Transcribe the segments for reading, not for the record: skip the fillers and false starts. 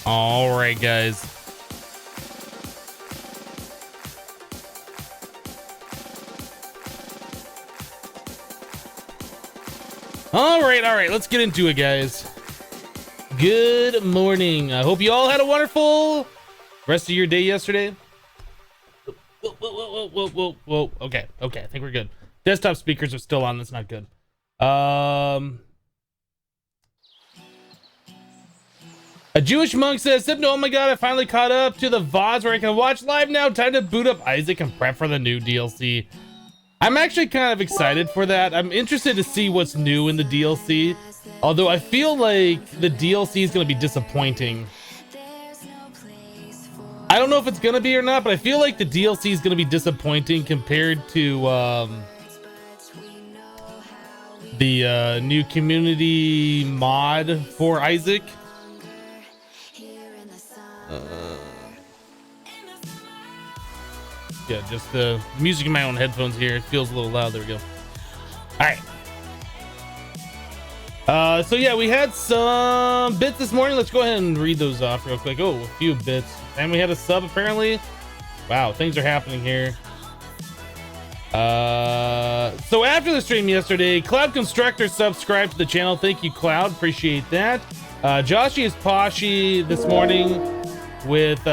All right, guys. All right. Let's get into it, guys. Good morning. I hope you all had a wonderful rest of your day yesterday. Whoa. Okay. I think we're good. Desktop speakers are still on. That's not good. A Jewish monk says, Hypno, oh my god, I finally caught up to the VODs where I can watch live now. Time to boot up Isaac and prep for the new DLC. I'm actually kind of excited for that. I'm interested to see what's new in the DLC. Although I feel like the DLC is going to be disappointing. I don't know if it's going to be or not, but I feel like the DLC is going to be disappointing compared to the new community mod for Isaac. Yeah, just the music in my own headphones here. It feels a little loud. There we go. All right. So yeah, we had some bits this morning. Let's go ahead and read those off real quick. Oh, a few bits. And we had a sub apparently. Wow, things are happening here. So after the stream yesterday, Cloud Constructor subscribed to the channel. Thank you, Cloud. Appreciate that. Joshy is Poshy this morning with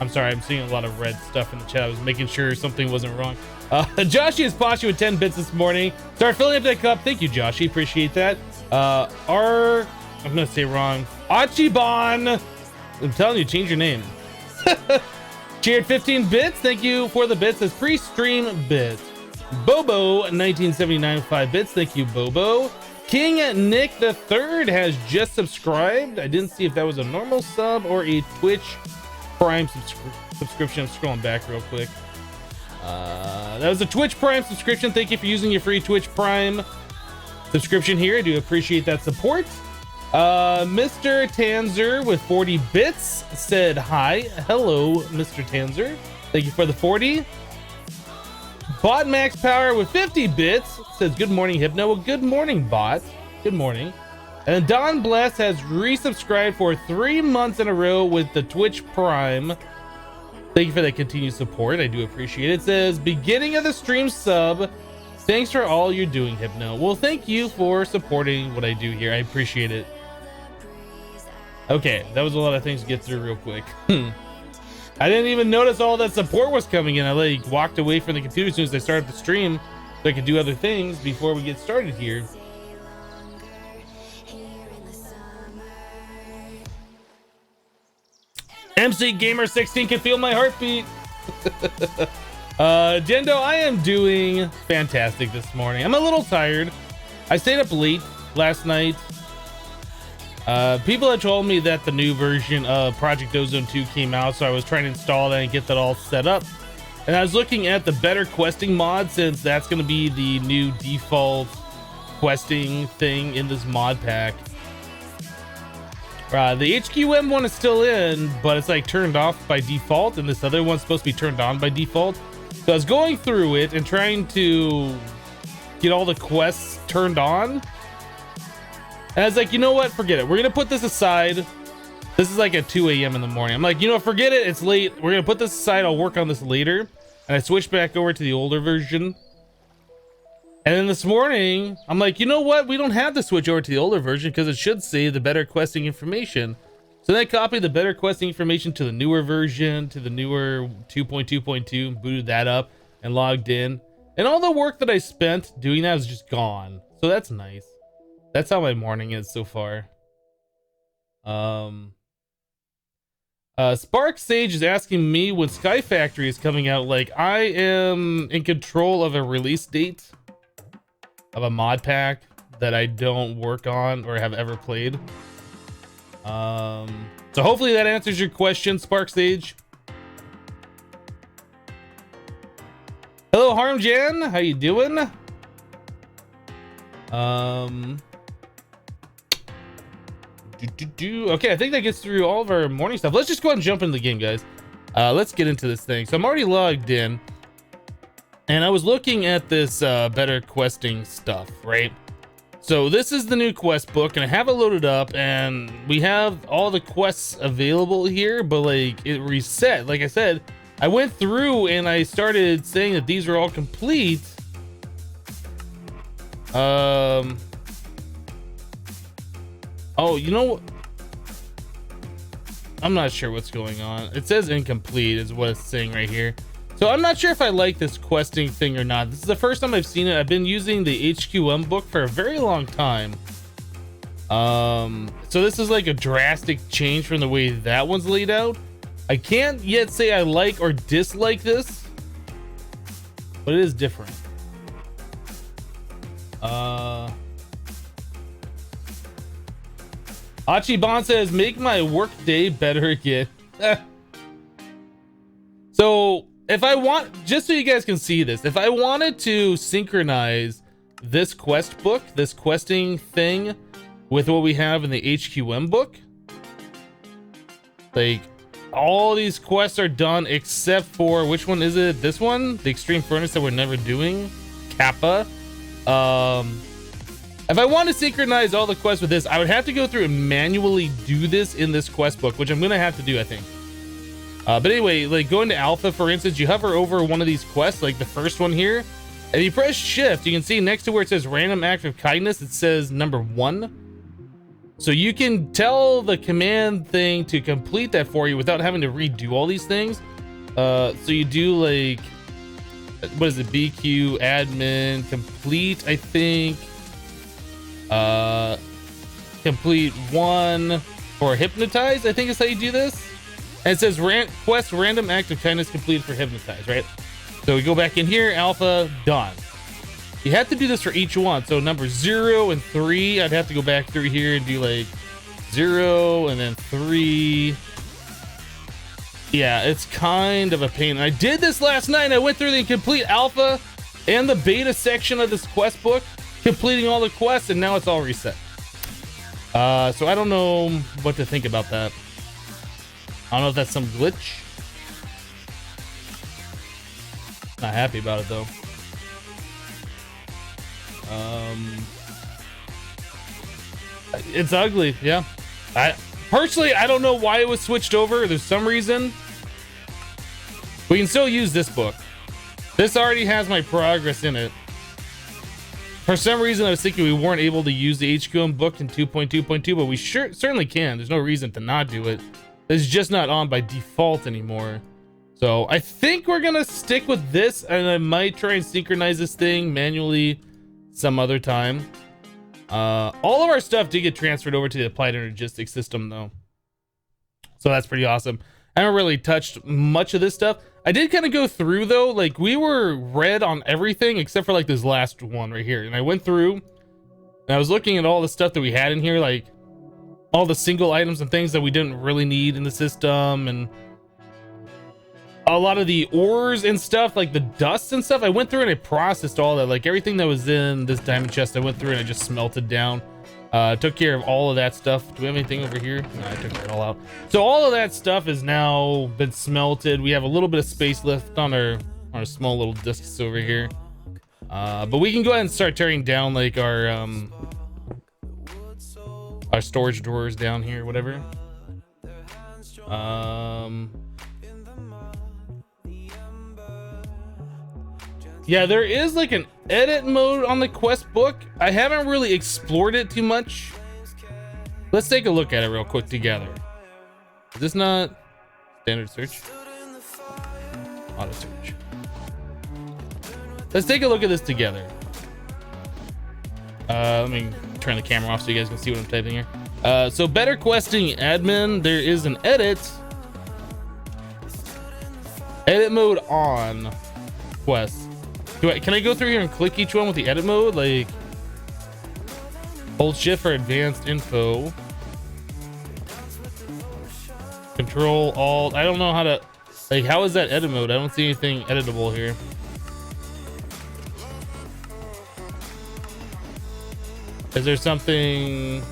I'm sorry, I'm seeing a lot of red stuff in the chat. I was making sure something wasn't wrong. Joshy is Poshy with 10 bits this morning. Start filling up that cup. Thank you, Joshy. Appreciate that. I'm gonna say wrong. Achibon. I'm telling you, change your name. Cheered 15 bits. Thank you for the bits. As pre-stream bits. Bobo 1979 5 bits. Thank you, Bobo. King Nick the Third has just subscribed. I didn't see if that was a normal sub or a Twitch Prime subscription. I'm scrolling back real quick. That was a Twitch Prime subscription. Thank you for using your free Twitch Prime subscription here. I do appreciate that support. Mr. Tanzer with 40 bits said hi. Hello, Mr. Tanzer. Thank you for the 40. Bot Max Power with 50 bits says good morning, Hypno. Well, good morning, bot. Good morning. And Don Bless has resubscribed for 3 months in a row with the Twitch Prime. Thank you for that continued support. I do appreciate it. It says beginning of the stream sub. Thanks for all you're doing, Hypno. Well, thank you for supporting what I do here. I appreciate it. Okay, that was a lot of things to get through real quick. I didn't even notice all that support was coming in. I like walked away from the computer as soon as I started the stream so I could do other things before we get started here. MC Gamer 16 can feel my heartbeat. Jendo, I am doing fantastic this morning. I'm a little tired. I stayed up late last night. People had told me that the new version of Project Ozone 2 came out, so I was trying to install that and get that all set up. And I was looking at the better questing mod, since that's going to be the new default questing thing in this mod pack. The HQM one is still in, but it's like turned off by default, and this other one's supposed to be turned on by default. So I was going through it and trying to get all the quests turned on. And I was like, you know what? Forget it. We're going to put this aside. This is like at 2 a.m. in the morning. I'm like, you know, forget it. It's late. We're going to put this aside. I'll work on this later. And I switched back over to the older version. And then this morning, I'm like, you know what? We don't have to switch over to the older version because it should say the better questing information. So then I copied the better questing information to the newer version, to the newer 2.2.2, booted that up and logged in. And all the work that I spent doing that is just gone. So that's nice. That's how my morning is so far. Spark Sage is asking me when Sky Factory is coming out. Like, I am in control of a release date of a mod pack that I don't work on or have ever played. So hopefully that answers your question, Spark Sage. Hello, Harmjan. How you doing? Okay, I think that gets through all of our morning stuff. Let's just go ahead and jump into the game, guys. Let's get into this thing. So I'm already logged in, and I was looking at this better questing stuff, right? So this is the new quest book, and I have it loaded up, and we have all the quests available here, but like it reset. Like I said, I went through and I started saying that these are all complete. Oh, you know what? I'm not sure what's going on. It says incomplete is what it's saying right here. So I'm not sure if I like this questing thing or not. This is the first time I've seen it. I've been using the HQM book for a very long time. So this is like a drastic change from the way that one's laid out. I can't yet say I like or dislike this, but it is different. Achiban says, make my work day better again. So if I want, just so you guys can see this, if I wanted to synchronize this quest book, this questing thing with what we have in the HQM book, like all these quests are done except for, which one is it? This one, the extreme furnace that we're never doing, Kappa. If I want to synchronize all the quests with this, I would have to go through and manually do this in this quest book, which I'm gonna have to do, I think. But anyway, like going to alpha, for instance, you hover over one of these quests, like the first one here, and you press shift, you can see next to where it says random act of kindness, it says number 1. So you can tell the command thing to complete that for you without having to redo all these things. So you do like, what is it? BQ admin complete, I think. Complete 1 for hypnotize, I think is how you do this. And it says quest random act of kindness completed for hypnotize, right? So we go back in here, alpha, done. You have to do this for each one. So number 0 and 3, I'd have to go back through here and do like 0 and then 3. Yeah, it's kind of a pain. And I did this last night. I went through the complete alpha and the beta section of this quest book, completing all the quests, and now it's all reset. So I don't know what to think about that. I don't know if that's some glitch. Not happy about it though. It's ugly, yeah. I personally, I don't know why it was switched over. There's some reason. We can still use this book. This already has my progress in it. For some reason, I was thinking we weren't able to use the HQM book in 2.2.2, but we certainly can. There's no reason to not do it. It's just not on by default anymore. So I think we're gonna stick with this, and I might try and synchronize this thing manually some other time. All of our stuff did get transferred over to the applied energistics system though, so that's pretty awesome. I haven't really touched much of this stuff. I did kind of go through though, like we were red on everything except for like this last one right here, and I went through and I was looking at all the stuff that we had in here, like all the single items and things that we didn't really need in the system, and a lot of the ores and stuff, like the dust and stuff. I went through and I processed all that, like everything that was in this diamond chest. I went through and I just smelted down, took care of all of that stuff. Do we have anything over here? No, I took it all out. So all of that stuff has now been smelted. We have a little bit of space left on our small little discs over here, but we can go ahead and start tearing down like our storage drawers down here, whatever. Yeah, there is like an edit mode on the quest book. I haven't really explored it too much. Let's take a look at it real quick together. Is this not standard search? Auto search. Let's take a look at this together. Let me turn the camera off so you guys can see what I'm typing here. So better questing admin, there is an edit mode on quest. Can I go through here and click each one with the edit mode? Like hold shift for advanced info, control alt. I don't know how to, like, how is that edit mode? I don't see anything editable here. Is there something?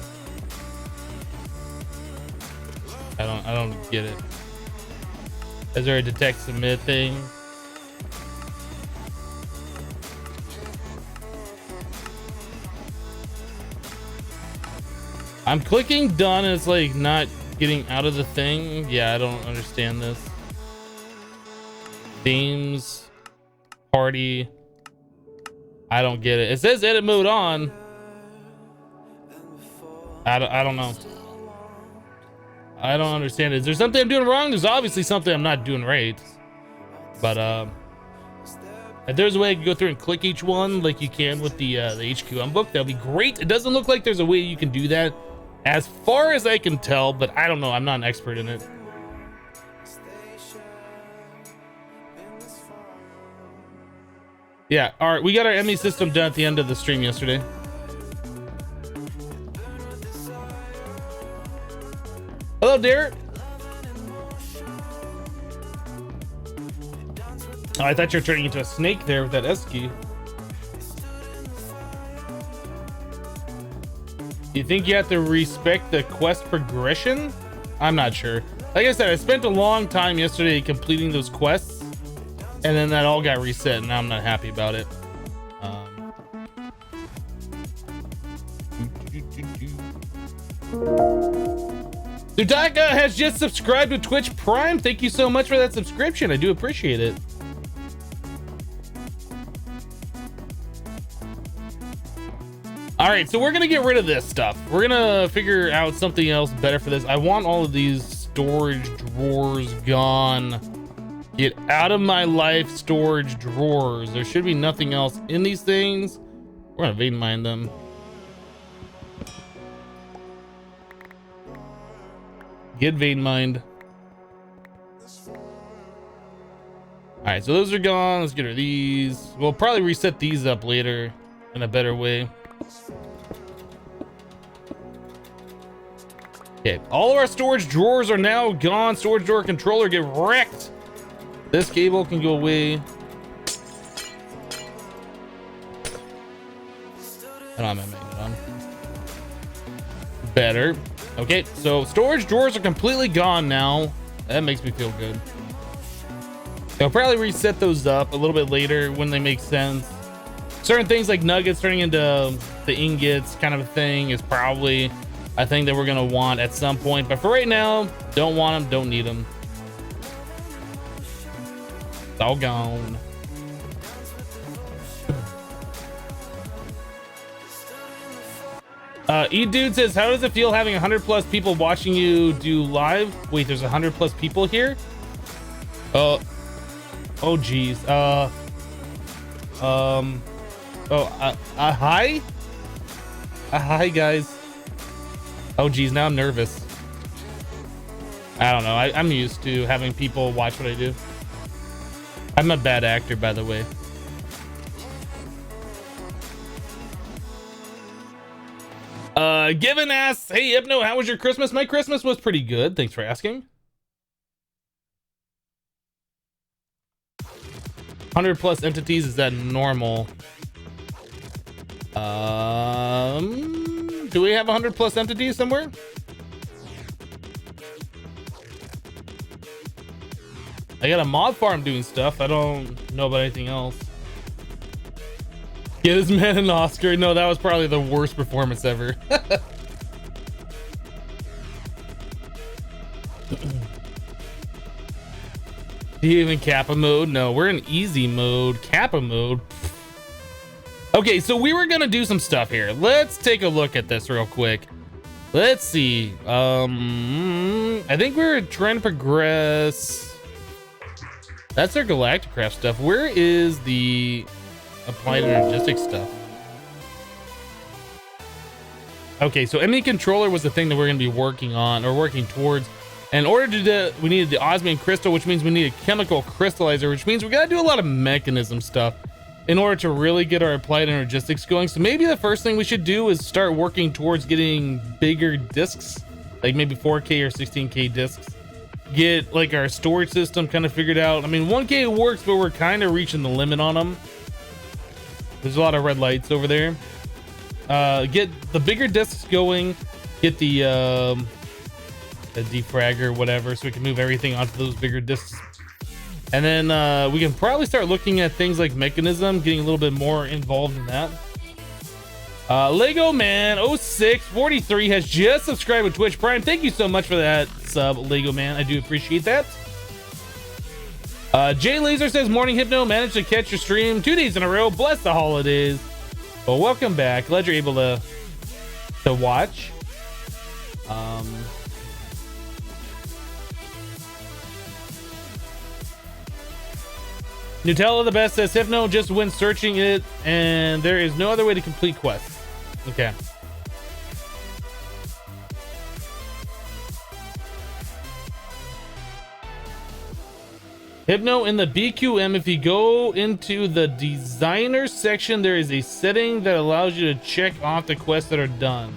I don't get it. Is there a detect submit thing? I'm clicking done and it's like not getting out of the thing. Yeah, I don't understand this. Themes, party. I don't get it. It says edit mode on. I don't know. I don't understand it. Is there something I'm doing wrong? There's obviously something I'm not doing right. But if there's a way I can go through and click each one like you can with the HQM book, that'd be great. It doesn't look like there's a way you can do that as far as I can tell, but I don't know. I'm not an expert in it. Yeah, all right, we got our ME system done at the end of the stream yesterday. Hello, Derek. Oh, I thought you were turning into a snake there with that S key. You think you have to respect the quest progression? I'm not sure. Like I said, I spent a long time yesterday completing those quests, and then that all got reset, and now I'm not happy about it. Dudaka has just subscribed to Twitch Prime. Thank you so much for that subscription. I do appreciate it. All right, so we're gonna get rid of this stuff. We're gonna figure out something else better for this. I want all of these storage drawers gone. Get out of my life, storage drawers. There should be nothing else in these things. We're gonna vein mine them. Get vein mined. All right, so those are gone. Let's get rid of these. We'll probably reset these up later in a better way. Okay, all of our storage drawers are now gone. Storage drawer controller, get wrecked. This cable can go away. I don't have my magnet on. Better. Okay, so storage drawers are completely gone now. That makes me feel good. I'll probably reset those up a little bit later when they make sense. Certain things like nuggets turning into the ingots kind of a thing is probably a thing that we're gonna want at some point. But for right now, don't want them, don't need them. It's all gone. E-Dude says, how does it feel having 100 plus people watching you do live? Wait, there's 100 plus people here? Oh geez. Hi? Hi guys. Oh geez, now I'm nervous. I don't know. I'm used to having people watch what I do. I'm a bad actor, by the way. Given asks, hey Hypno, how was your Christmas? My Christmas was pretty good. Thanks for asking. 100 plus entities, is that normal? Do we have 100 plus entities somewhere? I got a mod farm doing stuff. I don't know about anything else. Get this man an Oscar. No, that was probably the worst performance ever. Do you even Kappa mode? No, we're in easy mode. Kappa mode. Okay, so we were gonna do some stuff here. Let's take a look at this real quick. Let's see. I think we're trying to progress. That's our Galacticraft stuff. Where is the applied energetic stuff? Okay, so ME controller was the thing that we're gonna be working on or working towards. In order to do that, we needed the osmium crystal, which means we need a chemical crystallizer, which means we gotta do a lot of mechanism stuff in order to really get our applied energistics going. So maybe the first thing we should do is start working towards getting bigger discs, like maybe 4K or 16K discs. Get like our storage system kind of figured out. I mean, 1K works, but we're kind of reaching the limit on them. There's a lot of red lights over there. Get the bigger discs going, get the defragger, whatever, so we can move everything onto those bigger discs. And then we can probably start looking at things like mechanism, getting a little bit more involved in that. Lego Man 0643 has just subscribed with Twitch Prime. Thank you so much for that sub, Lego Man. I do appreciate that. Jay Laser says, morning Hypno, managed to catch your stream 2 days in a row. Bless the holidays. Well, welcome back. Glad you're able to watch. Nutella the best says, Hypno just went searching it and there is no other way to complete quests. Okay. Hypno, in the BQM, if you go into the designer section, there is a setting that allows you to check off the quests that are done.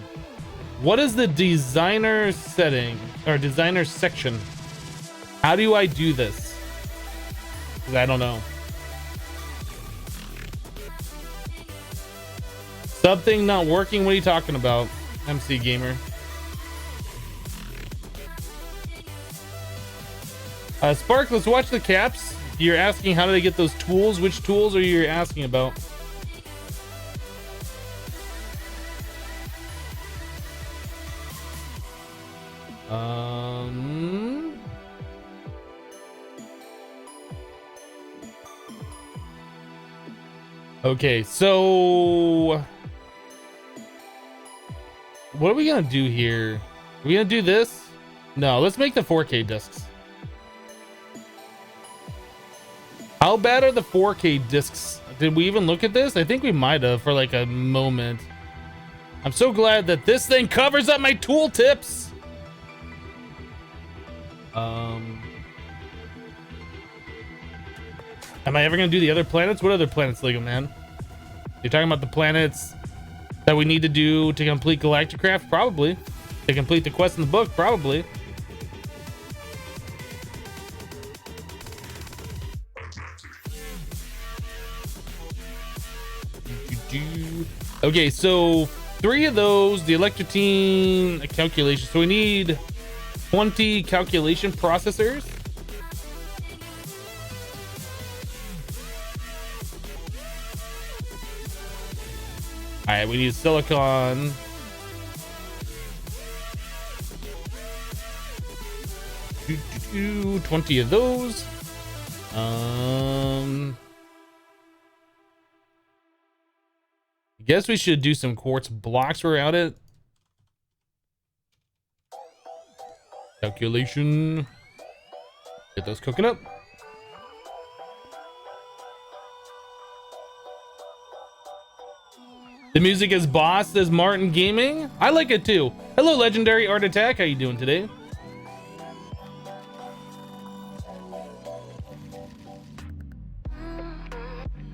What is the designer setting or designer section? How do I do this? 'Cause I don't know. Something not working? What are you talking about, MC Gamer? Spark, let's watch the caps. You're asking how do they get those tools? Which tools are you asking about? Okay, so what are we gonna do here? Are we gonna do this? No, let's make the 4K discs. How bad are the 4K discs? Did we even look at this? I think we might have for like a moment. I'm so glad that this thing covers up my tool tips. Am I ever gonna do the other planets? What other planets, Lego Man? You're talking about the planets that we need to do to complete Galacticraft? Probably. To complete the quest in the book? Probably. Okay, so 3 of those, the Electrotine calculation. So we need 20 calculation processors. All right, we need silicon. Do, 20 of those. I guess we should do some quartz blocks. We're at it. Calculation. Get those cooking up. The music is boss, says Martin Gaming. I like it too. Hello, Legendary Art Attack. How you doing today?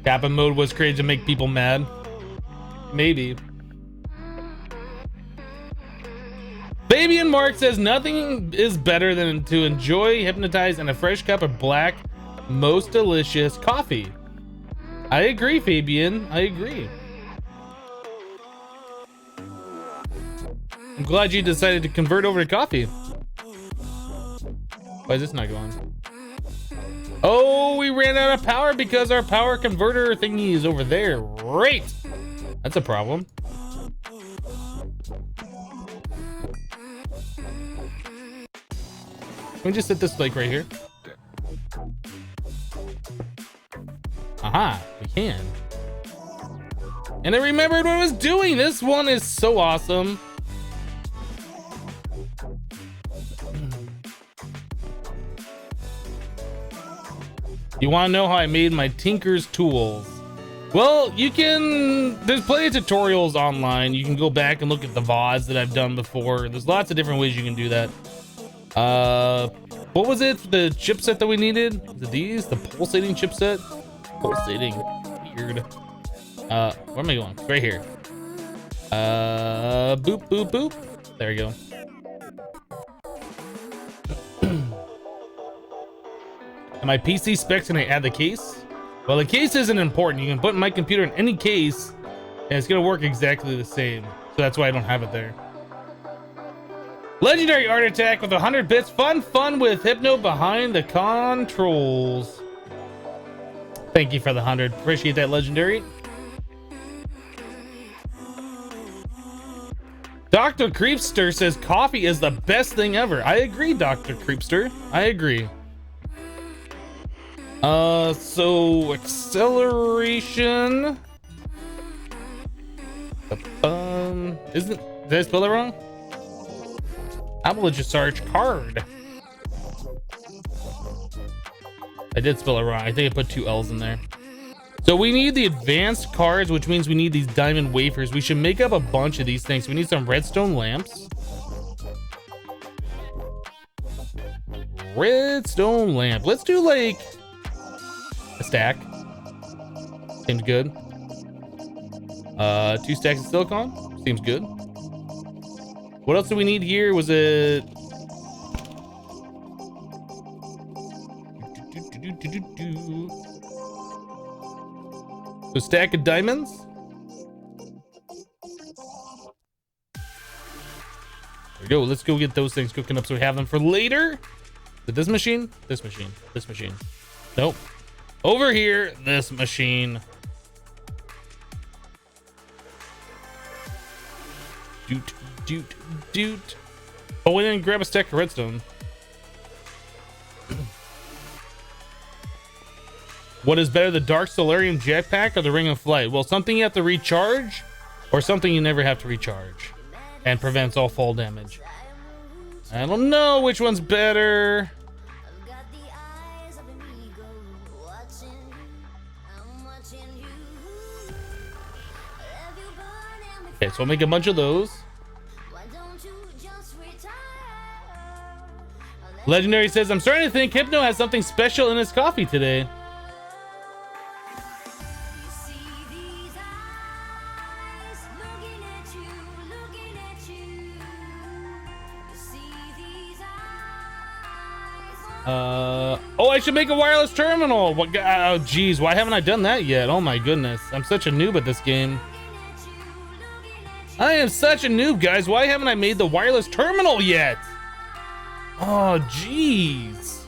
Kappa Mode was created to make people mad. Maybe. Fabian Mark says nothing is better than to enjoy, hypnotize, and a fresh cup of black, most delicious coffee. I agree, Fabian. I agree. I'm glad you decided to convert over to coffee. Why is this not going? Oh, we ran out of power because our power converter thingy is over there. Great. That's a problem. Can we just set this like right here? Aha, we can. And I remembered what I was doing. This one is so awesome. You want to know how I made my Tinker's tools? Well, you can, there's plenty of tutorials online. You can go back and look at the VODs that I've done before. There's lots of different ways you can do that. What was it? The chipset that we needed? Was it these? The pulsating chipset? Pulsating. Weird. Where am I going? Right here. Boop, boop, boop. There we go. And my PC specs, can I add the case? Well, the case isn't important. You can put my computer in any case and it's gonna work exactly the same. So that's why I don't have it there. Legendary Art Attack with 100 bits. Fun with Hypno behind the controls. Thank you for the 100. Appreciate that, Legendary. Dr. Creepster says coffee is the best thing ever. I agree, Dr. Creepster. I agree. So acceleration. Did I spell it wrong? Avalanche card. I did spell it wrong. I think I put 2 L's in there. So we need the advanced cards, which means we need these diamond wafers. We should make up a bunch of these things. We need some redstone lamps. Redstone lamp. Let's do like a stack. Seems good. 2 stacks of silicon. Seems good. What else do we need here? Was it... So stack of diamonds. There we go. Let's go get those things cooking up so we have them for later. Is it this machine? This machine. This machine. Nope. Over here. This machine. Doot, doot, doot. Oh, we didn't grab a stack of redstone. What is better, the Dark Solarium jetpack or the Ring of Flight? Well, something you have to recharge or something you never have to recharge and prevents all fall damage. I don't know which one's better. Okay, so I'll make a bunch of those. Legendary says, I'm starting to think Hypno has something special in his coffee today. Oh, I should make a wireless terminal. What? Oh, geez, why haven't I done that yet? Oh my goodness, I'm such a noob at this game. I am such a noob, guys. Why haven't I made the wireless terminal yet? Oh, geez.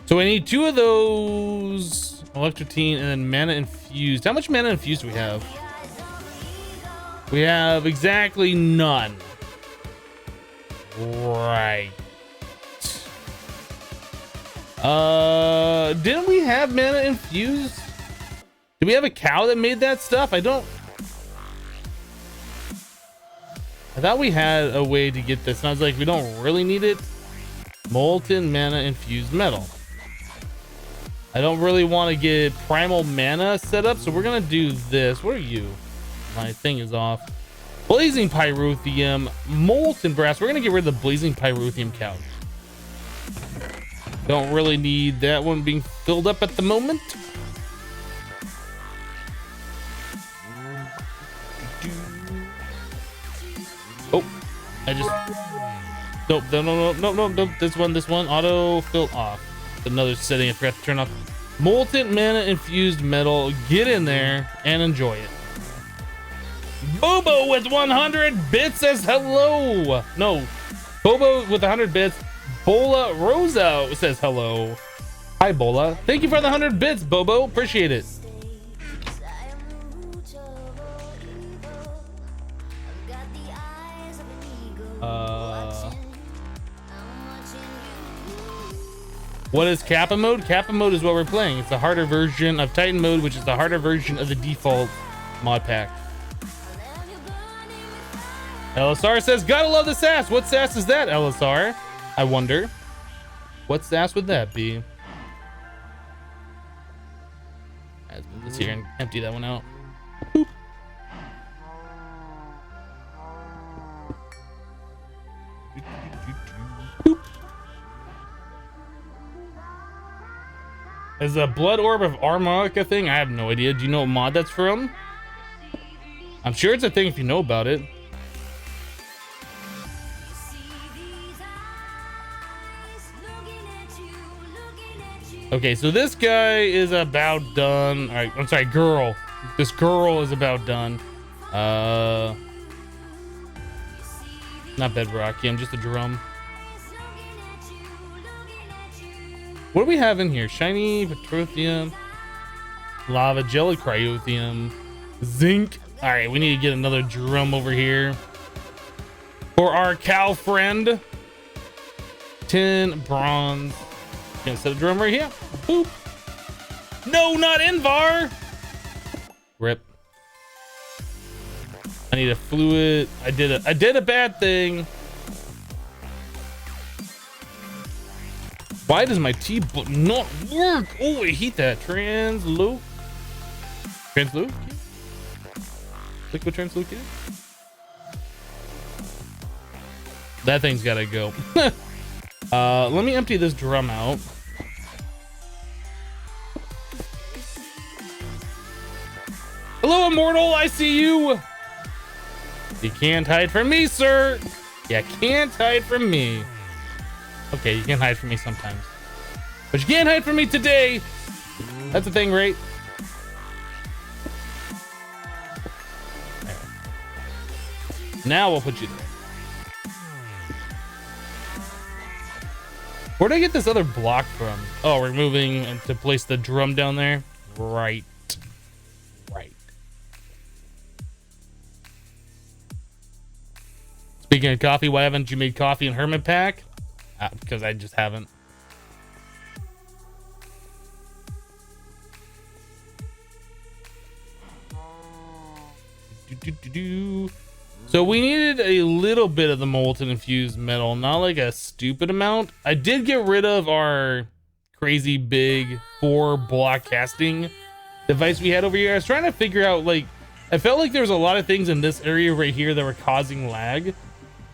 So I need 2 of those electrotine and then mana infused. How much mana infused do we have? We have exactly none. Right. Didn't we have mana infused? Did we have a cow that made that stuff? I thought we had a way to get this. And I was like, we don't really need it. Molten mana infused metal. I don't really want to get primal mana set up, so we're gonna do this. What are you? My thing is off. Blazing pyrotheum, molten brass. We're gonna get rid of the blazing pyrotheum couch. Don't really need that one being filled up at the moment. Oh, I just nope. No. This one auto fill off. Another setting I forgot to turn off. Molten mana infused metal. Get in there and enjoy it. Bobo with 100 bits says hello. No, Bobo with 100 bits. Bola Rosa says hello. Hi Bola. Thank you for the 100 bits, Bobo. Appreciate it. What is Kappa Mode? Kappa Mode is what we're playing. It's the harder version of Titan Mode, which is the harder version of the default mod pack. LSR says, gotta love the sass. What sass is that, LSR? I wonder. What sass would that be? Let's move this here and empty that one out. Boop. Boop. Is a blood orb of Armoric a thing? I have no idea. Do you know what mod that's from? I'm sure it's a thing if you know about it. Okay, so this guy is about done. All right, I'm sorry, girl. This girl is about done. Not bedrock. Yeah, I'm just a drum. What do we have in here? Shiny petroleum, lava, jelly, cryothium, zinc. All right, we need to get another drum over here for our cow friend. Tin, bronze. Gonna set a drum right here. Boop. No, not Invar. Rip. I need a fluid. I did a bad thing. Why does my T button not work? Oh, I hate that. Transloc. Liquid translucid. That thing's gotta go. Let me empty this drum out. Hello, Immortal. I see you. You can't hide from me, sir. You can't hide from me. Okay, you can hide from me sometimes, but you can't hide from me today. That's the thing, right? There. Now we'll put you there. Where did I get this other block from? Oh, we're moving to place the drum down there. Right. Speaking of coffee, why haven't you made coffee in Hermit Pack? Because I just haven't. So we needed a little bit of the molten infused metal, not like a stupid amount. I did get rid of our crazy big 4-block casting device we had over here. I was trying to figure out, like, I felt like there was a lot of things in this area right here that were causing lag.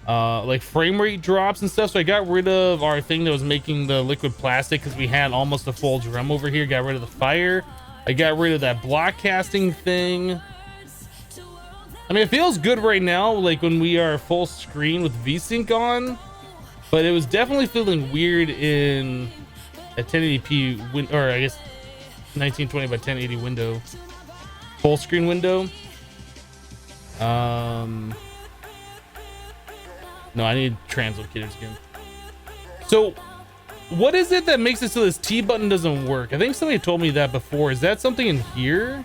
Like frame rate drops and stuff, so I got rid of our thing that was making the liquid plastic because we had almost a full drum over here. Got rid of the fire. I got rid of that block casting thing. I mean, it feels good right now, like when we are full screen with VSync on, but it was definitely feeling weird in a 1080p or I guess 1920 by 1080 window, full screen window. No, I need translocators again. So what is it that makes it so this T button doesn't work? I think somebody told me that before. Is that something in here?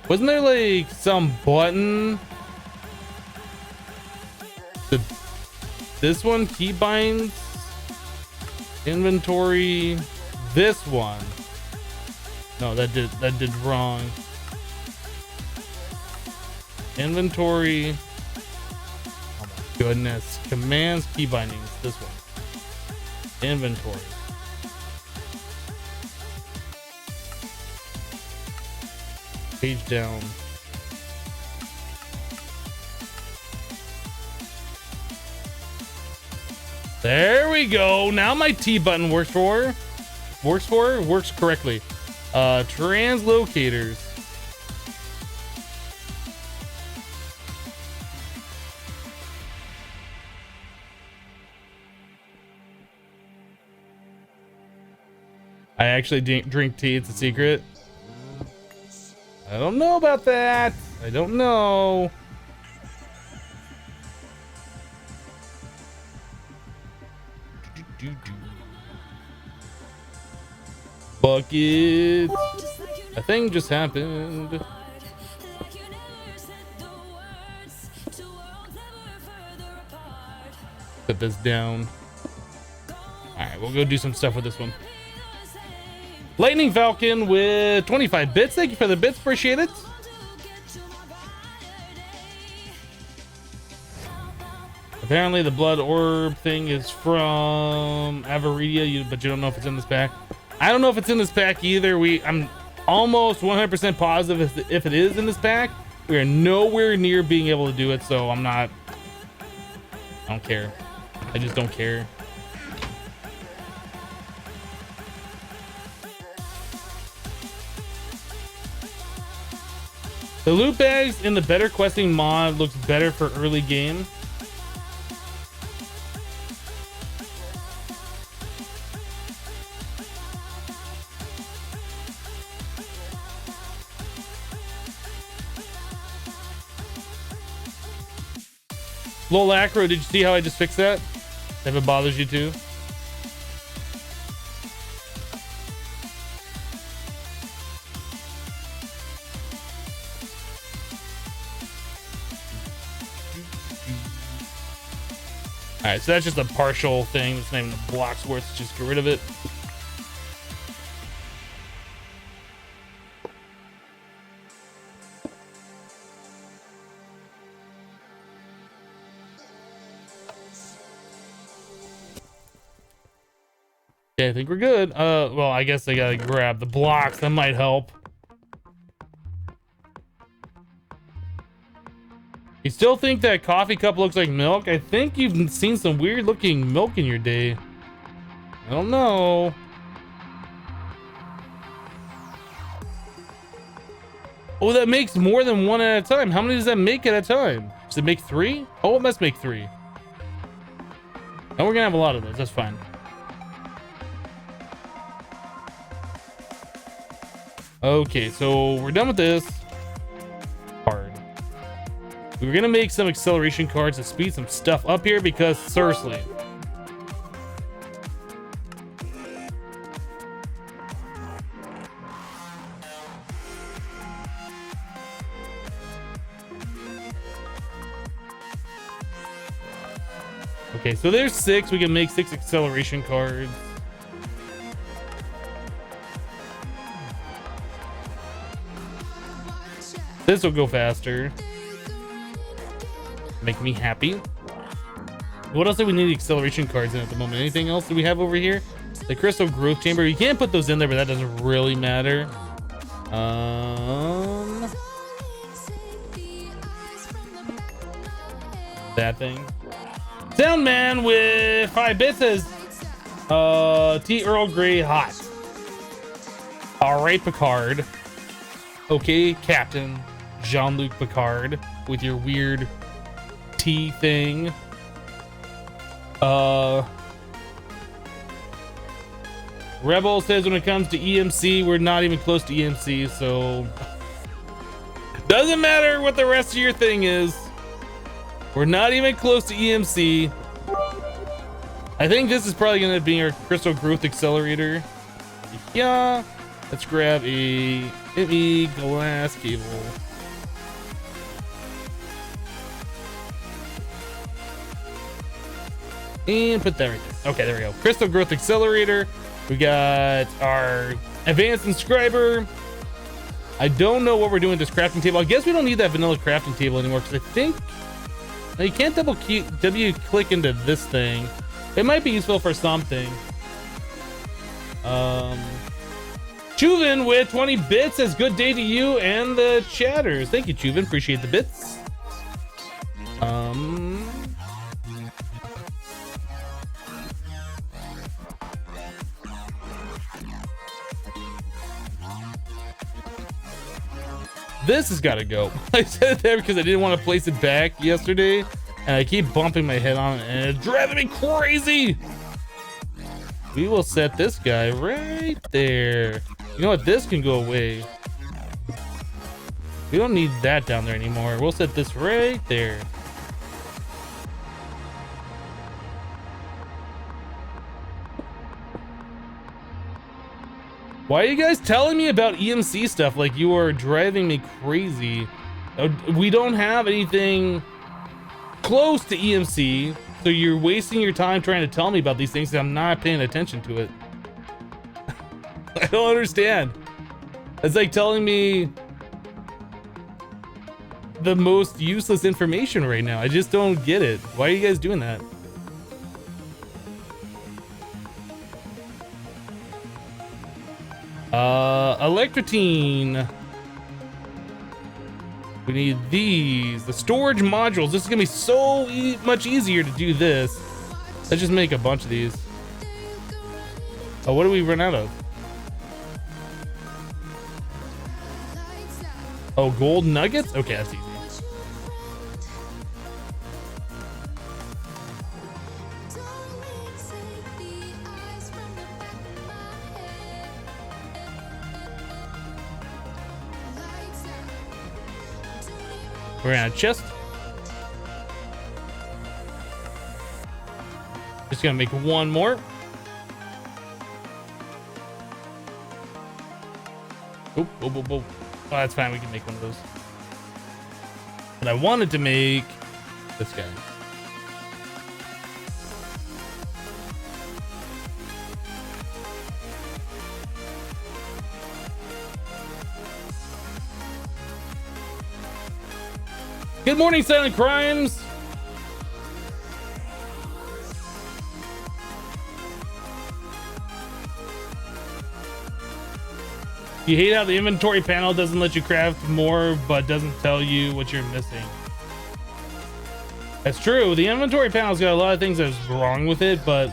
Wasn't there like some button? This one, keybinds, inventory, this one. No, that did wrong. Inventory. Oh my goodness. Commands, key bindings. This one. Inventory. Page down. There we go. Now my T button works correctly. Translocators. I actually drink tea. It's a secret. I don't know about that. I don't know. Bucket. A thing just happened. Put this down. All right, we'll go do some stuff with this one. Lightning Falcon with 25 bits. Thank you for the bits. Appreciate it. Apparently the blood orb thing is from Avaridia, but you don't know if it's in this pack. I don't know if it's in this pack either. I'm almost 100% positive if it is in this pack. We are nowhere near being able to do it, so I don't care. I just don't care. The loot bags in the better questing mod looks better for early game. Lol Acro, did you see how I just fixed that? If it bothers you too. All right, so that's just a partial thing. It's not even a block's worth. Just get rid of it. Okay, I think we're good. Well, I guess I gotta grab the blocks. That might help. You still think that coffee cup looks like milk? I think you've seen some weird looking milk in your day. I don't know. Oh, that makes more than one at a time. How many does that make at a time? Does it make 3? Oh, it must make 3. And we're gonna have a lot of those. That's fine. Okay, so we're done with this. Card. We're gonna make some acceleration cards to speed some stuff up here because seriously. Okay, so there's 6. We can make 6 acceleration cards. This will go faster. Make me happy. What else do we need acceleration cards in at the moment? Anything else that we have over here? The crystal growth chamber. You can't put those in there, but that doesn't really matter. That thing. Soundman with 5 bits says, tea Earl Grey hot. All right, Picard. Okay, Captain Jean-Luc Picard with your weird tea thing. Rebel says when it comes to EMC, we're not even close to EMC, so doesn't matter what the rest of your thing is. We're not even close to EMC. I think this is probably going to be our crystal growth accelerator. Yeah, let's grab a ME glass cable. And put that right there. Okay, there we go. Crystal growth accelerator. We got our advanced inscriber. I don't know what we're doing with this crafting table. I guess we don't need that vanilla crafting table anymore because I think you can't double click into this thing. It might be useful for something. Chuven with 20 bits says good day to you and the chatters. Thank you, Chuven. Appreciate the bits. This has got to go. I said that because I didn't want to place it back yesterday, and I keep bumping my head on it, and it's driving me crazy. We will set this guy right there. You know what? This can go away. We don't need that down there anymore. We'll set this right there. Why are you guys telling me about EMC stuff like you are driving me crazy? We don't have anything close to EMC, so you're wasting your time trying to tell me about these things and I'm not paying attention to it. I don't understand. It's like telling me the most useless information right now. I just don't get it. Why are you guys doing that? Electrotine. We need these. The storage modules. This is gonna be so much easier to do this. Let's just make a bunch of these. Oh, what do we run out of? Oh, gold nuggets? Okay, that's easy. We're gonna chest. Just gonna make one more. Oh, that's fine. We can make one of those. But I wanted to make this guy. Good morning, Silent Crimes. You hate how the inventory panel doesn't let you craft more, but doesn't tell you what you're missing. That's true. The inventory panel's got a lot of things that's wrong with it, but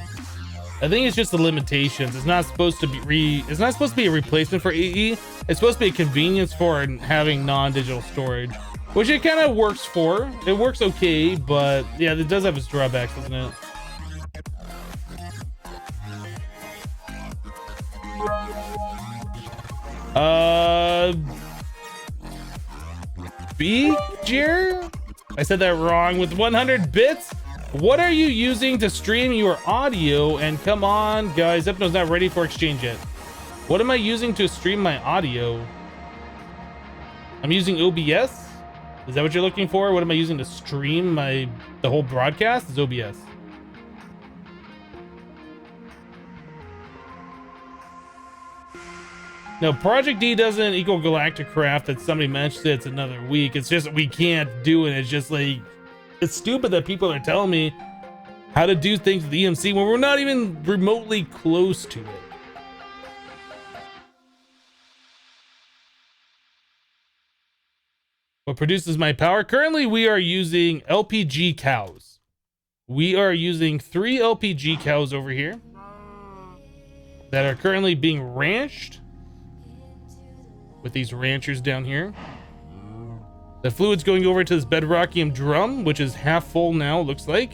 I think it's just the limitations. It's not supposed to be it's not supposed to be a replacement for AE. It's supposed to be a convenience for having non-digital storage, which it kind of works for. It works okay, but yeah, it does have its drawbacks, doesn't it? Beeger? I said that wrong. With 100 bits? What are you using to stream your audio? And come on, guys, Hypno's not ready for exchange yet. What am I using to stream my audio? I'm using OBS? Is that what you're looking for? What am I using to stream the whole broadcast? Is OBS. No, Project D doesn't equal Galactic Craft. That somebody mentioned it's another week. It's just we can't do it. It's just like, it's stupid that people are telling me how to do things with EMC when we're not even remotely close to it. What produces my power? Currently, we are using LPG cows. We are using 3 LPG cows over here that are currently being ranched with these ranchers down here. The fluid's going over to this bedrockium drum, which is half full now, looks like.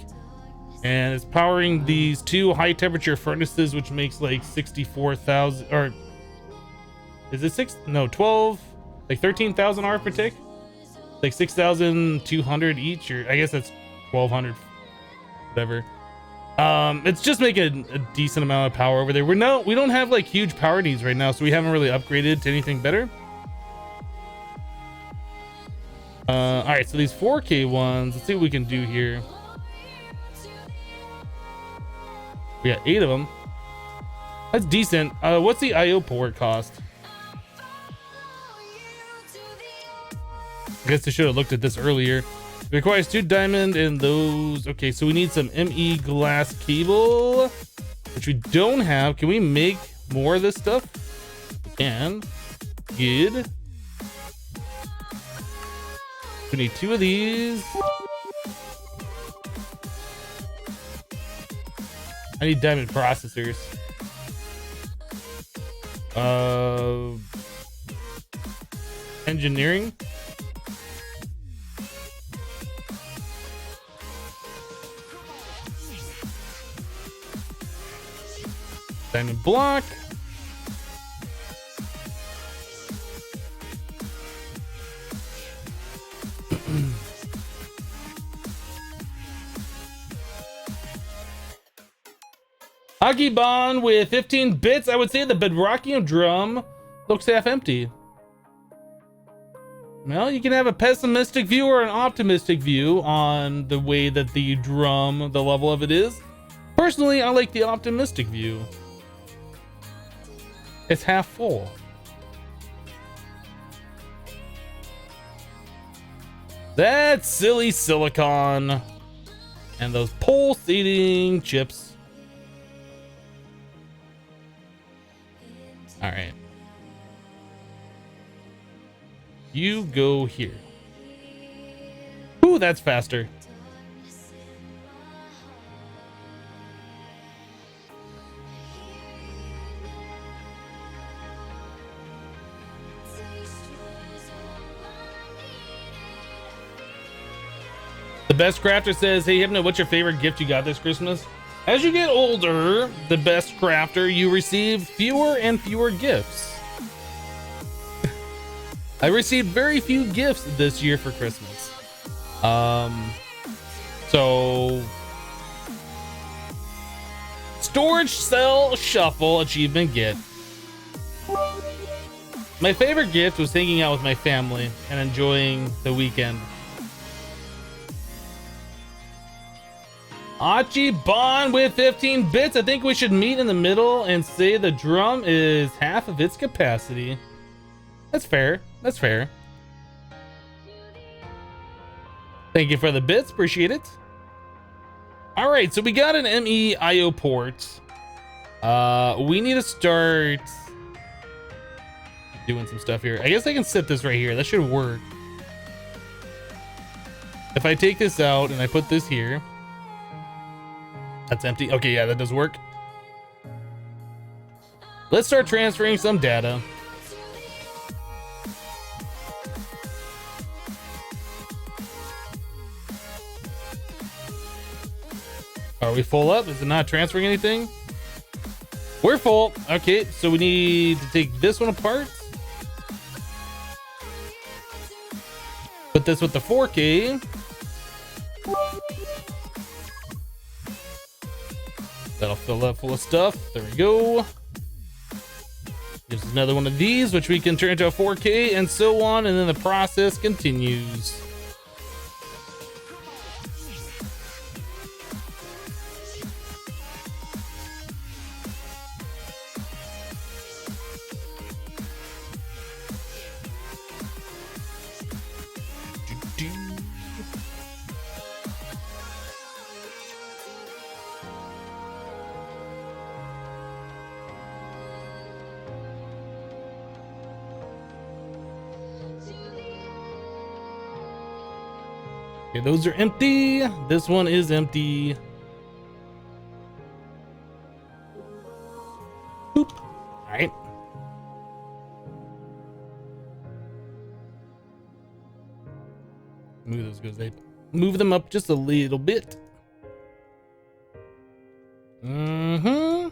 And it's powering these 2 high temperature furnaces, which makes like 64,000, or is it 12, like 13,000 R per tick? Like 6,200 each, or I guess that's 1,200, whatever. It's just making a decent amount of power over there. We don't have like huge power needs right now, so we haven't really upgraded to anything better. All right, so these 4K ones, let's see what we can do here. We got 8 of them. That's decent. What's the IO port cost? I guess I should have looked at this earlier. It requires 2 diamond and those. Okay, so we need some ME glass cable, which we don't have. Can we make more of this stuff? We can. Good. We need 2 of these. I need diamond processors. Engineering. Diamond block. Hockey Bond with 15 bits. I would say the bedrockium drum looks half empty. Well, you can have a pessimistic view or an optimistic view on the way that the drum, the level of it is. Personally, I like the optimistic view. It's half full. That silly silicon and those pulsating chips. All right. You go here. Ooh, that's faster. The best crafter says, hey Hypno, what's your favorite gift you got this Christmas? As you get older, the best crafter, you receive fewer and fewer gifts. I received very few gifts this year for Christmas. So Storage cell shuffle achievement get. My favorite gift was hanging out with my family and enjoying the weekend. Achi Bond with 15 bits. I think we should meet in the middle and say the drum is half of its capacity. That's fair. That's fair. Thank you for the bits. Appreciate it. All right, so we got an ME IO port. We need to start doing some stuff here. I guess I can set this right here. That should work. If I take this out and I put this here, that's empty. Okay, yeah, that does work. Let's start transferring some data. Are we full up? Is it not transferring anything? We're full. Okay, so we need to take this one apart. Put this with the 4K. That'll fill up full of stuff. There we go. Gives us another one of these, which we can turn into a 4K and so on, and then the process continues. Okay, those are empty. This one is empty. Boop. All right. Move those because they move them up just a little bit. Mm-hmm.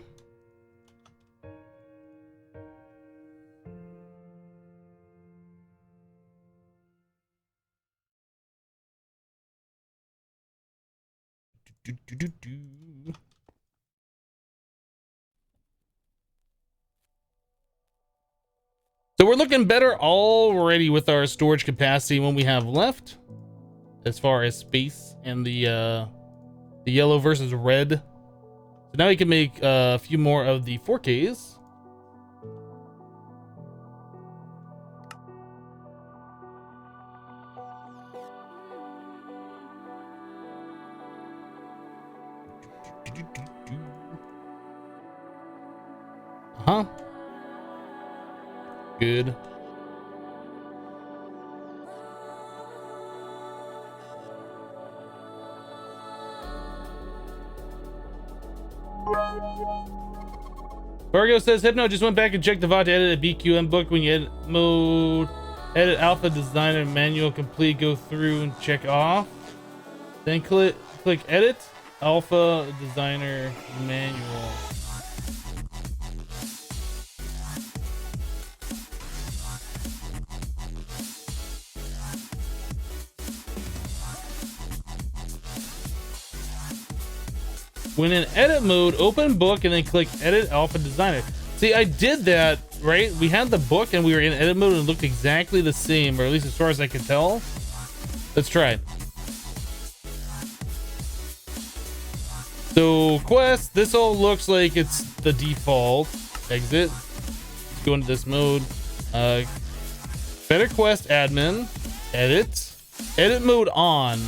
So we're looking better already with our storage capacity when we have left, as far as space and the yellow versus red. So now we can make a few more of the 4Ks. Uh-huh. Good. Fargo says Hypno just went back and checked the VOD to edit a BQM book. When you edit mode, edit alpha designer manual complete, go through and check off. Then click edit alpha designer manual. When in edit mode, open book and then click edit alpha designer. See, I did that, right? We had the book and we were in edit mode and it looked exactly the same, or at least as far as I can tell. Let's try it. So quest, this all looks like it's the default. Exit. Let's go into this mode. Better quest admin. Edit mode on.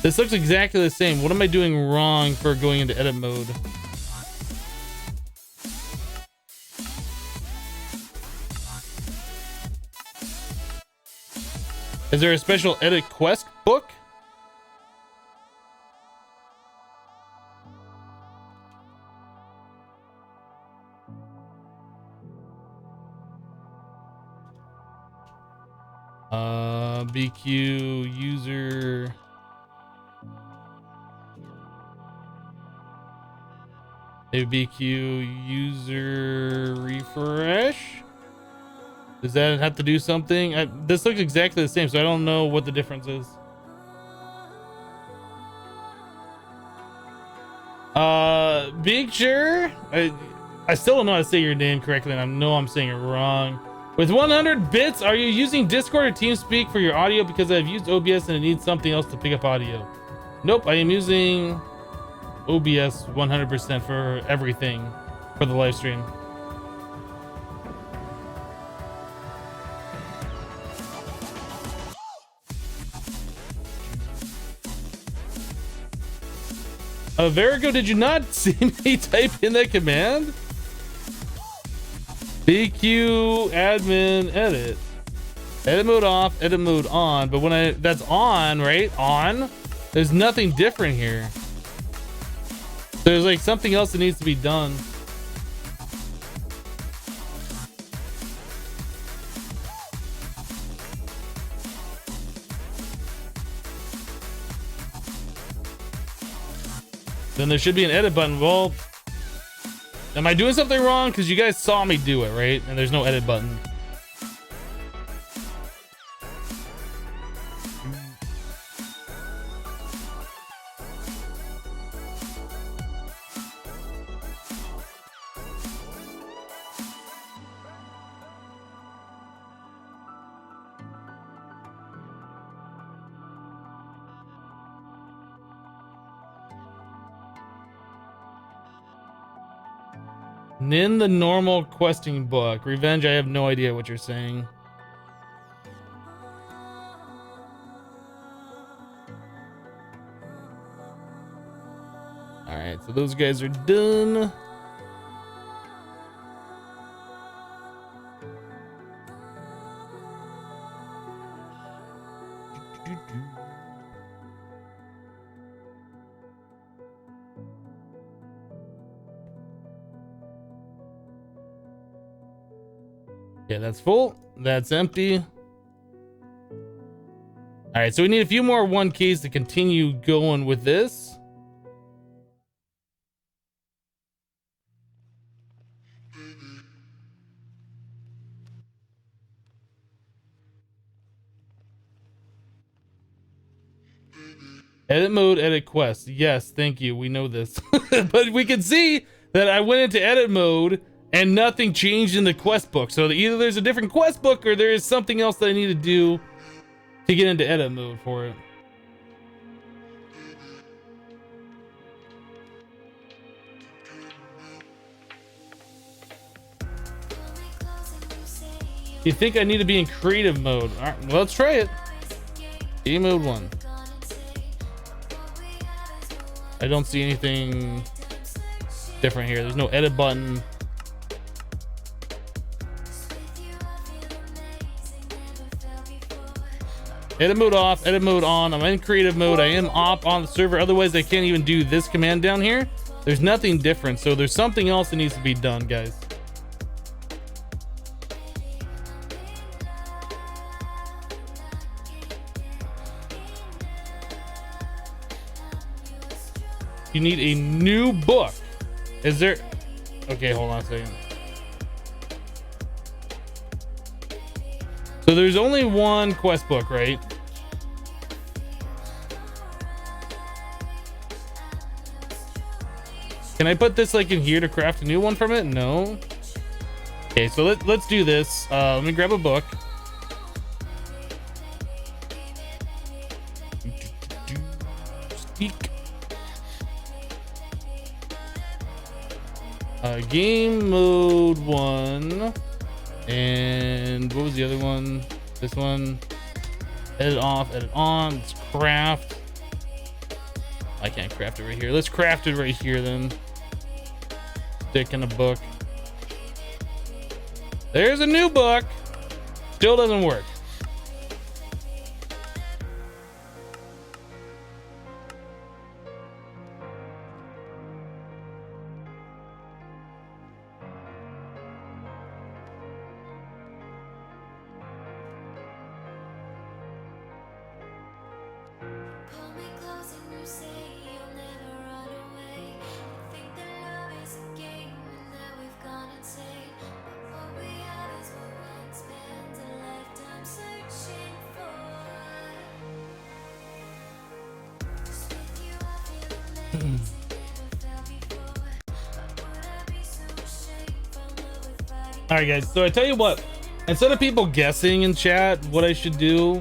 This looks exactly the same. What am I doing wrong for going into edit mode? Is there a special edit quest book? BQ user. BQ user refresh. Does that have to do something? This looks exactly the same, so I don't know what the difference is. Big sure. I still don't know how to say your name correctly, and I know I'm saying it wrong. With 100 bits, are you using Discord or TeamSpeak for your audio? Because I've used OBS and it needs something else to pick up audio. Nope, I am using OBS 100% for everything for the live stream. Verigo, did you not see me type in that command? BQ admin edit. Edit mode off, edit mode on. But when that's on, right? On. There's nothing different here. There's like something else that needs to be done. Then there should be an edit button. Well, am I doing something wrong? Because you guys saw me do it, right? And there's no edit button. In the normal questing book. Revenge, I have no idea what you're saying. Alright, so those guys are done. Yeah, that's full. That's empty. All right, so we need a few more 1Ks to continue going with this. Edit mode, edit quest. Yes, thank you. We know this. But we can see that I went into edit mode and nothing changed in the quest book. So either there's a different quest book or there is something else that I need to do to get into edit mode for it. You think I need to be in creative mode? All right, well, let's try it. Game mode 1. I don't see anything different here. There's no edit button. Edit mode off, edit mode on. I'm in creative mode. I am off on the server. Otherwise, I can't even do this command down here. There's nothing different. So there's something else that needs to be done, guys. You need a new book. Is there? Okay, hold on a second. So there's only one quest book, right? Can I put this like in here to craft a new one from it? No. Okay, so let's do this. Let me grab a book. Speak. Game mode 1. And what was the other one? This one. Edit off, edit on. Let's craft. I can't craft it right here. Let's craft it right here then. Stick in a book. There's a new book. Still doesn't work. All right, guys. So I tell you what, instead of people guessing in chat what I should do,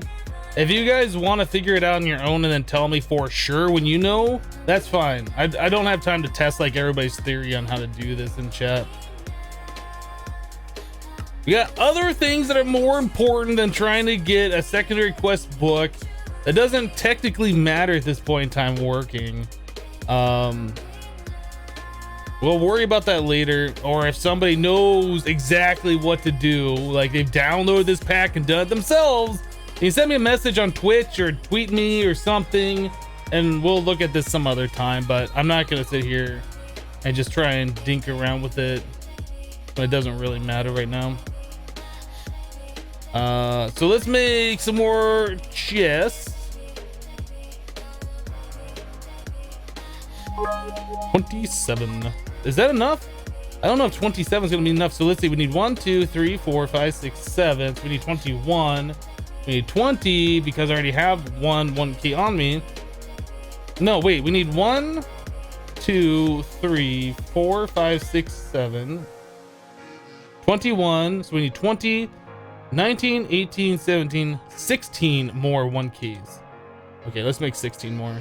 if you guys want to figure it out on your own and then tell me for sure when you know, that's fine. I don't have time to test like everybody's theory on how to do this in chat. We got other things that are more important than trying to get a secondary quest book that doesn't technically matter at this point in time working. We'll worry about that later, or if somebody knows exactly what to do, like they've downloaded this pack and done it themselves, you can send me a message on Twitch or tweet me or something, and we'll look at this some other time. But I'm not gonna sit here and just try and dink around with it when it doesn't really matter right now. So let's make some more chests. 27. Is that enough? I don't know if 27 is gonna be enough. So let's see. We need 1, 2, 3, 4, 5, 6, 7. So we need 21. We need 20 because I already have one key on me. No, wait. We need 1, 2, 3, 4, 5, 6, 7. 21. So we need 20, 19, 18, 17, 16 more 1 keys. Okay, let's make 16 more.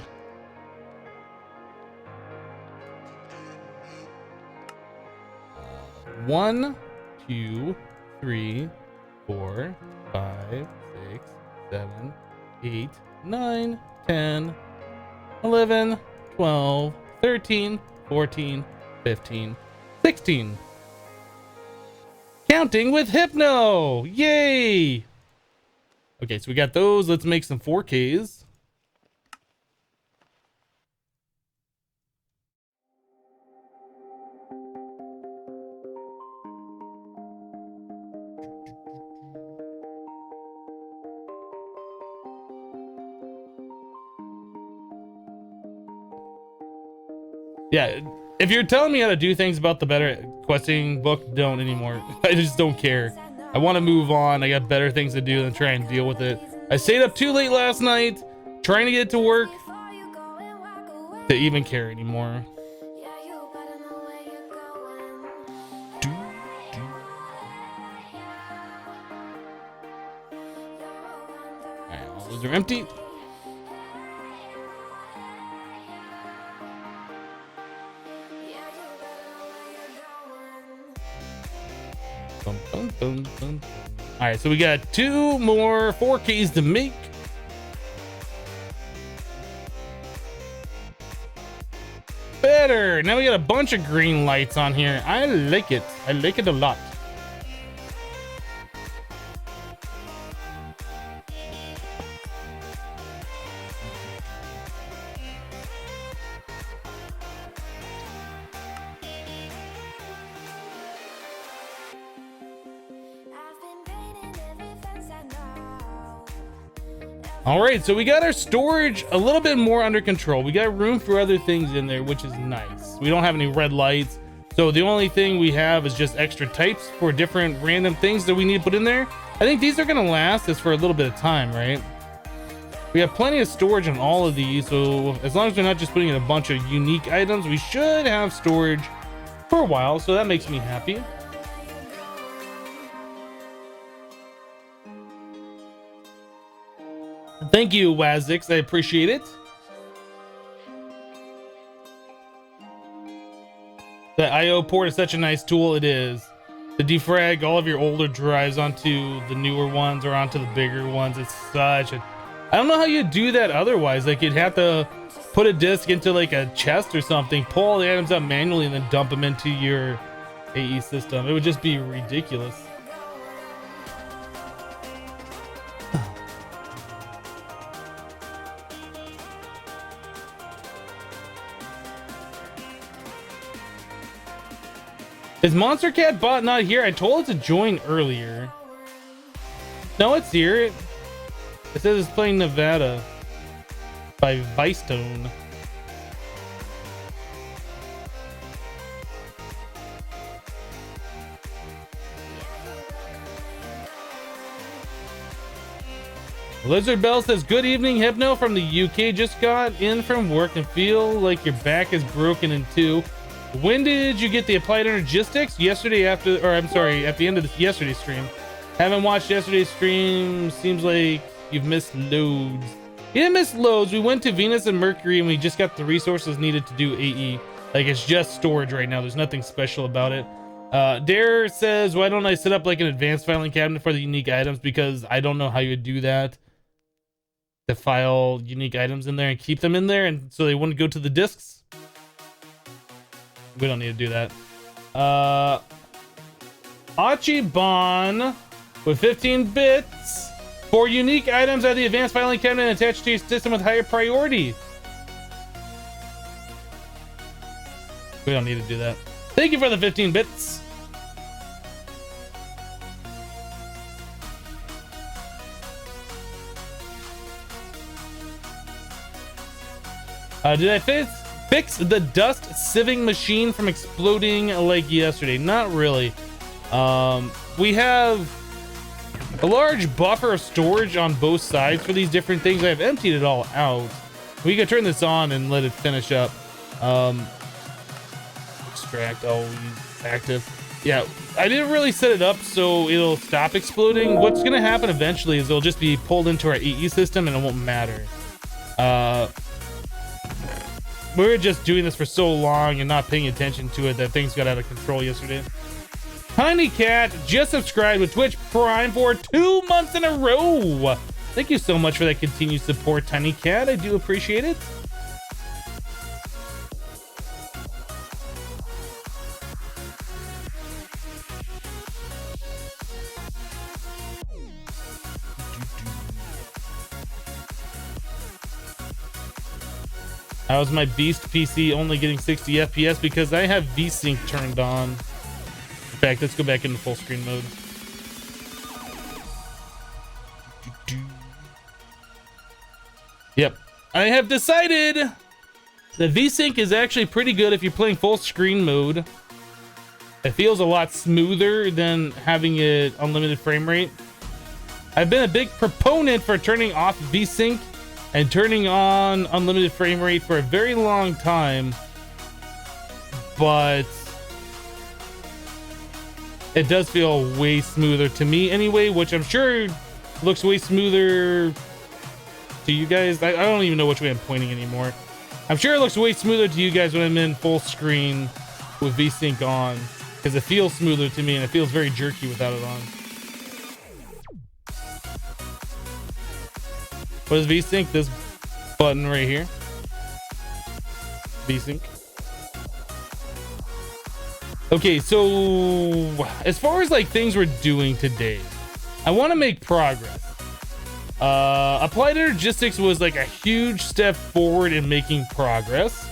One, 2, 3, 4, 5, 6, 7, 8, 9, 10, 11, 12, 13, 14, 15, 16. Counting with Hypno! Yay! Okay, so we got those. Let's make some 4Ks. Yeah, if you're telling me how to do things about the better questing book, don't anymore. I just don't care. I want to move on. I got better things to do than try and deal with it. I stayed up too late last night trying to get to work to even care anymore. Alright, all those are empty. All right, so we got 2 more 4Ks to make. Better. Now we got a bunch of green lights on here. I like it. I like it a lot. All right, so we got our storage a little bit more under control. We got room for other things in there, which is nice. We don't have any red lights. So the only thing we have is just extra types for different random things that we need to put in there. I think these are gonna last us for a little bit of time, right? We have plenty of storage on all of these. So as long as we're not just putting in a bunch of unique items, we should have storage for a while. So that makes me happy. Thank you, Wazix. I appreciate it. The IO port is such a nice tool. It is. To defrag all of your older drives onto the newer ones or onto the bigger ones. It's such a... I don't know how you do that otherwise. Like, you'd have to put a disk into like a chest or something, pull all the items out manually, and then dump them into your AE system. It would just be ridiculous. Is Monster Cat Bot not here? I told it to join earlier. No, it's here. It says it's playing Nevada by Vicetone. Lizard Bell says, good evening, Hypno from the UK. Just got in from work and feel like your back is broken in two. When did you get the applied energistics? Yesterday after, or I'm sorry, at the end of yesterday's stream. Haven't watched yesterday's stream. Seems like you've missed loads. You didn't miss loads. We went to Venus and Mercury and we just got the resources needed to do AE. Like, it's just storage right now. There's nothing special about it. Dare says, why don't I set up like an advanced filing cabinet for the unique items? Because I don't know how you would do that. To file unique items in there and keep them in there, and so they wouldn't go to the disks. We don't need to do that. Achiban with 15 bits. For unique items at the advanced filing cabinet attached to your system with higher priority. We don't need to do that. Thank you for the 15 bits. Did I fix the dust sieving machine from exploding like yesterday? Not really. We have a large buffer of storage on both sides for these different things. I've emptied it all out. We could turn this on and let it finish up. Extract always active. Yeah, I didn't really set it up so it'll stop exploding. What's gonna happen eventually is it'll just be pulled into our EE system and it won't matter. We were just doing this for so long and not paying attention to it that things got out of control yesterday. Tiny Cat just subscribed with Twitch Prime for 2 months in a row. Thank you so much for that continued support, Tiny Cat. I do appreciate it. How's my Beast PC only getting 60 FPS? Because I have VSync turned on. In fact, let's go back into full screen mode. Yep. I have decided that VSync is actually pretty good if you're playing full screen mode. It feels a lot smoother than having it unlimited frame rate. I've been a big proponent for turning off VSync and turning on unlimited frame rate for a very long time, but it does feel way smoother to me anyway, which I'm sure looks way smoother to you guys. I don't even know which way I'm pointing anymore. I'm sure it looks way smoother to you guys when I'm in full screen with VSync on, because it feels smoother to me and it feels very jerky without it on. What is VSync? This button right here. VSync. Okay, so as far as like things we're doing today, I want to make progress. Applied Energistics was like a huge step forward in making progress.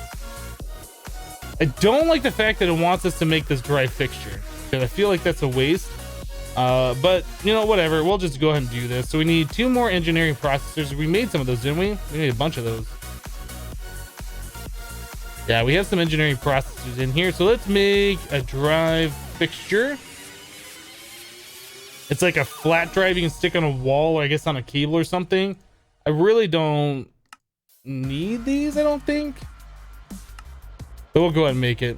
I don't like the fact that it wants us to make this dry fixture, because I feel like that's a waste. But you know, whatever, we'll just go ahead and do this. So we need 2 more engineering processors. We made some of those, didn't we? We made a bunch of those. Yeah, we have some engineering processors in here. So let's make a drive fixture. It's like a flat drive you can stick on a wall, or I guess on a cable or something. I really don't need these, I don't think, but we'll go ahead and make it.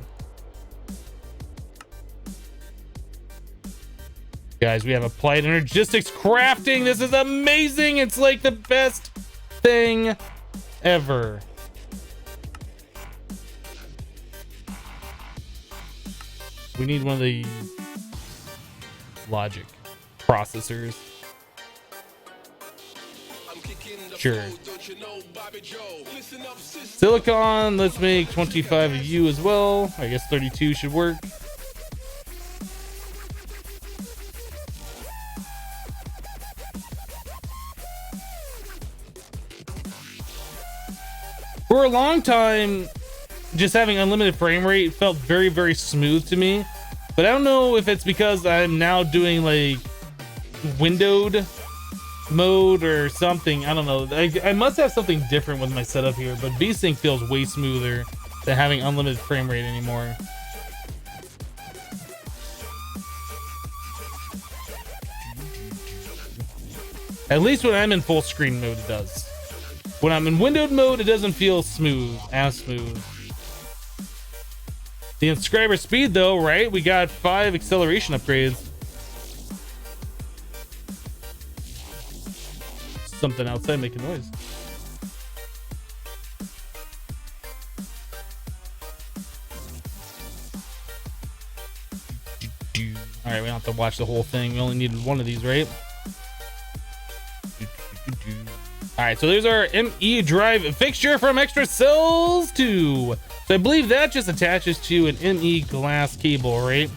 Guys, we have applied energistics crafting. This is amazing. It's like the best thing ever. We need one of the logic processors. Sure. Silicon, let's make 25 of you as well. I guess 32 should work. For a long time, just having unlimited frame rate felt very, very smooth to me. But I don't know if it's because I'm now doing like windowed mode or something. I don't know. I must have something different with my setup here, but VSync feels way smoother than having unlimited frame rate anymore. At least when I'm in full screen mode, it does. When I'm in windowed mode, it doesn't feel smooth, as smooth. The inscriber speed though, right? We got 5 acceleration upgrades. Something outside making noise. All right, we don't have to watch the whole thing. We only needed one of these, right? All right, so there's our ME drive fixture from Extra Cells 2. So I believe that just attaches to an ME glass cable, right?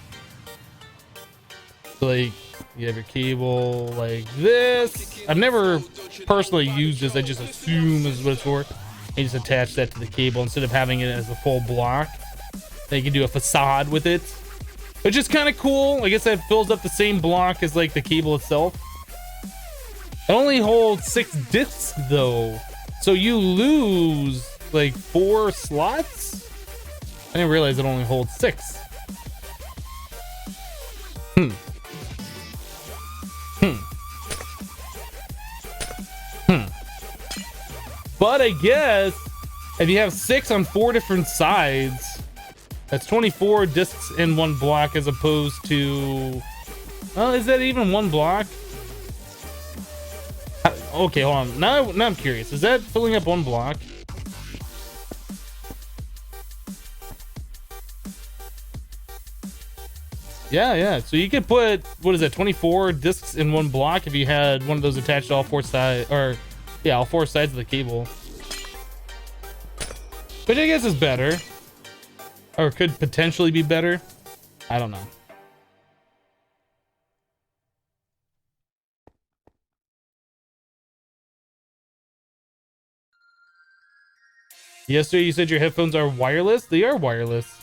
So like you have your cable like this. I've never personally used this. I just assume this is what it's for. You just attach that to the cable instead of having it as a full block. Then you can do a facade with it, which is kind of cool. I guess that fills up the same block as like the cable itself. It only holds 6 discs though, so you lose like 4 slots. I didn't realize it only holds 6. But I guess if you have 6 on 4 different sides, that's 24 discs in one block as opposed to, well, is that even one block? Okay, hold on. Now I'm curious. Is that filling up one block? Yeah. So you could put, what is that, 24 discs in one block if you had one of those attached to all 4 sides, or yeah, all 4 sides of the cable. Which I guess is better, or could potentially be better. I don't know. Yesterday you said your headphones are wireless. They are wireless.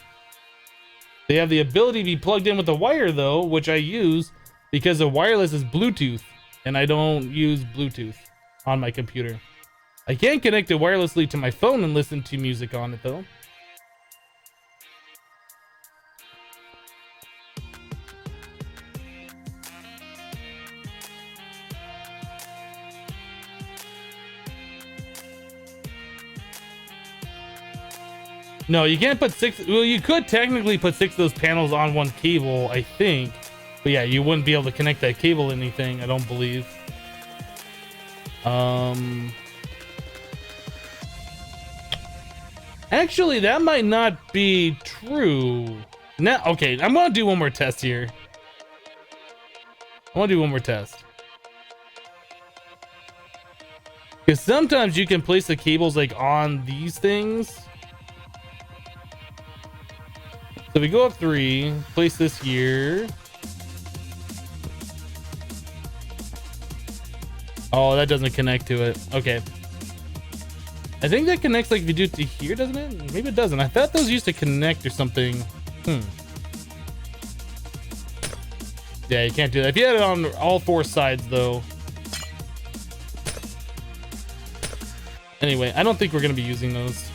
They have the ability to be plugged in with a wire though, which I use because the wireless is Bluetooth and I don't use Bluetooth on my computer. I can connect it wirelessly to my phone and listen to music on it though. No, you can't put 6. Well, you could technically put 6 of those panels on one cable, I think. But yeah, you wouldn't be able to connect that cable to anything, I don't believe. Actually, that might not be true. Now, okay, I'm gonna do one more test here. I want to do one more test. Because sometimes you can place the cables like on these things. So we go up 3, place this here. Oh, that doesn't connect to it. Okay. I think that connects like if you do it to here, doesn't it? Maybe it doesn't. I thought those used to connect or something. Yeah, you can't do that. If you had it on all 4 sides though. Anyway, I don't think we're going to be using those.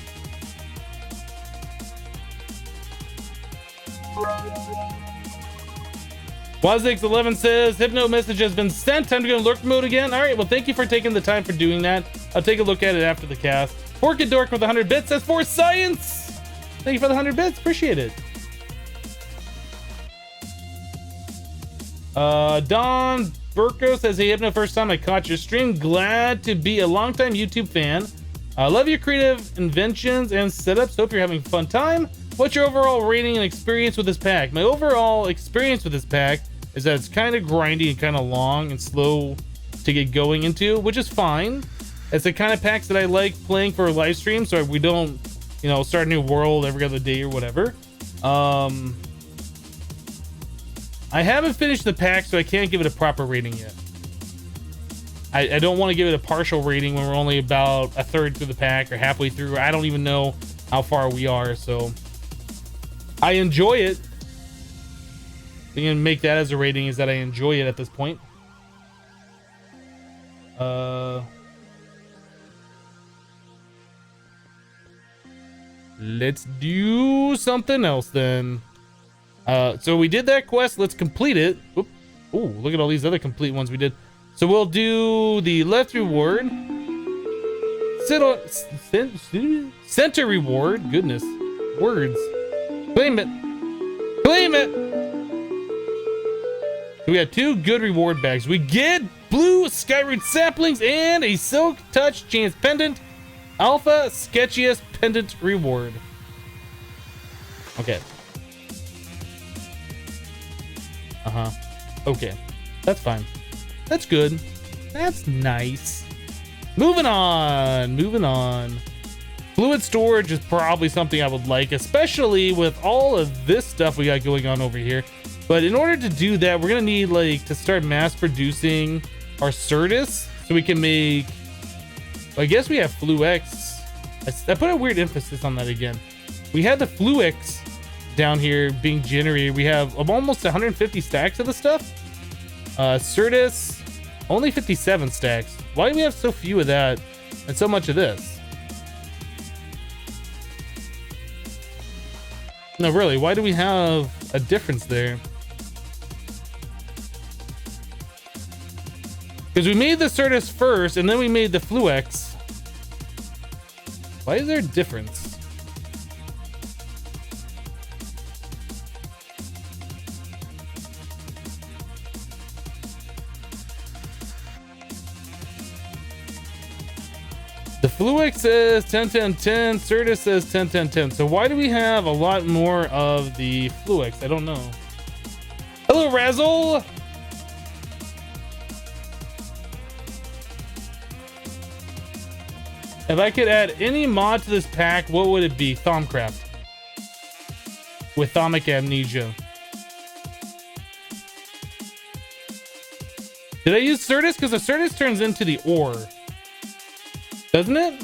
Wazix11 says, Hypno message has been sent. Time to go in lurk mode again. All right, well, thank you for taking the time for doing that. I'll take a look at it after the cast. Orchid Dork with 100 bits says, for science. Thank you for the 100 bits. Appreciate it. Don Burko says, hey, Hypno, first time I caught your stream. Glad to be a longtime YouTube fan. I love your creative inventions and setups. Hope you're having a fun time. What's your overall rating and experience with this pack? My overall experience with this pack is that it's kind of grindy and kind of long and slow to get going into, which is fine. It's the kind of packs that I like playing for a live stream, so we don't, you know, start a new world every other day or whatever. I haven't finished the pack, so I can't give it a proper rating yet. I don't want to give it a partial rating when we're only about a third through the pack or halfway through. I don't even know how far we are, so I enjoy it. We can make that as a rating, is that I enjoy it at this point. Let's do something else then. So we did that quest. Let's complete it. Oop. Ooh, look at all these other complete ones we did. So we'll do the left reward. Center reward. Goodness. Words. Claim it. Claim it. We got 2 good reward bags. We get blue Skyroot saplings and a Silk Touch Chance pendant. Alpha sketchiest pendant reward. Okay. Okay. That's fine. That's good. That's nice. Moving on. Fluid storage is probably something I would like, especially with all of this stuff we got going on over here. But in order to do that, we're gonna need like to start mass producing our Certus so we can make, I guess we have Fluix. I put a weird emphasis on that again. We had the Fluix down here being generated. We have almost 150 stacks of the stuff. Certus, only 57 stacks. Why do we have so few of that and so much of this? No, really, why do we have a difference there? Because we made the Certus first and then we made the Fluix. Why is there a difference? The Fluix says 10 10 10, Certus says 10 10 10. So why do we have a lot more of the Fluix? I don't know. Hello, Razzle. If I could add any mod to this pack, what would it be? Thaumcraft. With Thaumic Amnesia. Did I use Certus? Because the Certus turns into the ore. Doesn't it?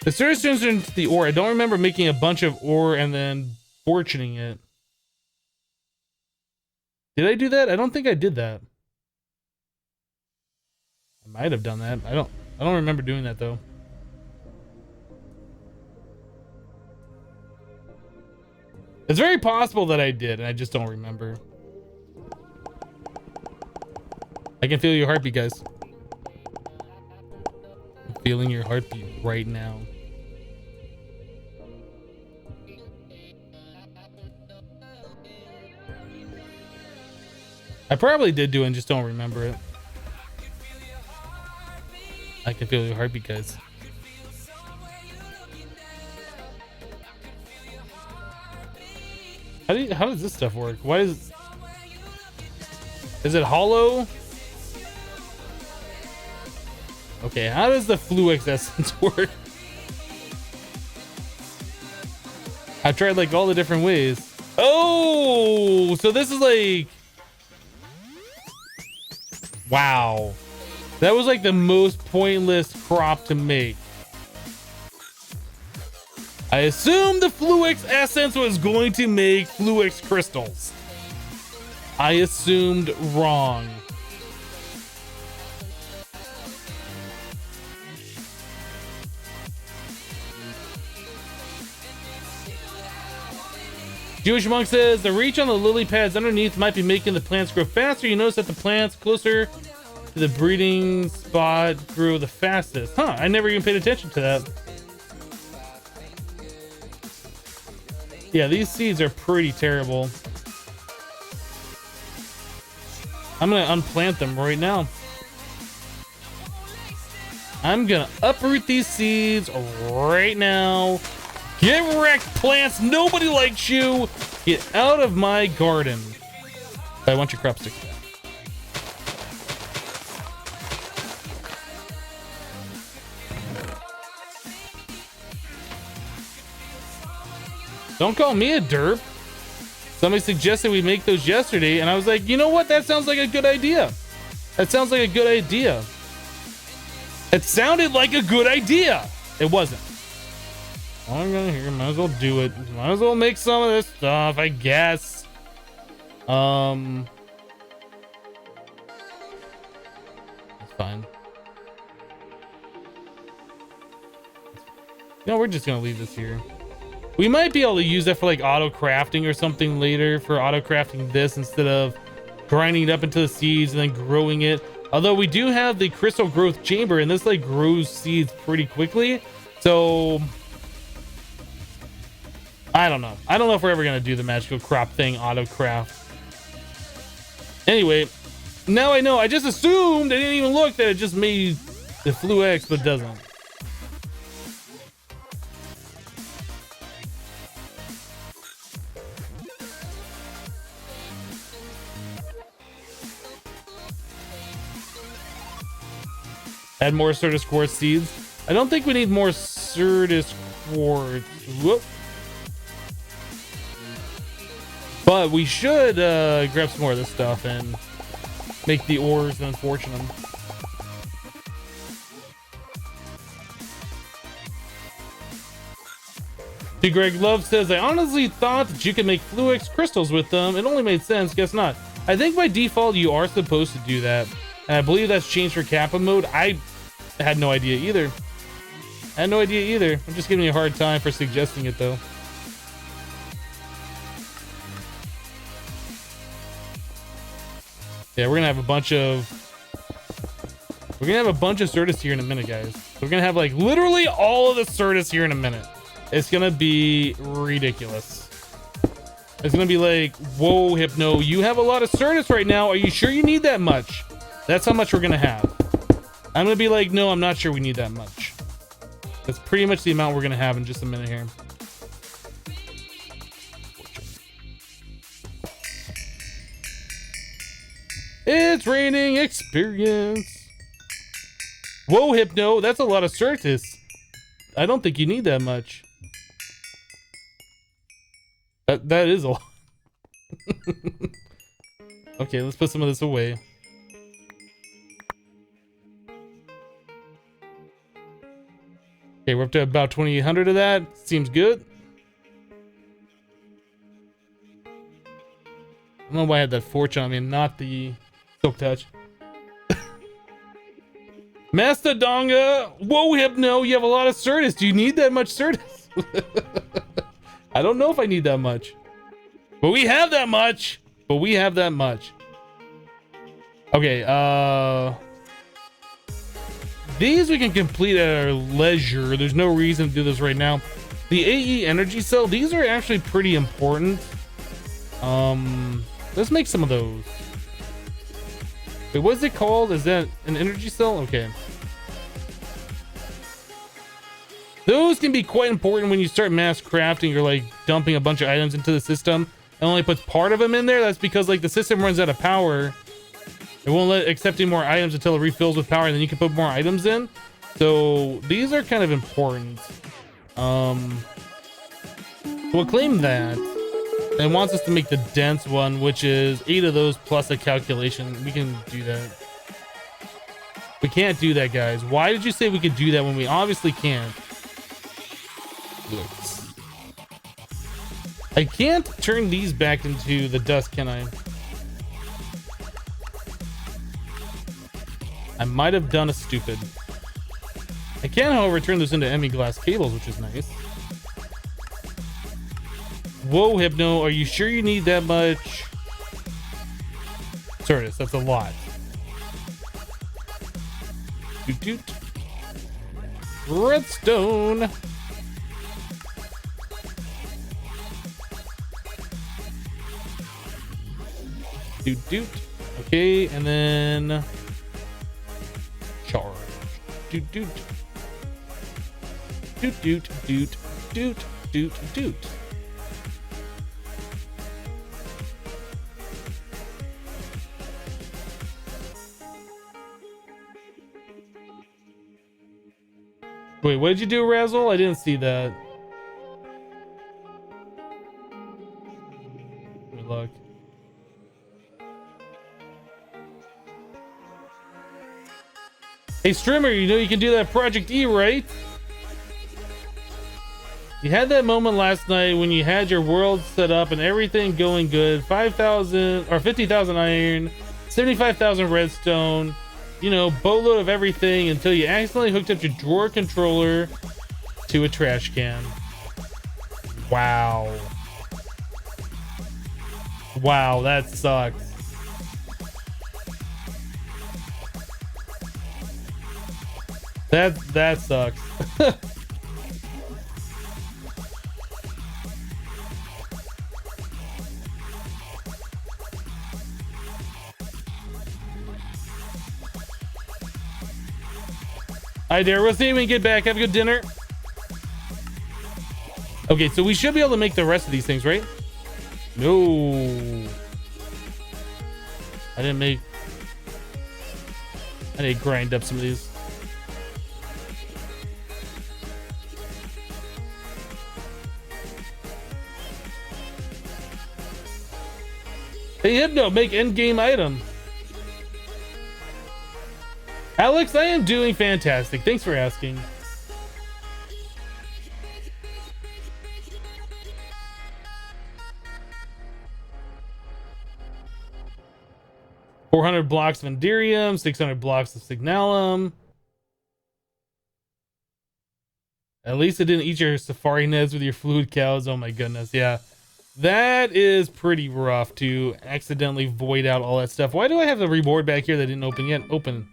The Certus turns into the ore. I don't remember making a bunch of ore and then fortuning it. Did I do that? I don't think I did that. I might have done that. I don't remember doing that though. It's very possible that I did, and I just don't remember. I can feel your heartbeat, guys. I'm feeling your heartbeat right now. I probably did do it and just don't remember it. I can feel your heartbeat, guys. How does this stuff work? Why is it hollow? Okay, how does the Fluix essence work? I tried like all the different ways. Oh, so this is like, wow. That was like the most pointless crop to make. I assumed the Fluix essence was going to make Fluix crystals. I assumed wrong. Jewish Monk says the reach on the lily pads underneath might be making the plants grow faster. You notice that the plants closer to the breeding spot grew the fastest. Huh, I never even paid attention to that. Yeah, these seeds are pretty terrible. I'm gonna unplant them right now. I'm gonna uproot these seeds right now. Get wrecked, plants. Nobody likes you. Get out of my garden. I want your crop sticks back. Don't call me a derp. Somebody suggested we make those yesterday, and I was like, you know what? That sounds like a good idea. That sounds like a good idea. It sounded like a good idea. It wasn't. I'm gonna hear. Might as well do it. Might as well make some of this stuff, I guess. It's fine. No, we're just gonna leave this here. We might be able to use that for like auto crafting or something later, for auto crafting this instead of grinding it up into the seeds and then growing it. Although we do have the crystal growth chamber, and this like grows seeds pretty quickly. So I don't know. I don't know if we're ever gonna do the magical crop thing auto craft. Anyway, now I know. I just assumed, I didn't even look, that it just made the Flu X, but it doesn't. Add more Certus Quartz seeds. I don't think we need more Certus Quartz. Whoop. But we should grab some more of this stuff and make the ores and fortune them. See, Greg Love says, I honestly thought that you could make Fluix crystals with them. It only made sense. Guess not. I think by default you are supposed to do that. And I believe that's changed for Kappa mode. I had no idea either. I'm just giving you a hard time for suggesting it though. Yeah, we're gonna have a bunch of Certus here in a minute, guys. We're gonna have like literally all of the Certus here in a minute. It's gonna be ridiculous. It's gonna be like, whoa, Hypno, you have a lot of Certus right now. Are you sure you need that much? That's how much we're gonna have. I'm gonna be like, no, I'm not sure we need that much. That's pretty much the amount we're gonna have in just a minute here. It's raining experience. Whoa, Hypno, that's a lot of Certus. I don't think you need that much. That is a lot. Okay, let's put some of this away. Okay, we're up to about 2,800 of that. Seems good. I don't know why I had that fortune on me, not the silk touch. Mastodonga! Whoa, Hypno, you have a lot of Certus. Do you need that much Certus? I don't know if I need that much. But we have that much. Okay, these we can complete at our leisure. There's no reason to do this right now. The AE energy cell, these are actually pretty important. Let's make some of those. Wait, what's it called? Is that an energy cell? Okay. Those can be quite important when you start mass crafting. You're like dumping a bunch of items into the system and only puts part of them in there. That's because like the system runs out of power. It won't let accept any more items until it refills with power, and then you can put more items in. So these are kind of important. We'll claim that. And it wants us to make the dense one, which is 8 of those plus a calculation. We can do that. We can't do that, guys. Why did you say we could do that when we obviously can't? Looks. I can't turn these back into the dust, can I? I might have done a stupid. I can, however, turn those into glass cables, which is nice. Whoa, Hypno, are you sure you need that much? Certus, that's a lot. Doot doot. Redstone. Doot doot. Okay, and then charge. Doot doot. Doot doot doot doot doot doot. Wait, what did you do, Razzle? I didn't see that. Good luck. Hey, streamer, you know you can do that Project E, right? You had that moment last night when you had your world set up and everything going good. 5,000 or 50,000 iron, 75,000 redstone. You know, boatload of everything until you accidentally hooked up your drawer controller to a trash can. Wow. Wow, that sucks. That sucks. Hi there, we'll see you when you get back. Have a good dinner. Okay, so we should be able to make the rest of these things, right? No. I need to grind up some of these. Hey, Hypno, make endgame item. Alex, I am doing fantastic. Thanks for asking. $400 blocks of Enderium, 600 blocks of Signalum. At least it didn't eat your safari neds with your fluid cows. Oh my goodness, yeah. That is pretty rough to accidentally void out all that stuff. Why do I have the reward back here that didn't open yet? Open.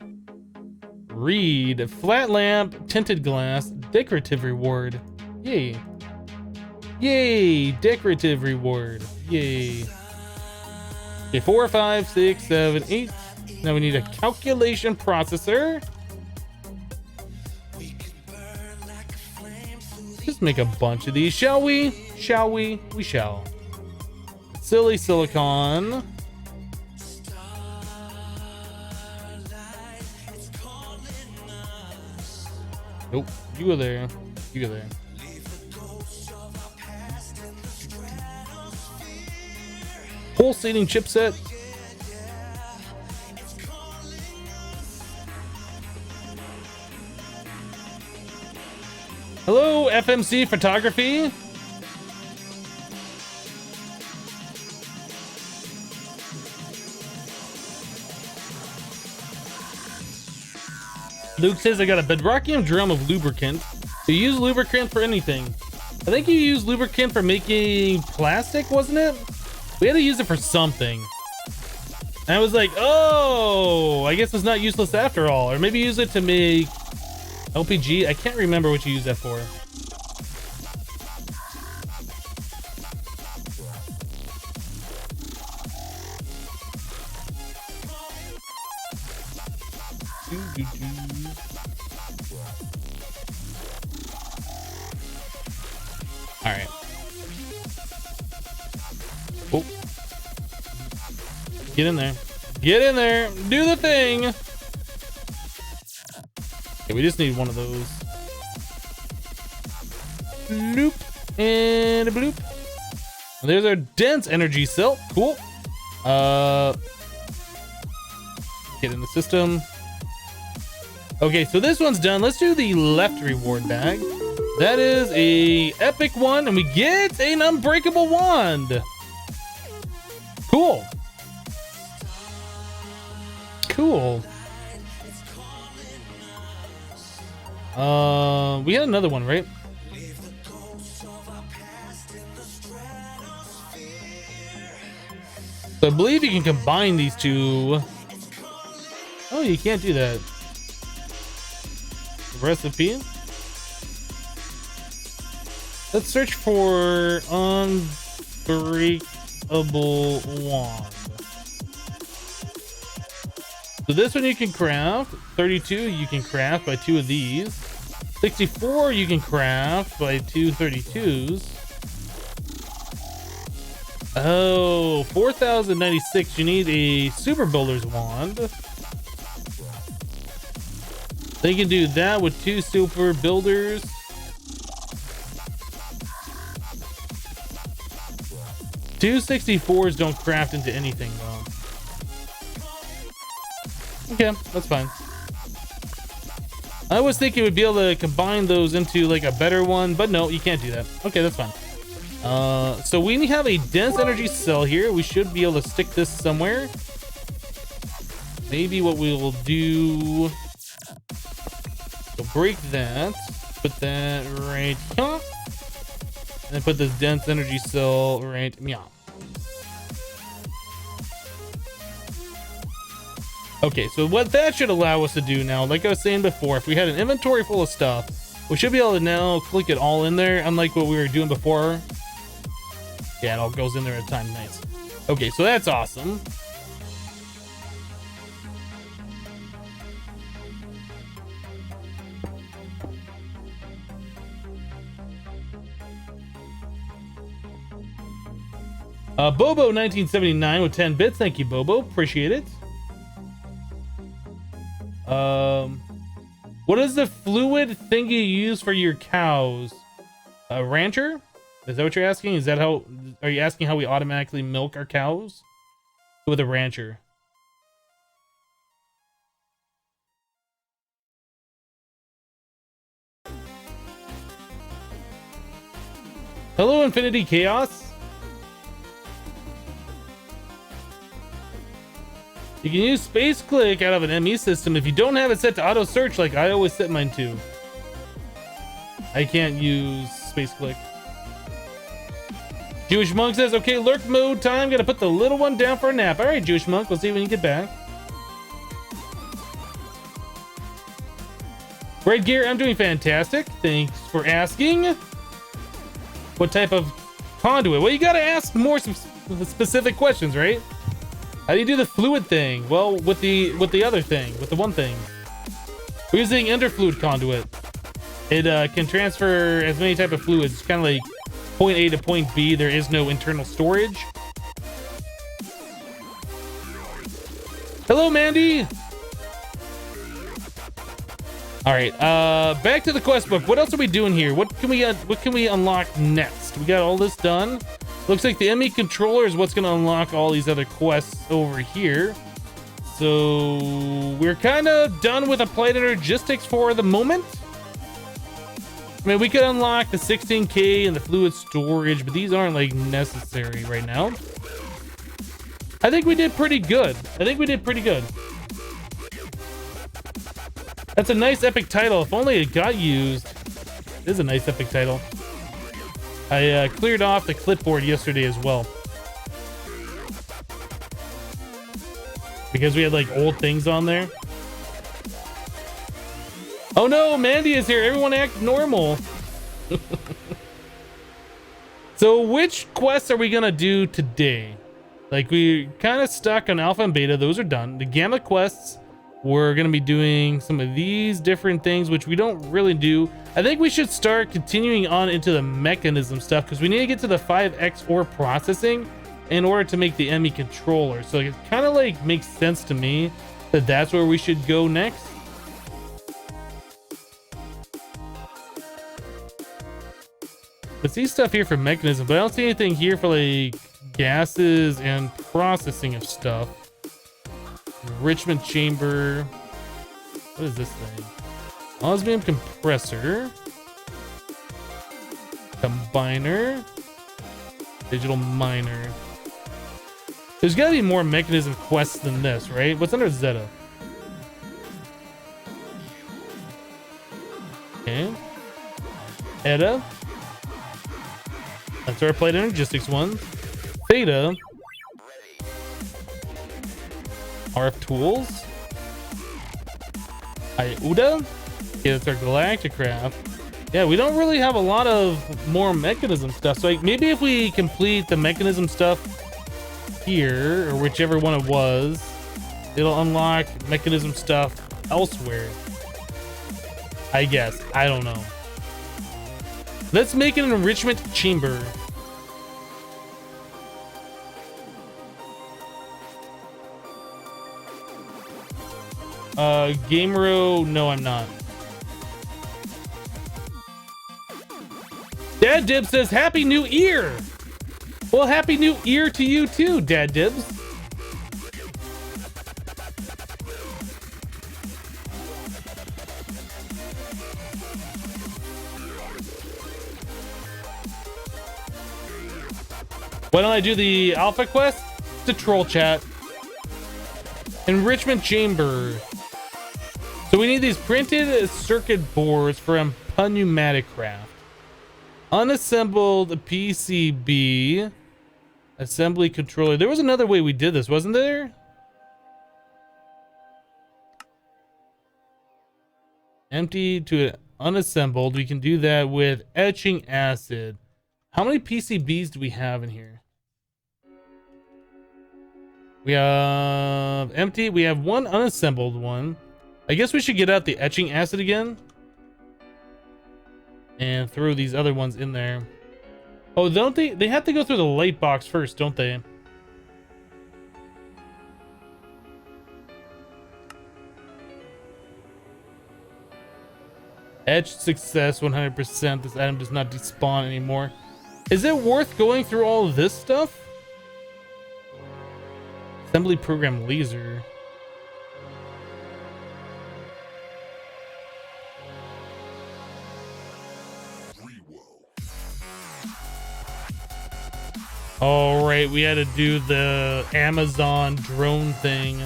Read. Flat lamp, tinted glass, decorative reward. Yay. Yay, decorative reward. Yay. Okay, 4, 5, 6, 7, 8. Now we need a calculation processor. Just make a bunch of these, shall we? Shall we? We shall. Silly silicon. Nope, you go there. You go there. Pulsating chipset. Hello, FMC Photography. Luke says I got a bedrockium drum of lubricant. Do you use lubricant for anything? I think you use lubricant for making plastic, wasn't it? We had to use it for something. And I was like, oh, I guess it's not useless after all. Or maybe use it to make LPG. I can't remember what you use that for. All right. Oh. Get in there. Get in there. Do the thing. Okay, we just need one of those. Bloop. And a bloop. And there's our dense energy cell. Cool. Get in the system. Okay, so this one's done. Let's do the left reward bag. That is a epic one, and we get an unbreakable wand. Cool. Cool. We had another one, right? So I believe you can combine these two. Oh, you can't do that. Recipe. Let's search for unbreakable wand. So this one you can craft. 32 you can craft by 2 of these. 64 you can craft by 2 32s. Oh, 4096 you need a super builder's wand. Then you can do that with 2 super builders. 264s don't craft into anything though. Okay, that's fine. I was thinking we'd be able to combine those into like a better one, but no, you can't do that. Okay, that's fine. So we have a dense energy cell here. We should be able to stick this somewhere. Maybe what we will do, we'll break that, put that right here, and then put this dense energy cell right meow. Okay, so what that should allow us to do now, like I was saying before, if we had an inventory full of stuff, we should be able to now click it all in there, unlike what we were doing before. Yeah, it all goes in there at a time. Nice. Okay, so that's awesome. Bobo 1979 with 10 bits. Thank you, Bobo. Appreciate it. What is the fluid thing you use for your cows? A rancher? Is that what you're asking? Is that how, are you asking how we automatically milk our cows? With a rancher. Hello, Infinity Chaos. You can use space click out of an ME system if you don't have it set to auto search like I always set mine to. I can't use space click. Jewish Monk says, okay, lurk mode time. Gotta put the little one down for a nap. All right, Jewish Monk, we'll see when you get back. Red Gear, I'm doing fantastic. Thanks for asking. What type of conduit? Well, you gotta ask more specific questions, right? How do you do the fluid thing? Well, with the other thing, with the one thing. We're using interfluid conduit. It can transfer as many type of fluids. It's kind of like point A to point B. There is no internal storage. Hello, Mandy. All right, back to the quest book. What else are we doing here? What can we unlock next? We got all this done. Looks like the ME controller is what's going to unlock all these other quests over here. So we're kind of done with applied energistics for the moment. I mean, we could unlock the 16K and the fluid storage, but these aren't like necessary right now. I think we did pretty good. That's a nice epic title. If only it got used. It is a nice epic title. I cleared off the clipboard yesterday as well. Because we had like old things on there. Oh no, Mandy is here. Everyone act normal. So which quests are we gonna do today? Like, we kind of stuck on alpha and beta. Those are done. The gamma quests, we're gonna be doing some of these different things, which we don't really do. I think we should start continuing on into the mechanism stuff, because we need to get to the 5x ore processing in order to make the ME controller. So it kind of like makes sense to me that that's where we should go next. I see stuff here for mechanism, but I don't see anything here for like gases and processing of stuff. Enrichment chamber. What is this thing? Osmium compressor. Combiner. Digital miner. There's gotta be more mechanism quests than this, right? What's under Zeta? Okay. Eta. That's our applied energistics one. Theta. RF tools. Iuda. Okay, that's our galactic craft. Yeah, we don't really have a lot of more mechanism stuff. So like, maybe if we complete the mechanism stuff here, or whichever one it was, it'll unlock mechanism stuff elsewhere. I guess. I don't know. Let's make an enrichment chamber. Gamero, no, I'm not. Dad Dibs says, Happy New Year! Well, Happy New Year to you too, Dad Dibs. Why don't I do the alpha quest? To troll chat. Enrichment chamber. So we need these printed circuit boards from Pneumatic Craft. Unassembled PCB. Assembly controller. There was another way we did this, wasn't there? Empty to unassembled. We can do that with etching acid. How many PCBs do we have in here? We have empty. We have one unassembled one. I guess we should get out the etching acid again and throw these other ones in there. Oh, don't they? They have to go through the light box first, don't they? Etch success 100%. This item does not despawn anymore. Is it worth going through all of this stuff? Assembly program laser. All right, we had to do the Amazon drone thing.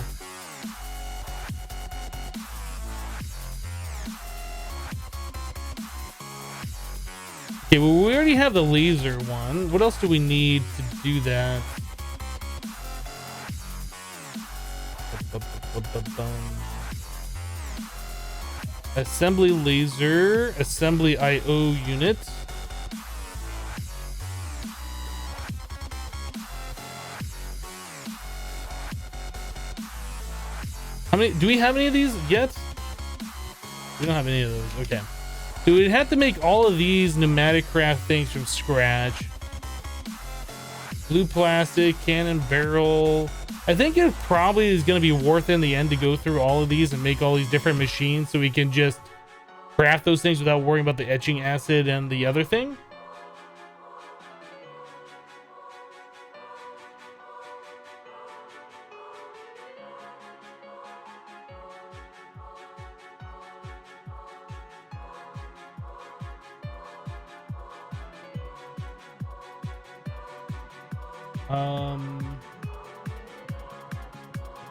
Okay, well, we already have the laser one. What else do we need to do that? Assembly laser, assembly IO unit. How many do we have any of these yet? We don't have any of those. Okay. So we'd have to make all of these pneumatic craft things from scratch. Blue plastic, cannon barrel. I think it probably is going to be worth it in the end to go through all of these and make all these different machines so we can just craft those things without worrying about the etching acid and the other thing.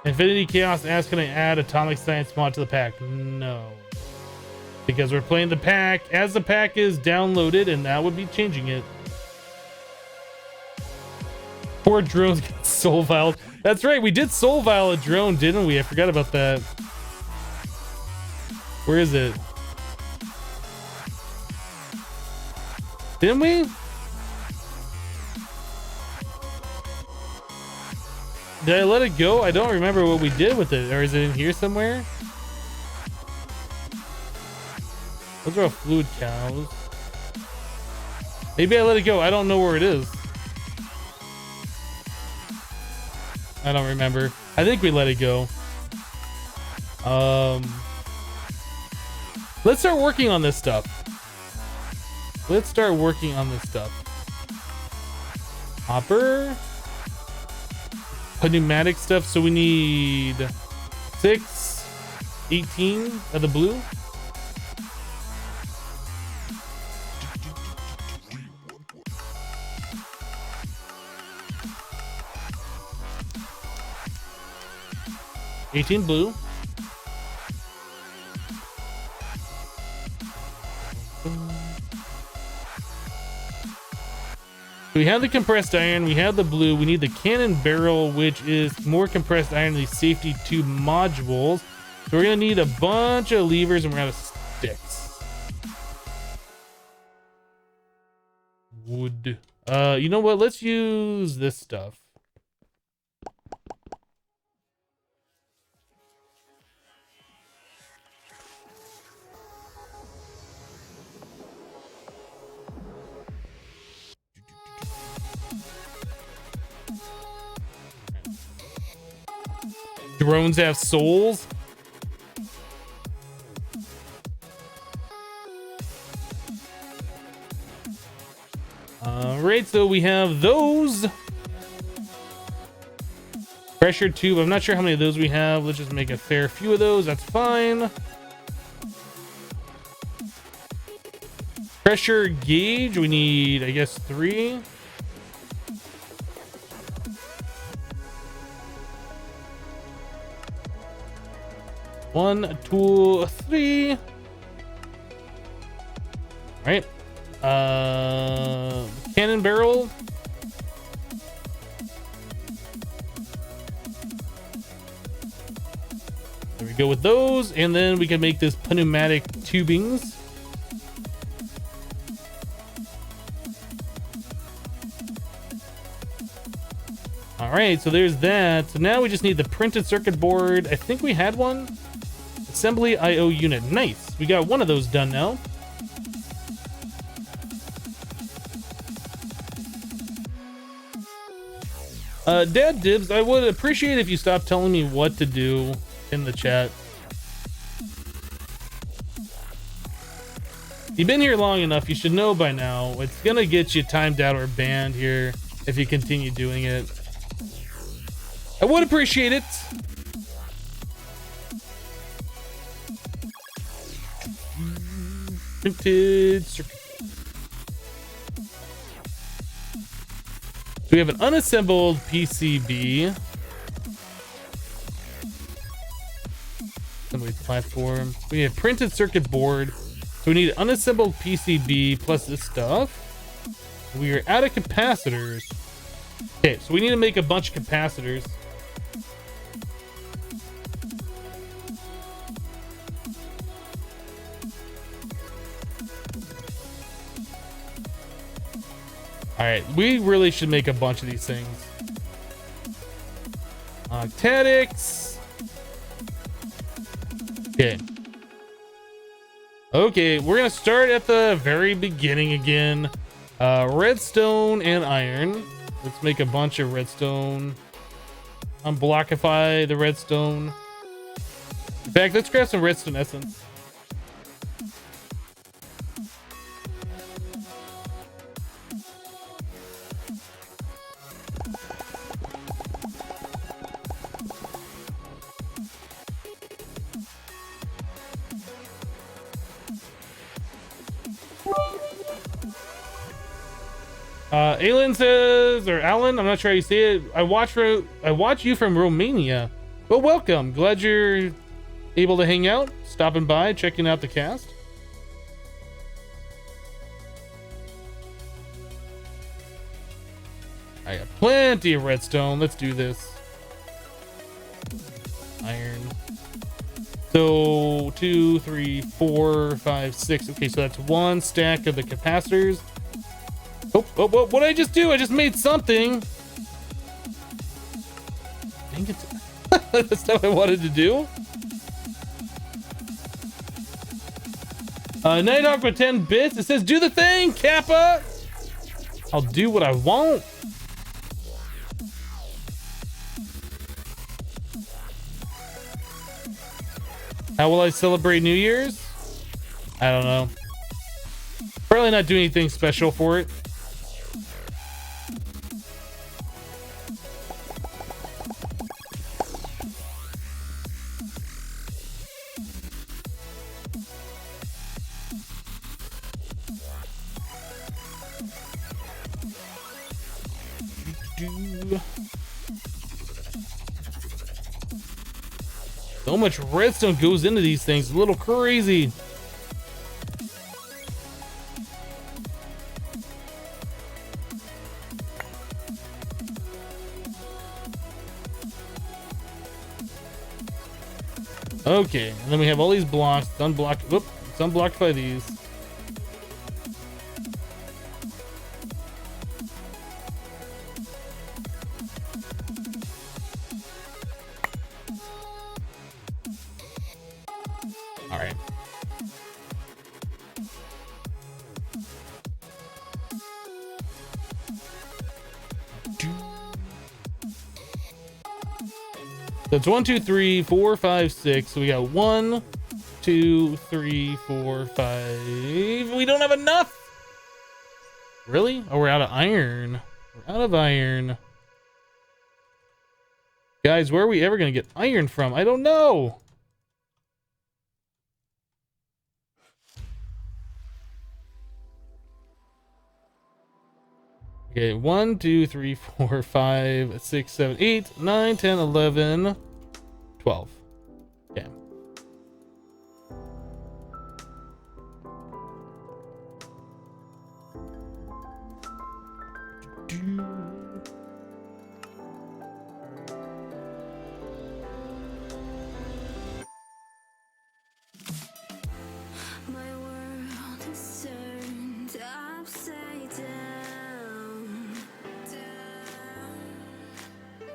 Infinity Chaos asks, can I add Atomic Science mod to the pack? No. Because we're playing the pack as the pack is downloaded, and that would be changing it. Poor drones get soul filed. That's right, we did soul file a drone, didn't we? I forgot about that. Where is it? Didn't we? Did I let it go? I don't remember what we did with it. Or is it in here somewhere? Those are all fluid cows. Maybe I let it go. I don't know where it is. I don't remember. I think we let it go. Let's start working on this stuff. Let's start working on this stuff. Hopper. Pneumatic stuff, so we need 6, 18 of the blue. Blue. We have the compressed iron, we have the blue, we need the cannon barrel, which is more compressed iron, these safety tube modules. So we're gonna need a bunch of levers and we're out of sticks. Wood. You know what? Let's use this stuff. Drones have souls. All right, so we have those. Pressure tube. I'm not sure how many of those we have. Let's just make a fair few of those. That's fine. Pressure gauge. We need, I guess, 3. One, 2, 3. All right. Cannon barrel. There we Go with those, and then we can make this pneumatic tubings. All right, so there's that. So now we just need the printed circuit board. I think we had one. Assembly IO unit. Nice. We got one of those done now. Dad Dibs, I would appreciate if you stopped telling me what to do in the chat. You've been here long enough, you should know by now. It's gonna get you timed out or banned here if you continue doing it. I would appreciate it. Printed circuit. So we have an unassembled PCB. Assembly platform. We have printed circuit board. So we need unassembled PCB plus this stuff. We are out of capacitors. Okay, so we need to make a bunch of capacitors. All right, we really should make a bunch of these things. Octadics. Okay. Okay, we're gonna start at the very beginning again. Redstone and iron. Let's make a bunch of redstone. Unblockify the redstone. In fact, let's grab some redstone essence. Alan says, or Alan, I'm not sure how you say it. I watch you from Romania. Well, welcome. Glad you're able to hang out, stopping by, checking out the cast. I got plenty of redstone. Let's do this. Iron. So 2, 3, 4, 5, 6. Okay, so that's one stack of the capacitors. Oh, what did I just do? I just made something. Dang it. That's not what I wanted to do. Nighthawk with 10 bits. It says, do the thing, Kappa. I'll do what I want. How will I celebrate New Year's? I don't know. Probably not doing anything special for it. So much redstone goes into these things, a little crazy. Okay, and then we have all these blocks. Unblock. Whoop, it's unblocked by these. All right. So it's 1, 2, 3, 4, 5, 6. So we got 1, 2, 3, 4, 5. We don't have enough. Really? Oh, we're out of iron. We're out of iron. Guys, where are we ever going to get iron from? I don't know. Okay, 1, 2, 3, 4, 5, 6, 7, 8, 9, 10, 11, 12. Okay.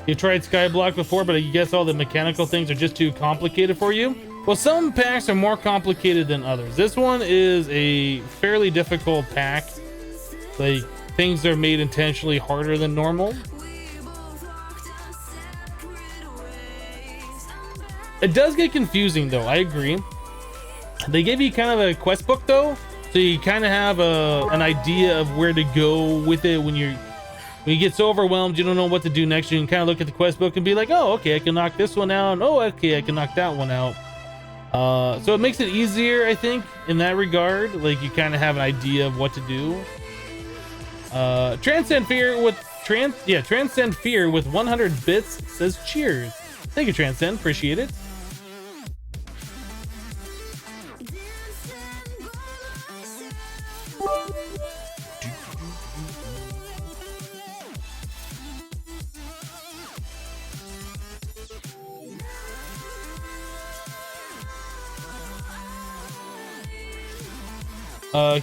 You tried Skyblock before, but I guess all the mechanical things are just too complicated for you. Well, some packs are more complicated than others. This one is a fairly difficult pack. Like, things are made intentionally harder than normal. It does get confusing though, I agree. They give you kind of a quest book though, so you kind of have an idea of where to go with it when you get so overwhelmed you don't know what to do next. You can kind of look at the quest book and be like, oh, okay, I can knock this one out. Oh, okay, I can knock that one out. So it makes it easier, I think, in that regard. Like, you kind of have an idea of what to do. Transcend Fear with Transcend Fear with 100 bits says cheers. Thank you, Transcend, appreciate it.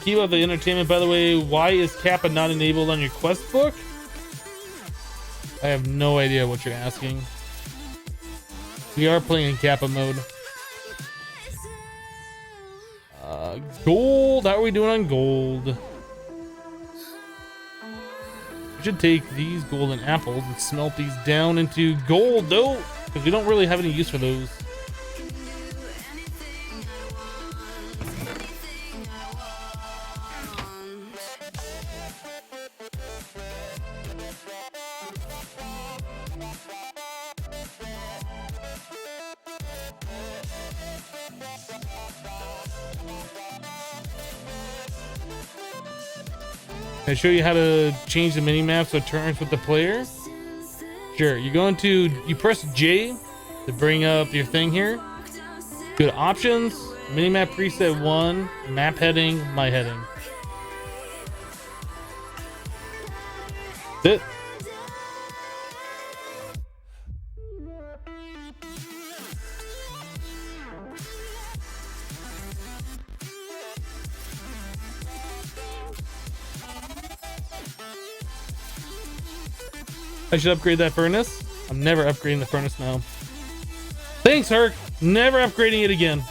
Keep up the entertainment. By the way, why is Kappa not enabled on your quest book? I have no idea what you're asking. We are playing in Kappa mode. Gold. How are we doing on gold? We should take these golden apples and smelt these down into gold, though, because we don't really have any use for those. Can I show you how to change the mini map so it turns with the player? Sure. You press J to bring up your thing here. Go to options, minimap preset 1, map heading, my heading. That's it. I should upgrade that furnace. I'm never upgrading the furnace now. Thanks, Herc. Never upgrading it again.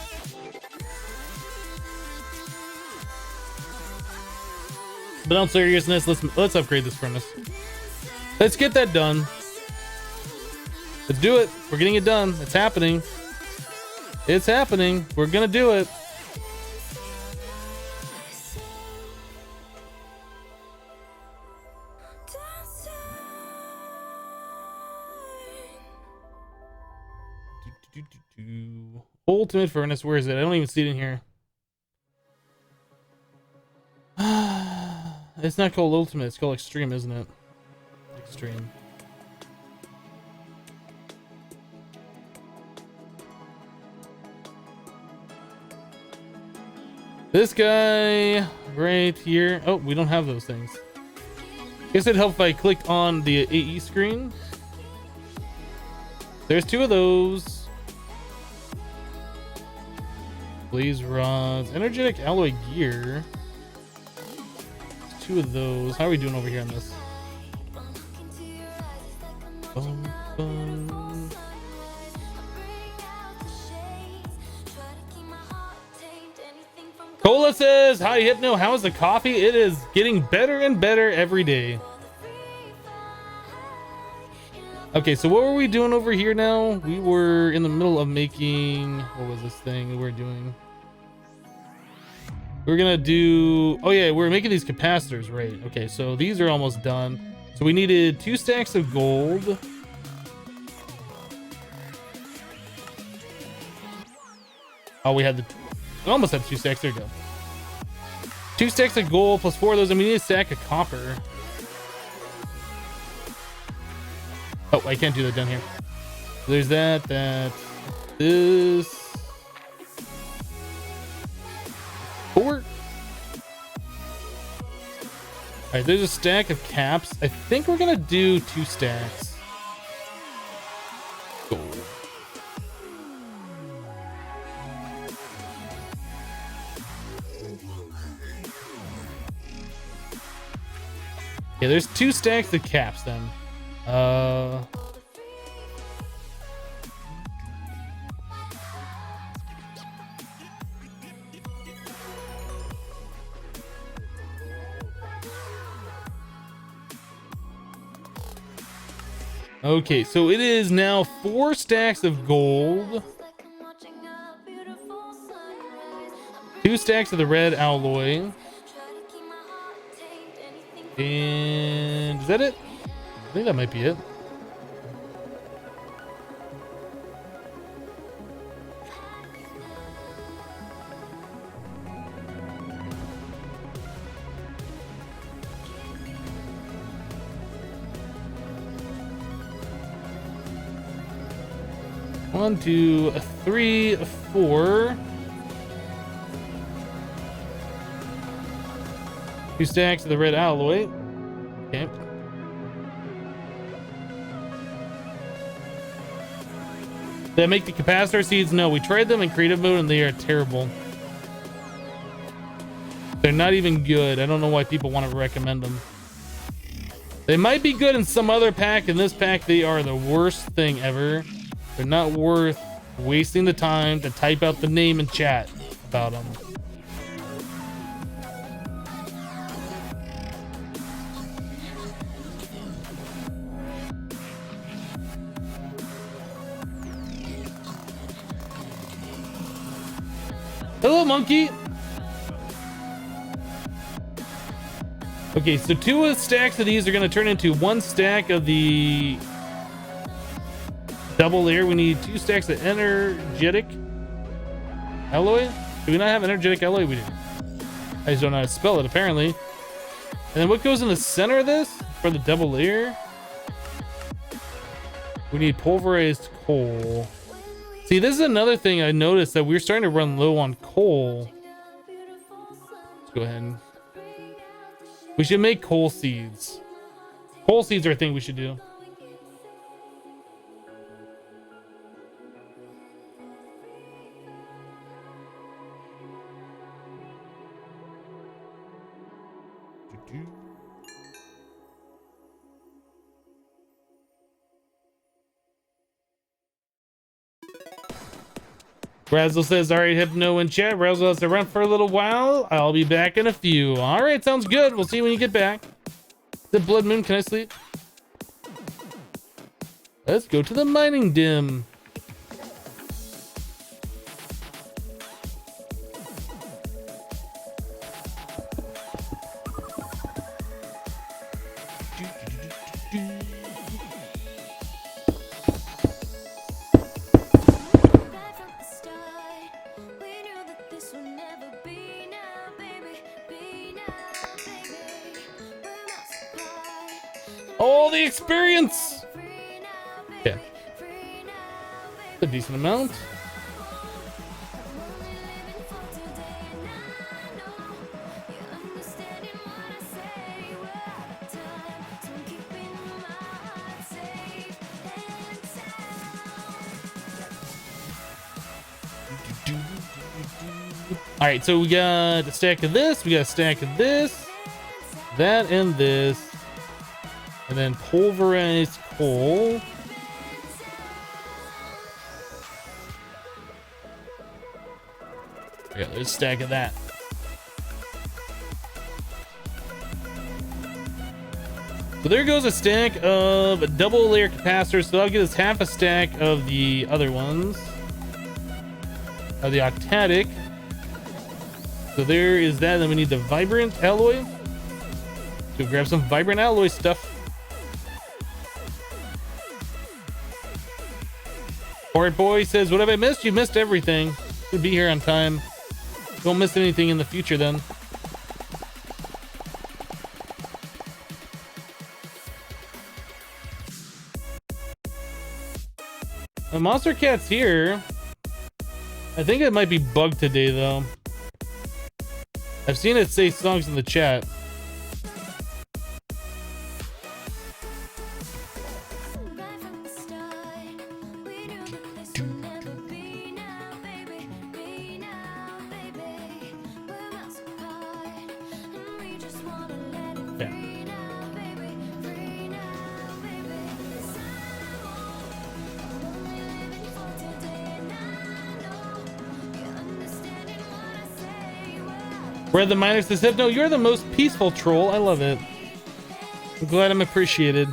But on seriousness, let's upgrade this furnace. Let's get that done. Let's do it. We're getting it done. It's happening. It's happening. We're gonna do it. Ultimate furnace, where is it? I don't even see it in here. It's not called ultimate, it's called extreme, isn't it? Extreme. This guy right here. Oh, we don't have those things. Guess it'd help if I clicked on the AE screen. There's 2 of those. Blaze rods, energetic alloy gear. There's 2 of those. How are we doing over here on this? Cola says, hi Hypno, how is the coffee? It is getting better and better every day. Okay, so what were we doing over here now? We were in the middle of making, what was this thing we were doing? We're gonna do, oh yeah, we're making these capacitors, right? Okay, so these are almost done. So we needed 2 stacks of gold. Oh, we almost had 2 stacks, there we go. 2 stacks of gold plus 4 of those, and we need a stack of copper. Oh, I can't do that down here. There's that, this. 4. All right, there's a stack of caps. I think we're gonna do 2 stacks. Gold. Yeah, there's 2 stacks of caps then. Okay, so it is now 4 stacks of gold, 2 stacks of the red alloy, and is that it? I think that might be it. One, two, 3, 4. 2 stacks of the red alloy. Okay. Did I make the capacitor seeds? No, we tried them in creative mode and they are terrible. They're not even good. I don't know why people want to recommend them. They might be good in some other pack. In this pack, they are the worst thing ever. They're not worth wasting the time to type out the name in chat about them. Hello, monkey. Okay, so 2 stacks of these are going to turn into 1 stack of the double layer. We need 2 stacks of energetic alloy. Do we not have energetic alloy? We do. I just don't know how to spell it, apparently. And then what goes in the center of this for the double layer? We need pulverized coal. See, this is another thing I noticed, that we're starting to run low on coal. Let's go ahead. We should make coal seeds. Coal seeds are a thing we should do. Razzle says, all right, Hypno in chat. Razzle has to run for a little while. I'll be back in a few. All right, sounds good. We'll see you when you get back. The blood moon, can I sleep? Let's go to the mining dim. All the experience. Yeah, a decent amount. All right, so we got a stack of this, we got a stack of this, that, and this. And then pulverized coal. Yeah, there's a stack of that. So there goes a stack of a double layer capacitors. So that'll get us half a stack of the other ones. Of the octatic. So there is that. And then we need the vibrant alloy. So grab some vibrant alloy stuff. Alright, boy says, what have I missed? You missed everything. Should be here on time. Don't miss anything in the future then. The monster cat's here. I think it might be bugged today though. I've seen it say songs in the chat. Red the Miner says, Hypno, you're the most peaceful troll. I love it. I'm glad I'm appreciated.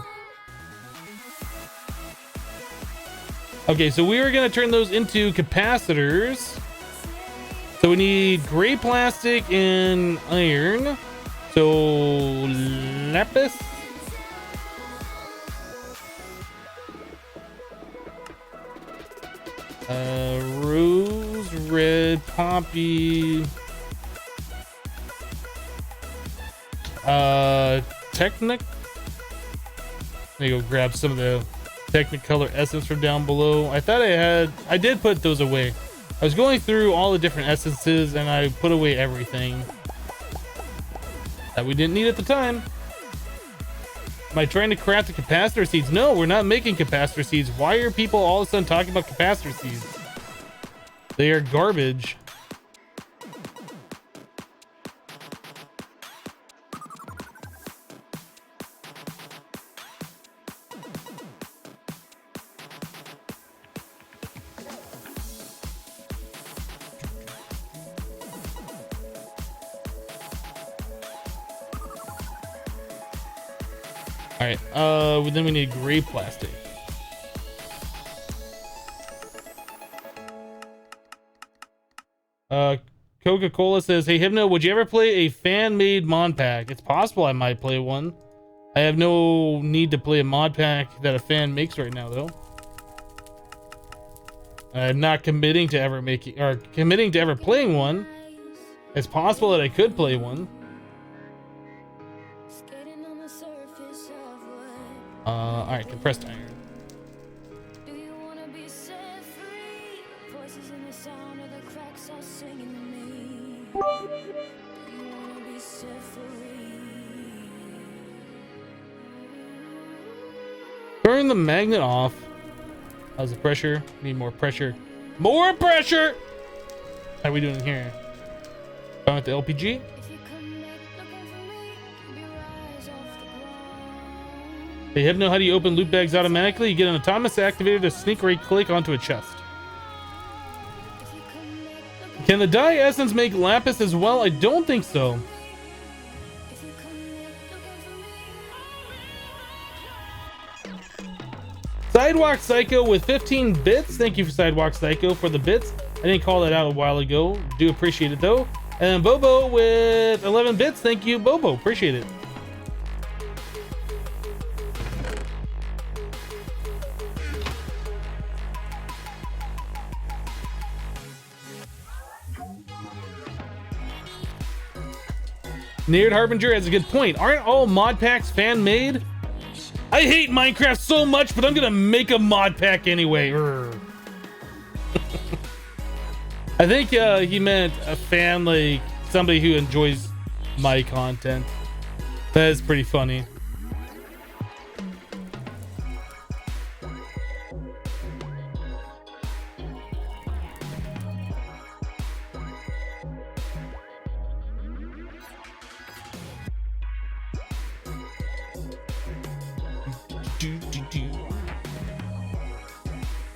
Okay, so we are going to turn those into capacitors. So we need gray plastic and iron. So lapis. Rose, red, poppy. Technic. Let me go grab some of the Technicolor essence from down below. I did put those away. I was going through all the different essences and I put away everything that we didn't need at the time. Am I trying to craft the capacitor seeds? No, we're not making capacitor seeds. Why are people all of a sudden talking about capacitor seeds? They are garbage. All right, then we need gray plastic. Coca-Cola says, hey Hypno, would you ever play a fan-made mod pack? It's possible I might play one. I have no need to play a mod pack that a fan makes right now though. I'm not committing to ever making, or committing to ever playing one. It's possible that I could play one. All right, compressed iron. Turn the magnet off. How's the pressure? Need more pressure. More pressure! How are we doing here? Going with the LPG? Hey Hypno, how do you open loot bags automatically? You get an autonomous activator to sneak right click onto a chest. Can the dye essence make lapis as well? I don't think so. Sidewalk Psycho with 15 bits. Thank you for Sidewalk Psycho for the bits. I didn't call that out a while ago. Do appreciate it though. And Bobo with 11 bits. Thank you, Bobo. Appreciate it. Nerd Harbinger has a good point. Aren't all mod packs fan made? I hate Minecraft so much, but I'm gonna make a mod pack anyway. I think he meant a fan, like somebody who enjoys my content. That is pretty funny.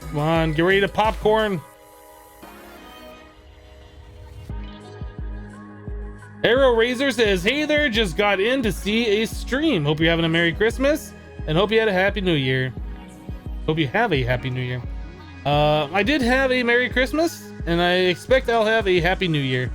Come on, get ready to popcorn. Arrow Razor says, hey there, just got in to see a stream. Hope you're having a Merry Christmas and hope you had a Happy New Year. Hope you have a Happy New Year. I did have a Merry Christmas and I expect I'll have a Happy New Year.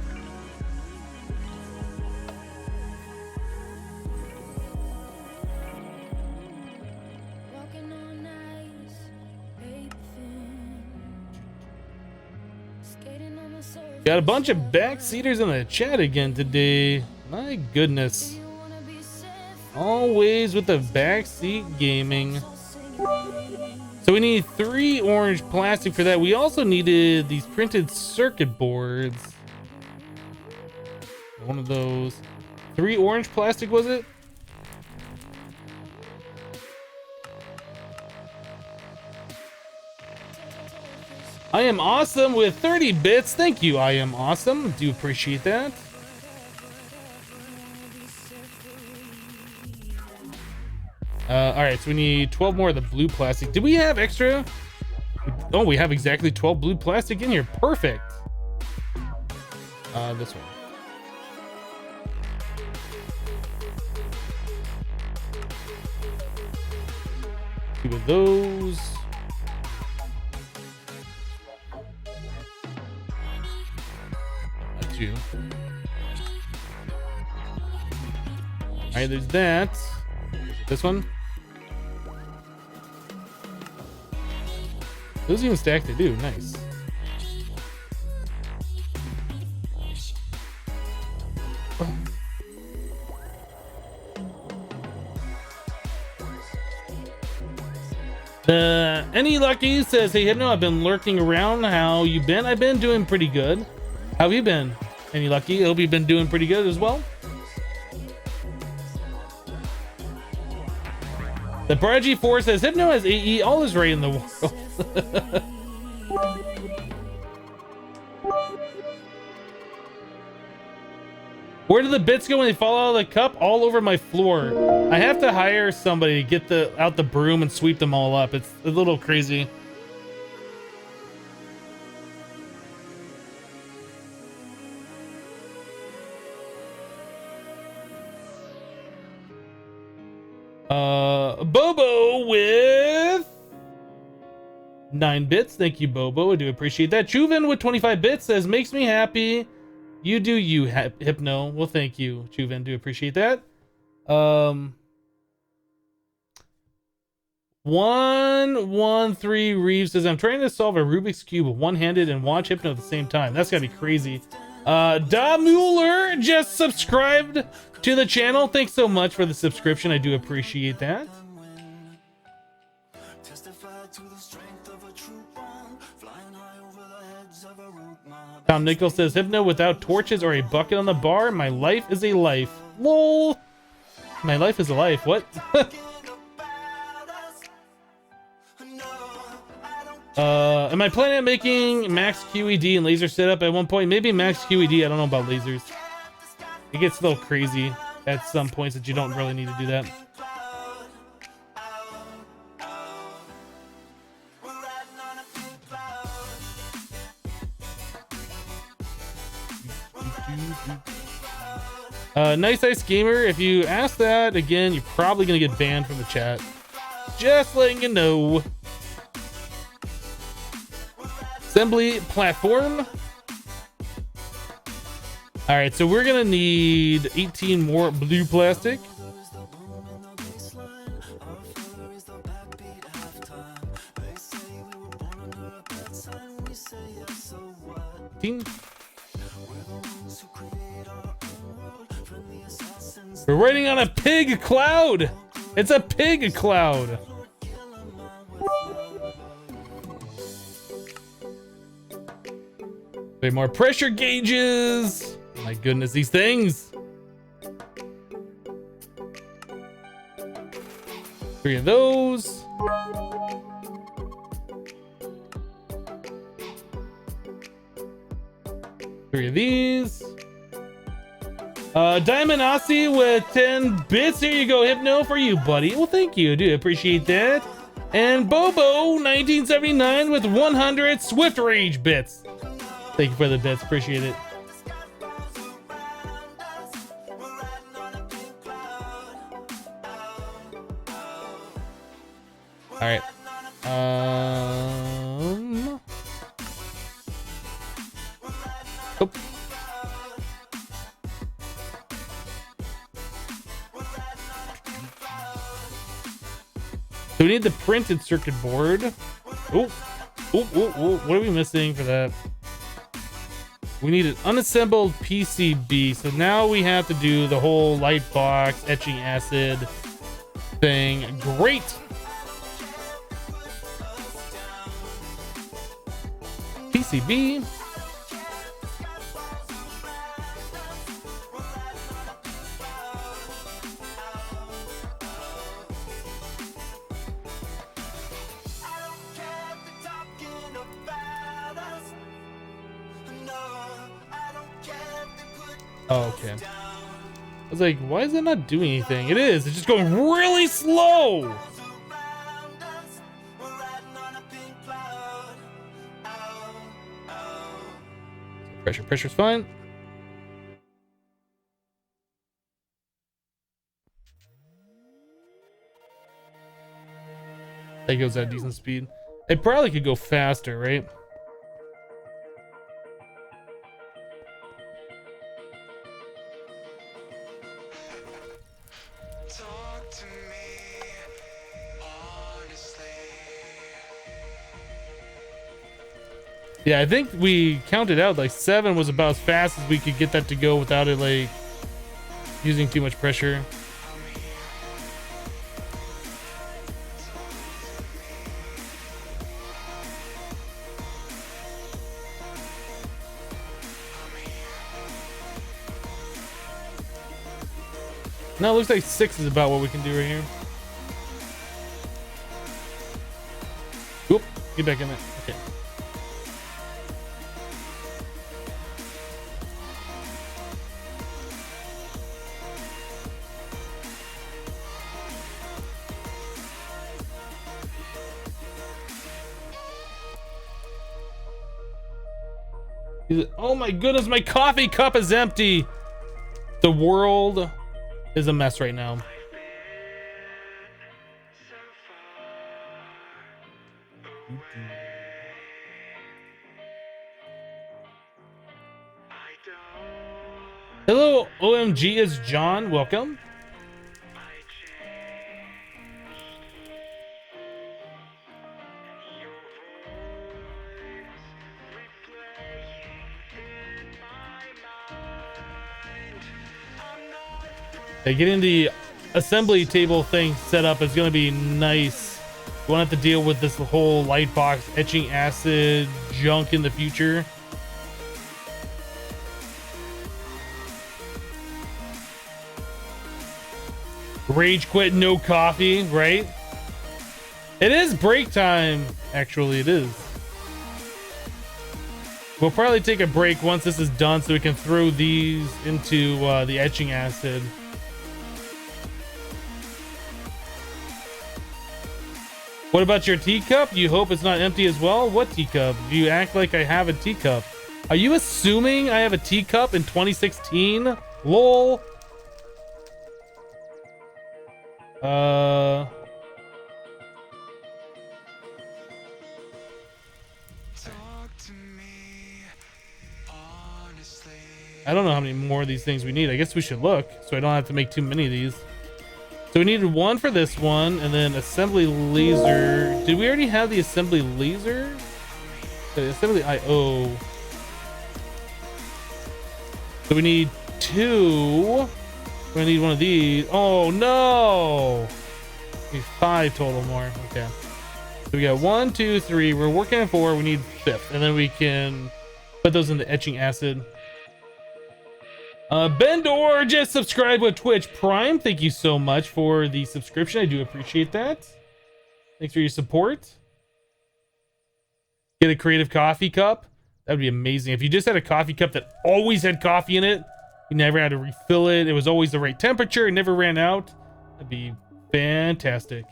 Got a bunch of backseaters in the chat again today. My goodness. Always with the backseat gaming. So we need 3 orange plastic for that. We also needed these printed circuit boards. One of those. 3 orange plastic, was it? I am awesome with 30 bits. Thank you, I am awesome. Do appreciate that. All right, so we need 12 more of the blue plastic. Do we have extra? Oh, we have exactly 12 blue plastic in here. Perfect. This one. 2 of those. to. All right, there's that. This one. Those even stack, they do. Nice. Any Lucky says, hey Hypno, I've been lurking around. How you been? I've been doing pretty good. How have you been? Any Lucky? I hope you've been doing pretty good as well. The Prodigy 4 says, Hypno has AE, all is right in the world. Where do the bits go when they fall out of the cup? All over my floor. I have to hire somebody to get out the broom and sweep them all up. It's a little crazy. Bobo with 9 bits. Thank you, Bobo. I do appreciate that. Chuven with 25 bits says, makes me happy. You do you, Hypno. Well, thank you, Chuven. Do appreciate that. 113 Reeves says, I'm trying to solve a Rubik's Cube one-handed and watch Hypno at the same time. That's gotta be crazy. Da Mueller just subscribed to the channel. Thanks so much for the subscription. I do appreciate that. Tom Nichols says, Hypno, without torches or a bucket on the bar, my life is a life. Lol. My life is a life. What? Am I planning on making max QED and laser setup at one point? Maybe max QED. I don't know about lasers. It gets a little crazy at some points that you don't really need to do that. Nice Ice Gamer, if you ask that again, you're probably gonna get banned from the chat. Just letting you know. Assembly platform. All right, so we're gonna need 18 more blue plastic. We're riding on a pig cloud. It's a pig cloud. Way more pressure gauges. My goodness, these things. 3 of those. Three of these. Diamond Aussie with 10 bits. Here you go, Hypno, for you, buddy. Well, thank you. I do appreciate that. And Bobo 1979 with 100 Swift Rage bits. Thank you for the bits. Appreciate it. All right. Oh. So we need the printed circuit board. Oh, what are we missing for that? We need an unassembled PCB. So now we have to do the whole light box etching acid thing. Great. PCB. Oh, okay. I was like, why is it not doing anything? It is. It's just going really slow. Pressure's fine. That goes at decent speed. It probably could go faster, right? Yeah, I think we counted out like 7 was about as fast as we could get that to go without it like using too much pressure. No, it looks like 6 is about what we can do right here. Oop, get back in there. Okay. Oh my goodness, my coffee cup is empty. The world is a mess right now. Hello, OMG is John. Welcome. Getting the assembly table thing set up is going to be nice. We won't have to deal with this whole light box etching acid junk in the future. Rage quit, no coffee, right? It is break time. Actually, it is. We'll probably take a break once this is done so we can throw these into the etching acid. What about your teacup? You hope it's not empty as well? What teacup? Do you act like I have a teacup? Are you assuming I have a teacup in 2016? LOL. I don't know how many more of these things we need. I guess we should look so I don't have to make too many of these. So we needed 1 for this one, and then assembly laser. Did we already have the assembly laser? The assembly IO. So we need 2. We need 1 of these. Oh no! We need 5 total more. Okay. So we got 1, 2, 3. We're working on 4. We need 5th, and then we can put those in the etching acid. Bendor just subscribed with Twitch Prime. Thank you so much for the subscription. I do appreciate that. Thanks for your support. Get a creative coffee cup. That would be amazing. If you just had a coffee cup that always had coffee in it, you never had to refill it. It was always the right temperature. It never ran out. That'd be fantastic.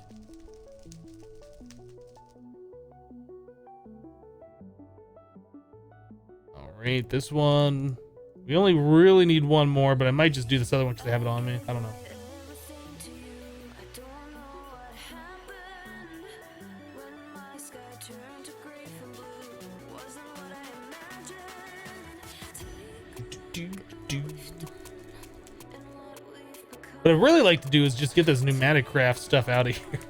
All right, this one. We only really need 1 more, but I might just do this other one because I have it on me. I don't know. What I'd really like to do is just get this pneumatic craft stuff out of here.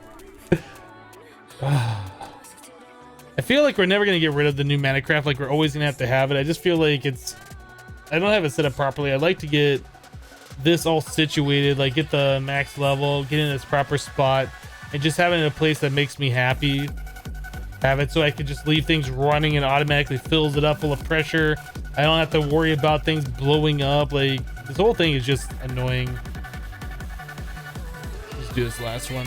I feel like we're never going to get rid of the pneumatic craft. Like we're always going to have it. I just feel like I don't have it set up properly. I'd like to get this all situated, like get the max level, get in its proper spot, and just have it in a place that makes me happy. Have it so I can just leave things running and automatically fills it up full of pressure. I don't have to worry about things blowing up. Like this whole thing is just annoying. Let's do this last one.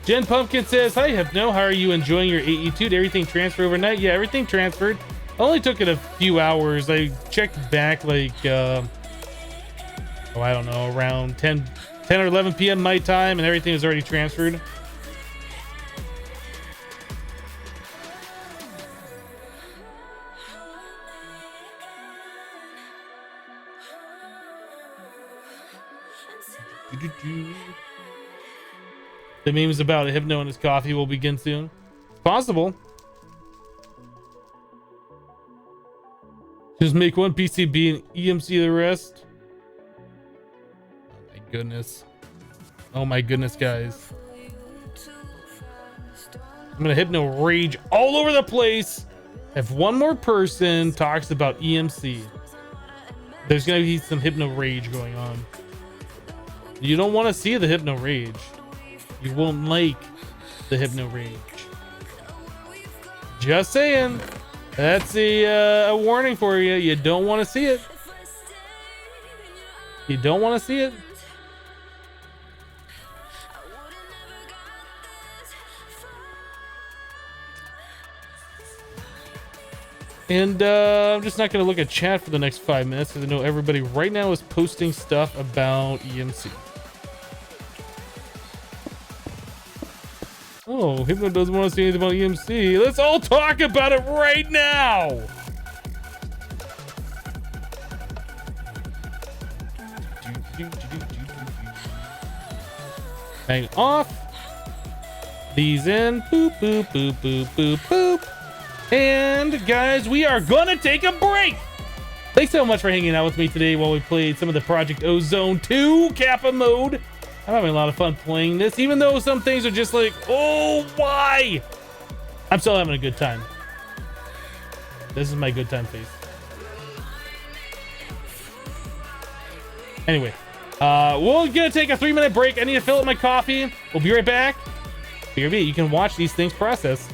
Jen Pumpkin says, hi Hypno, how are you enjoying your AE2? Did everything transfer overnight? Yeah, everything transferred. Only took it a few hours. I checked back like I don't know, around 10 or 11 p.m. my time, and everything was already transferred. The memes about Hypno and his coffee will begin soon. It's possible. Just make 1 PCB and EMC the rest. Oh my goodness. Oh my goodness, guys. I'm gonna Hypno rage all over the place. If one more person talks about EMC, there's gonna be some Hypno rage going on. You don't want to see the Hypno rage. You won't like the Hypno rage. Just saying. That's a warning for you. You don't want to see it. You don't want to see it. And I'm just not going to look at chat for the next 5 minutes because I know everybody right now is posting stuff about EMC. Oh, Hypno doesn't want to see anything about EMC. Let's all talk about it right now. Hang off. These in. Boop, boop, boop, boop, boop, boop. And guys, we are gonna take a break. Thanks so much for hanging out with me today while we played some of the Project Ozone 2 Kappa Mode. I'm having a lot of fun playing this, even though some things are just like, oh, why? I'm still having a good time. This is my good time face. Anyway, we're gonna take a 3-minute break. I need to fill up my coffee. We'll be right back. BRB, you can watch these things process.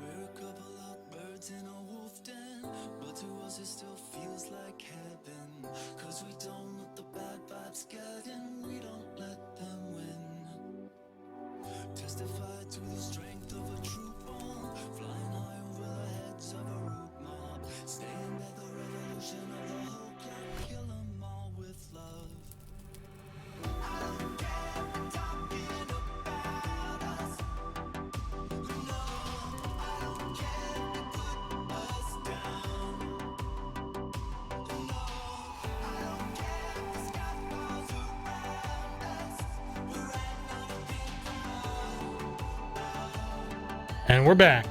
We're a couple of birds in a wolf den, but to us it still feels like heaven. Cause we don't let the bad vibes get in, we don't let them win. Testify to the strength of a true bond, flying high over the heads of a root mob. Stand at the revolution of the whole club, kill them all with love. I don't care if you're talking about us. And we're back.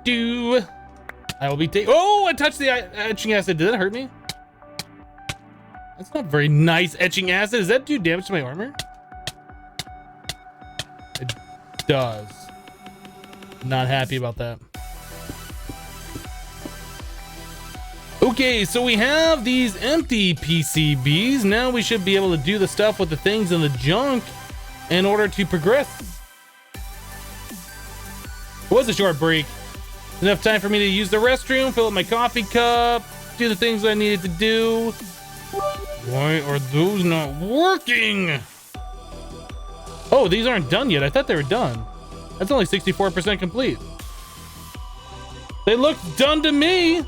Do. I will be taking. Oh, I touched the etching acid. Did that hurt me? That's not very nice. Etching acid. Does that do damage to my armor? It does. Not happy about that. Okay, so we have these empty PCBs. Now we should be able to do the stuff with the things in the junk in order to progress. It was a short break. Enough time for me to use the restroom, fill up my coffee cup, do the things I needed to do. Why are those not working? Oh, these aren't done yet. I thought they were done. That's only 64% complete. They look done to me.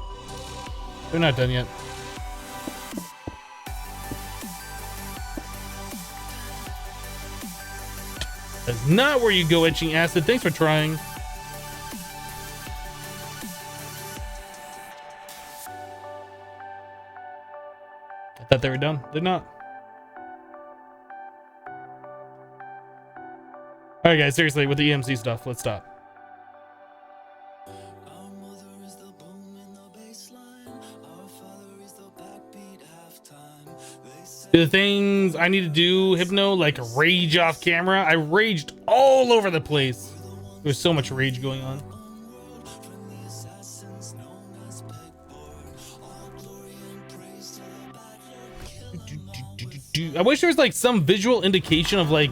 They're not done yet. That's not where you go, etching acid. Thanks for trying. I thought they were done. They're not. All right, guys, seriously, with the EMC stuff, let's stop. Our mother is the boom in the baseline. Our father is the backbeat halftime. They say The things I need to do, Hypno, like rage off camera. I raged all over the place. There's so much rage going on. from the assassins known as pegboard. All glory and praise to the bad Lord. I wish there was like some visual indication of like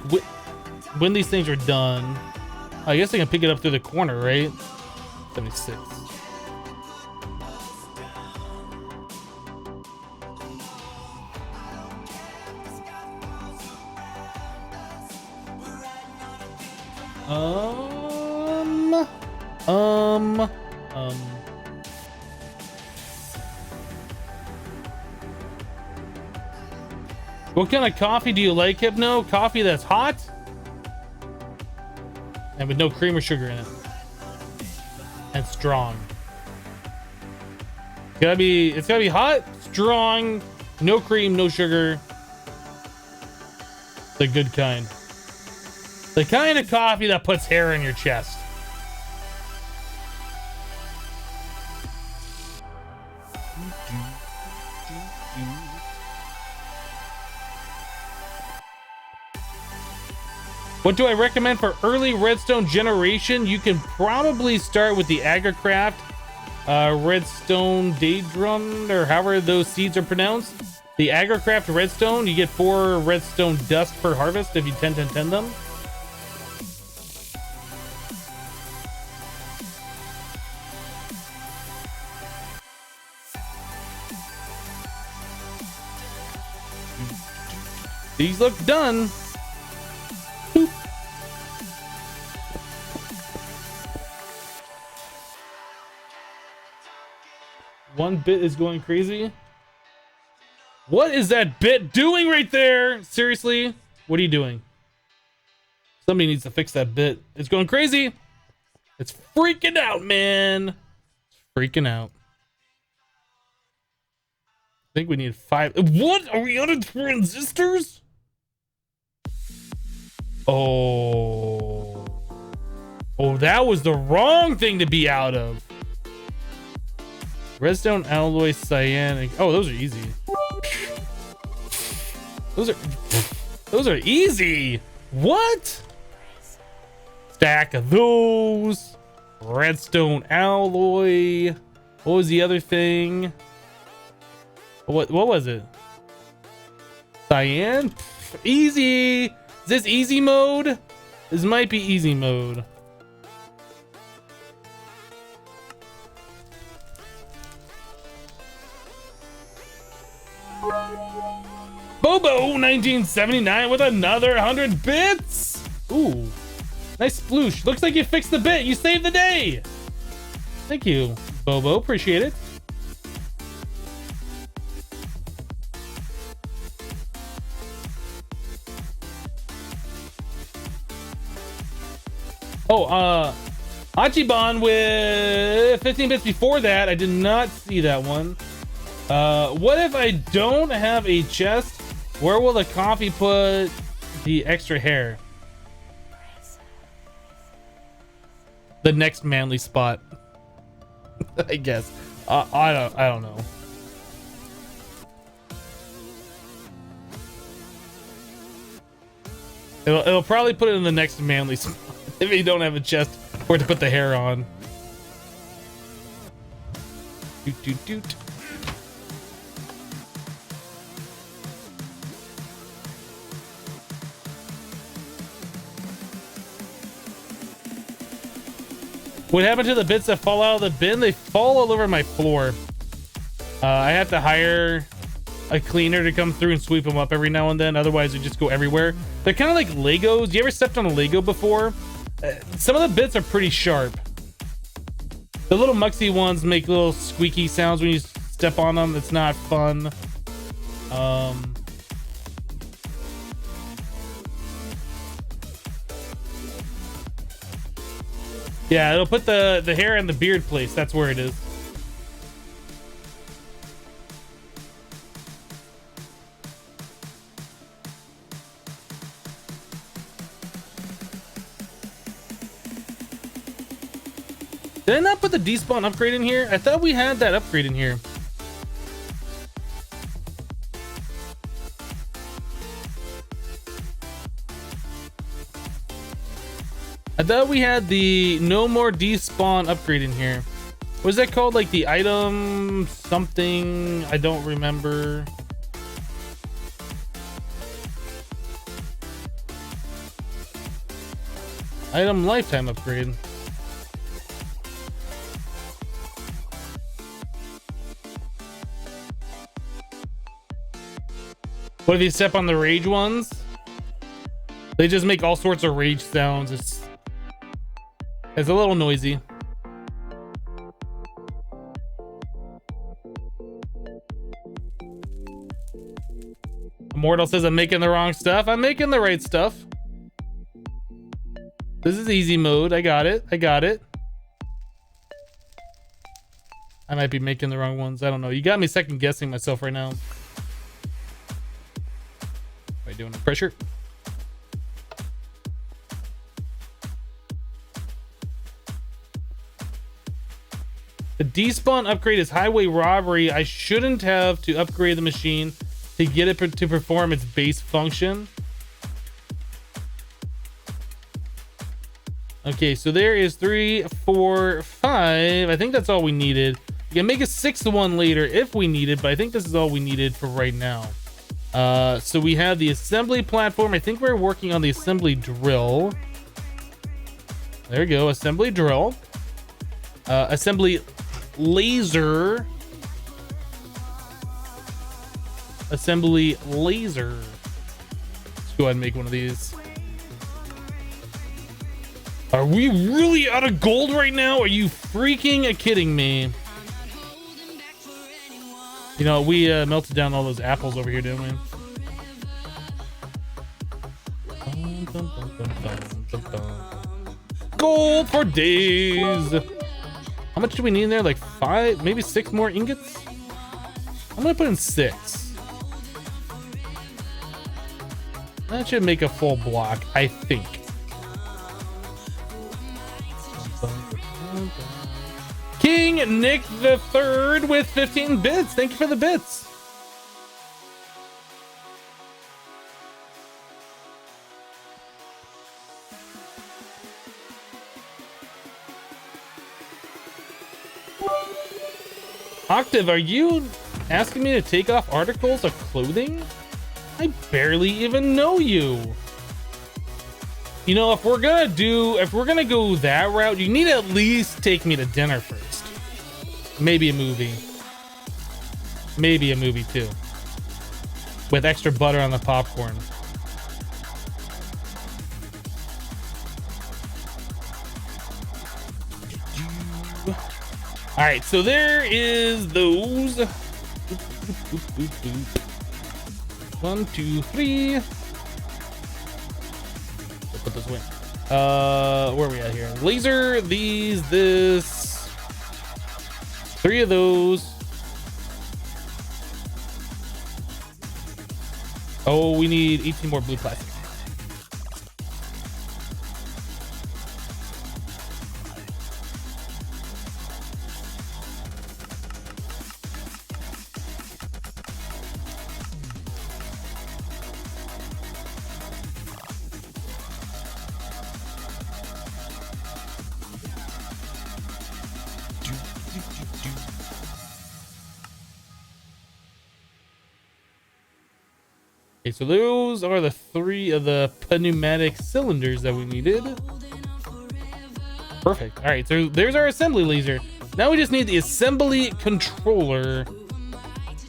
when these things are done. I guess I can pick it up through the corner, right? 76. Um. What kind of coffee do you like, Hypno? Coffee that's hot and with no cream or sugar in it, and strong. It's gotta be hot, strong, no cream, no sugar. The good kind. The kind of coffee that puts hair in your chest. What do I recommend for early redstone generation? You can probably start with the Agricraft redstone daedron, or however those seeds are pronounced. The Agricraft redstone, you get 4 redstone dust per harvest if you 10-10-10 them. These look done. Boop. One bit is going crazy. What is that bit doing right there? Seriously? What are you doing? Somebody needs to fix that bit. It's going crazy. It's freaking out, man. It's freaking out. I think we need 5. What? Are we out of transistors? Oh, that was the wrong thing to be out of. Redstone, alloy, cyanic. Oh, those are easy. Those are easy. What? Stack of those. Redstone alloy. What was the other thing? What was it? Cyan? Easy. Is this easy mode? This might be easy mode. Bobo 1979 with another 100 bits. Ooh, nice sploosh. Looks like you fixed the bit. You saved the day. Thank you, Bobo. Appreciate it. Oh, Hachiban with 15 bits before that. I did not see that one. What if I don't have a chest? Where will the coffee put the extra hair? The next manly spot. I guess. I don't know. It'll probably put it in the next manly spot if you don't have a chest for it to put the hair on. Doot doot doot. What happened to the bits that fall out of the bin? They fall all over my floor. I have to hire a cleaner to come through and sweep them up every now and then. Otherwise, they just go everywhere. They're kind of like Legos. You ever stepped on a Lego before? Some of the bits are pretty sharp. The little muxy ones make little squeaky sounds when you step on them. It's not fun. Yeah, it'll put the hair in the beard place. That's where it is. Did I not put the despawn upgrade in here? I thought we had that upgrade in here. I thought we had the no more despawn upgrade in here. What is that called? Like the item something? I don't remember. Item lifetime upgrade. What if you step on the rage ones? They just make all sorts of rage sounds. It's a little noisy. Immortal says I'm making the wrong stuff. I'm making the right stuff. This is easy mode. I got it. I got it. I might be making the wrong ones. I don't know. You got me second guessing myself right now. Am I doing the pressure? The despawn upgrade is highway robbery. I shouldn't have to upgrade the machine to get it to perform its base function. Okay, so there is 3, 4, 5. I think that's all we needed. You can make a 6th one later if we need it, but I think this is all we needed for right now. So we have the assembly platform. I think we're working on the assembly drill. There we go, assembly drill. Assembly laser. Assembly laser. Let's go ahead and make one of these. Are we really out of gold right now? Are you freaking kidding me? You know, we melted down all those apples over here, didn't we? Gold for days. How much do we need in there? Like 5, maybe 6 more ingots? I'm gonna put in 6. That should make a full block, I think. King Nick the Third with 15 bits. Thank you for the bits. Octave, are you asking me to take off articles of clothing? I barely even know you. You know, if we're gonna go that route, you need to at least take me to dinner first. Maybe a movie. Maybe a movie too. With extra butter on the popcorn. All right, so there is those. 1, 2, 3. We'll put this away. Where are we at here? Laser, these, this. 3 of those. Oh, we need 18 more blue plastic. Okay, so those are the 3 of the pneumatic cylinders that we needed. Perfect. All right, so there's our assembly laser. Now we just need the assembly controller.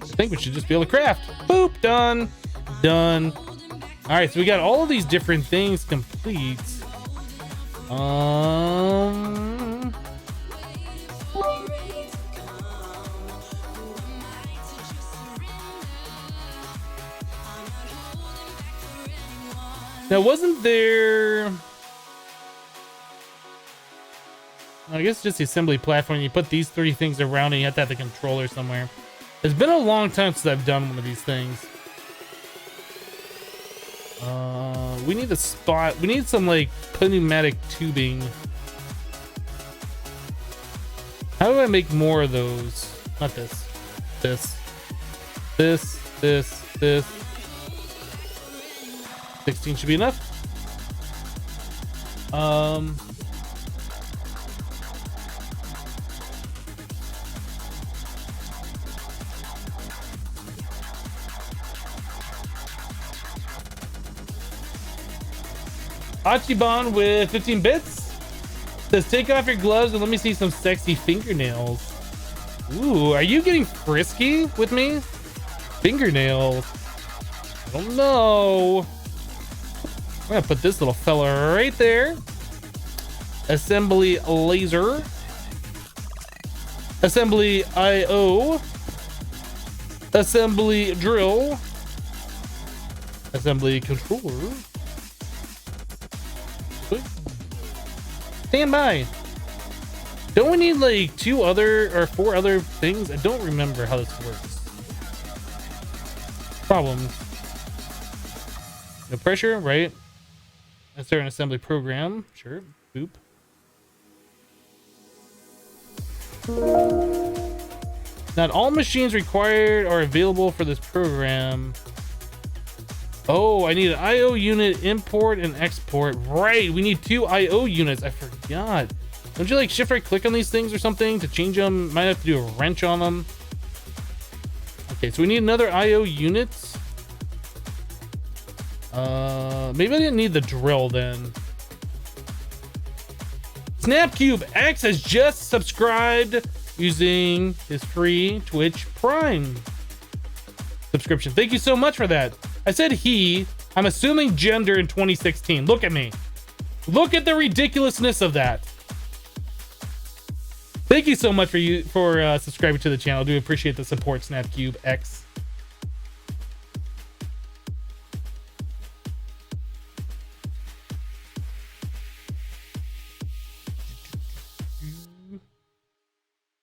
I think we should just be able to craft. Boop, done, done. All right, so we got all of these different things complete. Now, wasn't there... I guess just the assembly platform. You put these three things around and you have to have the controller somewhere. It's been a long time since I've done one of these things. We need a spot. We need some like pneumatic tubing. How do I make more of those? Not this. This. 16 should be enough. Achibon with 15 bits says, take off your gloves and let me see some sexy fingernails. Ooh, are you getting frisky with me? Fingernails. I don't know. I'm gonna put this little fella right there. Assembly laser. Assembly IO. Assembly drill. Assembly controller. Stand by. Don't we need like 2 other or 4 other things? I don't remember how this works. Problem. No pressure, right? Is there an assembly program? Sure. Boop. Not all machines required are available for this program. Oh, I need an IO unit, import and export. Right, we need 2 IO units. I forgot. Don't you like shift right click on these things or something to change them? Might have to do a wrench on them. Okay, so we need another IO unit. Maybe I didn't need the drill then. Snapcube X has just subscribed using his free Twitch Prime subscription. Thank you so much for that. I said he. I'm assuming gender in 2016. Look at me. Look at the ridiculousness of that. Thank you so much for subscribing to the channel. I do appreciate the support, Snapcube X.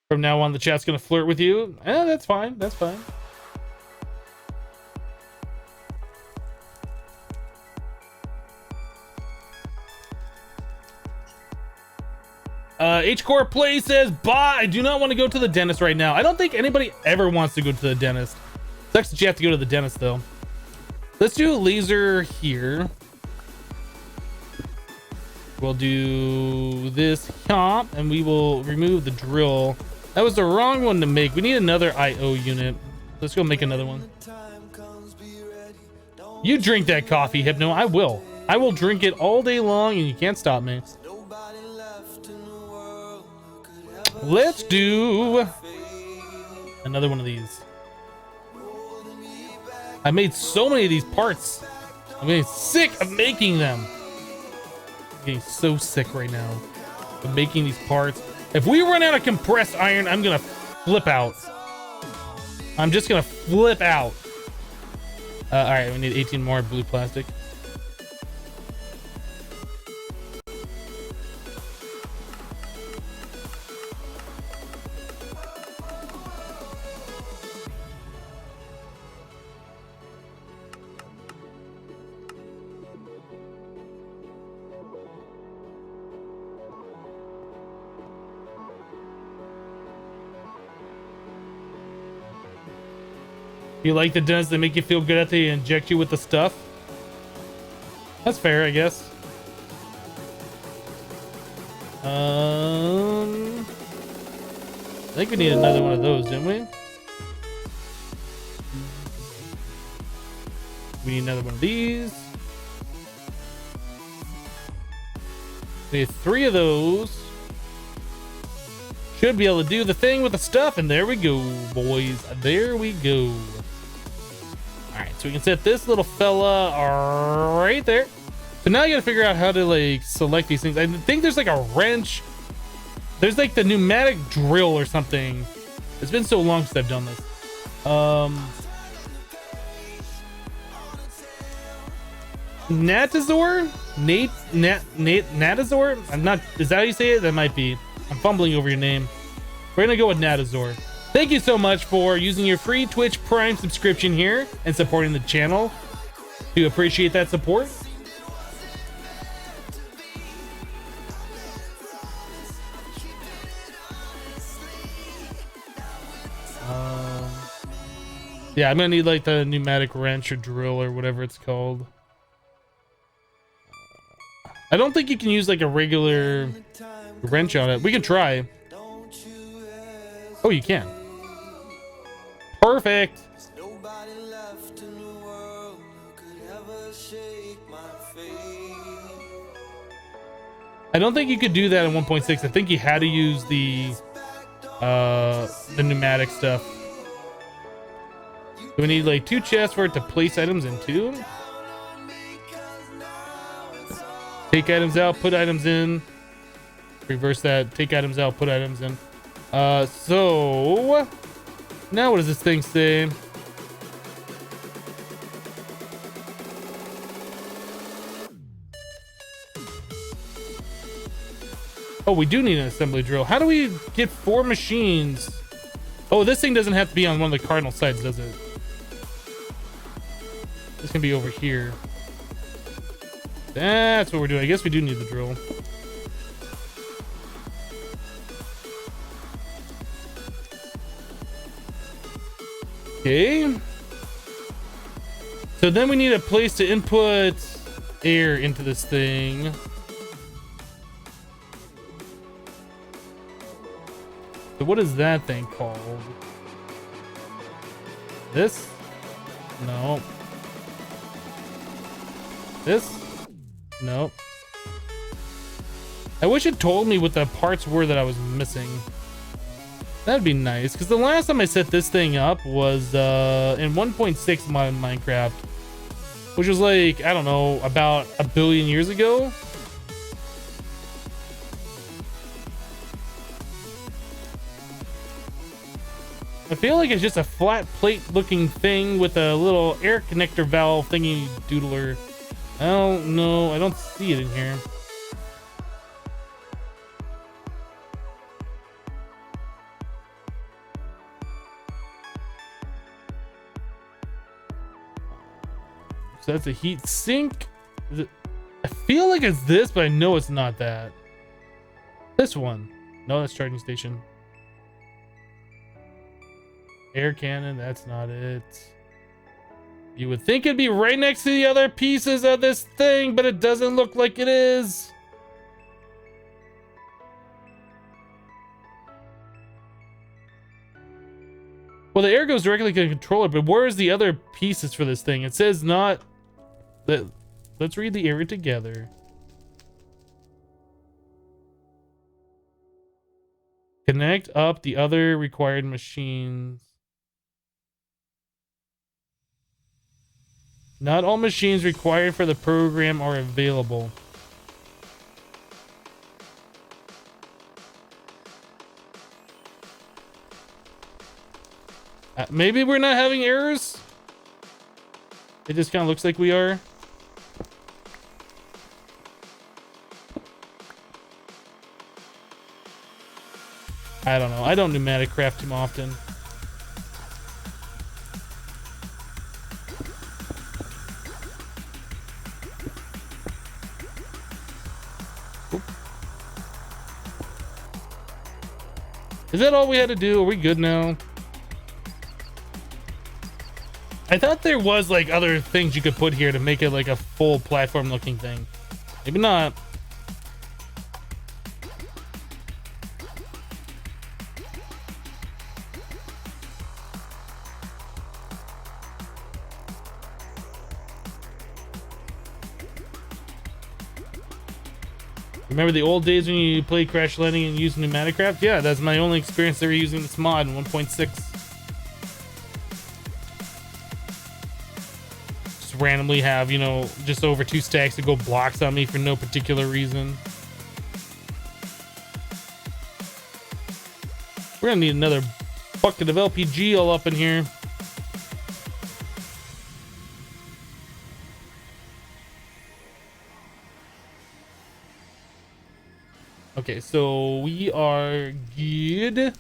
From now on, the chat's gonna flirt with you. That's fine. That's fine. H-Core Play says, bah, I do not want to go to the dentist right now. I don't think anybody ever wants to go to the dentist. Sucks that you have to go to the dentist, though. Let's do a laser here. We'll do this hop, and we will remove the drill. That was the wrong one to make. We need another IO unit. Let's go make another one. You drink that coffee, Hypno. I will. I will drink it all day long, and you can't stop me. Let's do another one of these. I made so many of these parts. I'm getting sick of making them. I'm getting so sick right now of making these parts. If we run out of compressed iron, I'm gonna flip out. I'm just gonna flip out. All right, we need 18 more blue plastic. You like the dents that make you feel good after they inject you with the stuff? That's fair, I guess. I think we need another one of those, didn't we? We need another one of these. We need 3 of those. Should be able to do the thing with the stuff, and there we go, boys. There we go. Alright, so we can set this little fella right there. So now you gotta figure out how to like select these things. I think there's like a wrench. There's like the pneumatic drill or something. It's been so long since I've done this. Natazor? Natazor? I'm not, is that how you say it? That might be. I'm fumbling over your name. We're gonna go with Natazor. Thank you so much for using your free Twitch Prime subscription here and supporting the channel. Do appreciate that support. Yeah, I'm gonna need like the pneumatic wrench or drill or whatever it's called. I don't think you can use like a regular wrench on it. We can try. Oh, you can. Perfect. I don't think you could do that in 1.6. I think you had to use the pneumatic stuff. Do we need like 2 chests for it to place items into? Take items out, put items in. Reverse that. Take items out, put items in. So now what does this thing say? Oh, we do need an assembly drill. How do we get 4 machines? Oh, this thing doesn't have to be on one of the cardinal sites, does it? This can be over here. That's what we're doing. I guess we do need the drill. Okay. So then we need a place to input air into this thing. So what is that thing called? This? No. This? Nope. I wish it told me what the parts were that I was missing. That'd be nice, because the last time I set this thing up was in 1.6 modern Minecraft, which was like, I don't know, about a billion years ago. I feel like it's just a flat plate looking thing with a little air connector valve thingy doodler. I don't know. I don't see it in here. So that's a heat sink. Is it? I feel like it's this, but I know it's not that. This one. No, that's charging station. Air cannon. That's not it. You would think it'd be right next to the other pieces of this thing, but it doesn't look like it is. Well, the air goes directly to the controller, but where's the other pieces for this thing? It says not... Let's read the area together. Connect up the other required machines. Not all machines required for the program are available. Maybe we're not having errors? It just kind of looks like we are. I don't know. I don't pneumatic craft too often. Is that all we had to do? Are we good now? I thought there was like other things you could put here to make it like a full platform looking thing. Maybe not. Remember the old days when you played Crash Landing and used pneumatic craft? Yeah, that's my only experience ever using this mod in 1.6. Just randomly have, you know, just over 2 stacks to go blocks on me for no particular reason. We're gonna need another bucket of LPG all up in here. Okay, so we are good.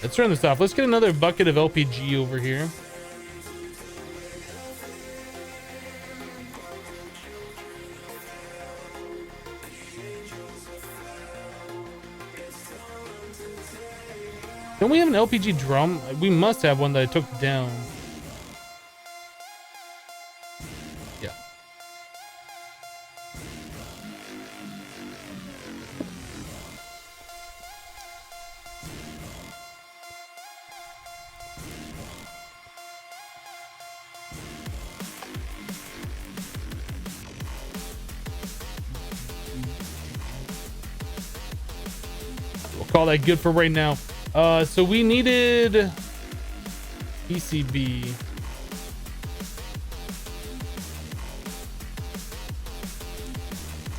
Let's turn this off. Let's get another bucket of LPG over here. Don't we have an LPG drum? We must have one that I took down. Yeah. We'll call that good for right now. So we needed PCB.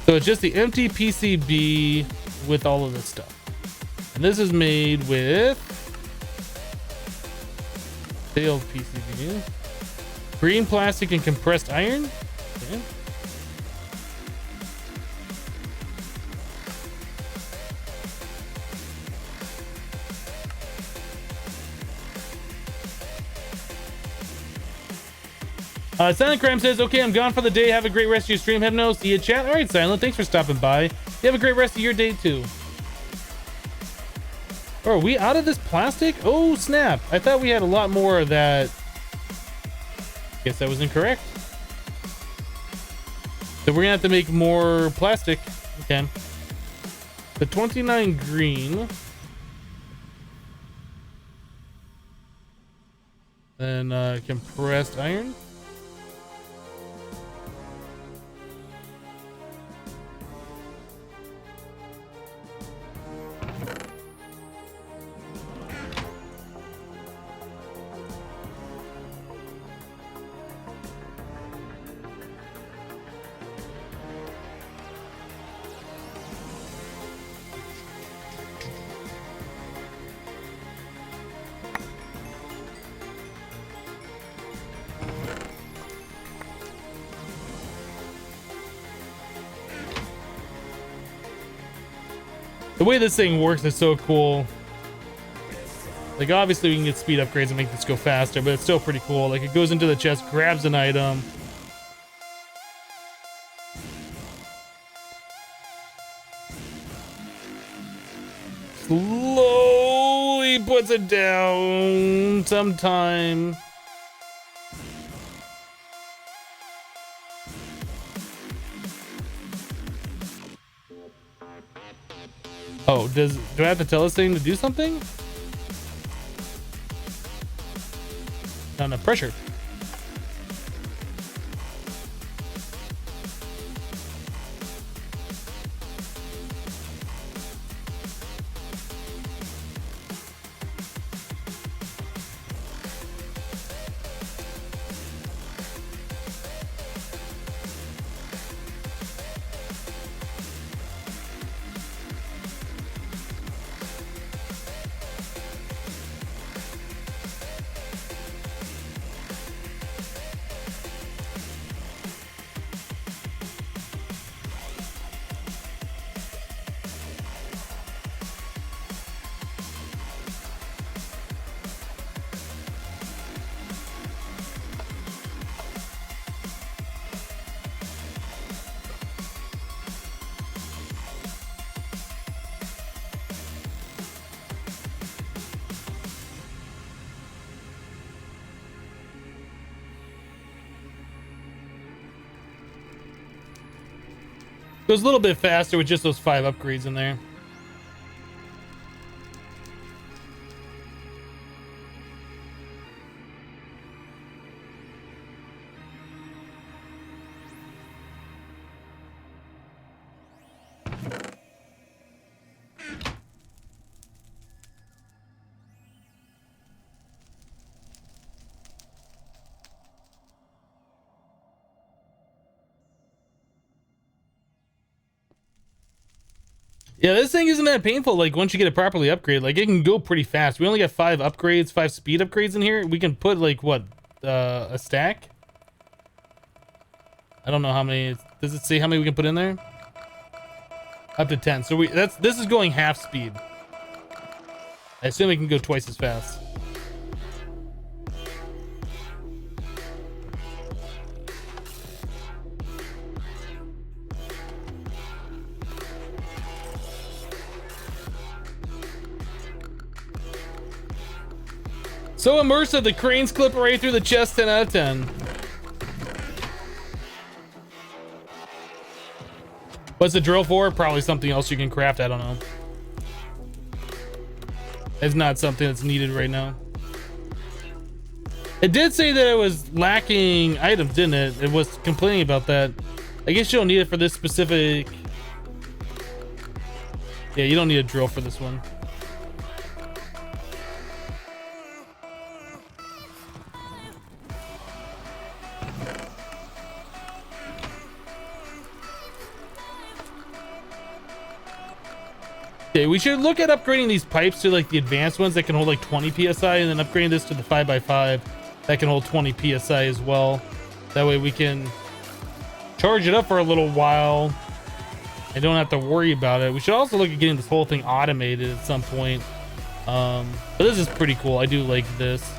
So it's just the empty PCB with all of this stuff. And this is made with failed PCB, green plastic and compressed iron. Okay. Silent Crime says, okay, I'm gone for the day. Have a great rest of your stream. Hypno, see you, chat. All right, Silent, thanks for stopping by. You have a great rest of your day, too. Oh, are we out of this plastic? Oh, snap. I thought we had a lot more of that. Guess that was incorrect. So we're going to have to make more plastic. Okay. The 29 green. Then compressed iron. The way this thing works is so cool. Like, obviously we can get speed upgrades and make this go faster, but it's still pretty cool. Like, it goes into the chest, grabs an item. Slowly puts it down sometime. Oh, do I have to tell this thing to do something? No, pressure. Goes a little bit faster with just those 5 upgrades in there. Yeah, this thing isn't that painful. Like once you get it properly upgraded, like it can go pretty fast. We only got 5 upgrades, 5 speed upgrades in here. We can put like what, a stack? I don't know how many. Does it say how many we can put in there? Up to 10. So this is going half speed. I assume we can go twice as fast. So immersive, the cranes clip right through the chest. 10 out of 10. What's the drill for? Probably something else you can craft. I don't know. It's not something that's needed right now. It did say that it was lacking items, didn't it? It was complaining about that. I guess you don't need it for this specific. Yeah, you don't need a drill for this one. Okay, we should look at upgrading these pipes to like the advanced ones that can hold like 20 psi, and then upgrading this to the 5x5 that can hold 20 psi as well. That way we can charge it up for a little while and don't have to worry about it. We should also look at getting this whole thing automated at some point. But this is pretty cool. I do like this.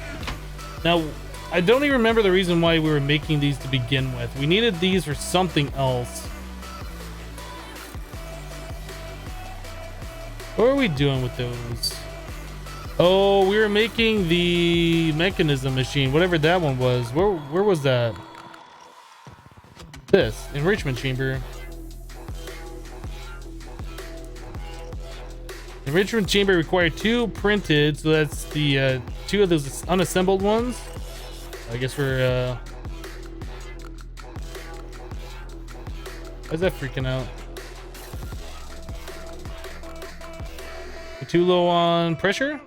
Now, I don't even remember the reason why we were making these to begin with. We needed these for something else. What are we doing with those? Oh, we were making the mechanism machine, whatever that one was. Where was that? This enrichment chamber. Enrichment chamber required 2 printed, so that's the 2 of those unassembled ones. I guess we're why is that freaking out? We're too low on pressure.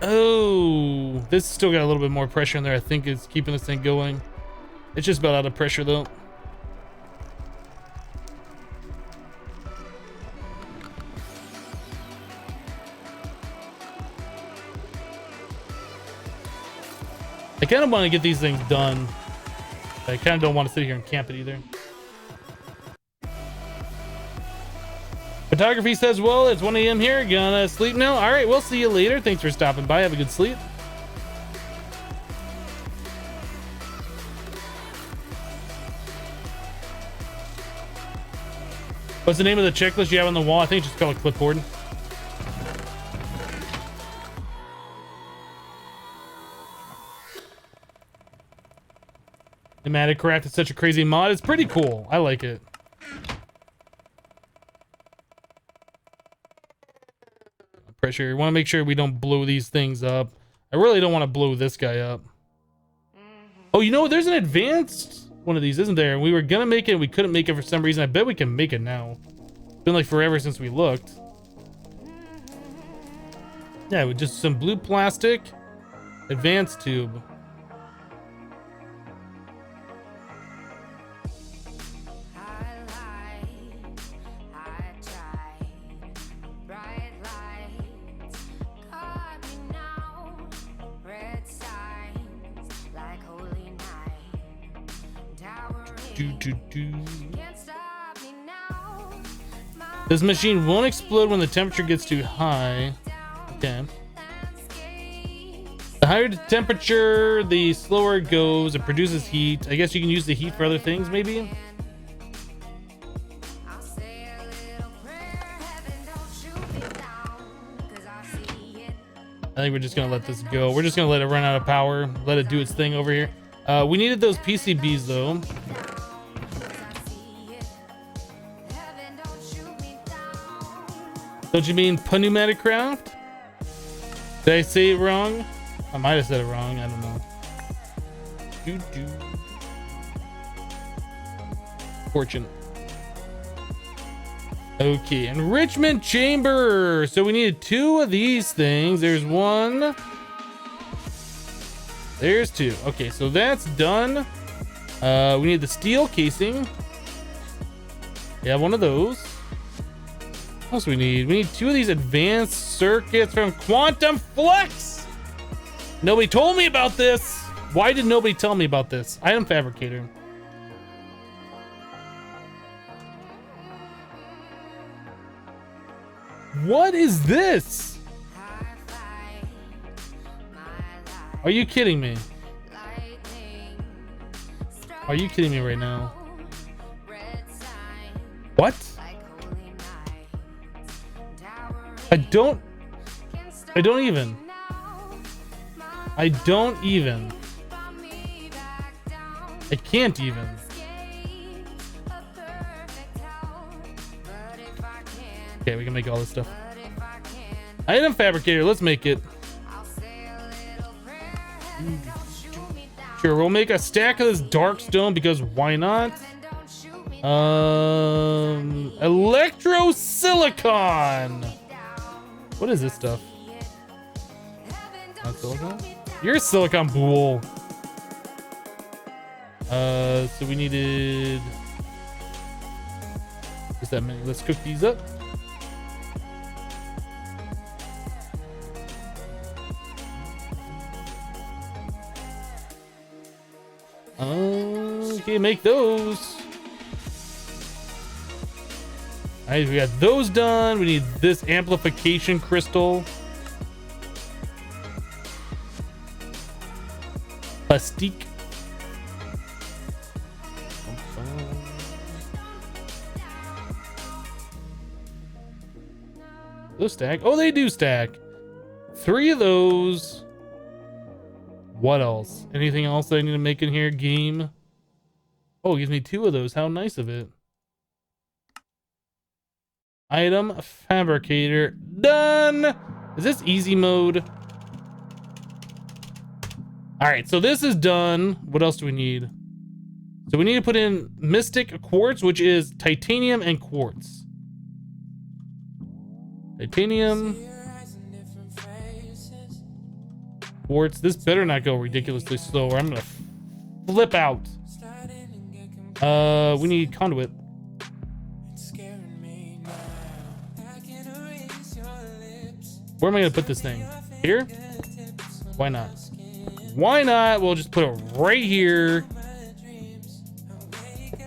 Oh, this still got a little bit more pressure in there. I think it's keeping this thing going. It's just about out of pressure though. I kind of want to get these things done. I kind of don't want to sit here and camp it either. Photography says, well, it's 1 a.m. here. Gonna sleep now. All right, we'll see you later. Thanks for stopping by. Have a good sleep. What's the name of the checklist you have on the wall? I think it's just called a clipboard. Pneumatic craft is such a crazy mod. It's pretty cool. I like it. Pressure. We want to make sure we don't blow these things up. I really don't want to blow this guy up. Oh, you know, there's an advanced one of these, isn't there? We were gonna make it, we couldn't make it for some reason. I bet we can make it now. It's been like forever since we looked. Yeah, with just some blue plastic, advanced tube. This machine won't explode when the temperature gets too high. Okay. The higher the temperature, the slower it goes. It produces heat. I guess you can use the heat for other things, maybe? I think we're just gonna let this go. We're just gonna let it run out of power. Let it do its thing over here. We needed those PCBs though. Don't you mean pneumatic craft? Did I say it wrong? I might have said it wrong. I don't know. Fortune. Okay, enrichment chamber. So we needed 2 of these things. There's 1. There's 2. Okay, so that's done. We need the steel casing. Yeah, one of those. What else do we need? We need 2 of these advanced circuits from Quantum Flex. Nobody told me about this. Why did nobody tell me about this? Item fabricator. What is this? Are you kidding me? Are you kidding me right now? What? I don't even. I can't even. Okay, we can make all this stuff. Item fabricator, let's make it. Sure, we'll make a stack of this dark stone because why not? Electro-silicon. What is this stuff? Not silicon? You're a silicon bool. So we needed just that many. Let's cook these up. Okay, make those. All right, we got those done. We need this amplification crystal. Plastique. Those stack. Oh, they do stack. 3 of those. What else? Anything else that I need to make in here? Game. Oh, it gives me 2 of those. How nice of it. Item fabricator. Done. Is this easy mode? All right, so this is done. What else do we need? So we need to put in Mystic Quartz, which is titanium and quartz. Titanium. Quartz. This better not go ridiculously slow or I'm gonna flip out. We need conduit. Where am I gonna put this thing? Here? Why not? Why not? We'll just put it right here.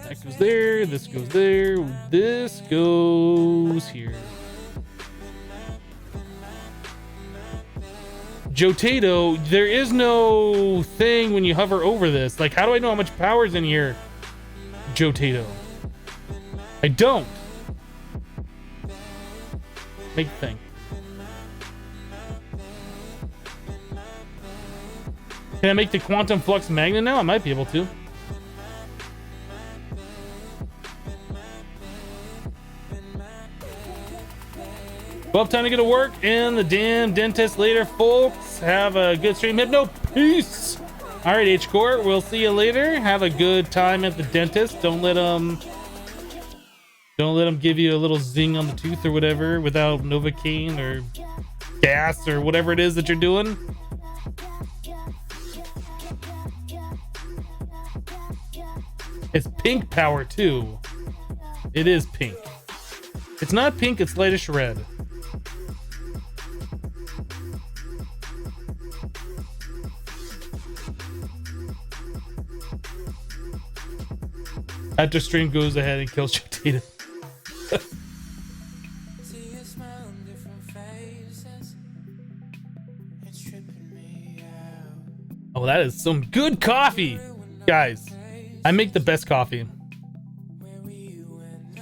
That goes there. This goes there. This goes here. Jotato, there is no thing when you hover over this. Like, how do I know how much power is in here? Jotato. I don't. Make the thing. Can I make the quantum flux magnet now? I might be able to. Well, time to get to work and the damn dentist later, folks. Have a good stream. Hypno, peace. All right, H-Core, we'll see you later. Have a good time at the dentist. Don't let them give you a little zing on the tooth or whatever without Novocaine or gas or whatever it is that you're doing. It's pink power too. It is pink. It's not pink, it's lightish red. After stream goes ahead and kills Jotato. Oh, that is some good coffee, guys. I make the best coffee.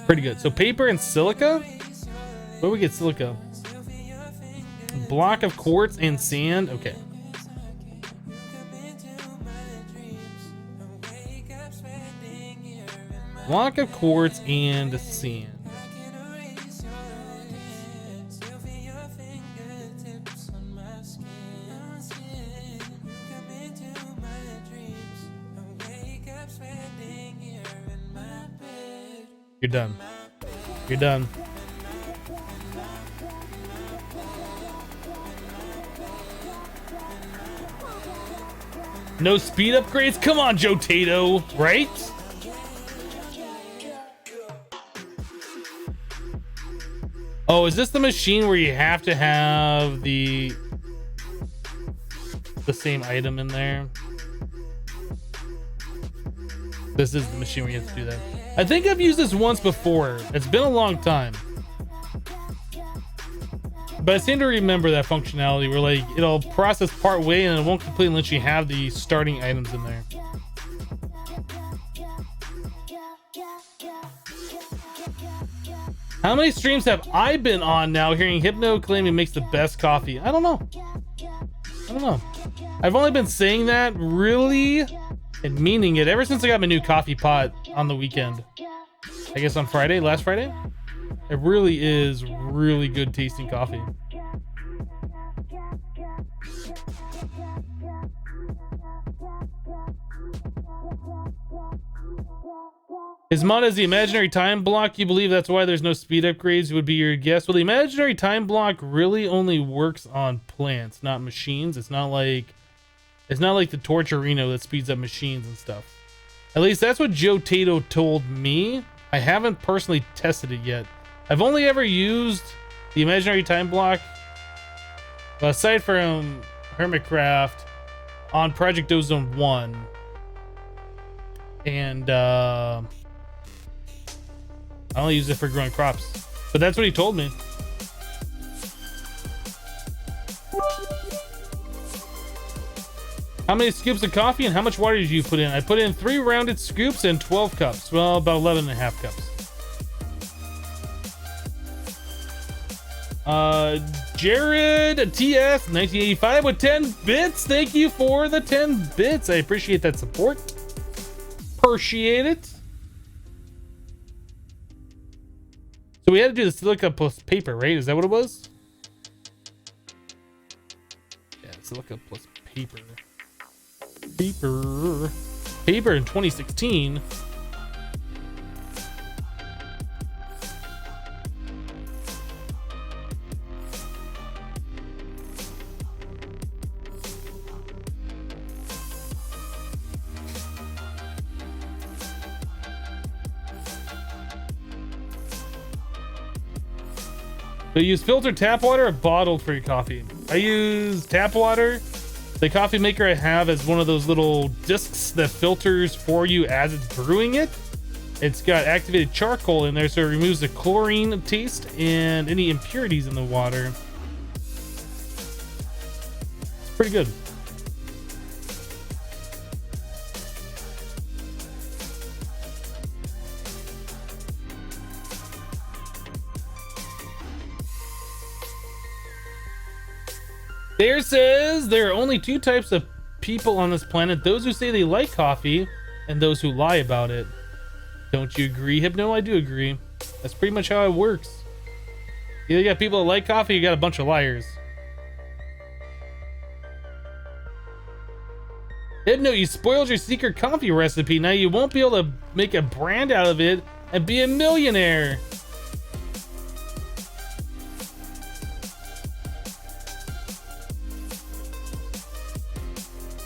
Pretty good. So paper and silica. Where do we get silica? Block of quartz and sand. Okay. Block of quartz and sand. You're done. You're done. No speed upgrades? Come on, Jotato, right? Oh, is this the machine where you have to have the same item in there? This is the machine where you have to do that. I think I've used this once before. It's been a long time. But I seem to remember that functionality where like it'll process part way and it won't complete unless you have the starting items in there. How many streams have I been on now hearing Hypno claim he makes the best coffee? I don't know. I've only been saying that really and meaning it ever since I got my new coffee pot on the weekend. I guess on Friday, last Friday. It really is really good tasting coffee. His mod is the imaginary time block. You believe that's why there's no speed upgrades would be your guess. Well, the imaginary time block really only works on plants, not machines. It's not like the Torturino that speeds up machines and stuff. At least that's what Joe Tato told me. I haven't personally tested it yet. I've only ever used the imaginary time block, well, aside from Hermitcraft, on Project Ozone 1. And I only use it for growing crops. But that's what he told me. How many scoops of coffee and how much water did you put in? I put in 3 rounded scoops and 12 cups. Well, about 11 and a half cups. Jared TS 1985 with 10 bits. Thank you for the 10 bits. I appreciate that support. Appreciate it. So we had to do the silica plus paper, right? Is that what it was? Yeah, silica plus paper. Paper in 2016. So you use filtered tap water or bottled for your coffee? I use tap water. The coffee maker I have is one of those little discs that filters for you as it's brewing it. It's got activated charcoal in there, so it removes the chlorine taste and any impurities in the water. It's pretty good. There says there are only 2 types of people on this planet: those who say they like coffee and those who lie about it. Don't you agree, Hypno? I do agree. That's pretty much how it works. You got people that like coffee, you got a bunch of liars. Hypno, you spoiled your secret coffee recipe. Now you won't be able to make a brand out of it and be a millionaire.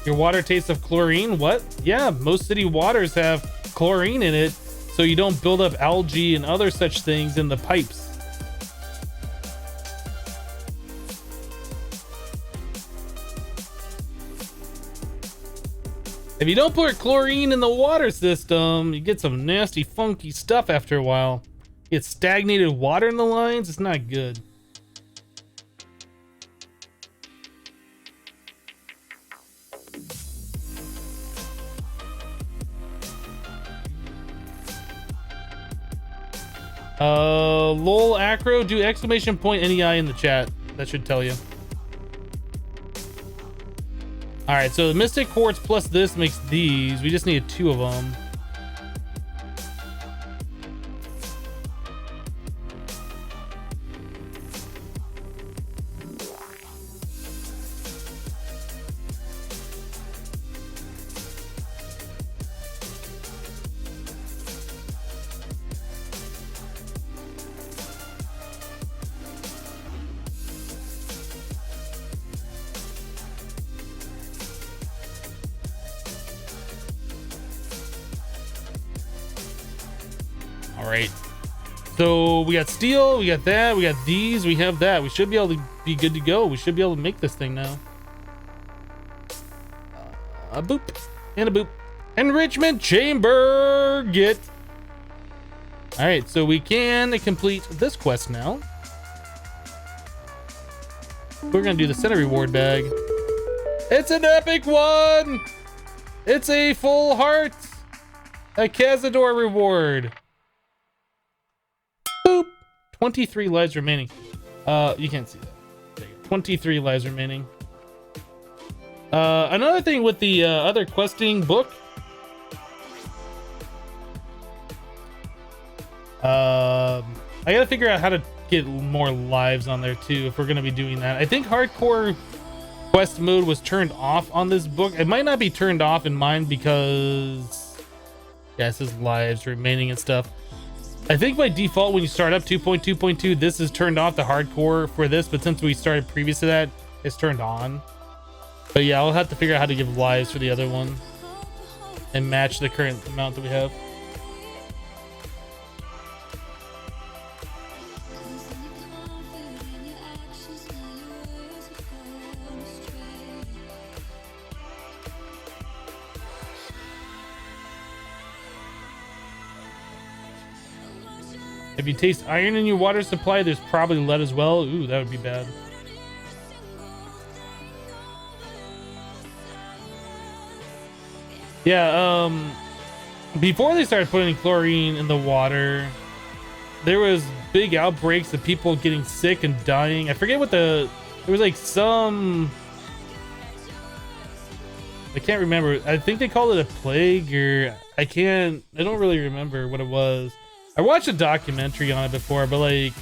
Your water tastes of chlorine? What? Yeah, most city waters have chlorine in it, so you don't build up algae and other such things in the pipes. If you don't put chlorine in the water system, you get some nasty, funky stuff after a while. You get stagnated water in the lines, it's not good. Lol Acro, do exclamation point NEI in the chat. That should tell you. Alright, so the Mystic Quartz plus this makes these. We just need 2 of them. So we got steel, we got that, we got these, we have that. We should be able to be good to go. We should be able to make this thing now. A boop and a boop. Enrichment chamber, get. All right, so we can complete this quest now. We're gonna do the center reward bag. It's an epic one. It's a full heart, a Cazador reward. Boop. 23 lives remaining. You can't see that. 23 lives remaining. Another thing with the other questing book. I gotta figure out how to get more lives on there too if we're gonna be doing that. I think hardcore quest mode was turned off on this book. It might not be turned off in mine because yeah, it says lives remaining and stuff. I think by default when you start up 2.2.2 this is turned off, the hardcore for this, but since we started previous to that it's turned on. But yeah, I'll have to figure out how to give lives for the other one and match the current amount that we have. If you taste iron in your water supply, there's probably lead as well. Ooh, that would be bad. Yeah, before they started putting chlorine in the water, there was big outbreaks of people getting sick and dying. I forget what there was like some, I can't remember. I think they called it a plague or I don't really remember what it was. I watched a documentary on it before, but like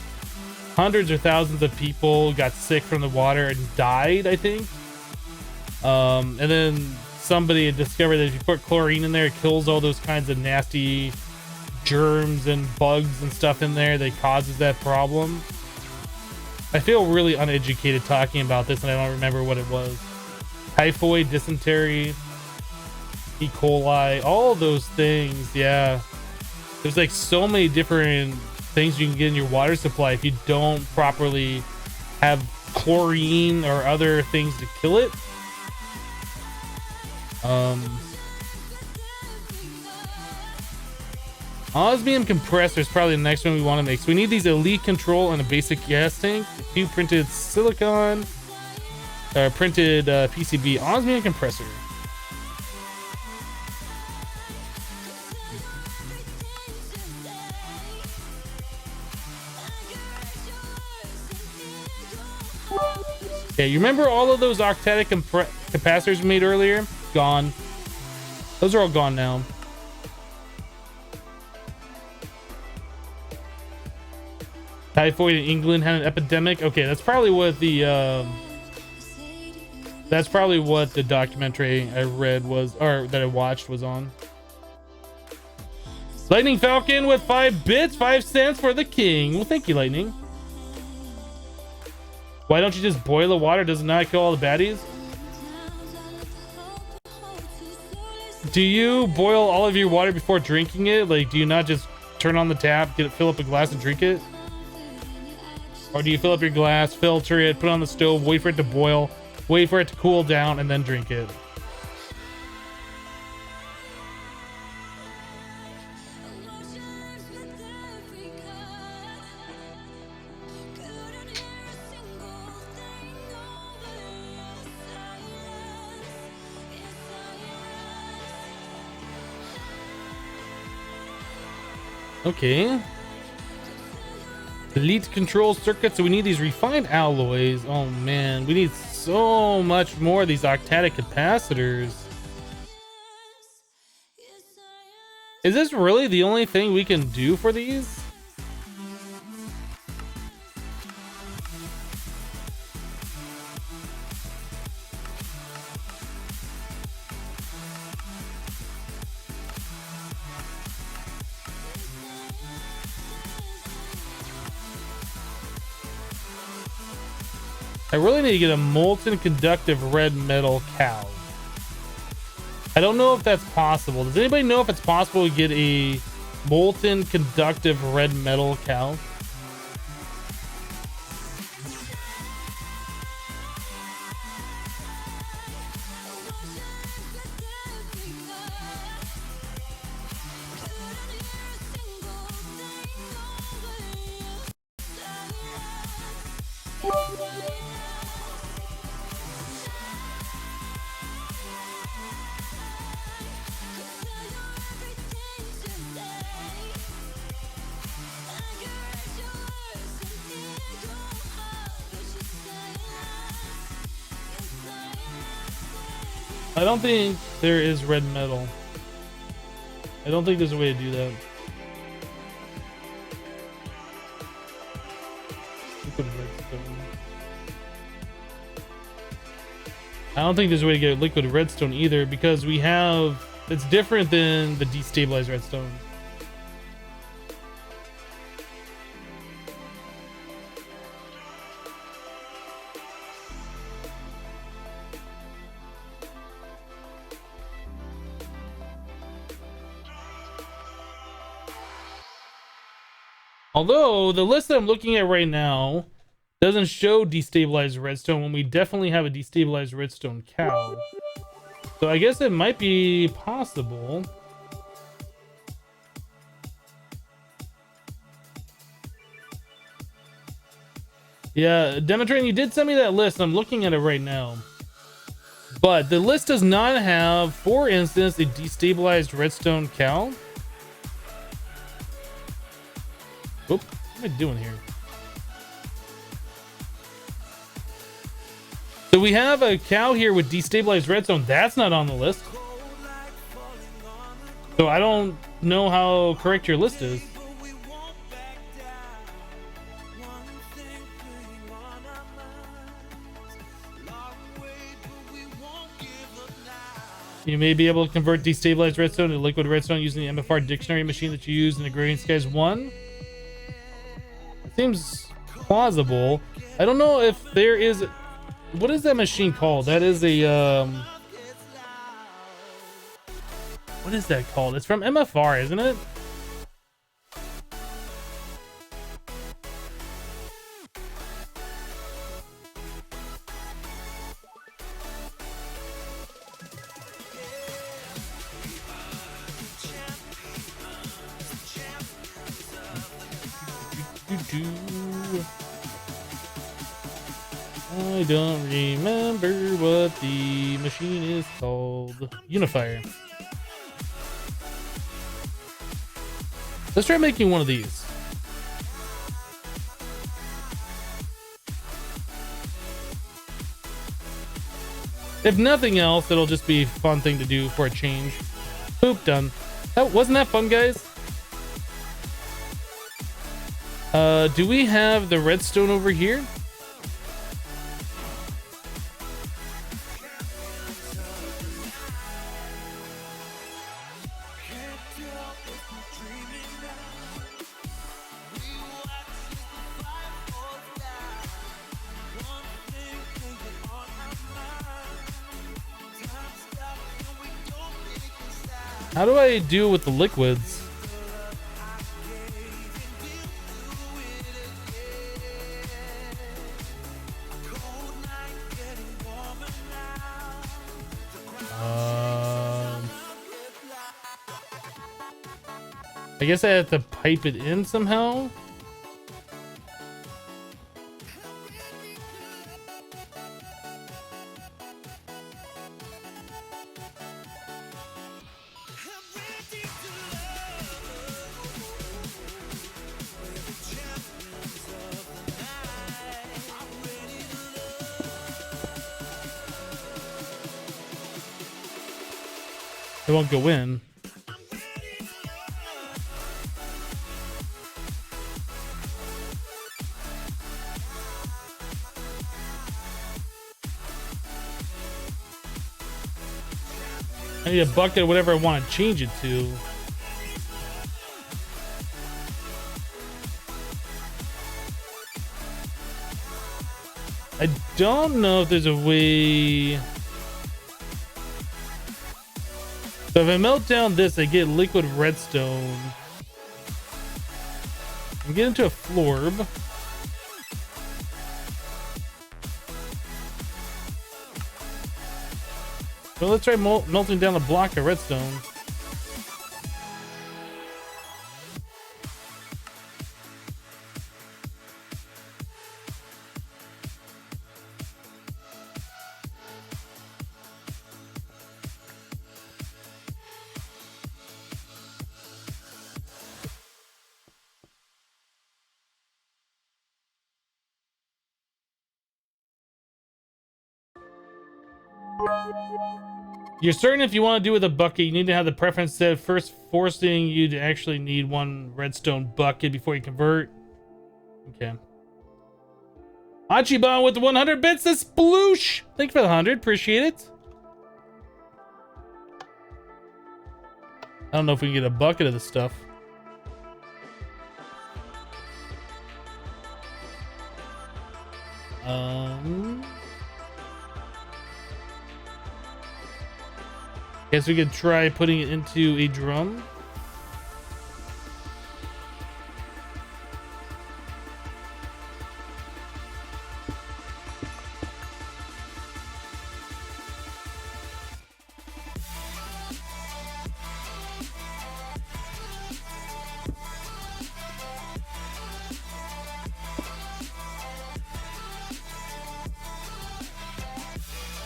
hundreds or thousands of people got sick from the water and died, I think. And then somebody had discovered that if you put chlorine in there, it kills all those kinds of nasty germs and bugs and stuff in there that causes that problem. I feel really uneducated talking about this and I don't remember what it was. Typhoid, dysentery, E. coli, all those things. Yeah. There's like so many different things you can get in your water supply if you don't properly have chlorine or other things to kill it. Osmium compressor is probably the next one we want to make. So we need these elite control and a basic gas tank, a few printed silicon, printed PCB, osmium compressor. Okay, you remember all of those octatic capacitors we made earlier? Gone. Those are all gone now. Typhoid in England had an epidemic. Okay, that's probably what the documentary I read was, or that I watched was on. Lightning Falcon with 5 bits, 5 cents for the king. Well, thank you, Lightning. Why don't you just boil the water? Does it not kill all the baddies? Do you boil all of your water before drinking it? Like, do you not just turn on the tap, fill up a glass and drink it? Or do you fill up your glass, filter it, put it on the stove, wait for it to boil, wait for it to cool down, and then drink it? Okay. Elite control circuits. So we need these refined alloys. Oh man, we need so much more of these octatic capacitors. Is this really the only thing we can do for these? I really need to get a molten conductive red metal cow. I don't know if that's possible. Does anybody know if it's possible to get a Molten conductive red metal cow. I don't think there is red metal. I don't think there's a way to do that. Liquid redstone. I don't think there's a way to get liquid redstone either, because we have, it's different than the destabilized redstone. Although the list that I'm looking at right now doesn't show destabilized redstone when we definitely have a destabilized redstone cow. So I guess it might be possible. Yeah, Demetrain, you did send me that list. I'm looking at it right now. But the list does not have, for instance, a destabilized redstone cow. Oop, what am I doing here? So we have a cow here with destabilized redstone. That's not on the list. So I don't know how correct your list is. You may be able to convert destabilized redstone to liquid redstone using the MFR dictionary machine that you use in Agrarian Skies 1. Seems plausible. I don't know if there is, what is that machine called? That is a what is that called? It's from MFR, isn't it? I don't remember what the machine is called. Unifier. Let's try making one of these. If nothing else, it'll just be a fun thing to do for a change. Boop, done. Wasn't that fun, guys? Do we have the redstone over here? How do I do with the liquids? I guess I have to pipe it in somehow. It won't go in. I need a bucket of whatever I want to change it to. I don't know if there's a way. So if I melt down this, I get liquid redstone. and get into a florb. So let's try melting down a block of redstone. You're certain if you want to do with a bucket, you need to have the preference set first, forcing you to actually need one redstone bucket before you convert. Okay. Achibon with the 100 bits. That's sploosh. Thank you for the 100. Appreciate it. I don't know if we can get a bucket of this stuff. Guess we could try putting it into a drum.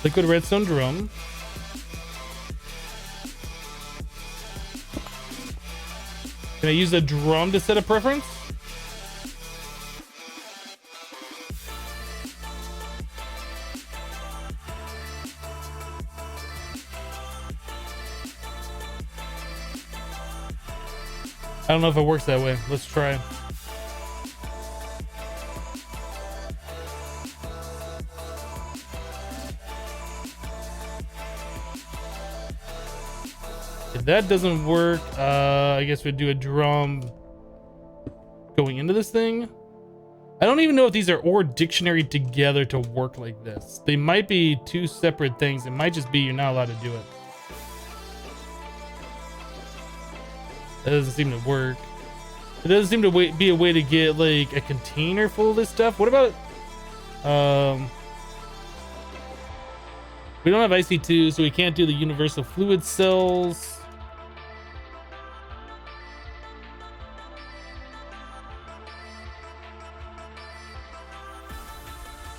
Liquid redstone drum. Can I use the drum to set a preference? I don't know if it works that way. Let's try. If that doesn't work, I guess we'd do a drum going into this thing. I don't even know if these are ore dictionary together to work like this. They might be two separate things. It might just be you're not allowed to do it. That doesn't seem to work. It doesn't seem to be a way to get like a container full of this stuff. What about we don't have IC2, so we can't do the universal fluid cells.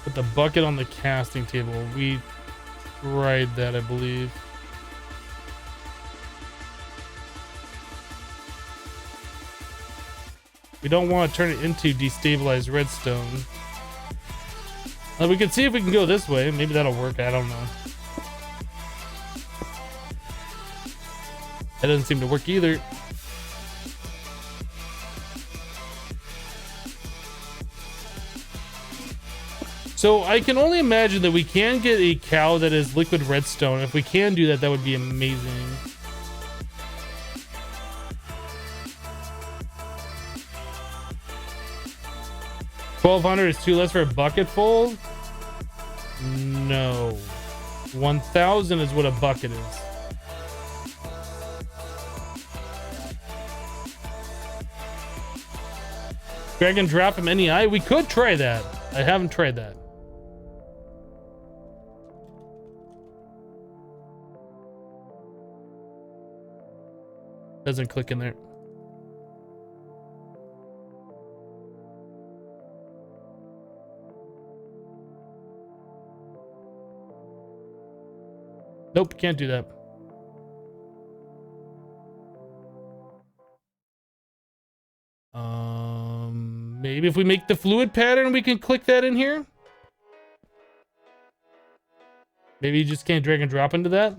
Put the bucket on the casting table. We tried that, I believe. We don't want to turn it into destabilized redstone. We can see if we can go this way. Maybe that'll work. I don't know. That doesn't seem to work either. So I can only imagine that we can get a cow that is liquid redstone. If we can do that, that would be amazing. $1,200 is too less for a bucket full? No. 1,000 is what a bucket is. Drag and drop from NEI? We could try that. I haven't tried that. Doesn't click in there. Nope, can't do that. Maybe if we make the fluid pattern, we can click that in here. Maybe you just can't drag and drop into that.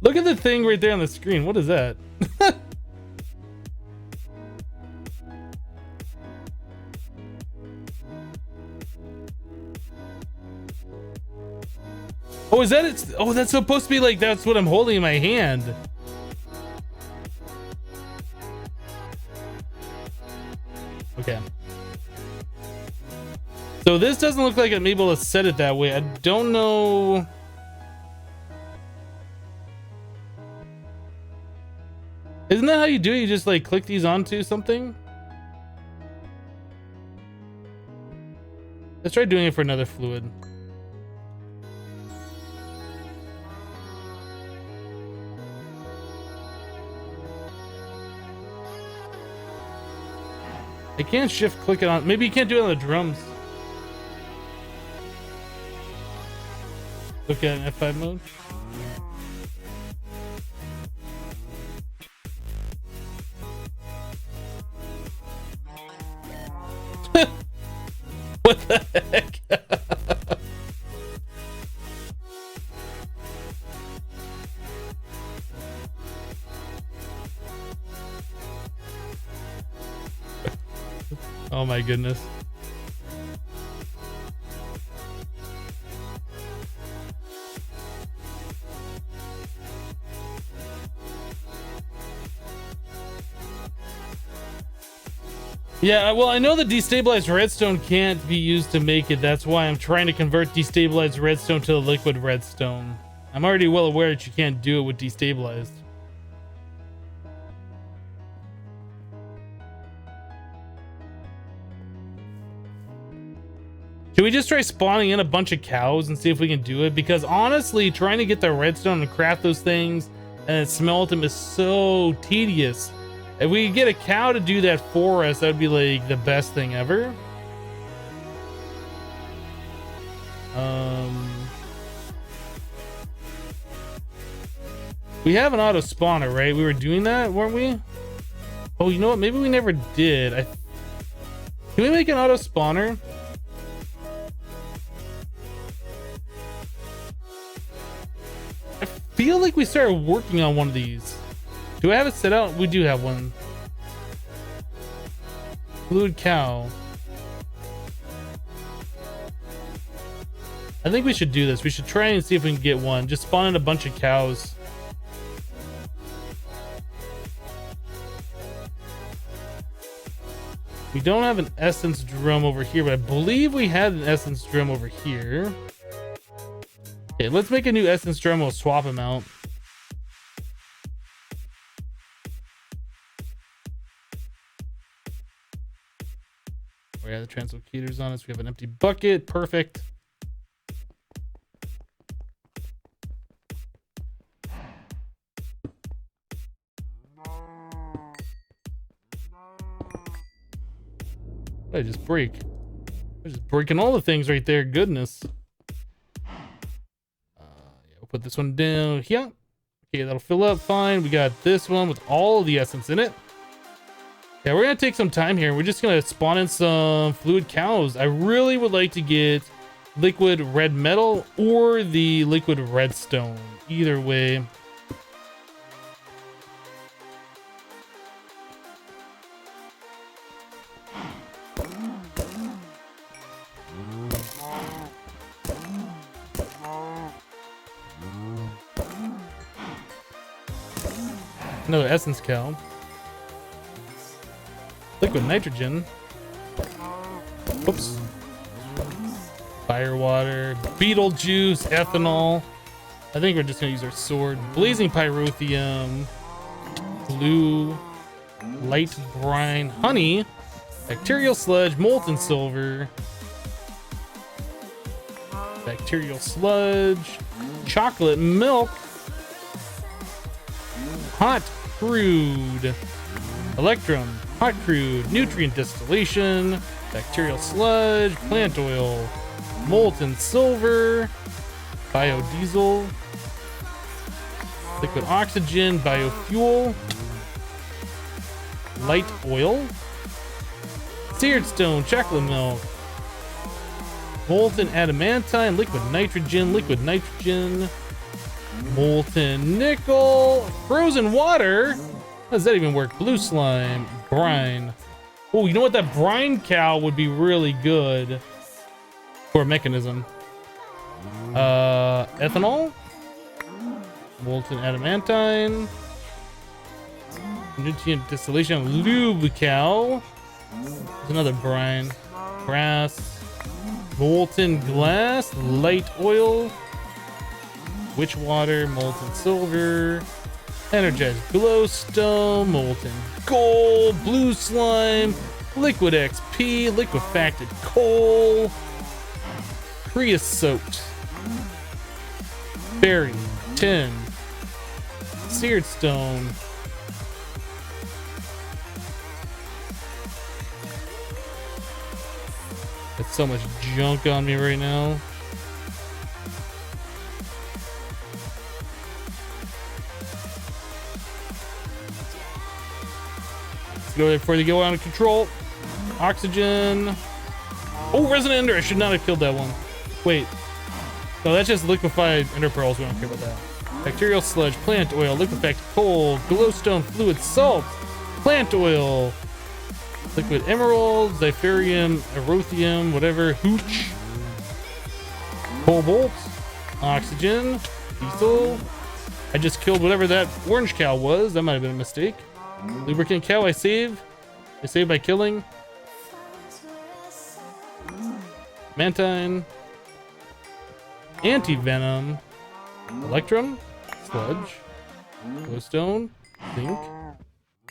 Look at the thing right there on the screen. What is that? Oh, is that it? Oh, that's supposed to be like, that's what I'm holding in my hand. Okay. So this doesn't look like I'm able to set it that way. I don't know. Isn't that how you do it? You just like click these onto something? Let's try doing it for another fluid. I can't shift click it on. Maybe you can't do it on the drums. Look at an F5 mode. What the heck? Oh my goodness. Yeah, well, I know that destabilized redstone can't be used to make it. That's why I'm trying to convert destabilized redstone to the liquid redstone. I'm already well aware that you can't do it with destabilized. Should we just try spawning in a bunch of cows and see if we can do it? Because honestly, trying to get the redstone and craft those things and then smelt them is so tedious. If we could get a cow to do that for us, that would be like the best thing ever. We have an auto spawner, right? We were doing that, weren't we? Oh, you know what? Maybe we never did. Can we make an auto spawner? I feel like we started working on one of these. Do I have it set out? We do have one. Fluid cow. I think we should do this. We should try and see if we can get one. Just spawn in a bunch of cows. We don't have an essence drum over here, but I believe we had an essence drum over here. Okay, let's make a new essence drum. We'll swap them out. We have the translocators on us. We have an empty bucket. Perfect. I just break. I'm just breaking all the things right there. Goodness. Yeah, we'll put this one down here. Okay, that'll fill up fine. We got this one with all the essence in it. Yeah, we're gonna take some time here. We're just gonna spawn in some fluid cows. I really would like to get liquid red metal or the liquid redstone. Either way. Another essence cow. Liquid nitrogen. Oops. Fire water. Beetle juice. Ethanol. I think we're just gonna use our sword. Blazing pyrotheum. Glue. Light brine. Honey. Bacterial sludge. Molten silver. Bacterial sludge. Chocolate milk. Hot crude. Electrum. Hot crude. Nutrient distillation. Bacterial sludge. Plant oil. Molten silver. Biodiesel. Liquid oxygen. Biofuel. Light oil. Seared stone. Chocolate milk. Molten adamantine. Liquid nitrogen. Liquid nitrogen. Molten nickel. Frozen water. How does that even work? Blue slime. Brine. Oh, you know what? That brine cow would be really good for a mechanism. Ethanol, molten adamantine, nutrient distillation, lubrical. There's another brine, brass, molten glass, light oil, witch water, molten silver, energized glowstone, molten gold, blue slime, liquid XP, liquefacted coal, creosote, berry, tin, seared stone, that's so much junk on me right now. Let's go there before they go out of control. Oxygen. Oh, resonant ender. I should not have killed that one. Wait. No, that's just liquefied ender pearls. We don't care about that. Bacterial sludge, plant oil, liquefacted coal, glowstone fluid, salt, plant oil, liquid emerald, zephyrium, erothium, whatever, hooch, cobalt, oxygen, diesel. I just killed whatever that orange cow was. That might have been a mistake. Lubricant cow, I save. I save by killing. Mantine. Anti-venom. Electrum. Sludge. Glowstone. Zinc.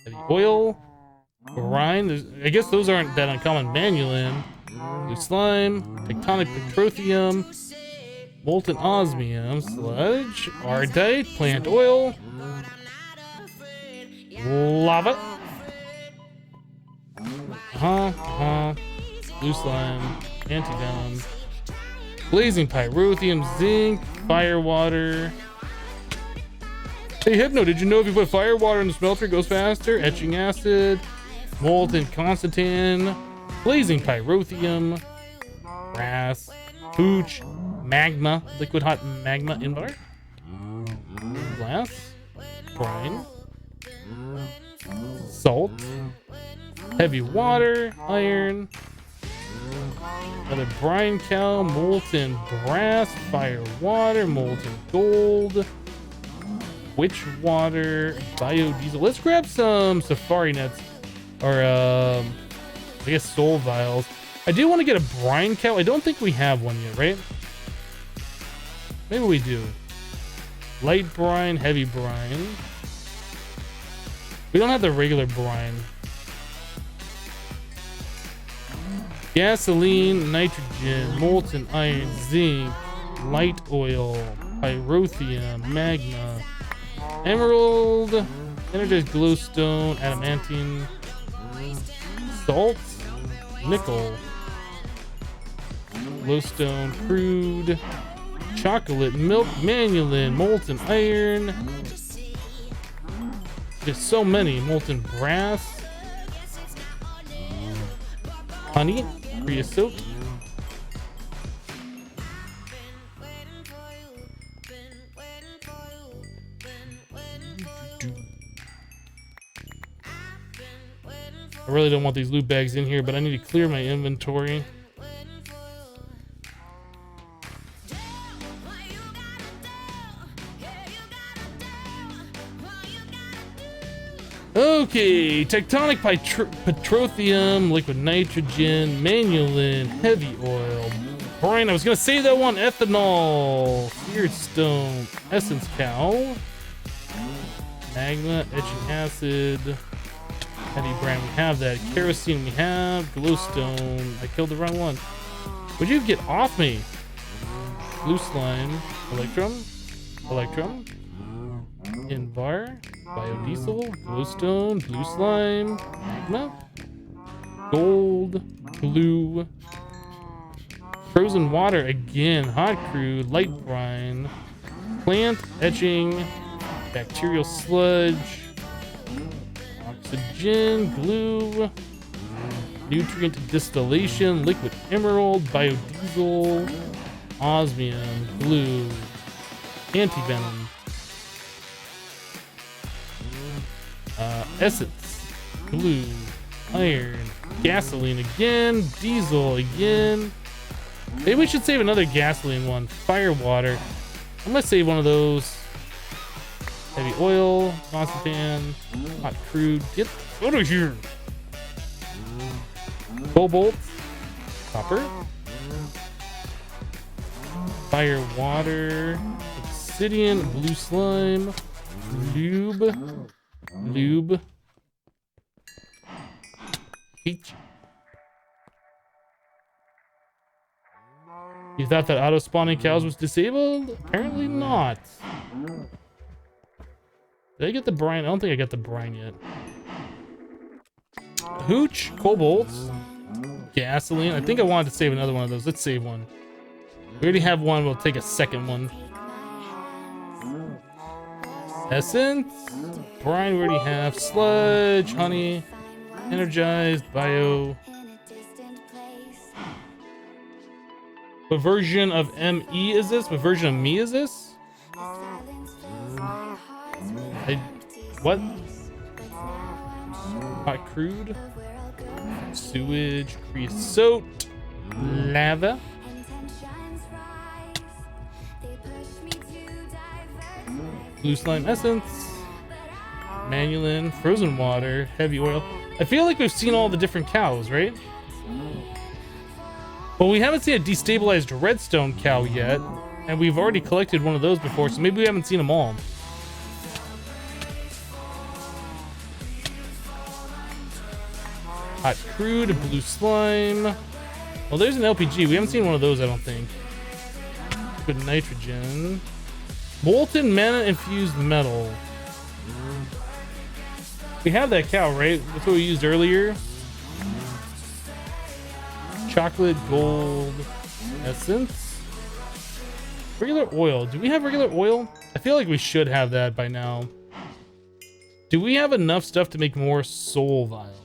Heavy oil. Brine. I guess those aren't that uncommon. Manulin. Blue slime. Tectonic petroleum. Molten osmium. Sludge. Ardite. Plant oil. Lava. Blue slime. Anti-venom. Blazing pyrotheum. Zinc. Fire water. Hey Hypno, did you know if you put fire water in the smelter it goes faster? Etching acid. Molten constantan. Blazing pyrotheum. Brass. Hooch. Magma. Liquid hot magma invar. Glass. Brine. Salt. Heavy water. Iron. Another brine cow. Molten brass. Fire water. Molten gold. Witch water. Biodiesel. Let's grab some safari nets. Or I guess soul vials. I do want to get a brine cow. I don't think we have one yet, right? Maybe we do. Light brine, heavy brine. We don't have the regular brine. Gasoline, nitrogen, molten iron, zinc, light oil, pyrotheum, magma, emerald, energized glowstone, adamantine, salt, nickel, glowstone, crude, chocolate, milk, manulin, molten iron. There's so many. Molten brass, honey, creosote, I really don't want these loot bags in here, but I need to clear my inventory. Okay, tectonic petroleum, liquid nitrogen, manulin, heavy oil, brine. I was gonna say that one. Ethanol, seared stone, essence cow, magma, etching acid, heavy brine. We have that. Kerosene. We have glowstone. I killed the wrong one. Would you get off me? Blue slime, electrum, invar. Biodiesel, glowstone, blue slime, magma, gold, blue, frozen water again, hot crude, light brine, plant etching, bacterial sludge, oxygen, glue, nutrient distillation, liquid emerald, biodiesel, osmium, glue, anti-venom, essence, glue, iron, gasoline again, diesel again, Maybe we should save another gasoline one. Fire water. I'm gonna save one of those. Heavy oil, constantine, hot crude. Get out of here. Cobalt, copper, fire water, obsidian, blue slime, lube, heat. You thought that auto spawning cows was disabled? Apparently not. Did I get the brine? I don't think I got the brine yet. Hooch, cobalt, gasoline. I think I wanted to save another one of those. Let's save one. We already have one. We'll take a second one. Essence, brine. We already have sludge, honey, energized, bio. What version of ME is this? What version of me is this? What? Hot crude, sewage, creosote, lava, blue slime essence, manulin, frozen water, heavy oil. I feel like we've seen all the different cows, right? Well, we haven't seen a destabilized redstone cow yet, and we've already collected one of those before, so maybe we haven't seen them all. Hot crude, blue slime. Well, there's an LPG. We haven't seen one of those, I don't think. Good nitrogen. Molten mana infused metal. We have that cow, right? That's what we used earlier. Chocolate, gold, essence. Regular oil. Do we have regular oil? I feel like we should have that by now. Do we have enough stuff to make more soul vials?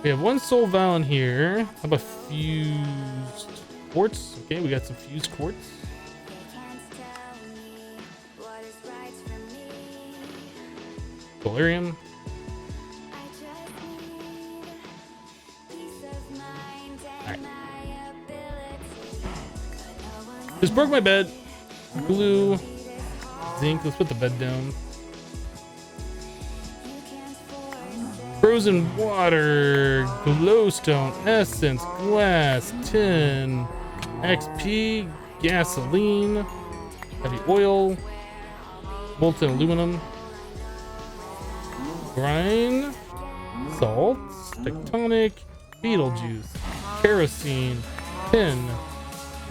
We have one soul vial in here. How about fused quartz? Okay, we got some fused quartz. Solarium. Alright. Just broke my bed. Blue. Zinc. Let's put the bed down. Frozen water, glowstone, essence, glass, tin, XP, gasoline, heavy oil, molten aluminum, brine, salt, tectonic, Beetlejuice, kerosene, tin,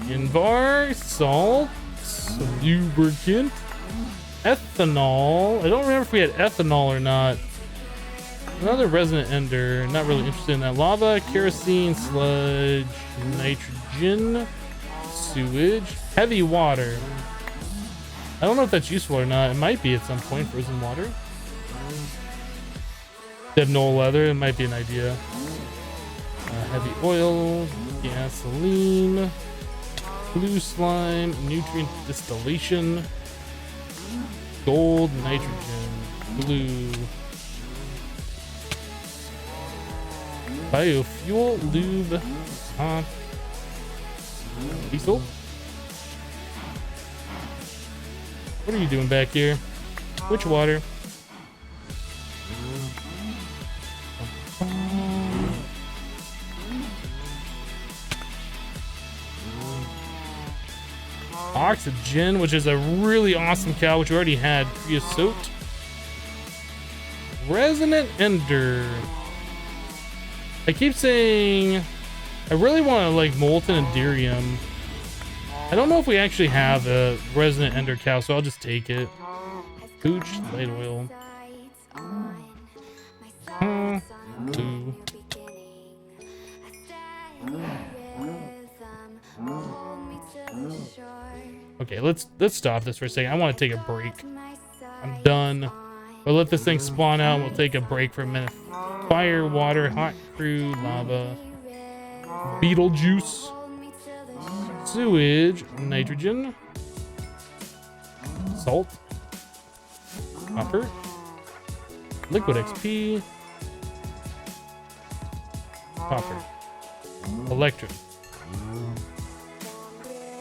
invar, salt, lubricant, ethanol. I don't remember if we had ethanol or not. Another resonant ender. Not really interested in that. Lava, kerosene, sludge, nitrogen, sewage, heavy water. I don't know if that's useful or not. It might be at some point. Frozen water. Dead Knoll leather. It might be an idea. Heavy oil, gasoline, blue slime, nutrient distillation, gold, nitrogen, blue. Biofuel, lube, diesel. What are you doing back here? Which water? Oxygen, which is a really awesome cow, which we already had. Creosote. Resonant ender. I keep saying I really want to like molten enderium. I don't know if we actually have a resonant ender cow, so I'll just take it. Hooch, light oil. Blue. Okay, let's stop this for a second. I want to take a break. I'm done. We'll let this thing spawn out. We'll take a break for a minute. Fire, water, hot crude, lava, Beetlejuice, sewage, nitrogen, salt, copper, liquid XP, copper, electrum.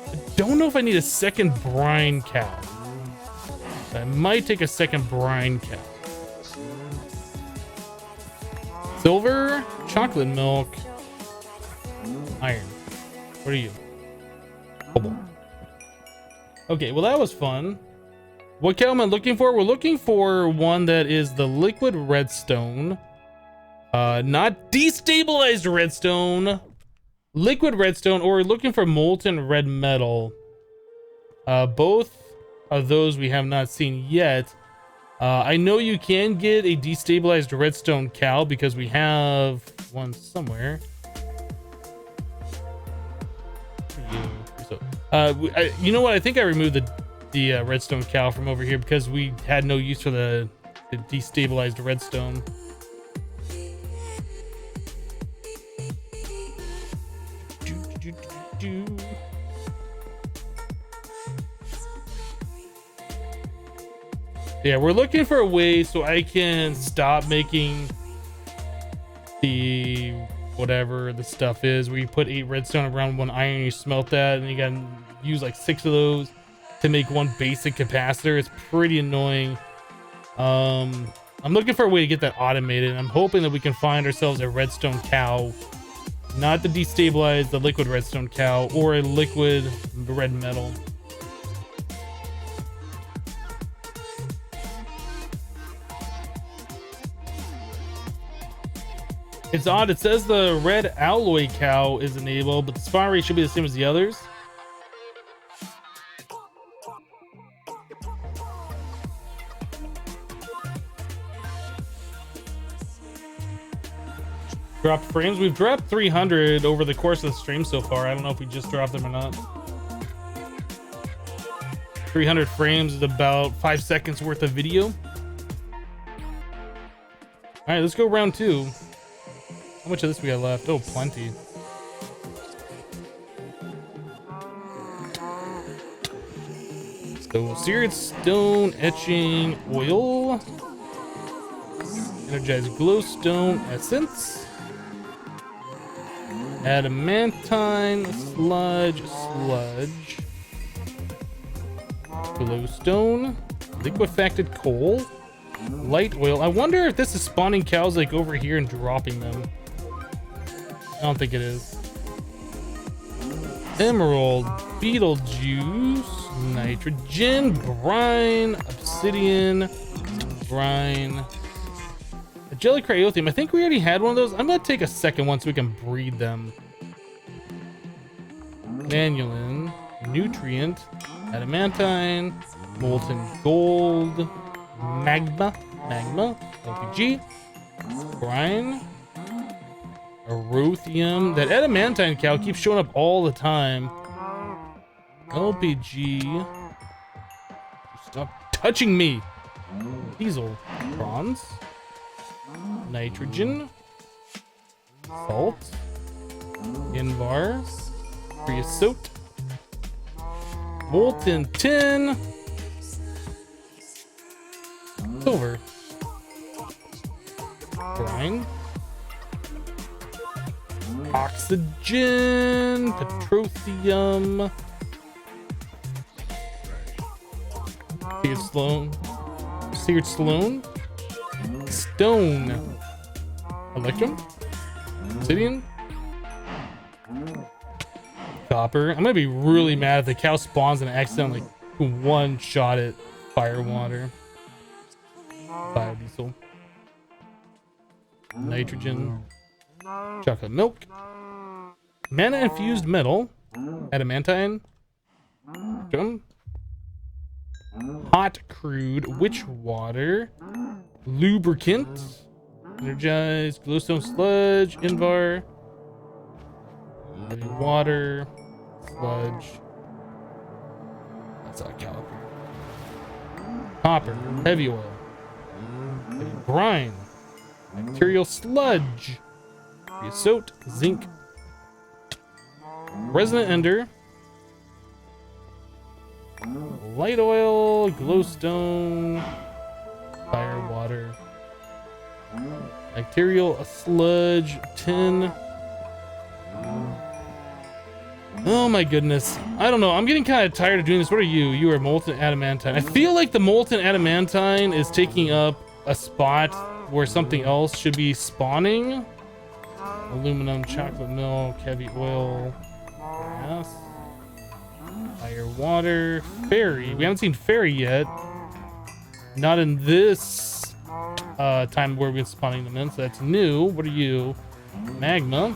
I don't know if I need a second brine cow. I might take a second brine cow. Silver, chocolate milk, iron. What are you? Cobalt. Okay, well that was fun. What cow am I looking for? We're looking for one that is the liquid redstone. Not destabilized redstone. Liquid redstone, or we're looking for molten red metal. Both of those we have not seen yet. I know you can get a destabilized redstone cow because we have one somewhere. You know what? I think I removed the redstone cow from over here because we had no use for the destabilized redstone. Yeah, we're looking for a way so I can stop making the whatever the stuff is where you put 8 redstone around 1 iron, you smelt that, and you gotta use like 6 of those to make 1 basic capacitor. It's pretty annoying. I'm looking for a way to get that automated. I'm hoping that we can find ourselves a redstone cow, not the destabilized, the liquid redstone cow, or a liquid red metal. It's odd, it says the red alloy cow is enabled, but the spawn rate should be the same as the others. Dropped frames. We've dropped 300 over the course of the stream so far. I don't know if we just dropped them or not. 300 frames is about 5 seconds worth of video. All right, let's go round 2. How much of this we got left? Oh, plenty. So, seared stone etching oil. Energized glowstone essence. Adamantine sludge. Glowstone. Liquefacted coal. Light oil. I wonder if this is spawning cows like over here and dropping them. I don't think it is. Emerald, beetle juice, nitrogen, brine, obsidian, brine, a jelly cryothium. I think we already had one of those. I'm gonna take a second one so we can breed them. Vanillin, nutrient, adamantine, molten gold, magma, LPG, brine, Erothium. That adamantine cow keeps showing up all the time. LPG. Stop touching me. Diesel. Bronze. Nitrogen. Salt. Invar. Creosote. Molten tin. Silver. Brine. Oxygen, petroleum, seared stone, stone, electrum, obsidian, copper. I'm gonna be really mad if the cow spawns and accidentally one-shot it. Fire water, biodiesel, nitrogen. Chocolate milk, mana infused metal, adamantine, drum, hot crude, witch water, lubricant, energized glowstone sludge, invar, heavy water, sludge. That's not caliper. Copper, heavy oil, heavy brine, bacterial sludge. Creosote, zinc, resonant ender, light oil, glowstone, fire, water, bacterial, a sludge, tin. Oh my goodness. I don't know. I'm getting kind of tired of doing this. What are you? You are molten adamantine. I feel like the molten adamantine is taking up a spot where something else should be spawning. Aluminum, chocolate milk, heavy oil, gas, fire, water, fairy. We haven't seen fairy yet. Not in this time where we've been spawning them in, so that's new. What are you? Magma.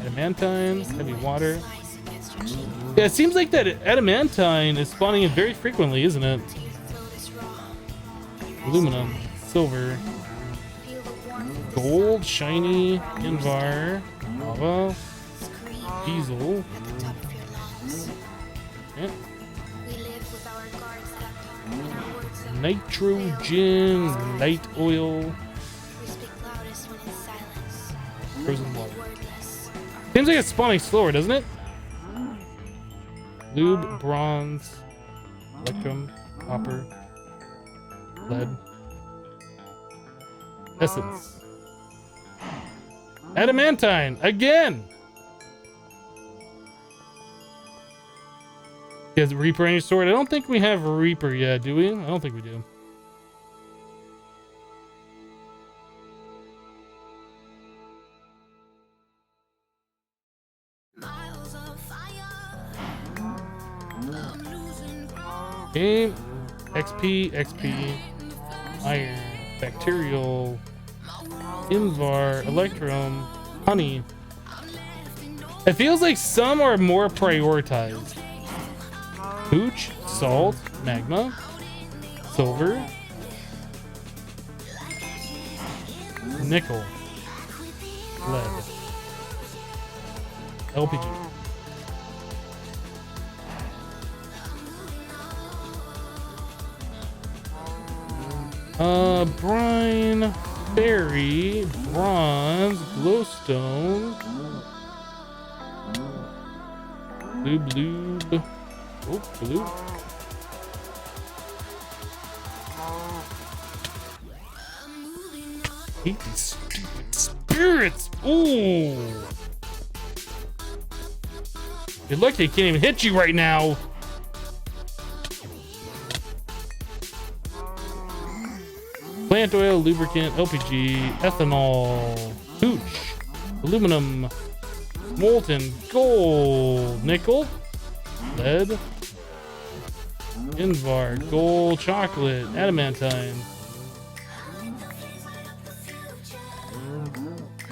Adamantine, heavy water. Yeah, it seems like that adamantine is spawning in very frequently, isn't it? Aluminum, silver, gold, shiny, invar, lava, diesel. Yeah. Nitrogen, light oil, frozen water. Seems like it's spawning slower, doesn't it? Lube, bronze, electrum, copper, lead, essence, adamantine again. Has Reaper any sword? I don't think we have Reaper yet, do we? I don't think we do. Okay, XP, iron, bacterial, invar, electrum, honey. It feels like some are more prioritized. Pooch, salt, magma, silver, nickel, lead, LPG. Brine, fairy, bronze, glowstone, lube. Oh, blue. Hate these stupid spirits. Ooh. Good luck they can't even hit you right now. Plant oil, lubricant, LPG, ethanol, pooch, aluminum, molten gold, nickel, lead, invar, gold, chocolate, adamantine,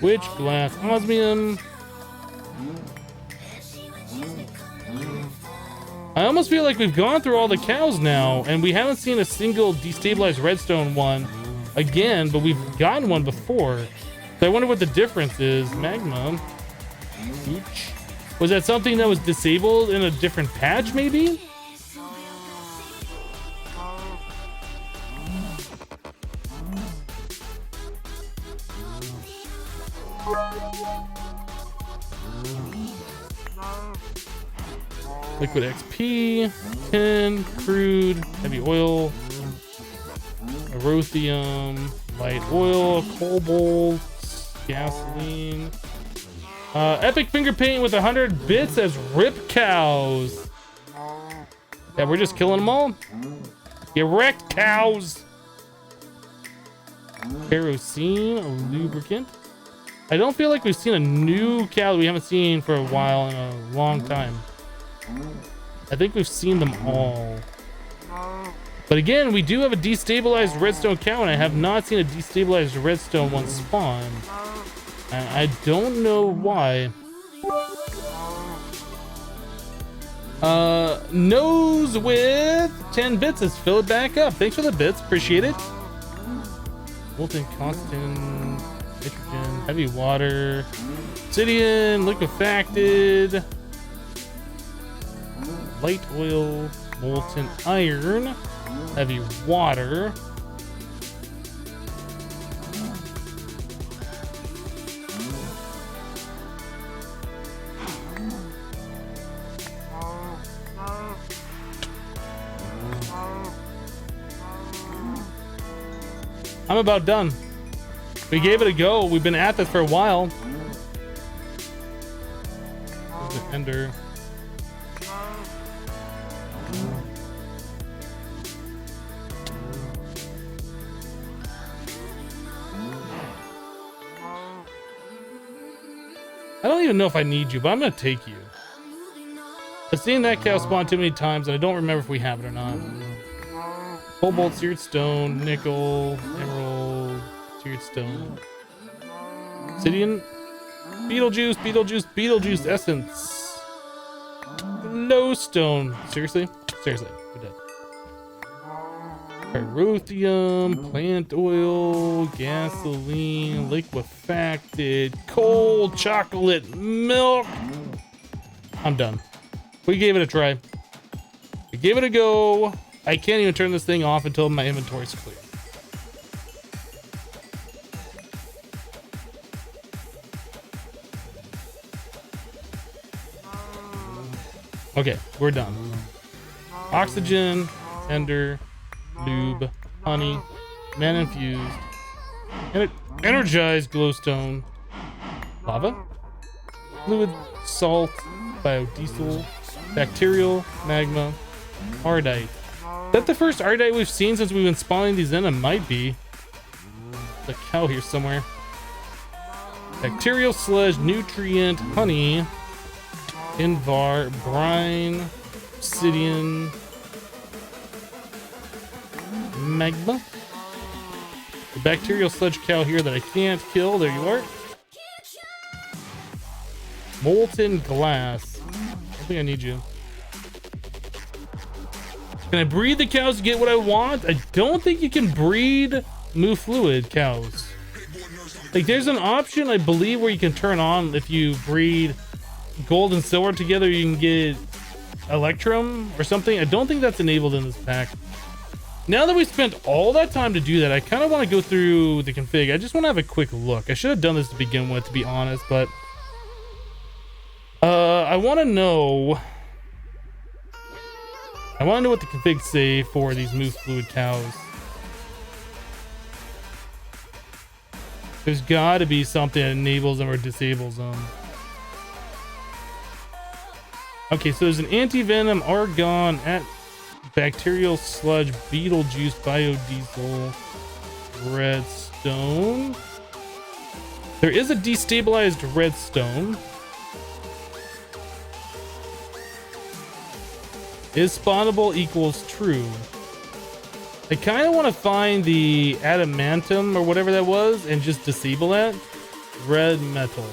witch, glass, osmium. I almost feel like we've gone through all the cows now, and we haven't seen a single destabilized redstone one again, but we've gotten one before. So I wonder what the difference is. Magma. Ooch. Was that something that was disabled in a different patch, maybe? Liquid XP, tin, crude, heavy oil, Erothium, light oil, cobalt, gasoline. Epic finger paint with 100 bits as rip cows. Yeah, we're just killing them all. Get wrecked, cows. Kerosene, a lubricant. I don't feel like we've seen a new cow that we haven't seen for a while in a long time. I think we've seen them all. But again, we do have a destabilized redstone cow, and I have not seen a destabilized redstone one spawn. And I don't know why. Nose with 10 bits. Let's fill it back up. Thanks for the bits. Appreciate it. Molten constant, nitrogen, heavy water, obsidian, liquefacted, light oil, molten iron, heavy water, I'm about done. We gave it a go. We've been at this for a while. There's an ender. I don't even know if I need you, but I'm gonna take you. I've seen that cow spawn too many times, and I don't remember if we have it or not. Cobalt, seared stone, nickel, emerald, seared stone. Obsidian, Beetlejuice essence. Glowstone. Seriously? Seriously, we're dead. Pyrotheum, plant oil, gasoline, liquefacted, coal, chocolate, milk. I'm done. We gave it a try. We gave it a go. I can't even turn this thing off until my inventory's clear. Okay, we're done. Oxygen, ender, lube, honey, man infused, energized glowstone, lava, fluid, salt, biodiesel, bacterial, magma, ardite. Is that the first ardite we've seen since we've been spawning these in? It might be. There's a cow here somewhere. Bacterial sludge, nutrient, honey, invar, brine, obsidian, magma. The bacterial sludge cow here that I can't kill. There you are. Molten glass. I think I need you. Can I breed the cows to get what I want? I don't think you can breed move fluid cows. Like there's an option I believe where you can turn on if you breed gold and silver together, you can get electrum or something. I don't think that's enabled in this pack. Now that we spent all that time to do that, I kind of want to go through the config. I just want to have a quick look. I should have done this to begin with, to be honest, but I want to know what the configs say for these move fluid cows. There's got to be something that enables them or disables them. Okay, so there's an anti-venom, argon, at bacterial sludge, Beetlejuice, biodiesel, redstone. There is a destabilized redstone. Is spawnable equals true. I kind of want to find the adamantium or whatever that was and just disable that. Red metal.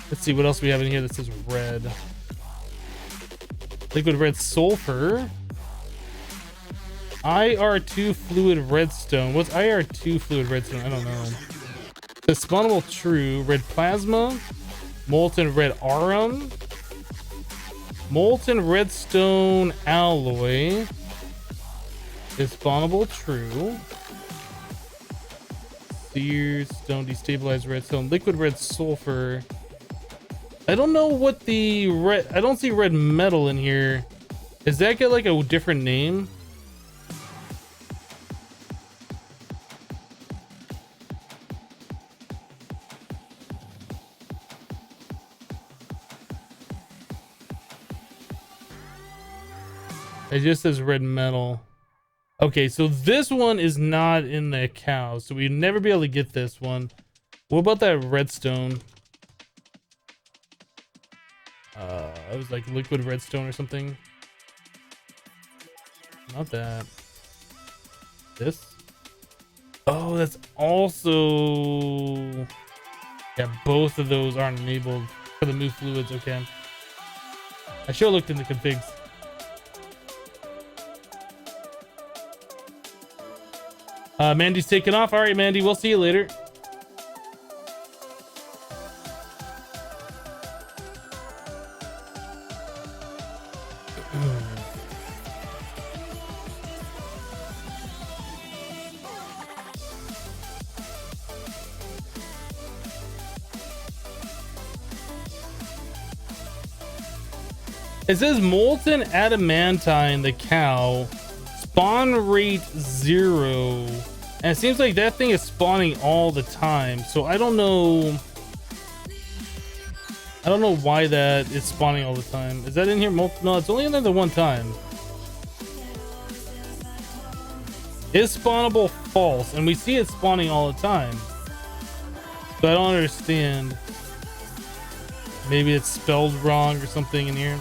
Let's see what else we have in here that says red. Liquid red sulfur. IR2 fluid redstone. What's IR2 fluid redstone? I don't know. The spawnable true. Red plasma. Molten red aurum. Molten redstone alloy. Is spawnable true. Seared stone, destabilized redstone. Liquid red sulfur. I don't know what the red, I don't see red metal in here. Is that got like a different name? It just says red metal. Okay, so this one is not in the cow, so we'd never be able to get this one. What about that redstone? It was like liquid redstone or something. Not that. This? Oh, that's also... Yeah, both of those aren't enabled for the move fluids. Okay. I should have looked in the configs. Mandy's taking off. All right, Mandy, we'll see you later. It says molten adamantine, the cow, spawn rate 0, and it seems like that thing is spawning all the time, so I don't know why that is spawning all the time. Is that in here? No, it's only in there the one time. Is spawnable false, and we see it spawning all the time, so I don't understand. Maybe it's spelled wrong or something in here.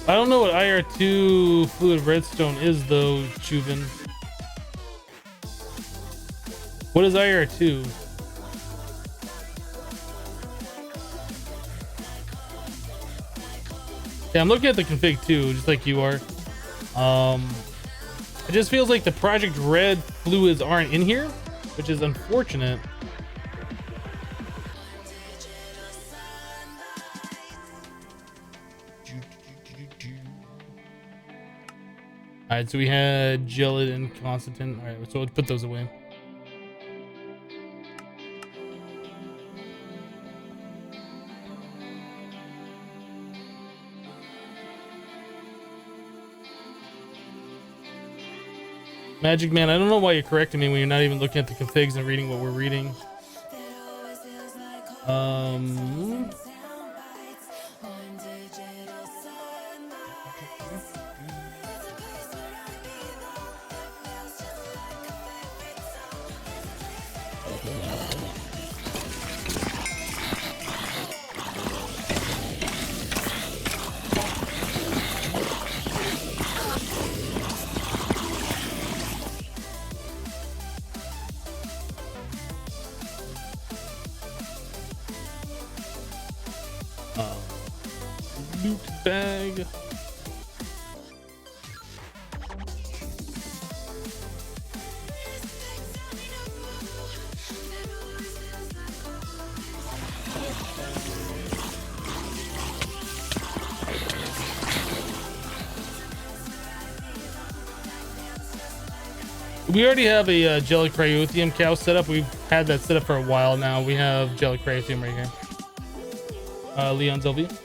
I don't know what IR2 fluid redstone is though, Chuven. What is IR2? Yeah, I'm looking at the config too, just like you are. It just feels like the Project Red fluids aren't in here, which is unfortunate. All right, so we had Gelid and Constantine. All right, so let's put those away. Magic Man, I don't know why you're correcting me when you're not even looking at the configs and reading what we're reading. Loot bag. We already have a jelly cryothium cow set up. We've had that set up for a while now. We have jelly cryothium right here. Leon's LV.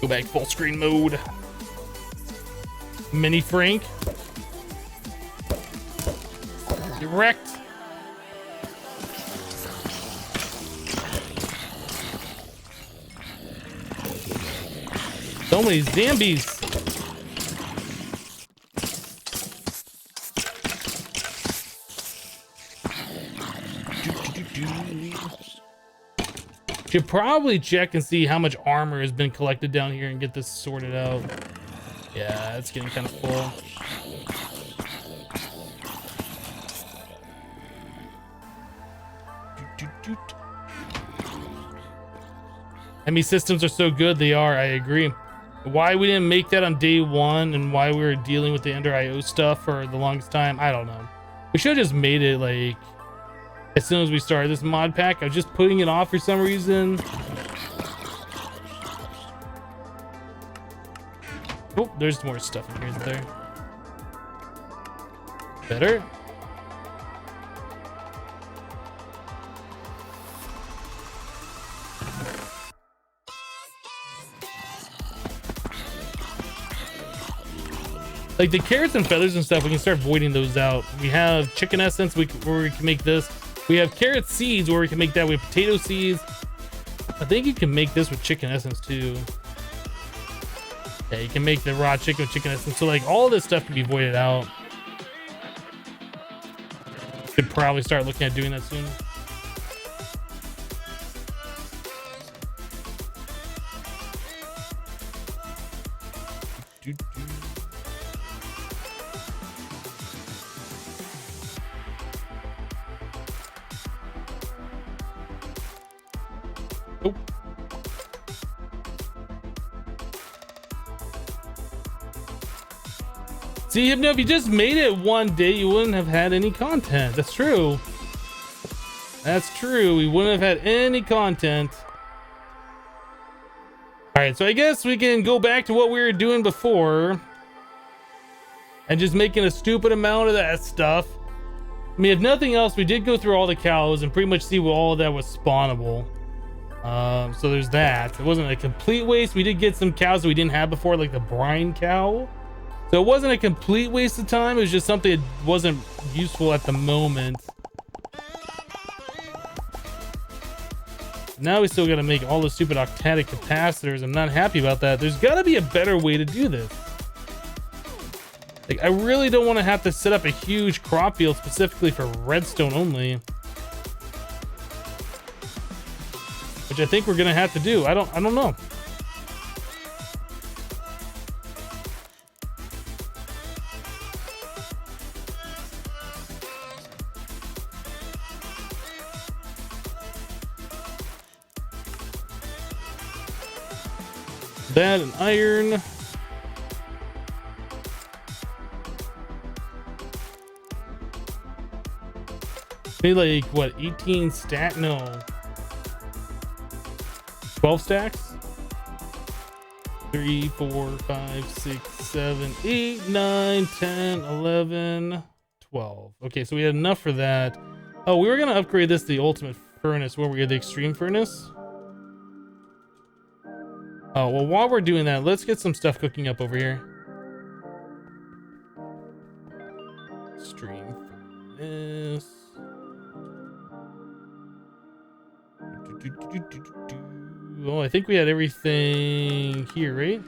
Go back full screen mode. Mini Frank. Get wrecked. So many zombies. Should probably check and see how much armor has been collected down here and get this sorted out. Yeah, it's getting kind of full. Enemy systems are so good, they are, I agree. Why we didn't make that on day one and why we were dealing with the Ender IO stuff for the longest time, I don't know. We should have just made it like as soon as we started this mod pack. I was just putting it off for some reason. Oh, there's more stuff in here there. Better. Like the carrots and feathers and stuff, we can start voiding those out. We have chicken essence where we can make this. We have carrot seeds where we can make that. We have potato seeds. I think you can make this with chicken essence too. Yeah, you can make the raw chicken with chicken essence. So like all this stuff can be voided out. Could probably start looking at doing that soon. Oh. See, Hypno, if you just made it one day, you wouldn't have had any content. That's true. That's true. We wouldn't have had any content. All right, so I guess we can go back to what we were doing before and just making a stupid amount of that stuff. I mean, if nothing else, we did go through all the cows and pretty much see what all of that was spawnable. So there's that. It wasn't a complete waste. We did get some cows that we didn't have before, like the brine cow. So it wasn't a complete waste of time. It was just something that wasn't useful at the moment. Now we still got to make all the stupid octadic capacitors. I'm not happy about that. There's got to be a better way to do this. Like, I really don't want to have to set up a huge crop field specifically for redstone only. Which I think we're going to have to do. I don't know. That and iron. Maybe like what, 18 stack? No, 12 stacks. 3, 4, 5, 6, 7, 8, 9, 10, 11, 12. Okay, so we had enough for that. Oh, we were gonna upgrade this to the ultimate furnace where we had the extreme furnace. Oh, well, while we're doing that, let's get some stuff cooking up over here. Extreme furnace. Oh, I think we had everything here, right?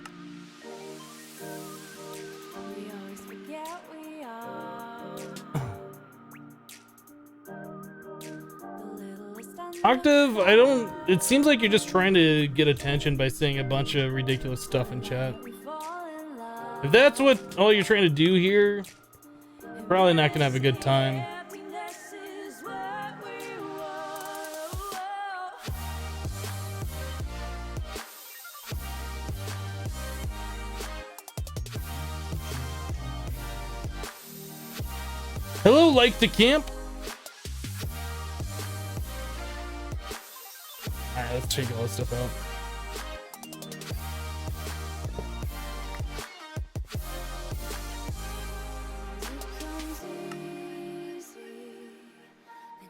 Octave, it seems like you're just trying to get attention by saying a bunch of ridiculous stuff in chat. If that's what all you're trying to do here, probably not gonna have a good time. Hello, like to camp. Alright, let's take all this stuff out.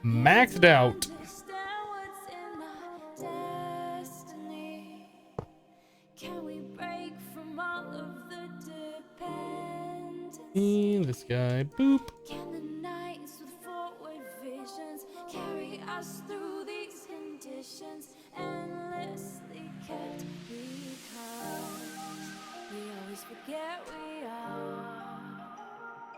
Maxed out. And this guy, boop. Can the nights with forward visions carry us through these conditions endlessly kept because we always forget we are.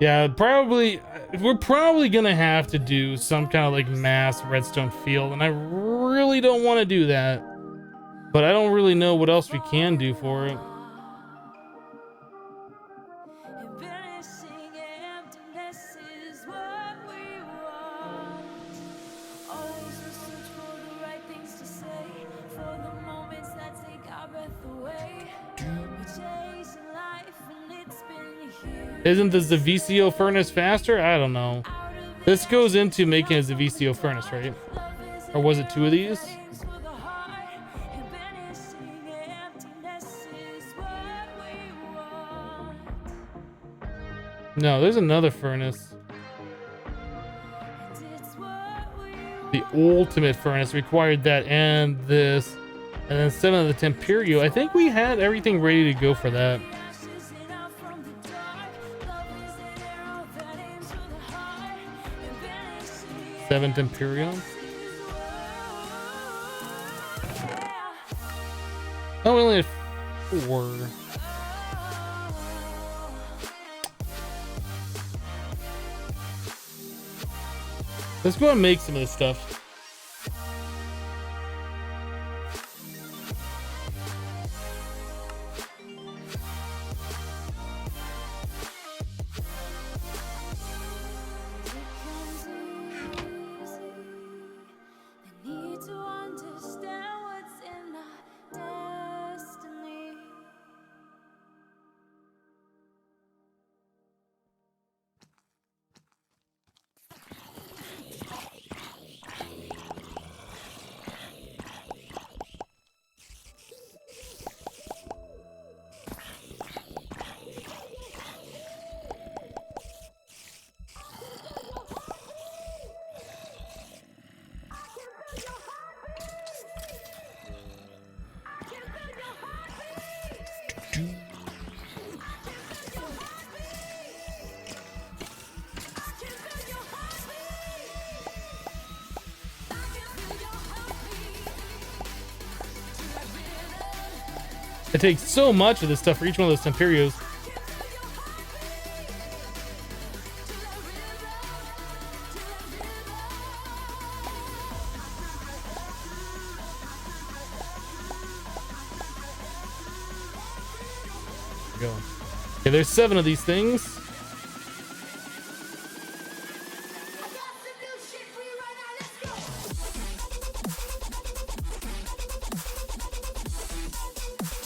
Yeah, probably we're probably gonna have to do some kind of like mass redstone field, and I really don't want to do that, but I don't really know what else we can do for it. Isn't the VCO furnace faster? I don't know. This goes into making it a VCO furnace, right? Or was it 2 of these? No, there's another furnace. The ultimate furnace required that and this. And then 7 of the Temperio. I think we had everything ready to go for that. 7th Imperium. Oh, we only had 4. Let's go and make some of this stuff. It takes so much of this stuff for each one of those Temperios. There we go. Okay, there's 7 of these things.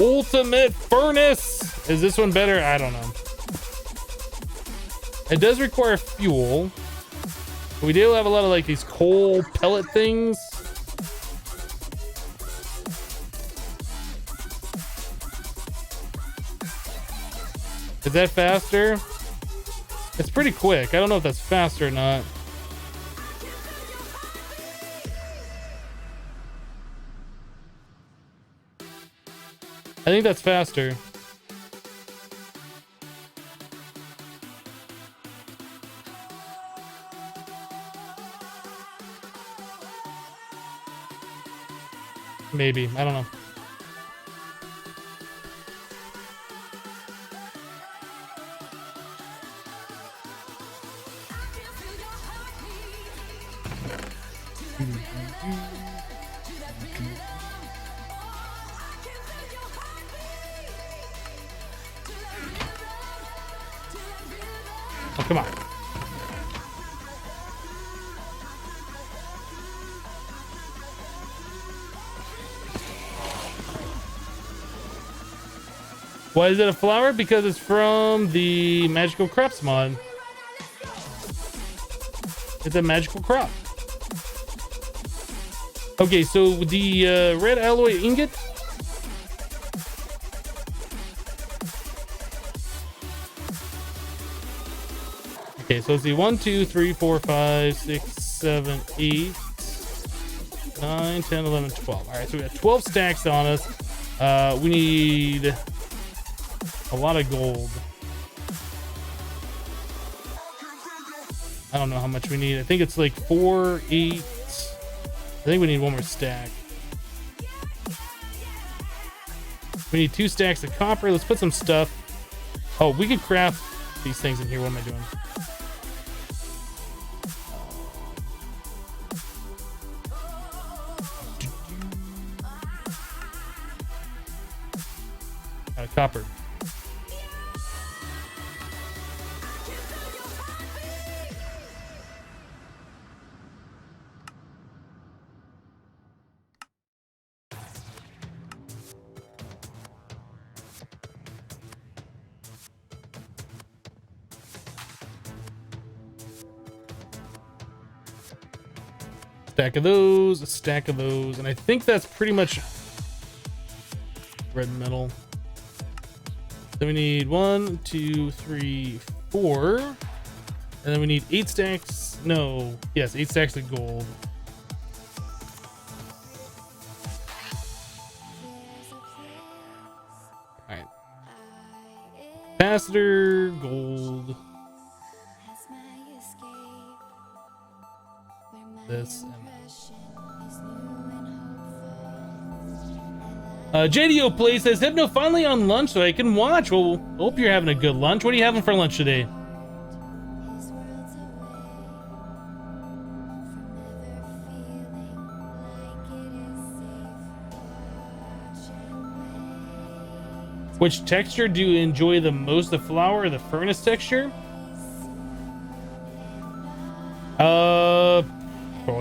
Ultimate furnace. Is this one better? I don't know. It does require fuel. We do have a lot of like these coal pellet things. Is that faster? It's pretty quick. I don't know if that's faster or not. I think that's faster. Maybe. I don't know. Oh, come on. Why is it a flower? Because it's from the Magical Crops mod. It's a magical crop. Okay, so the red alloy ingot. Okay, so let's see. 1, 2, 3, 4, 5, 6, 7, 8, 9, 10, 11, 12. All right, so we got 12 stacks on us. We need a lot of gold. I don't know how much we need. I think it's like 4, 8. I think we need one more stack. We need 2 stacks of copper. Let's put some stuff. Oh, we could craft these things in here. What am I doing? Copper. Stack of those, a stack of those, and I think that's pretty much red metal. Then we need 1, 2, 3, 4, and then we need 8 stacks. No, yes, 8 stacks of gold. All right, capacitor, gold. This. JDO Play says, Hypno finally on lunch so I can watch. Well, hope you're having a good lunch. What are you having for lunch today? Which texture do you enjoy the most, the flower or the furnace texture? Oh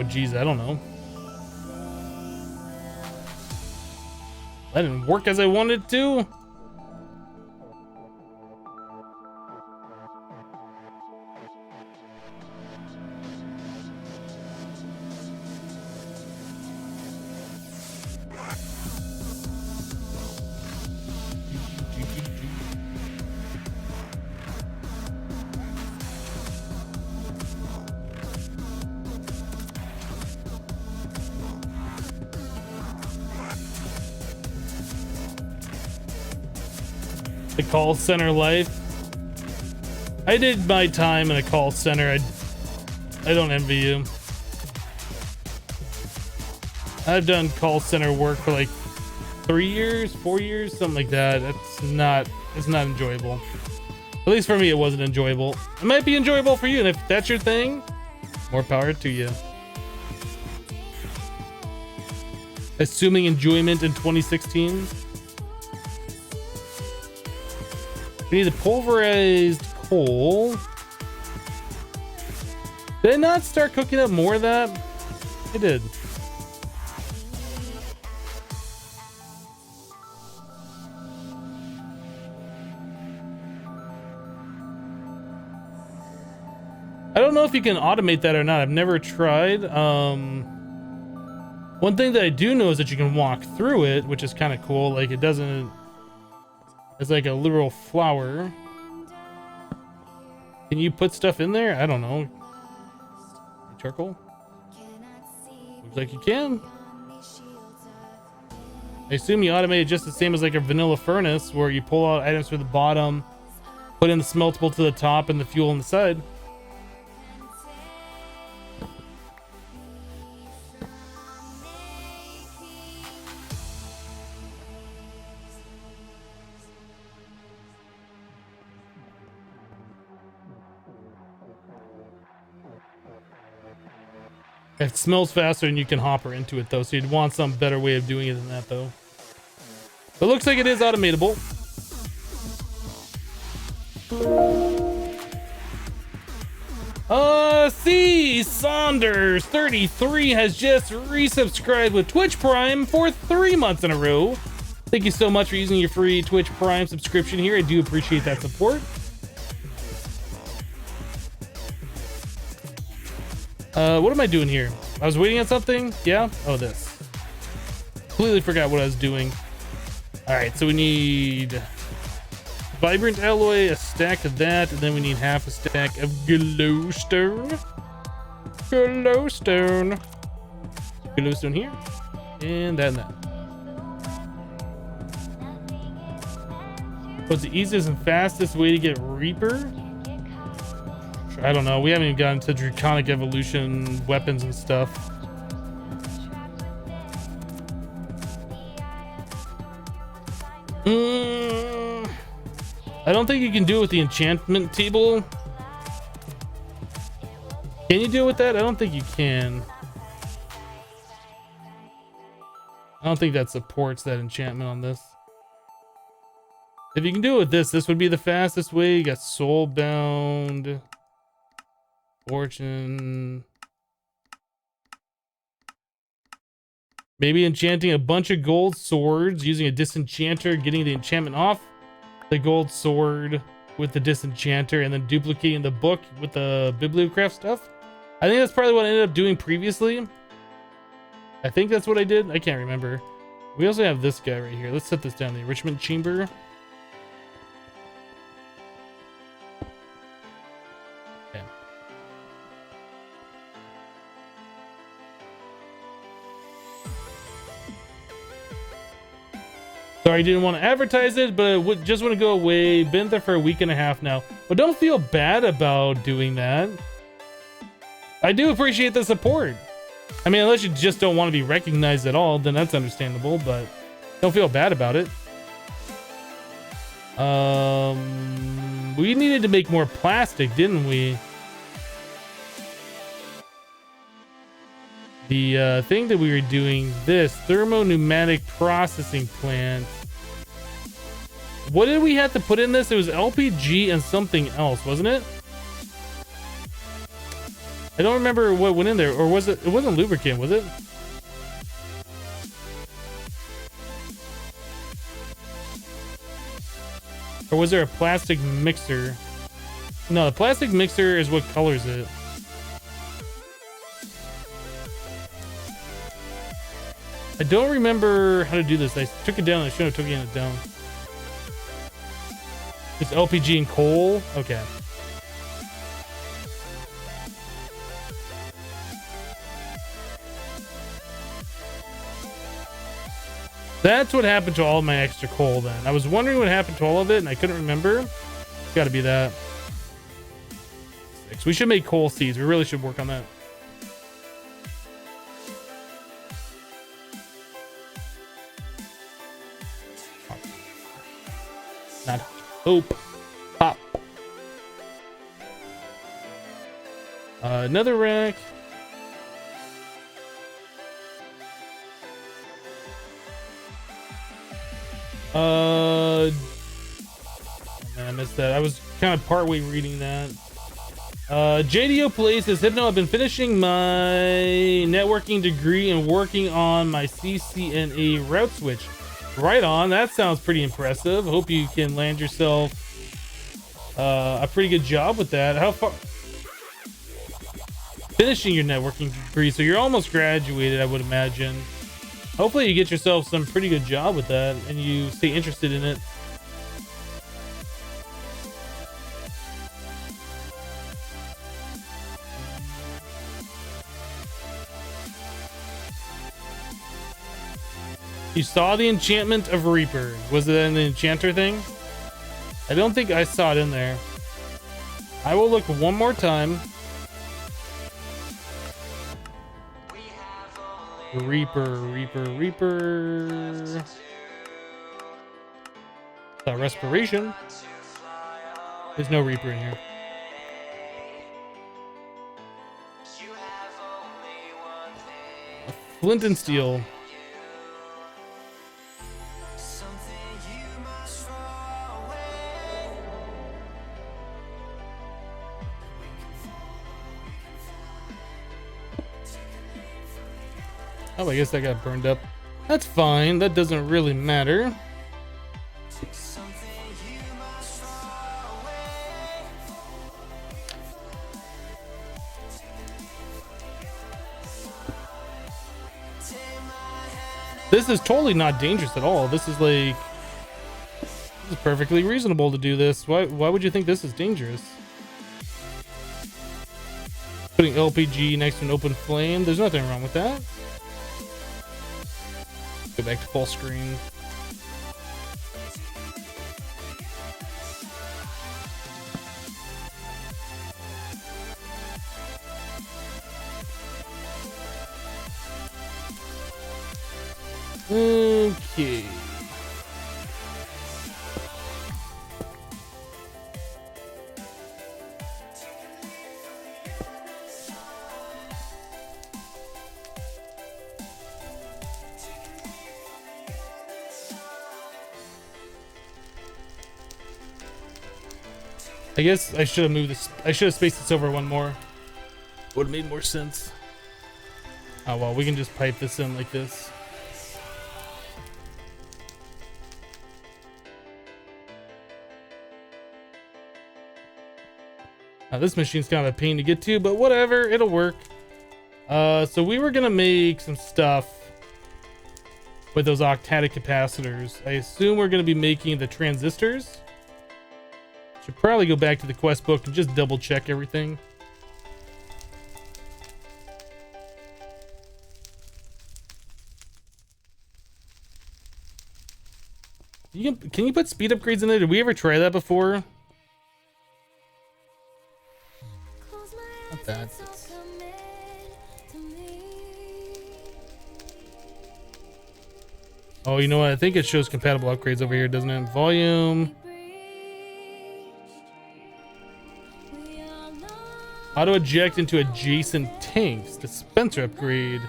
geez, I don't know. That didn't work as I wanted to. The call center life. I did my time in a call center. I don't envy you. I've done call center work for like 3 years, 4 years, something like that. It's not enjoyable. At least for me, it wasn't enjoyable. It might be enjoyable for you, and if that's your thing, more power to you. Assuming enjoyment in 2016. We need the pulverized coal. Did I not start cooking up more of that? I did. I don't know if you can automate that or not. I've never tried. One thing that I do know is that you can walk through it, which is kind of cool. Like it doesn't, it's like a literal flower. Can you put stuff in there? I don't know. Charcoal? Looks like you can. I assume you automate it just the same as like a vanilla furnace where you pull out items from the bottom, put in the smeltable to the top and the fuel on the side. It smells faster and you can hopper into it though, so you'd want some better way of doing it than that though. But it looks like it is automatable. C Saunders 33 has just resubscribed with Twitch Prime for 3 months in a row. Thank you so much for using your free Twitch Prime subscription here. I do appreciate that support. What am I doing here? I was waiting on something. Yeah. Oh, this. Completely forgot what I was doing. All right. So we need vibrant alloy, a stack of that, and then we need half a stack of glowstone. Glowstone. Glowstone here, and that and that. What's the easiest and fastest way to get Reaper? I don't know. We haven't even gotten to Draconic Evolution weapons and stuff. I don't think you can do it with the enchantment table. Can you do it with that? I don't think you can. I don't think that supports that enchantment on this. If you can do it with this, this would be the fastest way. You got Soulbound. Fortune. Maybe enchanting a bunch of gold swords using a disenchanter, getting the enchantment off the gold sword with the disenchanter, and then duplicating the book with the bibliocraft stuff. I think that's probably what I ended up doing previously. I think that's what I did. I can't remember. We also have this guy right here. Let's set this down. The enrichment chamber. Sorry, I didn't want to advertise it, but it just want to go away. Been there for a week and a half now. But don't feel bad about doing that. I do appreciate the support. I mean, unless you just don't want to be recognized at all, then that's understandable, but don't feel bad about it. We needed to make more plastic, didn't we? The thing that we were doing, this thermo-pneumatic processing plant. What did we have to put in this? It was LPG and something else, wasn't it? I don't remember what went in there, or was it? It wasn't lubricant, was it? Or was there a plastic mixer? No, the plastic mixer is what colors it. I don't remember how to do this. I took it down. I should have taken it down. It's LPG and coal. Okay. That's what happened to all my extra coal then. I was wondering what happened to all of it and I couldn't remember. It's got to be that. 6. We should make coal seeds. We really should work on that. Not hope. Pop. Another rack. Oh man, I missed that. I was kind of partway reading that. JDO Play says, Hypno, I've been finishing my networking degree and working on my CCNA route switch. Right on. That sounds pretty impressive. Hope you can land yourself a pretty good job with that. How far? Finishing your networking degree, so you're almost graduated, I would imagine. Hopefully you get yourself some pretty good job with that and you stay interested in it. You saw the enchantment of Reaper. Was it an enchanter thing? I don't think I saw it in there. I will look one more time. Reaper. Respiration. There's no Reaper in here. Flint and steel. Oh, I guess that got burned up. That's fine. That doesn't really matter. This is totally not dangerous at all. This is like... This is perfectly reasonable to do this. Why would you think this is dangerous? Putting LPG next to an open flame. There's nothing wrong with that. Go back to full screen. Okay. I guess I should have moved this. I should have spaced this over one more. Would have made more sense. Oh well, we can just pipe this in like this. Now this machine's kind of a pain to get to, but whatever, it'll work. So we were gonna make some stuff with those octadic capacitors. I assume we're gonna be making the transistors. Should probably go back to the quest book and just double check everything. Can you put speed upgrades in there? Did we ever try that before? Not that. Oh, you know what? I think it shows compatible upgrades over here, doesn't it? Volume. Auto eject into adjacent tanks. Dispenser upgrade.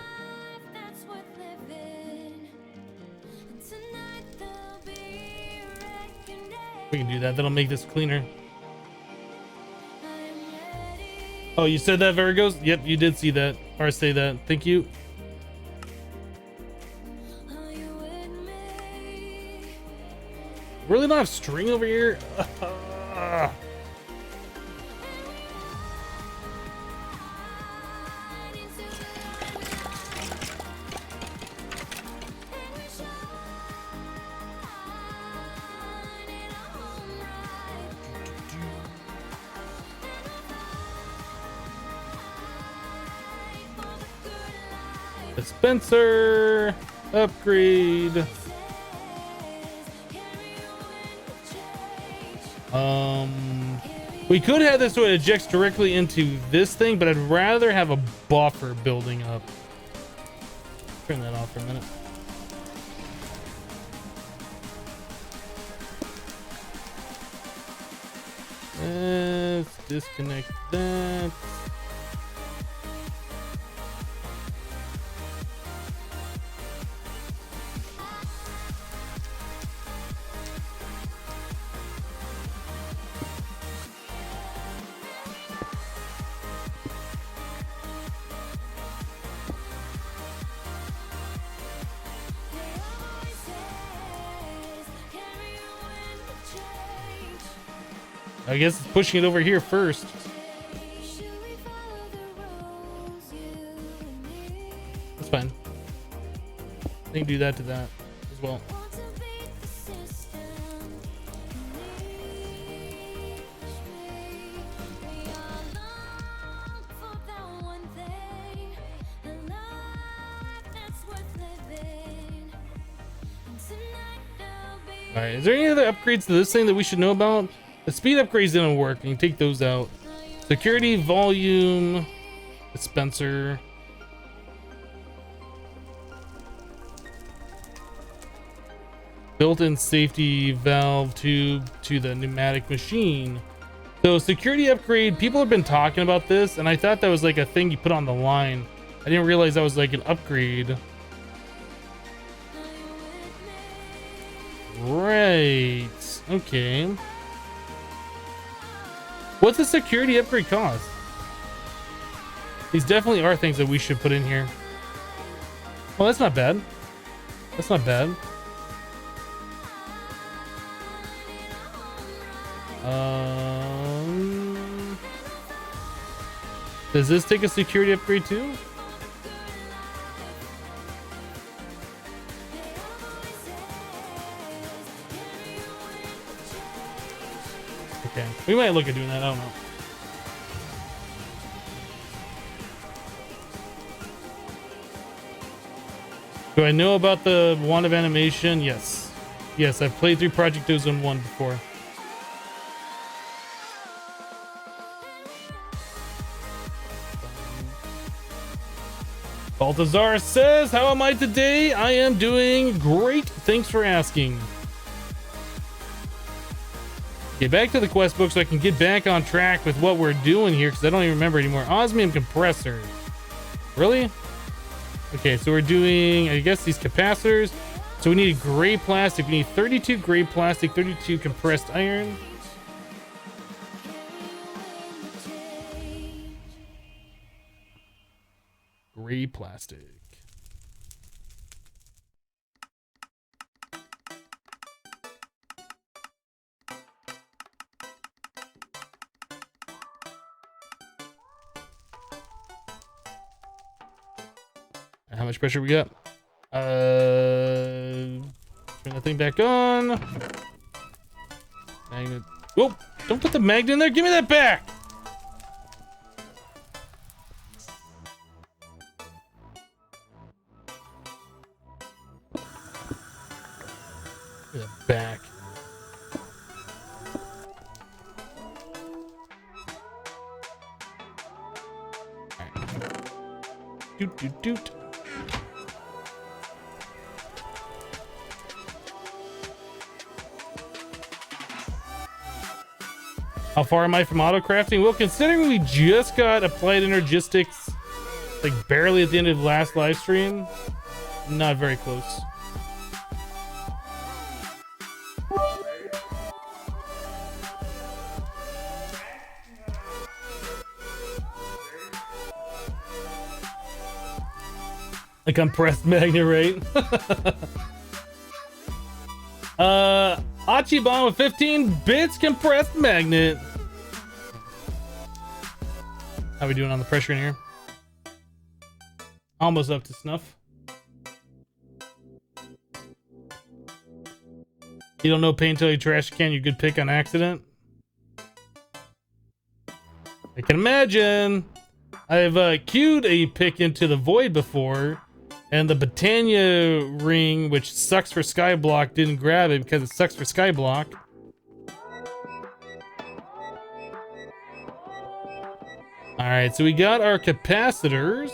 We can do that. That'll make this cleaner. Oh, you said that, Virgos? Yep, you did see that. Or say that. Thank you. Really don't have string over here? Dispenser upgrade. We could have this so it ejects directly into this thing, but I'd rather have a buffer building up. Turn that off for a minute. Let's disconnect that. I guess it's pushing it over here first. That's fine. They can do that to that as well. All right, is there any other upgrades to this thing that we should know about? The speed upgrades didn't work. You can take those out. Security, volume, dispenser. Built-in safety valve tube to the pneumatic machine. So security upgrade, people have been talking about this, and I thought that was like a thing you put on the line. I didn't realize that was like an upgrade. Right. Okay. What's the security upgrade cost? These definitely are things that we should put in here. Well, that's not bad. That's not bad. Does this take a security upgrade too? Okay, we might look at doing that. I don't know. Do I know about the wand of animation? Yes. Yes, I've played through Project Ozone 1 before. Baltazar says, how am I today? I am doing great. Thanks for asking. Get back to the quest book so I can get back on track with what we're doing here, because I don't even remember anymore. Osmium compressor. Really? Okay, so we're doing, I guess, these capacitors. So we need gray plastic. We need 32 gray plastic, 32 compressed iron. Gray plastic. How much pressure we got? Turn that thing back on. Magnet. Whoa! Don't put the magnet in there. Give me that back. Give it back. Right. Doot doot doot. How far am I from auto crafting? Well, considering we just got applied energistics like barely at the end of the last live stream, not very close. A compressed magnet, right? Achibon with 15 bits compressed magnet. How we doing on the pressure in here? Almost up to snuff. You don't know pain until you trash can. You good pick on accident. I can imagine. I've queued a pick into the void before, and the Britannia ring, which sucks for Skyblock, didn't grab it because it sucks for Skyblock. All right, so we got our capacitors.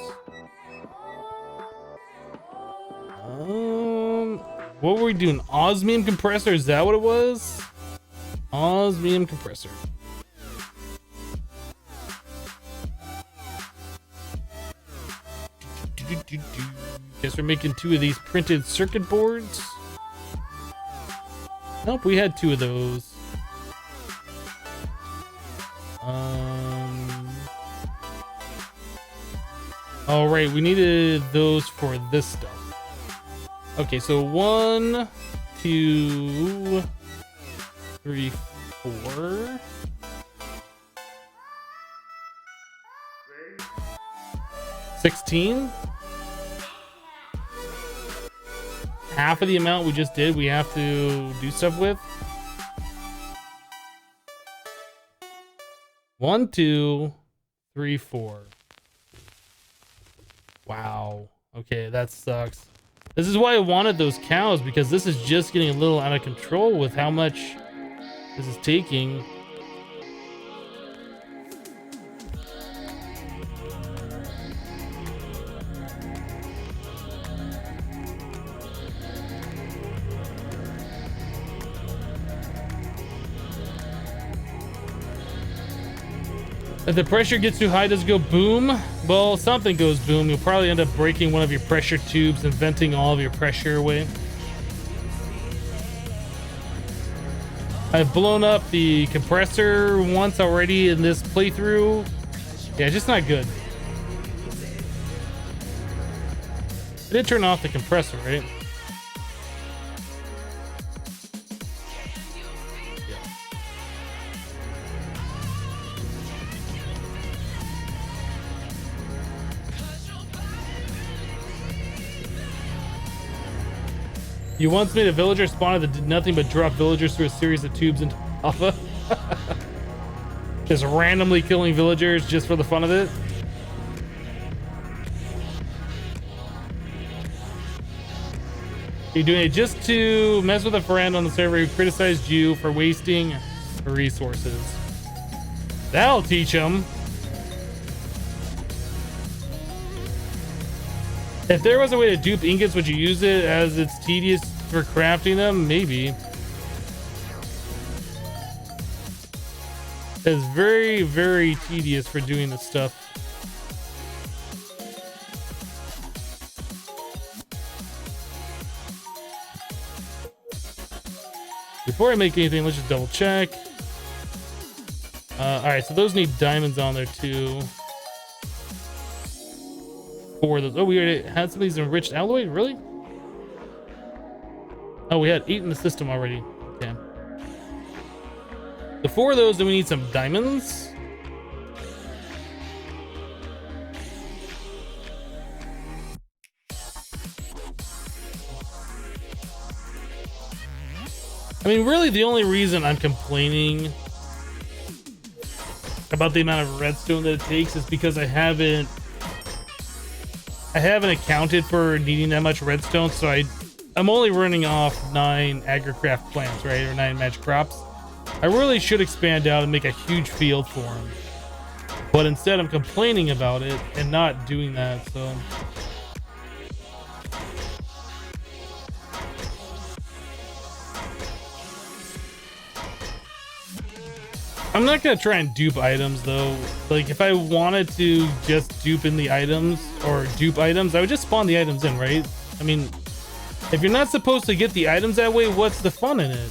What were we doing? Osmium compressor? Is that what it was? Osmium compressor. Guess we're making 2 of these printed circuit boards. Nope, we had 2 of those. All right, we needed those for this stuff. Okay, so 1, 2, 3, 4. 16. Half of the amount we just did, we have to do stuff with. 1, 2, 3, 4. Wow. Okay, that sucks. This is why I wanted those cows, because this is just getting a little out of control with how much this is taking. If the pressure gets too high, does it go boom? Well, something goes boom. You'll probably end up breaking one of your pressure tubes and venting all of your pressure away. I've blown up the compressor once already in this playthrough. Yeah, just not good. I did turn off the compressor, right? You once made a villager spawner that did nothing but drop villagers through a series of tubes into lava. Just randomly killing villagers just for the fun of it. You're doing it just to mess with a friend on the server who criticized you for wasting resources. That'll teach him. If there was a way to dupe ingots, would you use it, as it's tedious for crafting them? Maybe. It's very, very tedious for doing this stuff. Before I make anything, let's just double check. All right, so those need diamonds on there too. 4 of those. Oh, we already had some of these enriched alloy? Really? Oh, we had 8 in the system already. Okay. The 4 of those, then we need some diamonds. I mean, really, the only reason I'm complaining about the amount of redstone that it takes is because I haven't accounted for needing that much redstone, so I'm only running off 9 agricraft plants, right, or 9 magic crops. I really should expand out and make a huge field for them, but instead I'm complaining about it and not doing that. So I'm not gonna try and dupe items though. Like, if I wanted to just dupe in the items or dupe items, I would just spawn the items in, right? I mean, if you're not supposed to get the items that way, what's the fun in it?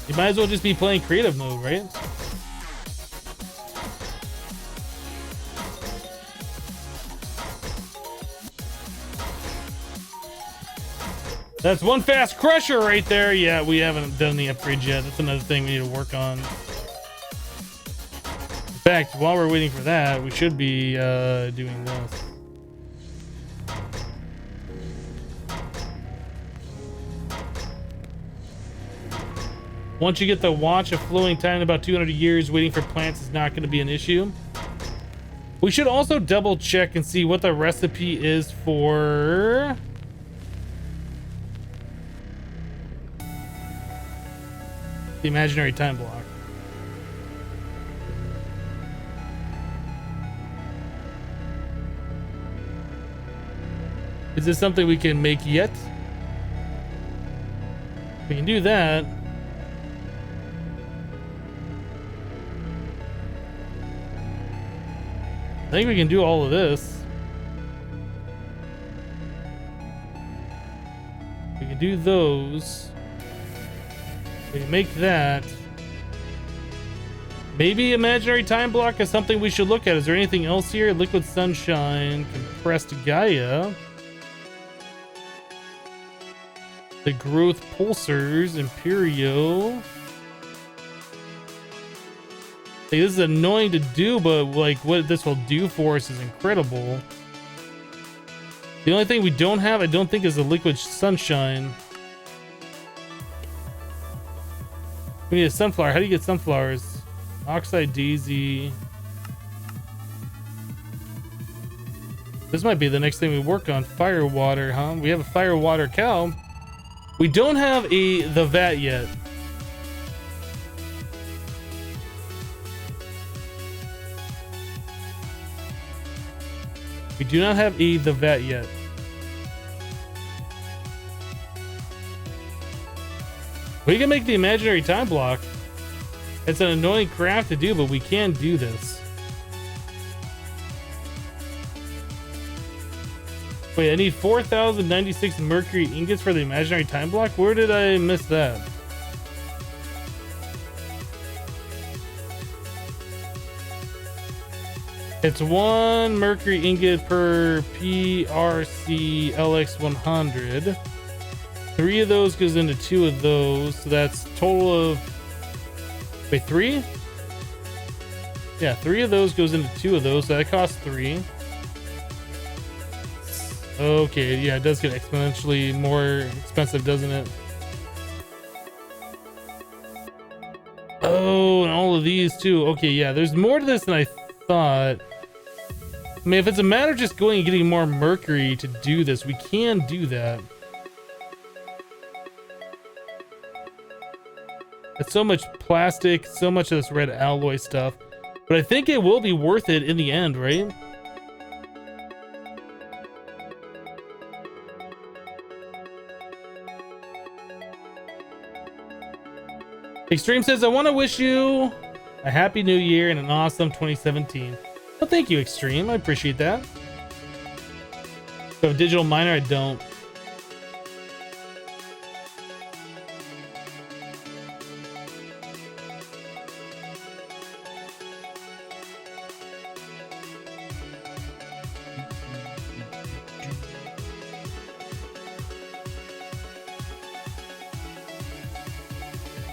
You might as well just be playing creative mode, right? That's one fast crusher right there. Yeah, we haven't done the upgrade yet. That's another thing we need to work on. In fact, while we're waiting for that, we should be doing this. Once you get the watch of flowing time in about 200 years, waiting for plants is not going to be an issue. We should also double check and see what the recipe is for the imaginary time block. Is this something we can make yet? We can do that. I think we can do all of this. We can do those. We can make that. Maybe imaginary time block is something we should look at. Is there anything else here? Liquid sunshine, compressed Gaia. The growth pulsars, Imperio. Like, this is annoying to do, but like what this will do for us is incredible. The only thing we don't have, I don't think, is the liquid sunshine. We need a sunflower. How do you get sunflowers? Oxide daisy. This might be the next thing we work on. Fire water, huh? We have a fire water cow. We don't have the vat yet. We do not have the vat yet. We can make the imaginary time block. It's an annoying craft to do, but we can do this. Wait, I need 4,096 mercury ingots for the imaginary time block? Where did I miss that? It's 1 mercury ingot per PRC LX100. 3 of those goes into 2 of those, so that's total of... Wait, 3? Yeah, 3 of those goes into 2 of those, so that costs 3. Okay, yeah, it does get exponentially more expensive, doesn't it? Oh, and all of these too. Okay, yeah, there's more to this than I thought. I mean, if it's a matter of just going and getting more mercury to do this, we can do that. It's so much plastic, so much of this red alloy stuff. But I think it will be worth it in the end, right? Extreme says, I want to wish you a happy new year and an awesome 2017. Well, thank you, Extreme. I appreciate that. So, a digital miner, I don't.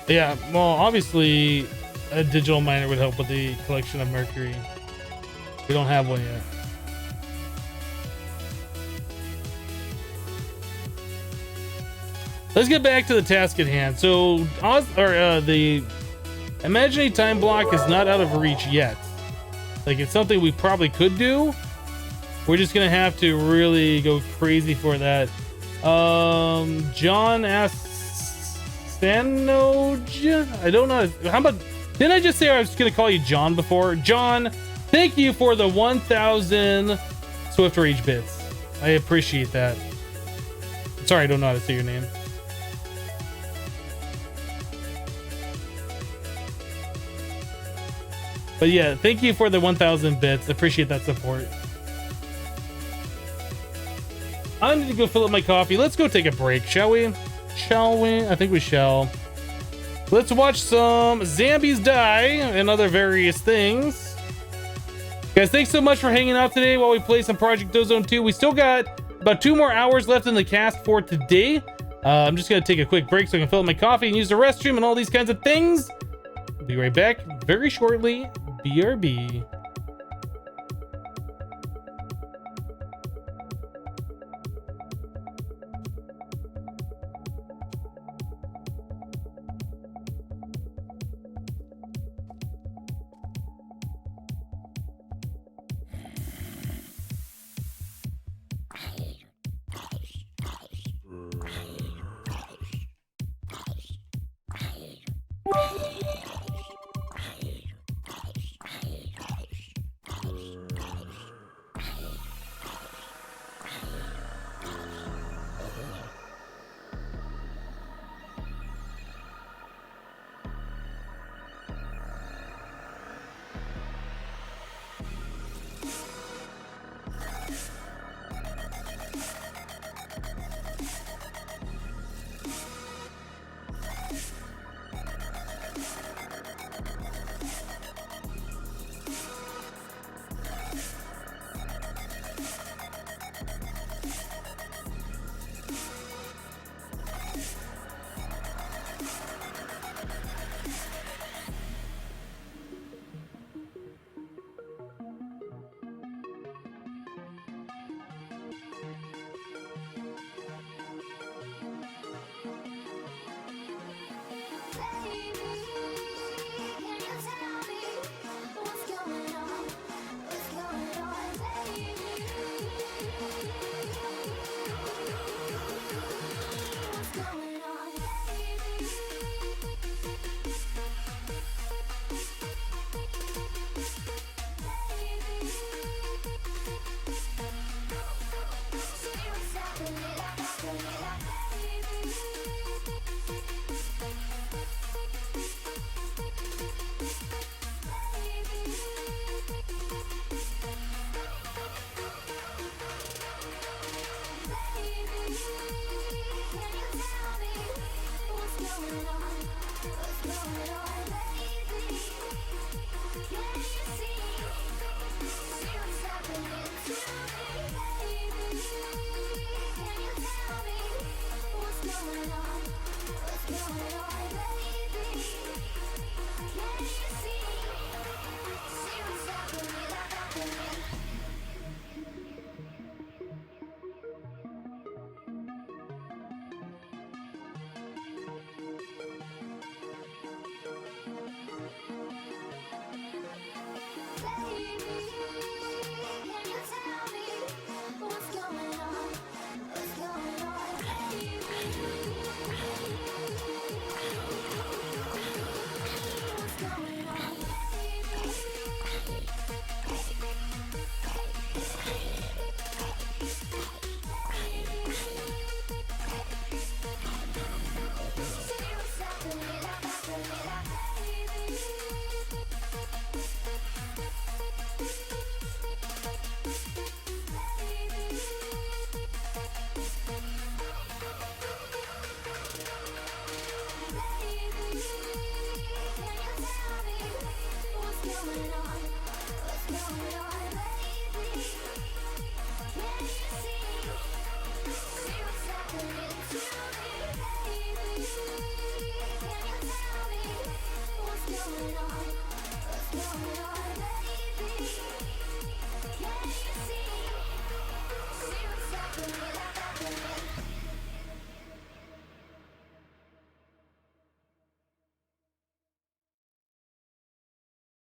Yeah, well, obviously, a digital miner would help with the collection of mercury. We don't have one yet. Let's get back to the task at hand. So, the imaginary time block is not out of reach yet. Like, it's something we probably could do. We're just gonna have to really go crazy for that. John asks, Sanoj? I don't know. How about, didn't I just say I was gonna call you John before? John, thank you for the 1,000 Swift Rage bits. I appreciate that. Sorry, I don't know how to say your name. But yeah, thank you for the 1,000 bits. Appreciate that support. I need to go fill up my coffee. Let's go take a break, shall we? Shall we? I think we shall. Let's watch some zombies die and other various things. Guys, thanks so much for hanging out today while we play some Project Ozone 2. We still got about 2 more hours left in the cast for today. I'm just going to take a quick break so I can fill up my coffee and use the restroom and all these kinds of things. Be right back very shortly. BRB.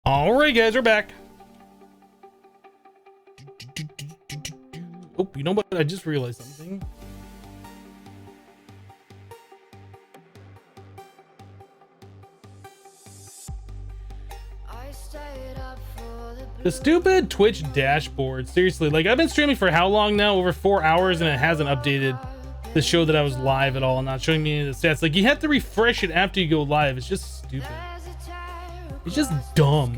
All right, guys, we're back. Oh, you know what? I just realized something. The stupid Twitch dashboard. Seriously, like I've been streaming for how long now? Over 4 hours, and it hasn't updated to show that I was live at all, not showing me any of the stats. Like you have to refresh it after you go live. It's just stupid. It's just dumb.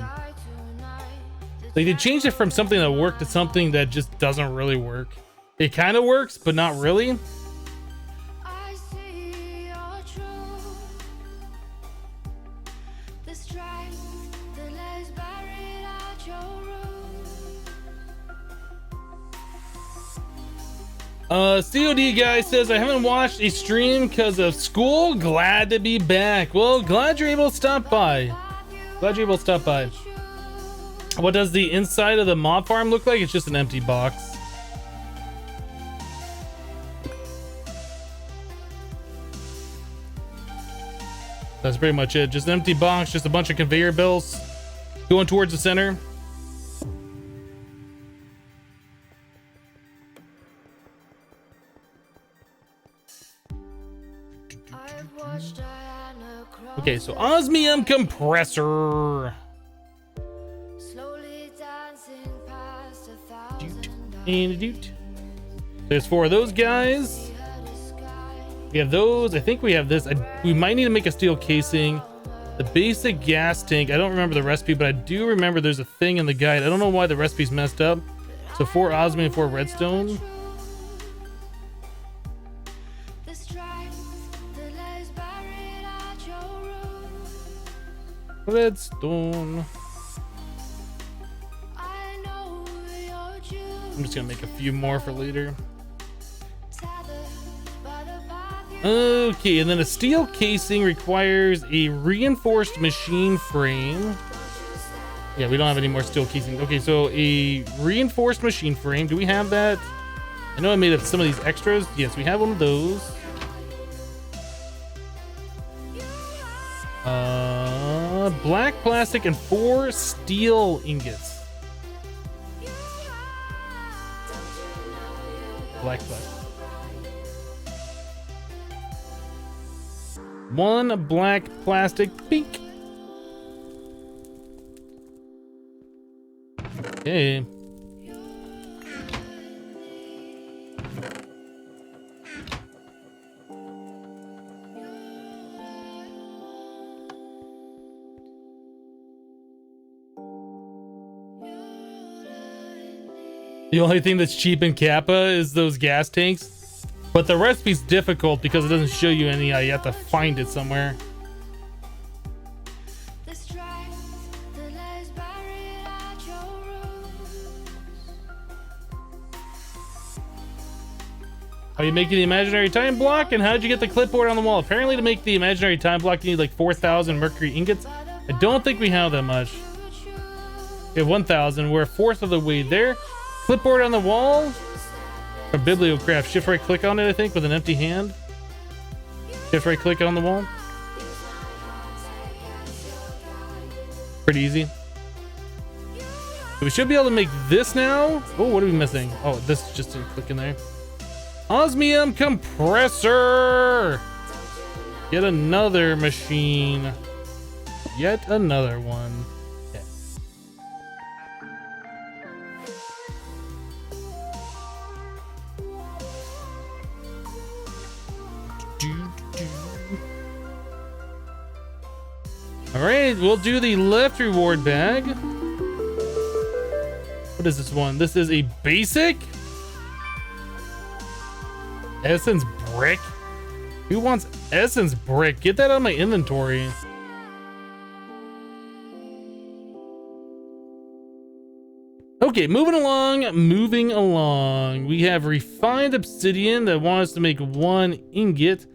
Like they changed it from something that worked to something that just doesn't really work. It kind of works, but not really. COD guy says, I haven't watched a stream because of school. Glad to be back. Well, glad you're able to stop by. Glad you're able to stop by. What does the inside of the mob farm look like? It's just an empty box. That's pretty much it. Just an empty box, just a bunch of conveyor belts going towards the center. Okay, so osmium compressor. There's 4 of those guys. We have those. I think we have this. We might need to make a steel casing. The basic gas tank. I don't remember the recipe, but I do remember there's a thing in the guide. I don't know why the recipe's messed up. So 4 osmium, 4 redstone. Redstone. I'm just gonna make a few more for later. Okay, and then a steel casing requires a reinforced machine frame. Yeah, we don't have any more steel casing. Okay, so a reinforced machine frame. Do we have that? I know I made up some of these extras. Yes, we have one of those. Black plastic and 4 steel ingots. Black plastic. 1 black plastic pink. Okay. The only thing that's cheap in Kappa is those gas tanks, but the recipe's difficult because it doesn't show you any. You have to find it somewhere. Are you making the imaginary time block? And how'd you get the clipboard on the wall? Apparently to make the imaginary time block, you need like 4,000 mercury ingots. I don't think we have that much. We have 1,000. We're 1/4 of the way there. Clipboard on the wall. Or bibliocraft. Shift right click on it, I think, with an empty hand. Shift right click on the wall. Pretty easy. So we should be able to make this now. Oh, what are we missing? Oh, this is just a click in there. Osmium compressor. Yet another machine. Yet another one. All right, we'll do the left reward bag. What is this one? This is a basic essence brick. Who wants essence brick? Get that out of my inventory. Okay, moving along. We have refined obsidian that wants to make 1 ingot. So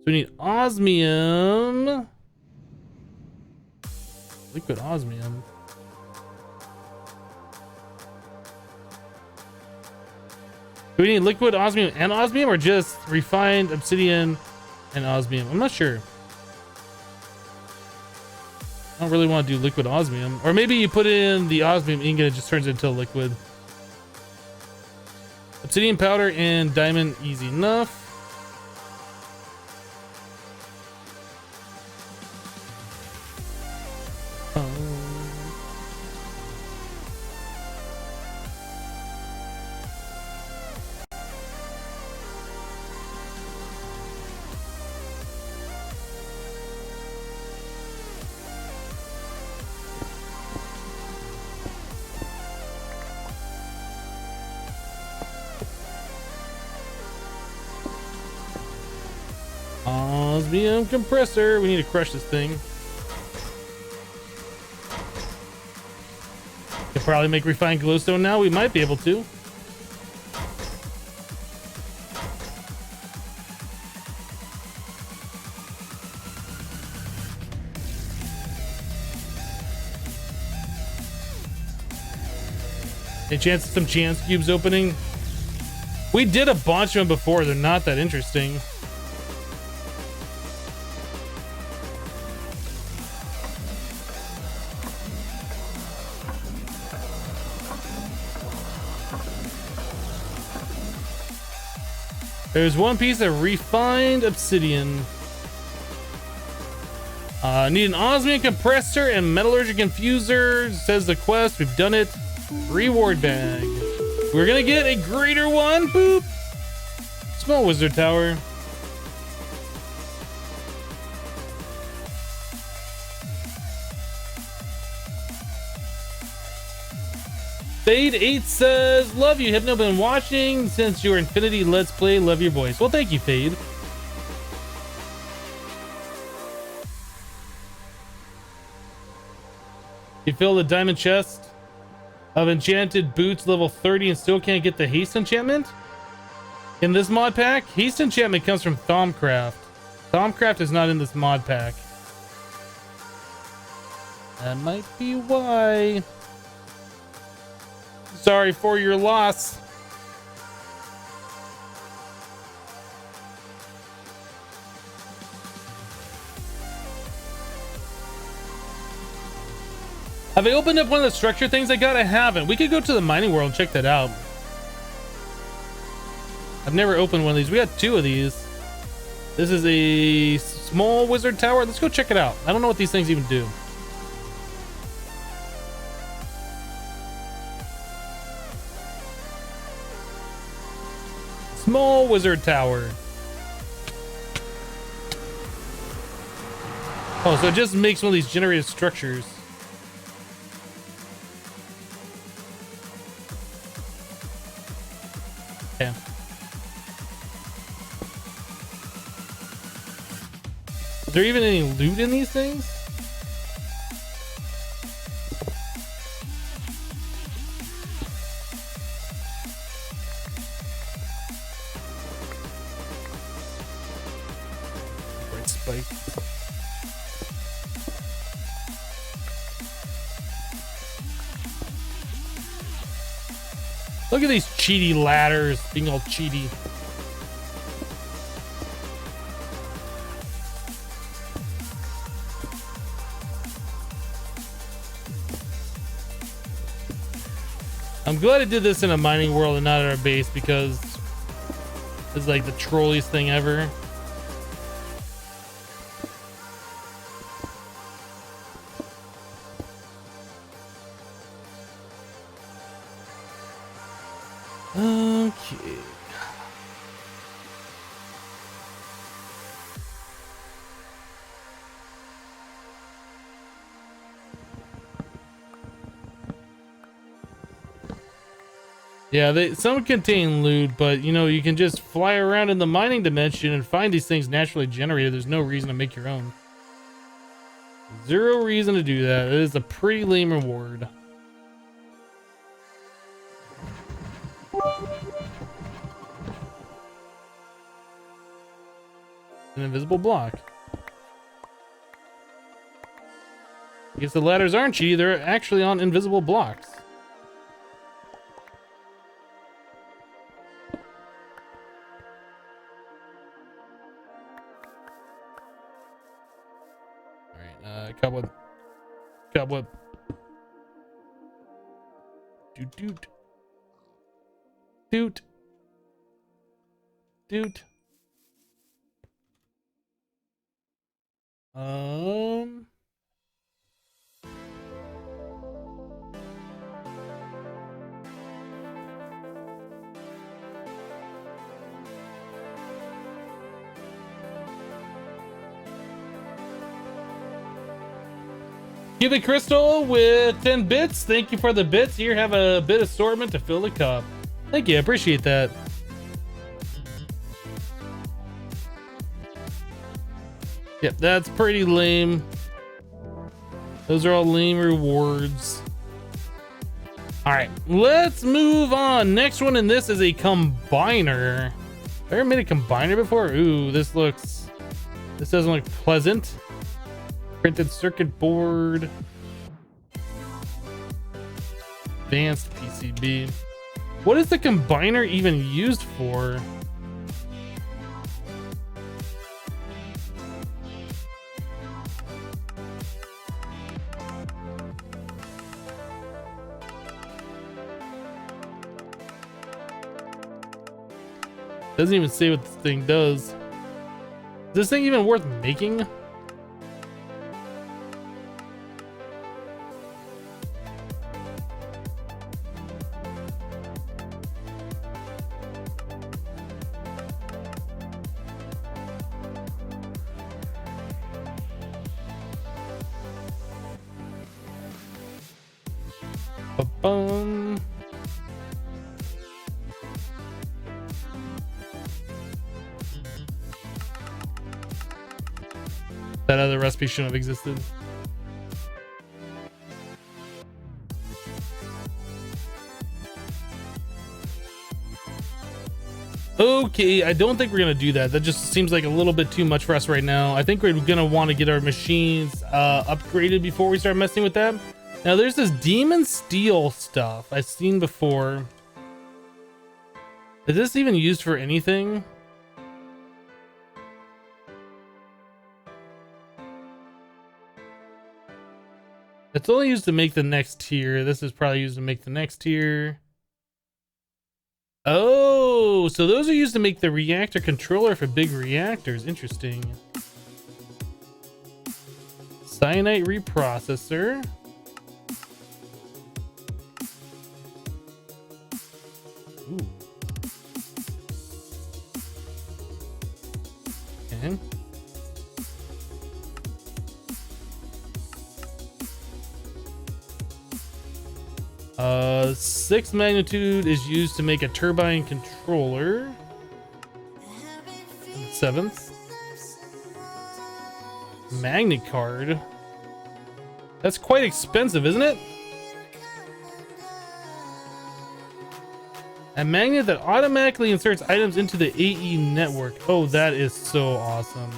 we need osmium. Liquid osmium. Do we need liquid osmium and osmium, or just refined obsidian and osmium? I'm not sure. I don't really want to do liquid osmium. Or maybe you put in the osmium ingot, it just turns into liquid. Obsidian powder and diamond, easy enough. Osmium compressor. We need to crush this thing. Could probably make refined glowstone now. We might be able to. Any chance of some chance cubes opening? We did a bunch of them before. They're not that interesting. There's one piece of refined obsidian. Need an osmium compressor and metallurgic infuser, says the quest. We've done it. Reward bag. We're gonna get a greater one. Boop. Small wizard tower. Fade8 says, love you. Hypno, been watching since your Infinity Let's Play. Love your voice. Well, thank you, Fade. You fill the diamond chest of enchanted boots level 30 and still can't get the haste enchantment? In this mod pack, haste enchantment comes from Thaumcraft. Thaumcraft is not in this mod pack. That might be why. Sorry for your loss. Have I opened up one of the structure things I got? I haven't. We could go to the mining world and check that out. I've never opened one of these. We got two of these. This is a small wizard tower. Let's go check it out. I don't know what these things even do. Small wizard tower. Oh, so it just makes one of these generated structures. Okay. Is there even any loot in these things? Great spike. Look at these cheaty ladders being all cheaty. I'm glad I did this in a mining world and not at our base because it's like the trolliest thing ever. Okay. Yeah, some contain loot, but you know, you can just fly around in the mining dimension and find these things naturally generated. There's no reason to make your own. Zero reason to do that. It is a pretty lame reward. An invisible block. I guess the ladders aren't cheaty, they're actually on invisible blocks. Alright, a couple of Cobweb. Doot doot. Doot. Doot. Cubic Crystal with 10 bits. Thank you for the bits. Here, have a bit assortment to fill the cup. Thank you. I appreciate that. Yep, that's pretty lame. Those are all lame rewards. All right, let's move on. Next one in this is a combiner. Have I ever made a combiner before? Ooh, this doesn't look pleasant. Printed circuit board. Advanced PCB. What is the combiner even used for? Doesn't even say what this thing does. Is this thing even worth making? Ba-bum. That other recipe shouldn't have existed. Okay, I don't think we're gonna do that. That just seems like a little bit too much for us right now. I think we're gonna want to get our machines upgraded before we start messing with them. Now there's this demon steel stuff I've seen before. Is this even used for anything? It's only used to make the next tier. This is probably used to make the next tier. Oh, so those are used to make the reactor controller for big reactors. Interesting. Cyanite reprocessor. Ooh. Okay. Sixth magnitude is used to make a turbine controller. Seventh. Magnet card. That's quite expensive, isn't it? A magnet that automatically inserts items into the AE network. Oh, that is so awesome.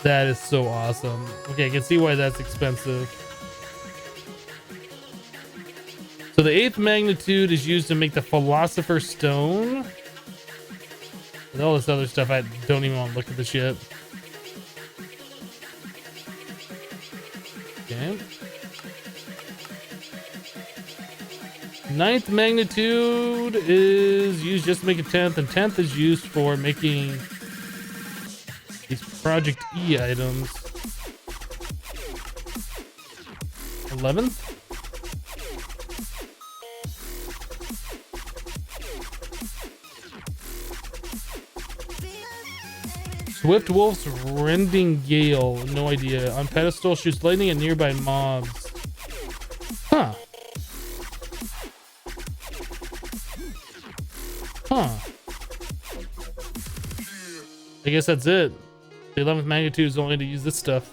That is so awesome. Okay, I can see why that's expensive. So the eighth magnitude is used to make the Philosopher's Stone. And all this other stuff, I don't even want to look at this yet. Okay. Ninth magnitude is used just to make a 10th, and 10th is used for making these Project E items. 11th. Swift Wolf's Rending Gale. No idea. On pedestal, shoots lightning at nearby mobs. Huh. Huh. I guess that's it. The 11th magnitude is only to use this stuff.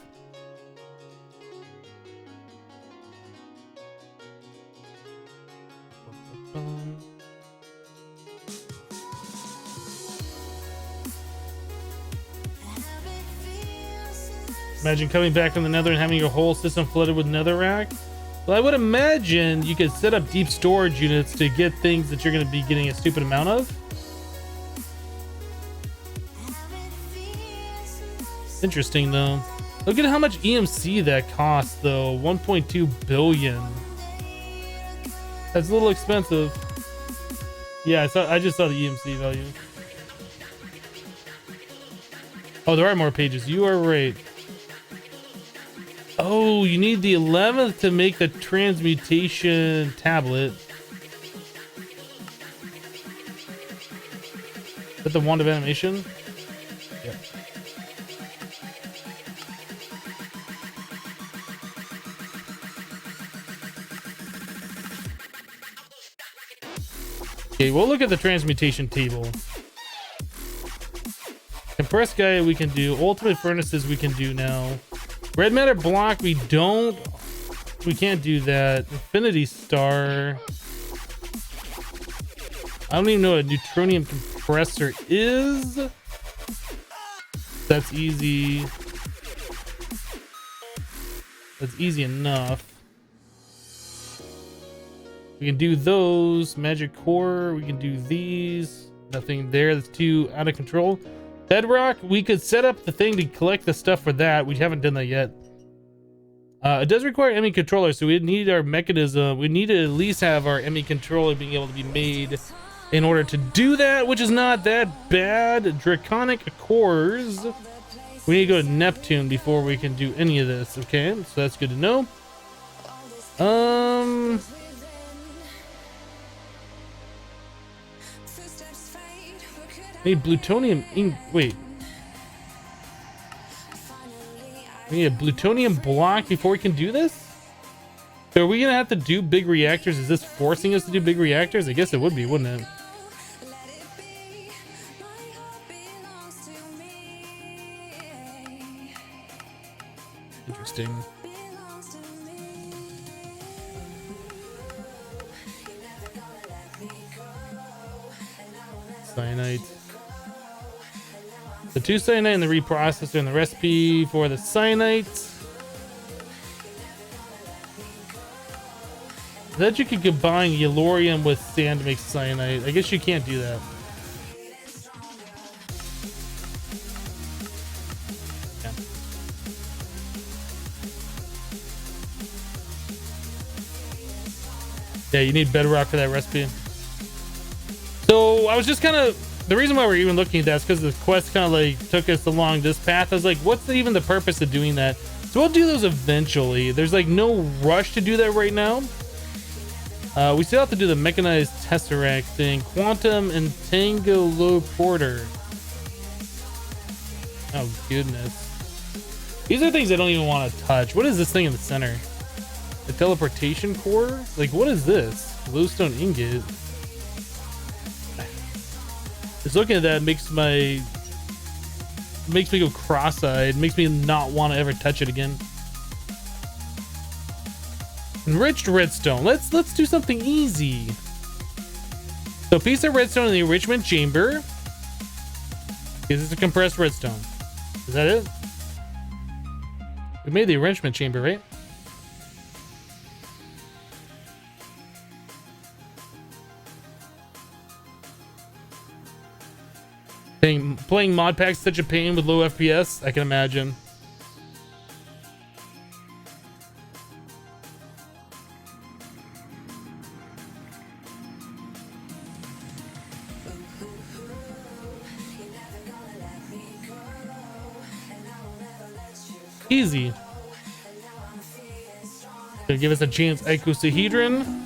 Imagine coming back from the nether and having your whole system flooded with netherrack. Well, I would imagine you could set up deep storage units to get things that you're going to be getting a stupid amount of. Interesting though. Look at how much EMC that costs though. 1.2 billion. That's a little expensive. Yeah, I just saw the EMC value. Oh, there are more pages. You are right. Oh, you need the 11th to make the transmutation tablet. Is that the wand of animation? Yep. Okay, we'll look at the transmutation table. Compressed Gaia we can do. Ultimate furnaces we can do now. Red matter block we can't do that. Infinity star. I don't even know what a neutronium compressor is. That's easy. That's easy enough. We can do those. Magic core. We can do these. Nothing there. That's too out of control. Bedrock. We could set up the thing to collect the stuff for that. We haven't done that yet. It does require ME controller, so we need our mechanism. We need to at least have our ME controller being able to be made in order to do that, which is not that bad. Draconic cores. We need to go to Neptune before we can do any of this. Okay, so that's good to know. Need plutonium wait. We need a plutonium block before we can do this? So are we gonna have to do big reactors? Is this forcing us to do big reactors? I guess it would be, wouldn't it? Interesting. Cyanide. The 2 cyanide and the reprocessor and the recipe for the cyanide. That you could combine yellorium with sand to make cyanide. I guess you can't do that. Yeah, you need bedrock for that recipe. So I was just kind of, the reason why we're even looking at that is because the quest kind of like took us along this path. I was like, what's even the purpose of doing that? So we'll do those eventually. There's like no rush to do that right now. We still have to do the mechanized tesseract thing. Quantum entangloporter. Oh goodness. These are things I don't even want to touch. What is this thing in the center? The teleportation core? Like, what is this? Glowstone ingot. Just looking at that makes me go cross-eyed, makes me not want to ever touch it again. Enriched redstone. Let's do something easy. So piece of redstone in the enrichment chamber. This is a compressed redstone. Is that it? We made the enrichment chamber, right? Playing MODPACK is such a pain with low FPS, I can imagine. Easy. Gonna give us a chance. Icosahedron.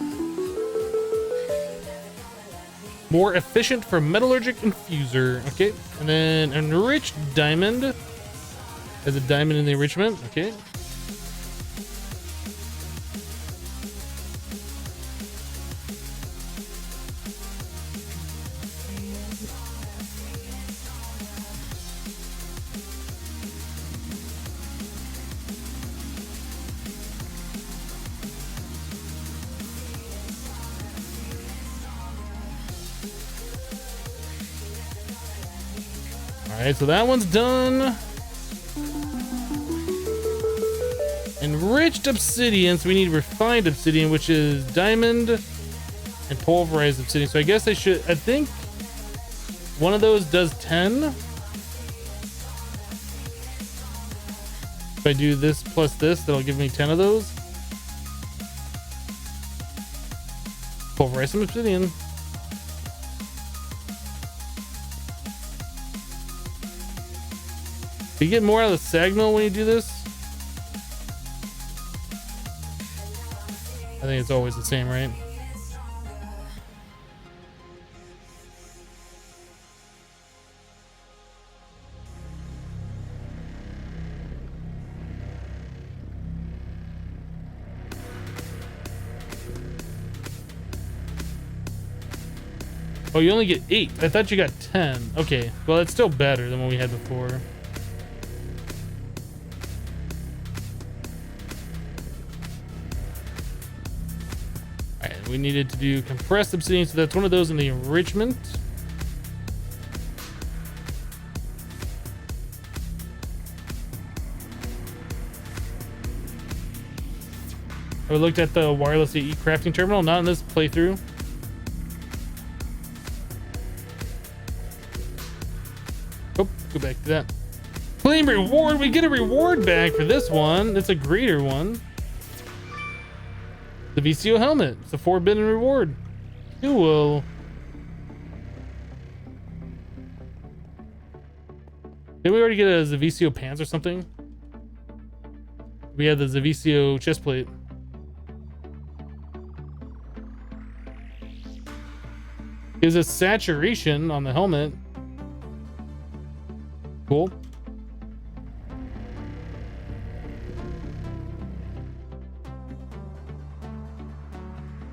More efficient for metallurgic infuser. Okay. And then enriched diamond. There's a diamond in the enrichment. Okay. Alright, so that one's done. Enriched obsidian, so we need refined obsidian, which is diamond and pulverized obsidian. So I guess I think one of those does 10. If I do this plus this, that'll give me 10 of those. Pulverize some obsidian. Do you get more out of the Sagnal when you do this? I think it's always the same, right? Oh, you only get 8. I thought you got 10. Okay, well, it's still better than what we had before. Alright, we needed to do compressed obsidian, so that's one of those in the enrichment. I looked at the wireless AE crafting terminal, not in this playthrough. Oh, go back to that. Claim reward. We get a reward back for this one. It's a greater one. The VCO helmet. It's a forbidden reward. Cool. Did we already get a VCO pants or something? We had the VCO chest plate. Is a saturation on the helmet. Cool.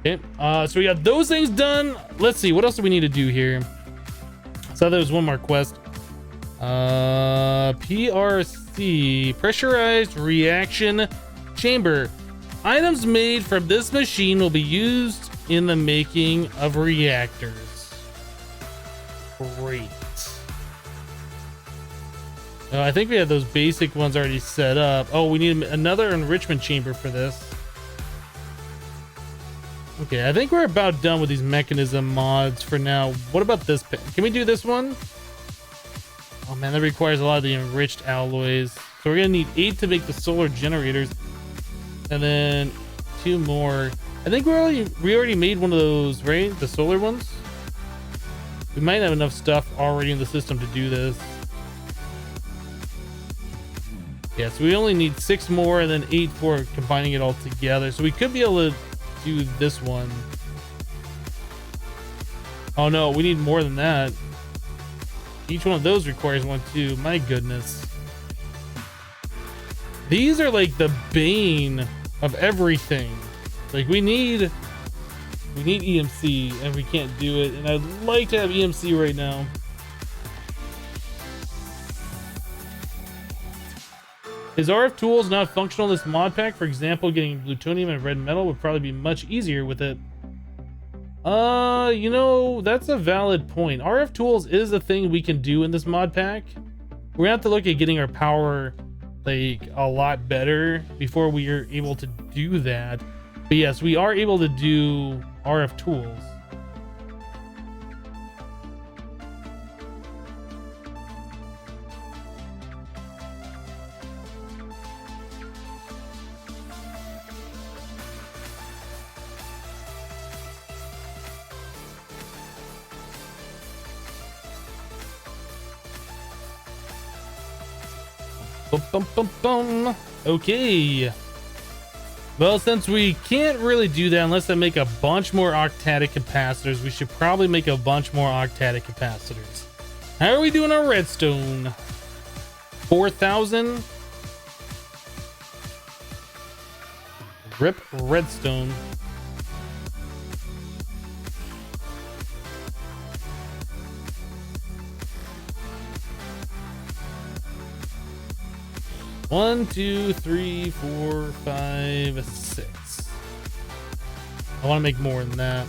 Okay, so we got those things done. Let's see, what else do we need to do here? So there's one more quest. PRC, pressurized reaction chamber. Items made from this machine will be used in the making of reactors. Great. I think we have those basic ones already set up. Oh, we need another enrichment chamber for this. Okay, I think we're about done with these mechanism mods for now. What about this? Can we do this one? Oh man, that requires a lot of the enriched alloys. So we're gonna need 8 to make the solar generators, and then 2 more. I think we already made one of those, right? The solar ones. We might have enough stuff already in the system to do this. Yeah, so we only need 6 more and then 8 for combining it all together. So we could be able to do this one. Oh no, we need more than that. Each one of those requires 1 too. My goodness. These are like the bane of everything. Like we need EMC and we can't do it. And I'd like to have EMC right now. Is RF tools not functional in this mod pack? For example, getting plutonium and red metal would probably be much easier with it. You know, that's a valid point. RF tools is a thing we can do in this mod pack. We're gonna have to look at getting our power like a lot better before we are able to do that. But yes, we are able to do RF tools. Bum, bum, bum. Okay. Well, since we can't really do that unless I make a bunch more octadic capacitors, we should probably make a bunch more octadic capacitors. How are we doing on redstone? 4,000? Rip redstone. One, 2, 3, 4, 5, 6. I want to make more than that.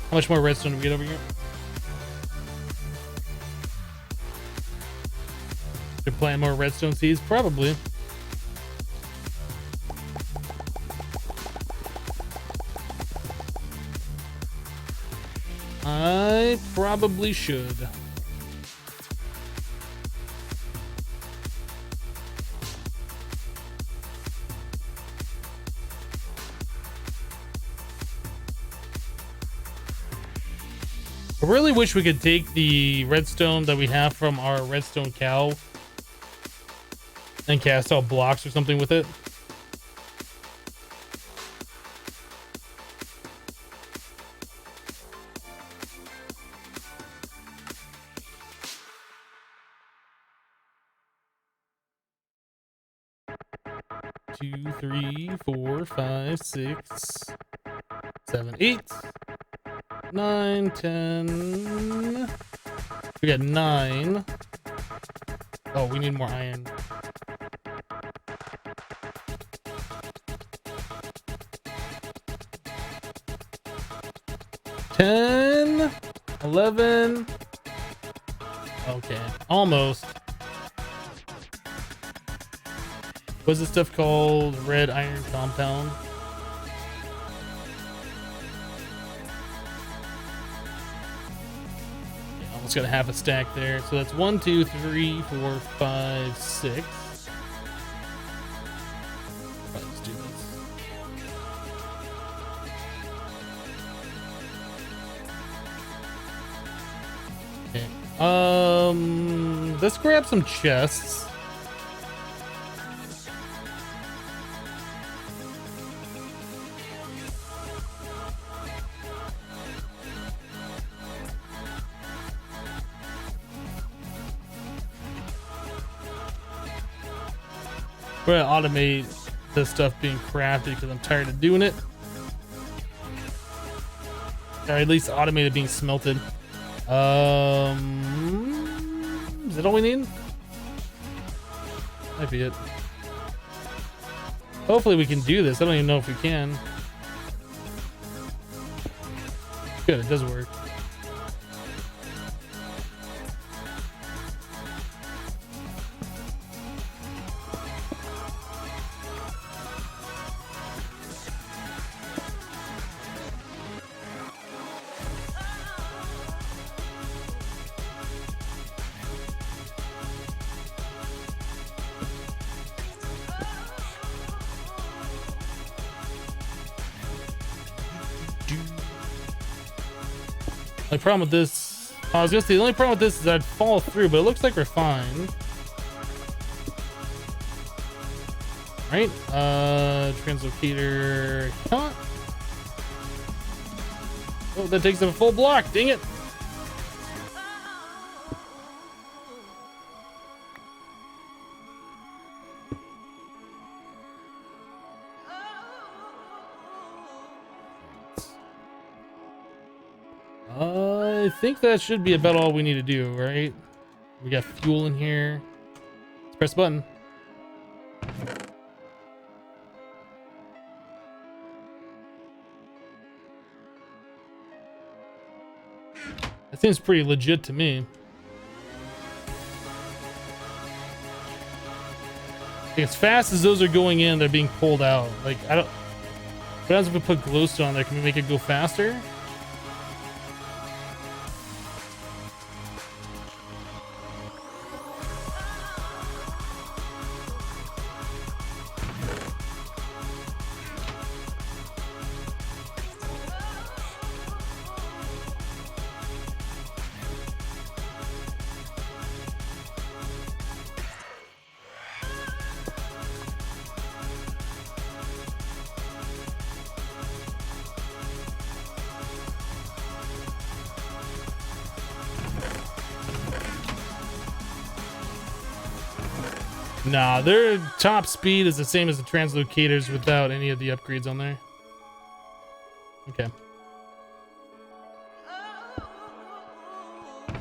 How much more redstone do we get over here? Should plant more redstone seeds? Probably. I probably should. I really wish we could take the redstone that we have from our redstone cow and cast out blocks or something with it. Two, 3, 4, 5, 6, 7, 8, 9, 10. We got 9. Oh, we need more iron. $10, 11. Okay, almost. What's this stuff called? Red iron compound. Yeah, almost got a half a stack there. So that's 1, 2, 3, 4, 5, 6. Let's do this. Okay. Let's grab some chests. We're gonna automate this stuff being crafted because I'm tired of doing it. Or at least automate it being smelted. Is that all we need? Might be it. Hopefully we can do this. I don't even know if we can. Good, it does work. The problem with this, I was gonna say the only problem with this is I'd fall through, but it looks like we're fine. Right? Translocator. Huh? Oh, that takes up a full block. Dang it. I think that should be about all we need to do, right? We got fuel in here. Let's press the button. That seems pretty legit to me. As fast as those are going in, they're being pulled out. Like, I don't... What happens if we put glowstone on there? Can we make it go faster? Nah, their top speed is the same as the translocators without any of the upgrades on there. Okay.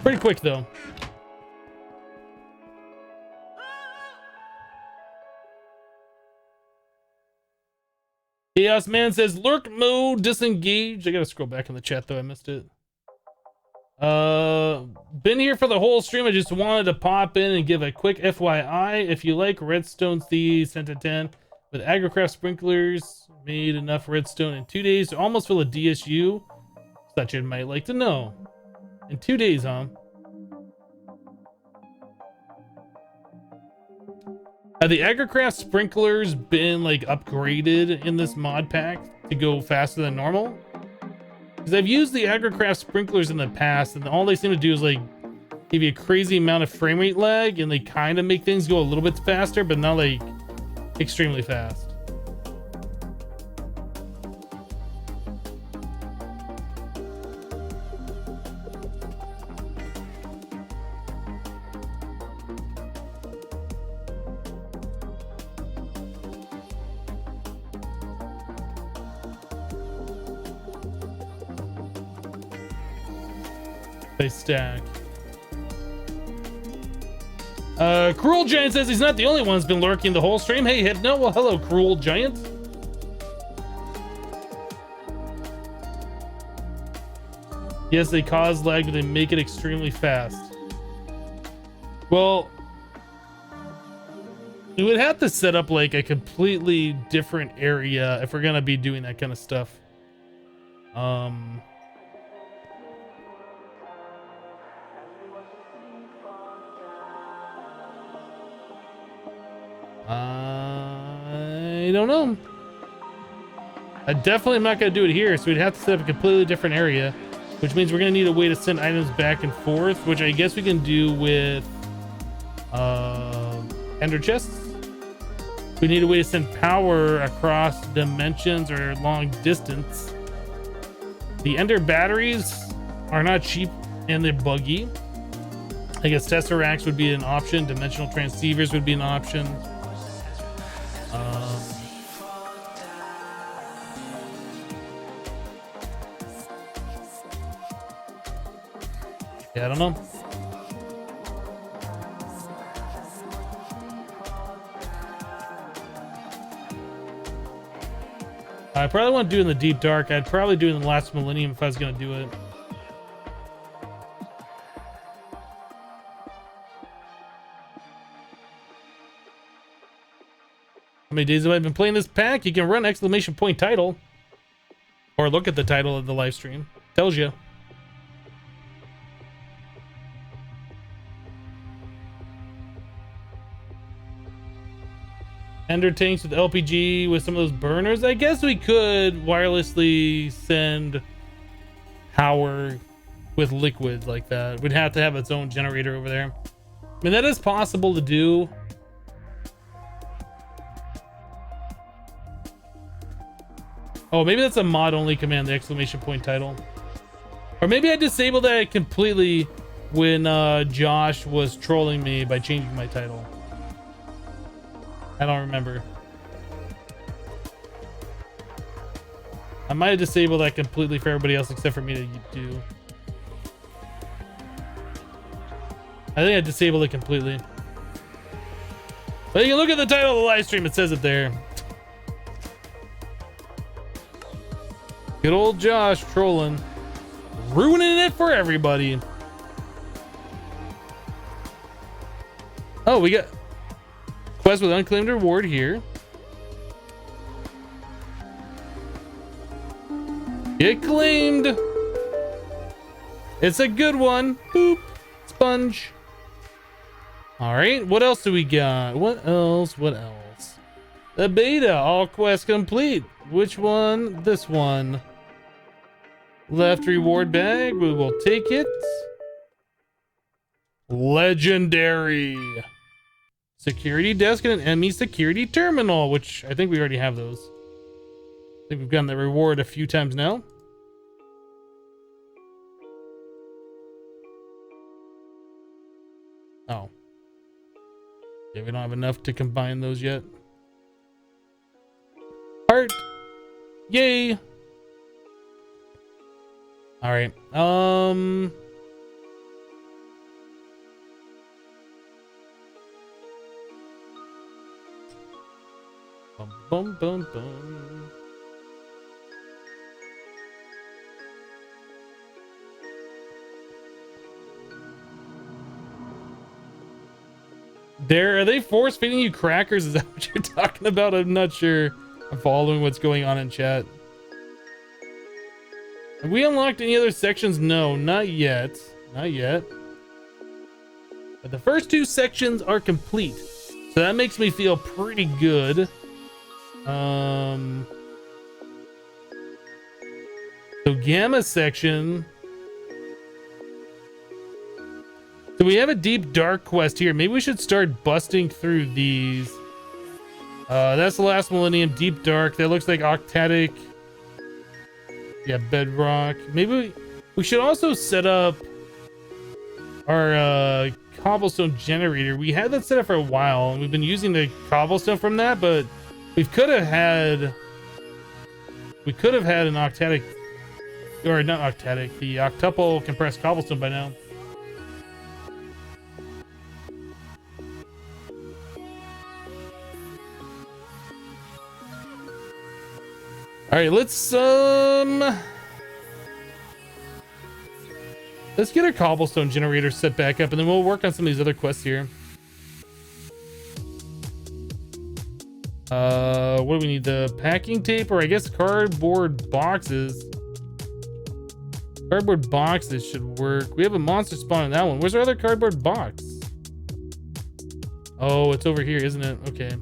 Pretty quick though. Chaos Man says lurk mode disengaged. I gotta scroll back in the chat though, I missed it. Been here for the whole stream. I just wanted to pop in and give a quick FYI. If you like redstone thieves 10 to 10 with agrocraft sprinklers, made enough redstone in 2 days to almost fill a DSU. Such it might like to know. In 2 days, huh? Have the Agricraft sprinklers been like upgraded in this mod pack to go faster than normal? Because I've used the Agricraft sprinklers in the past, and all they seem to do is like give you a crazy amount of frame rate lag, and they kind of make things go a little bit faster, but not like extremely fast. They stack. Cruel Giant says he's not the only one who's been lurking the whole stream. Hey, Hypno. Well, hello, Cruel Giant. Yes, they cause lag, but they make it extremely fast. Well, we would have to set up like a completely different area if we're gonna be doing that kind of stuff. I don't know. I definitely am not going to do it here, so we'd have to set up a completely different area, which means we're going to need a way to send items back and forth, which I guess we can do with ender chests. We need a way to send power across dimensions or long distance. The ender batteries are not cheap and they're buggy. I guess tesseracts would be an option. Dimensional transceivers would be an option. Yeah, I don't know. I probably won't do it in the deep dark. I'd probably do it in the last millennium if I was going to do it. How many days have I been playing this pack? You can run exclamation point title. Or look at the title of the live stream. Tells you. Ender tanks with LPG with some of those burners. I guess we could wirelessly send power with liquid like that. We'd have to have its own generator over there. I mean, that is possible to do. Oh, maybe that's a mod only command, the exclamation point title. Or maybe I disabled that completely when Josh was trolling me by changing my title. I don't remember. I might have disabled that completely for everybody else except for me to do. I think I disabled it completely. But you can look at the title of the live stream, it says it there. Good old Josh trolling. Ruining it for everybody. Oh, we got quest with unclaimed reward here. Get claimed. It's a good one. Boop. Sponge. All right. What else do we got? What else? What else? The beta. All quests complete. Which one? This one. Left reward bag. We will take it. Legendary. Security desk and an ME security terminal, which I think we already have those. I think we've gotten the reward a few times now. Oh. Yeah, we don't have enough to combine those yet. Heart. Yay. All right. Bum, bum, bum, bum. Are they force feeding you crackers? Is that what you're talking about? I'm not sure. I'm following what's going on in chat. Have we unlocked any other sections? No, not yet. Not yet. But the first 2 sections are complete. So that makes me feel pretty good. So Gamma section. So we have a deep dark quest here. Maybe we should start busting through these. That's the last millennium, deep dark. That looks like octatic. Yeah, bedrock. Maybe we should also set up our cobblestone generator. We had that set up for a while, and we've been using the cobblestone from that, but we could have had an octatic, or not octatic, the octuple compressed cobblestone by now. All right, let's get our cobblestone generator set back up, and then we'll work on some of these other quests here. What do we need? The packing tape, or I guess cardboard boxes. Cardboard boxes should work. We have a monster spawn in that one. Where's our other cardboard box? Oh, it's over here, isn't it? Okay.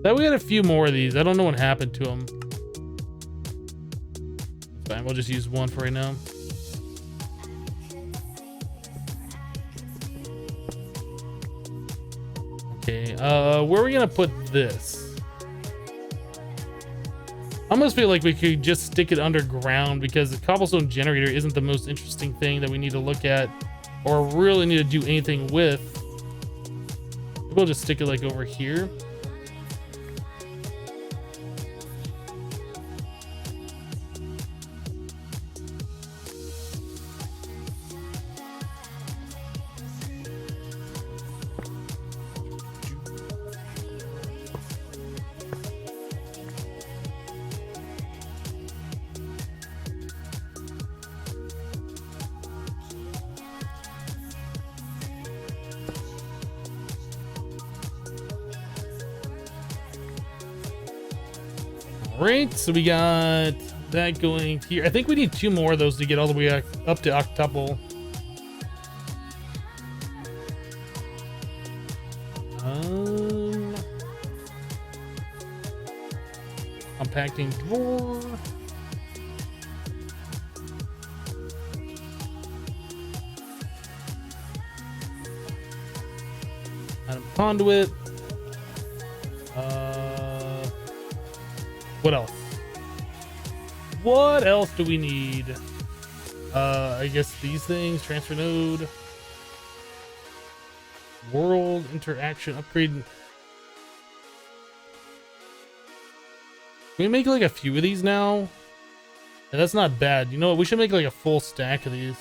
Thought we had a few more of these. I don't know what happened to them. Fine, we'll just use one for right now. Okay, where are we gonna put this? I almost feel like we could just stick it underground, because the cobblestone generator isn't the most interesting thing that we need to look at or really need to do anything with. We'll just stick it like over here. Right, so we got that going here. I think we need 2 more of those to get all the way up to octuple. Compacting drawer. Item conduit. What else? What else do we need? I guess these things. Transfer node. World interaction upgrade. Can we make like a few of these now? Yeah, that's not bad. You know what? We should make like a full stack of these.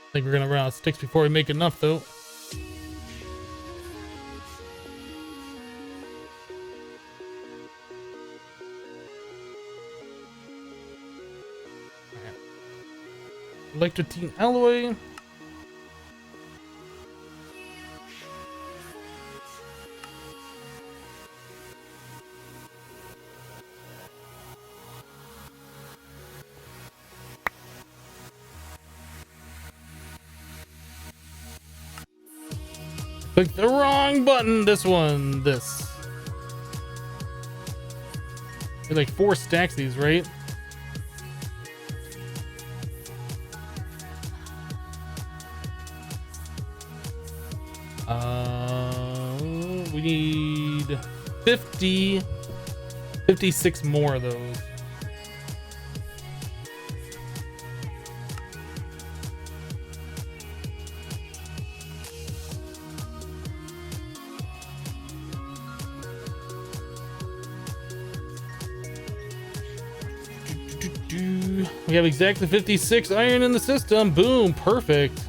I think we're gonna run out of sticks before we make enough, though. Electrotine alloy. Click the wrong button. This one. This. There's like 4 stacks of these, right? We need 56 more of those. We have exactly 56 iron in the system. Boom, perfect.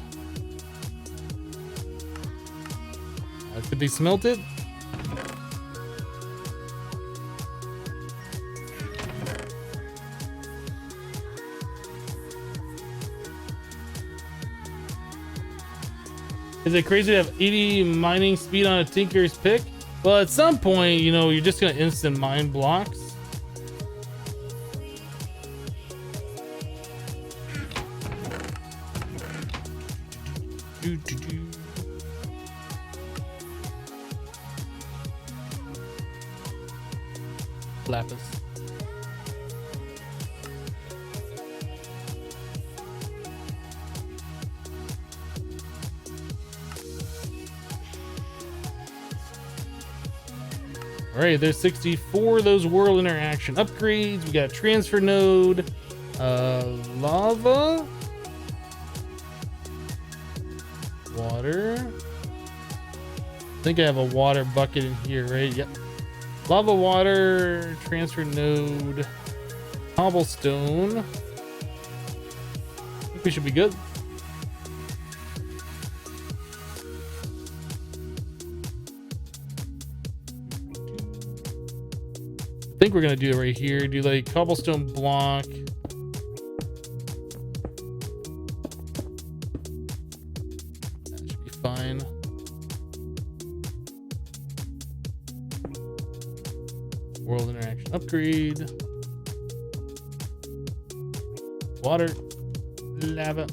Could they smelt it? Is it crazy to have 80 mining speed on a tinker's pick? Well, at some point, you know, you're just gonna instant mine blocks. Lapis. All right, there's 64 of those world interaction upgrades. We got transfer node, lava, water. I think I have a water bucket in here, right? Yep. Lava, water, transfer node, cobblestone. I think we should be good. I think we're gonna do it right here. Do like cobblestone block. That should be fine. World interaction upgrade. Water, lava.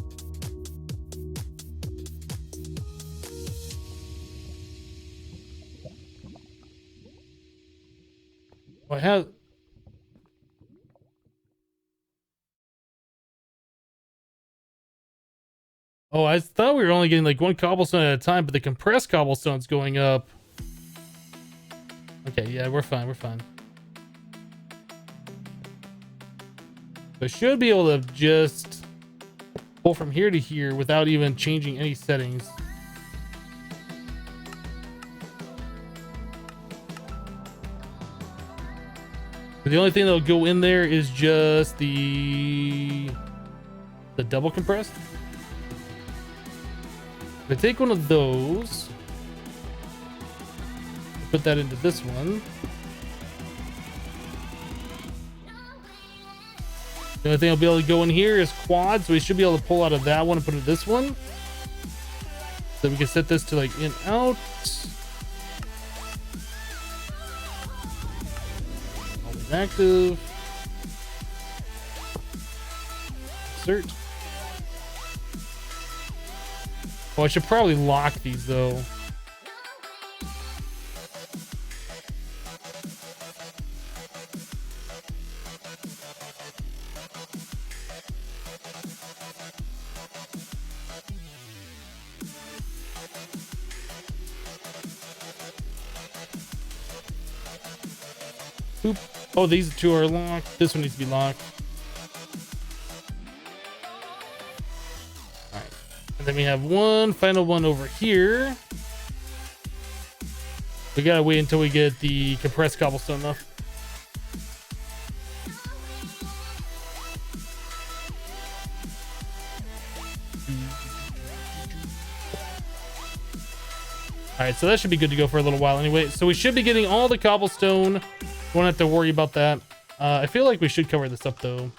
I have. Oh, I thought we were only getting like one cobblestone at a time, but the compressed cobblestone's going up. Okay, yeah, we're fine. We're fine. So I should be able to just pull from here to here without even changing any settings. The only thing that'll go in there is just the double compressed. If I take one of those, put that into this one. The only thing I'll be able to go in here is quad, so we should be able to pull out of that one and put it in this one. So we can set this to like in out. Always active. Insert. Oh, I should probably lock these though. Oop. Oh, these two are locked. This one needs to be locked. All right. And then we have one final one over here. We gotta wait until we get the compressed cobblestone though. All right, so that should be good to go for a little while anyway. So we should be getting all the cobblestone. Won't have to worry about that. I feel like we should cover this up though.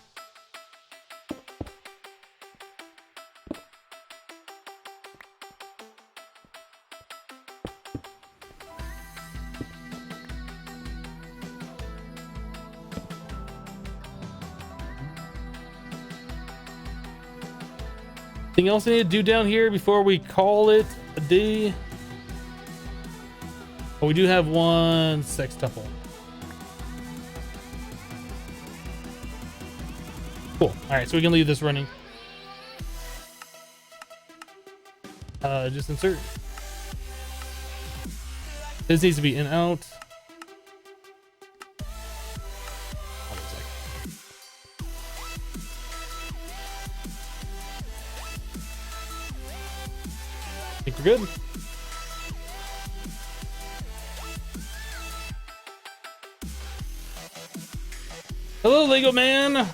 Anything else I need to do down here before we call it a day? Oh, we do have one sextuple. Cool. All right, so we can leave this running. Just insert. This needs to be in out. Hold on a second. I think we're good. Hello, Lego man.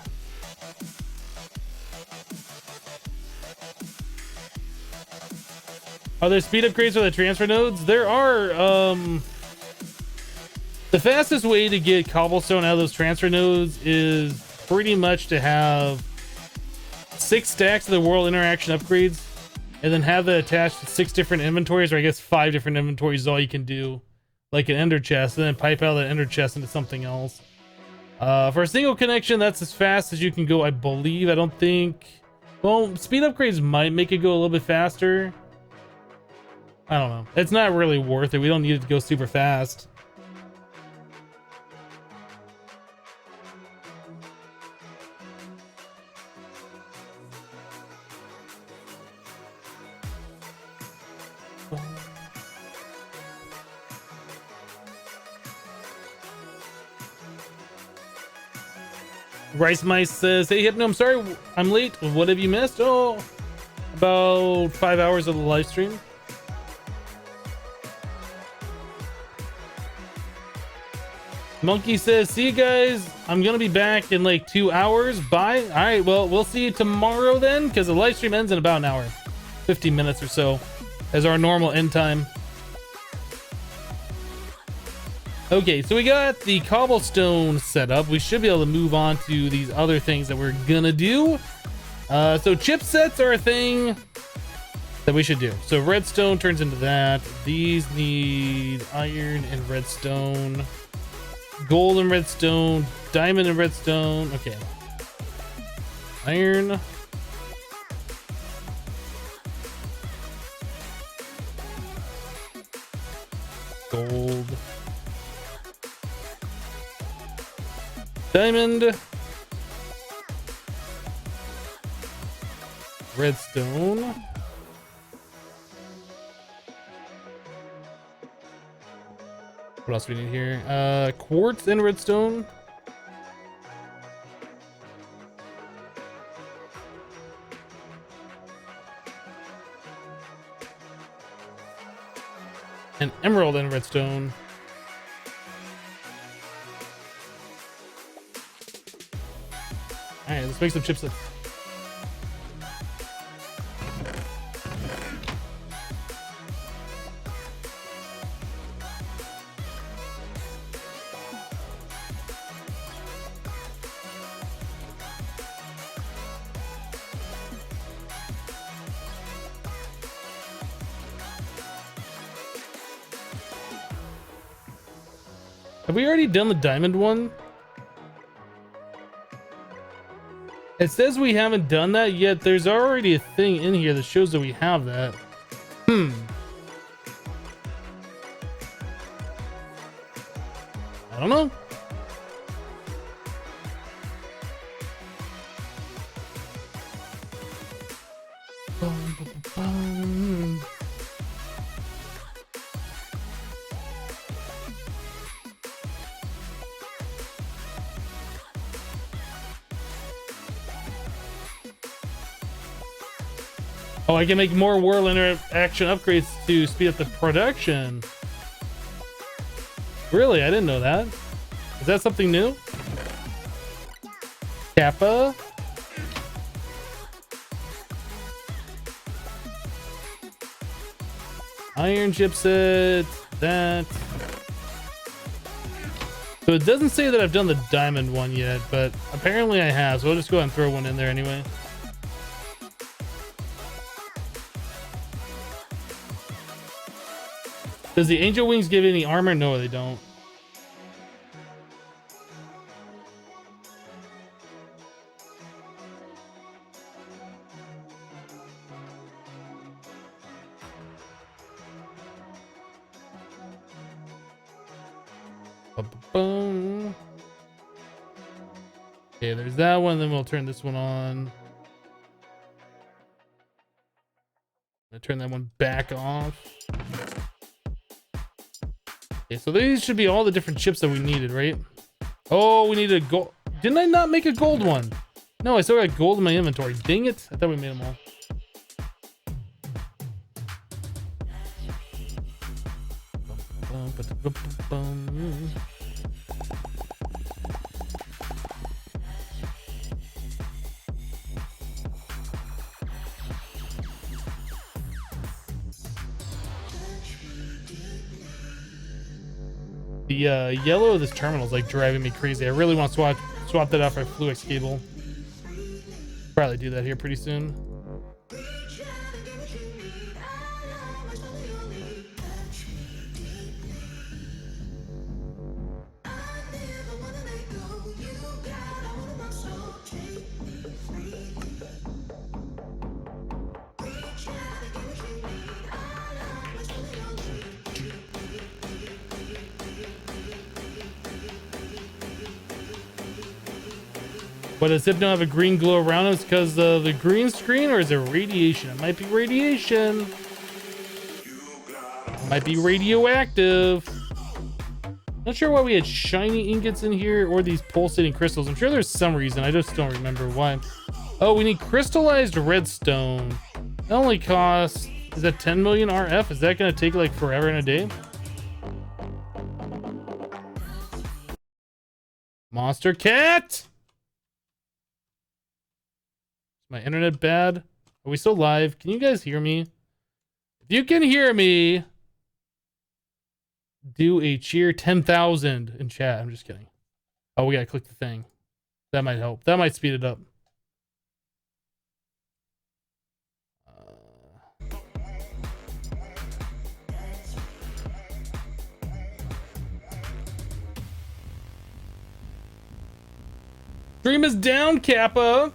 Are there speed upgrades for the transfer nodes? There are. The fastest way to get cobblestone out of those transfer nodes is pretty much to have 6 stacks of the world interaction upgrades and then have that attached to 6 different inventories, or I guess 5 different inventories is all you can do, like an ender chest, and then pipe out that ender chest into something else. For a single connection, that's as fast as you can go, I believe. I don't think, well, speed upgrades might make it go a little bit faster. I don't know. It's not really worth it. We don't need it to go super fast. Rice Mice says, hey Hypno, I'm sorry I'm late. What have you missed? Oh, about 5 hours of the live stream. Monkey says, see you guys. I'm gonna be back in like 2 hours. Bye. All right, well, we'll see you tomorrow then, because the live stream ends in about an hour, 15 minutes or so as our normal end time. Okay, so we got the cobblestone set up. We should be able to move on to these other things that we're gonna do. So chipsets are a thing that we should do. So redstone turns into that. These need iron and redstone, gold and redstone, diamond and redstone. Okay, iron, gold, diamond, redstone, what else do we need here? Quartz and redstone, and emerald and redstone. All right, let's make some chipsets. Have we already done the diamond one? It says we haven't done that yet. There's already a thing in here that shows that we have that. I don't know. Oh, I can make more world interaction upgrades to speed up the production. Really? I didn't know that. Is that something new? Kappa? Iron chipset. That. So it doesn't say that I've done the diamond one yet, but apparently I have. So I'll just go ahead and throw one in there anyway. Does the angel wings give any armor? No, they don't. Boom. Okay, there's that one. Then we'll turn this one on. I'll turn that one back off. Okay, so these should be all the different chips that we needed, right? Oh, we needed a gold. Didn't I not make a gold one? No, I still got gold in my inventory. Dang it. I thought we made them all. The yellow of this terminal is like driving me crazy. I really want to swap that out for a Fluix cable. Probably do that here pretty soon. But does Hypno have a green glow around us because of the green screen, or is it radiation? It might be radiation. It might be radioactive. Not sure why we had shiny ingots in here or these pulsating crystals. I'm sure there's some reason. I just don't remember why. Oh, we need crystallized redstone. That only costs, is that 10 million RF? Is that going to take like forever and a day? Monster cat! Is my internet bad? Are we still live? Can you guys hear me? If you can hear me, do a cheer 10,000 in chat. I'm just kidding. Oh, we gotta click the thing. That might help. That might speed it up. Stream is down, Kappa.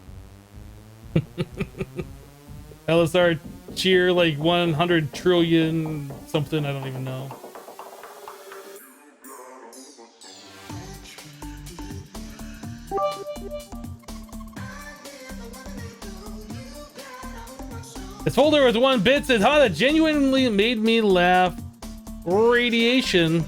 LSR cheer like 100 trillion something. I don't even know. This folder with 1 bit says, "Huh, that genuinely made me laugh." Radiation.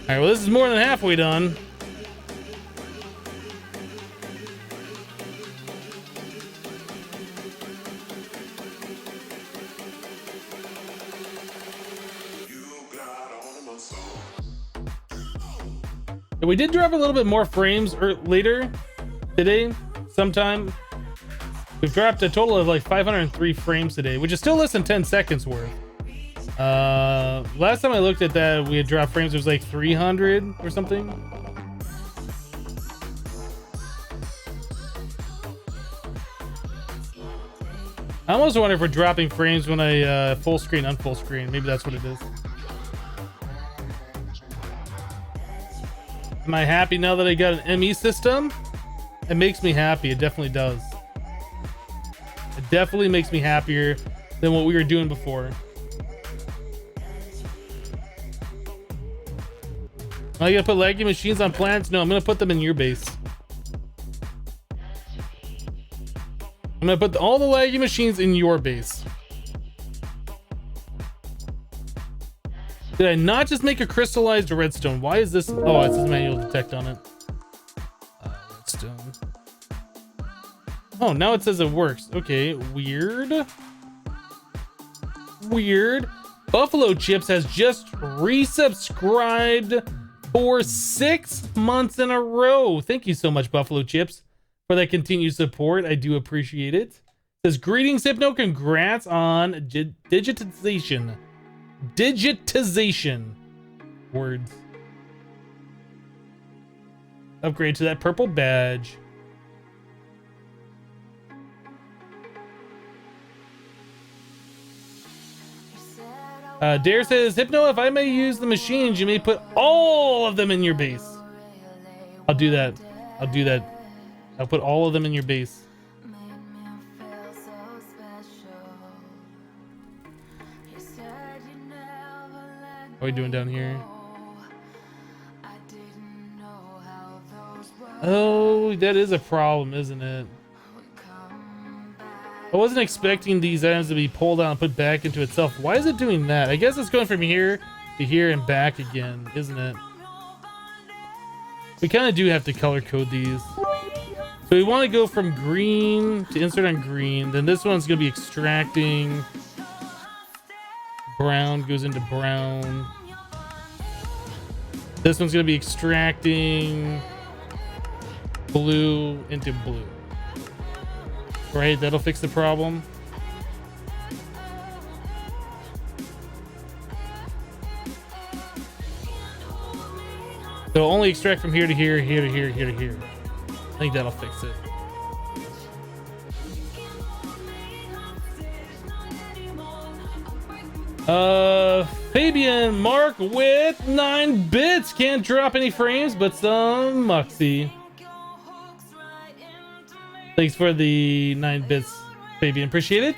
All right, well, this is more than halfway done. We did drop a little bit more frames later today, sometime. We've dropped a total of like 503 frames today, which is still less than 10 seconds worth. Last time I looked at that, we had dropped frames, it was like 300 or something. I almost wonder if we're dropping frames when I full screen, unfull screen. Maybe that's what it is. Am I happy now that I got an ME system? It makes me happy. It definitely does. It definitely makes me happier than what we were doing before. Am I gonna put laggy machines on planets? No, I'm gonna put them in your base. I'm gonna put all the laggy machines in your base. Did I not just make a crystallized redstone? Why is this? Oh, it says manual detect on it. Redstone. Oh, now it says it works. Okay, weird. Weird. Buffalo Chips has just resubscribed for 6 months in a row. Thank you so much, Buffalo Chips, for that continued support. I do appreciate it. It says, greetings, Hypno. Congrats on digitization. Digitization. Words. Upgrade to that purple badge. Dare says, Hypno, if I may use the machines, you may put all of them in your base. I'll do that. I'll do that. I'll put all of them in your base. What are we doing down here? Oh, that is a problem, isn't it? I wasn't expecting these items to be pulled out and put back into itself. Why is it doing that? I guess it's going from here to here and back again, isn't it? We kind of do have to color code these. So we want to go from green to insert on green. Then this one's going to be extracting. Brown goes into brown. This one's going to be extracting blue into blue. Right, that'll fix the problem. So only extract from here to here, here to here, here to here. I think that'll fix it. Fabian Mark with 9 bits. Can't drop any frames, but some Muxy. Thanks for the 9 bits, Fabian. Appreciate it.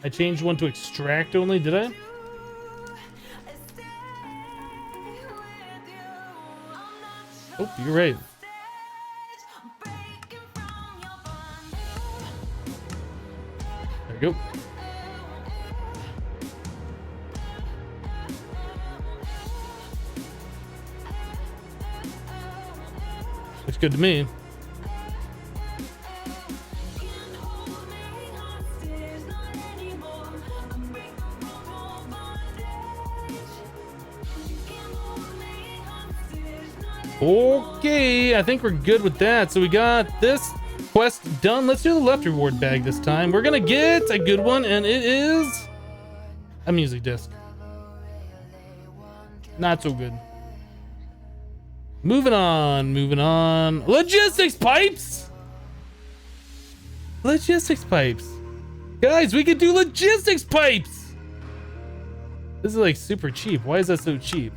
I changed one to extract only, did I? Oh, you're right. There we go. Looks good to me. Okay, I think we're good with that. So we got this quest done. Let's do the left reward bag this time. We're gonna get a good one, and it is a music disc. Not so good. Moving on, moving on. Logistics pipes! Logistics pipes. Guys, we could do logistics pipes! This is like super cheap. Why is that so cheap?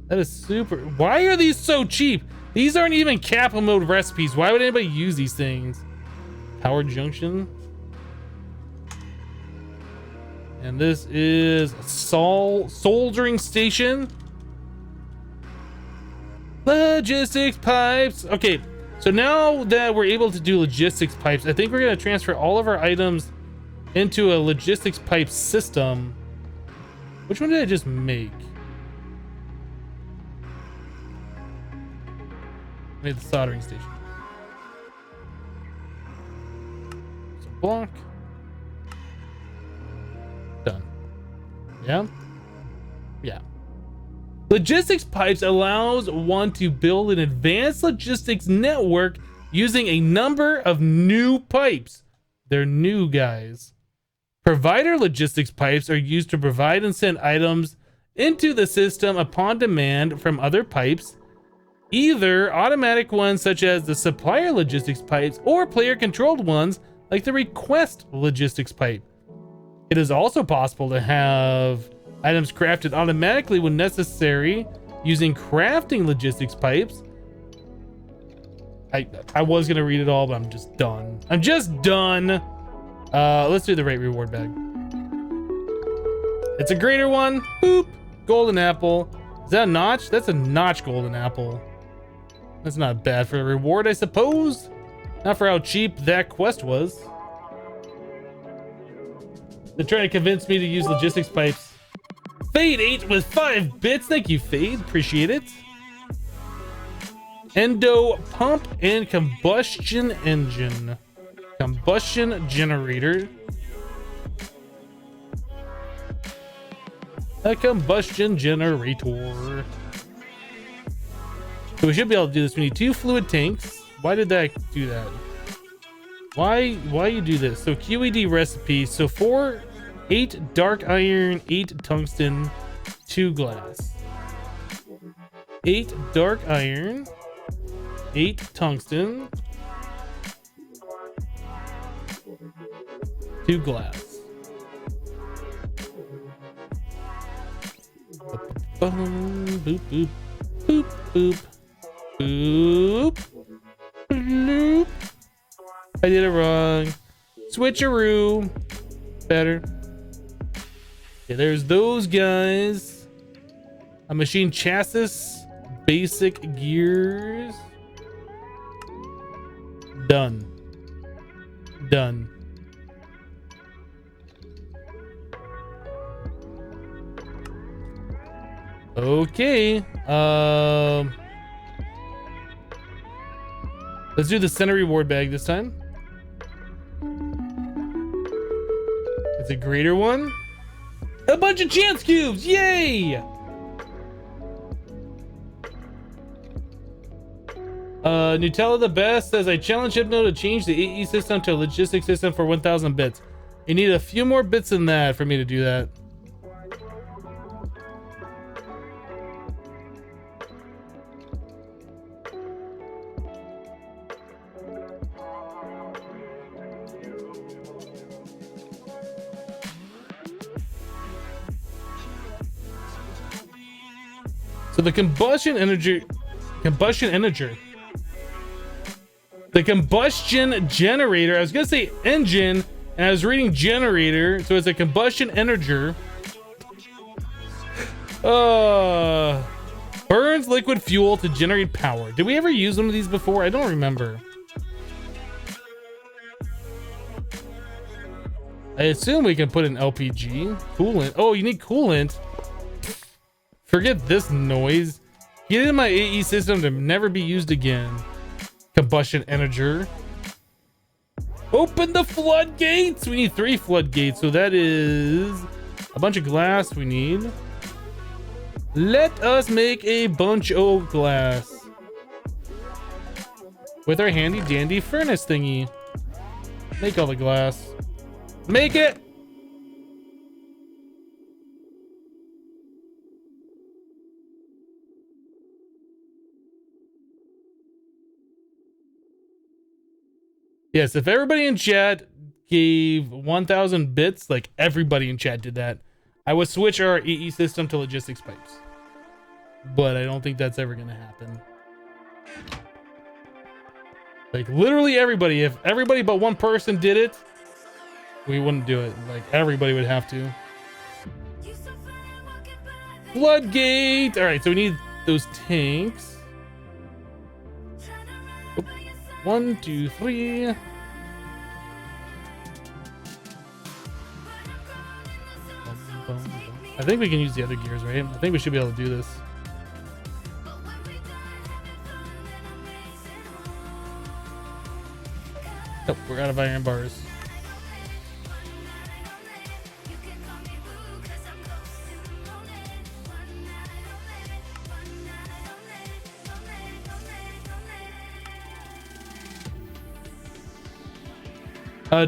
That is super. Why are these so cheap? These aren't even Kappa Mode recipes. Why would anybody use these things? Power junction. And this is a soldering station. Logistics pipes. Okay, so now that we're able to do logistics pipes, I think we're going to transfer all of our items into a logistics pipe system. Which one did I just make? Made the soldering station. So block. Done. Yeah? Yeah. Logistics pipes allows one to build an advanced logistics network using a number of new pipes. They're new, guys. Provider logistics pipes are used to provide and send items into the system upon demand from other pipes, either automatic ones such as the supplier logistics pipes or player controlled ones like the request logistics pipe. It is also possible to have items crafted automatically when necessary using crafting logistics pipes. I was gonna read it all, but I'm just done. I'm just done. Let's do the rate reward bag. It's a greater one. Boop. Golden apple. Is that a notch? That's a notch golden apple. That's not bad for a reward, I suppose. Not for how cheap that quest was. They're trying to convince me to use logistics pipes. Fade 8 with 5 bits. Thank you, Fade. Appreciate it. Endo pump and combustion engine. Combustion generator. A combustion generator. So we should be able to do this. We need 2 fluid tanks. Why did that do that? Why you do this? So QED recipe. So 8 dark iron, 8 tungsten, 2 glass. 8 dark iron, 8 tungsten, 2 glass. Boop, boop, boop, boop. Boop. Bloop. I did it wrong. Switcheroo. Better. Okay, there's those guys. A machine chassis. Basic gears. Done. Done. Okay. Let's do the center reward bag this time. It's a greater one. A bunch of chance cubes. Yay! Nutella the best says I challenge Hypno to change the AE system to a logistics system for 1,000 bits. You need a few more bits than that for me to do that. So the combustion energy, the combustion generator. I was gonna say engine, and I was reading generator, so it's a combustion energer. Burns liquid fuel to generate power. Did we ever use one of these before? I don't remember. I assume we can put an LPG coolant. Oh, you need coolant. Forget this noise. Get in my AE system to never be used again. Combustion energer. Open the floodgates. We need 3 floodgates, so that is a bunch of glass we need. Let us make a bunch of glass with our handy dandy furnace thingy. Make all the glass. Make it. Yes, if everybody in chat gave 1,000 bits, like everybody in chat did that, I would switch our EE system to logistics pipes. But I don't think that's ever gonna happen. Like literally everybody, if everybody but one person did it, we wouldn't do it. Like everybody would have to. Floodgate. All right, so we need those tanks. Oop. 1, 2, 3. I think we can use the other gears, right? I think we should be able to do this. Oh, we're out of iron bars.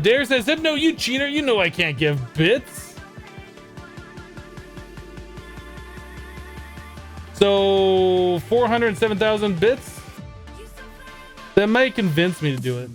Dare says, no, you cheater. You know I can't give bits. So 407,000 bits. That might convince me to do it.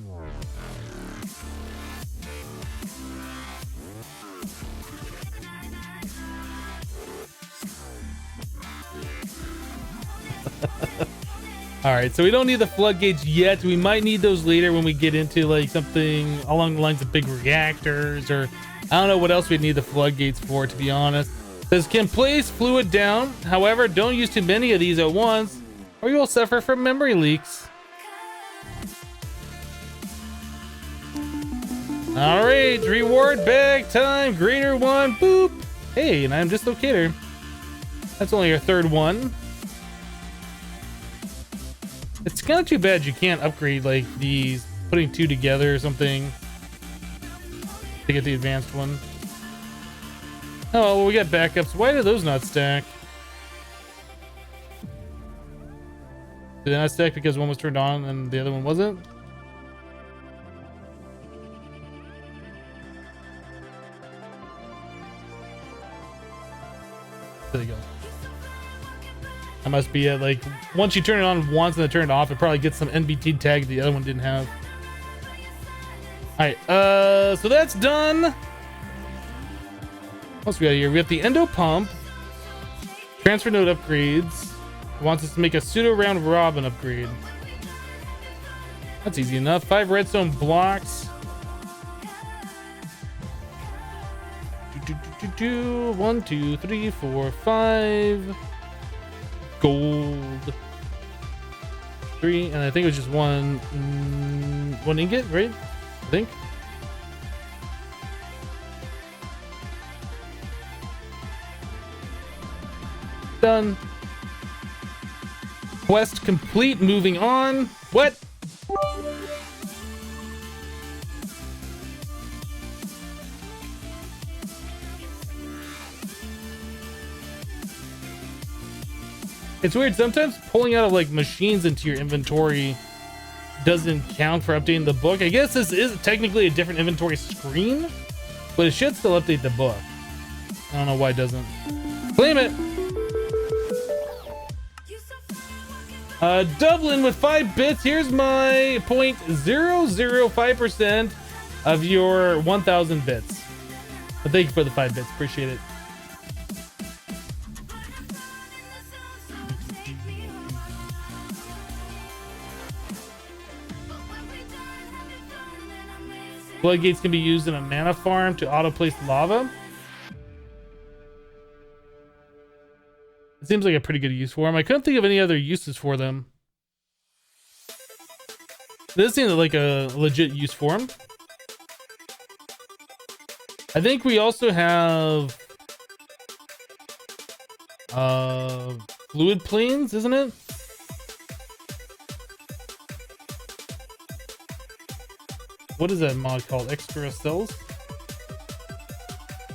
All right, so we don't need the floodgates yet. We might need those later when we get into like something along the lines of big reactors, or I don't know what else we'd need the floodgates for, to be honest. It says can place fluid down. However, don't use too many of these at once or you will suffer from memory leaks. All right, reward bag time. Greater one. Boop. Hey, and I'm dislocator. That's only our 3rd one. It's kind of too bad you can't upgrade like these, putting 2 together or something to get the advanced one. Oh, well, we got backups. Why do those not stack? Did they not stack because one was turned on and the other one wasn't? There you go. I must be at like, once you turn it on once and then turn it off, it probably gets some NBT tag the other one didn't have. All right, so that's done. What else we got here? We have the endo pump. Transfer node upgrades. It wants us to make a pseudo round robin upgrade. That's easy enough. 5 redstone blocks. 1, 2, 3, 4, 5. Gold. 3, and I think it was just one ingot, right? I think. Done. Quest complete. Moving on. What? It's weird. Sometimes pulling out of like machines into your inventory doesn't count for updating the book. I guess this is technically a different inventory screen, but it should still update the book. I don't know why it doesn't. Claim it. Dublin with 5 bits. Here's my 0.005% of your 1,000 bits. But thank you for the 5 bits. Appreciate it. Floodgates can be used in a mana farm to auto-place lava. It seems like a pretty good use for them. I couldn't think of any other uses for them. This seems like a legit use for them. I think we also have fluid planes, isn't it? What is that mod called? Extra cells?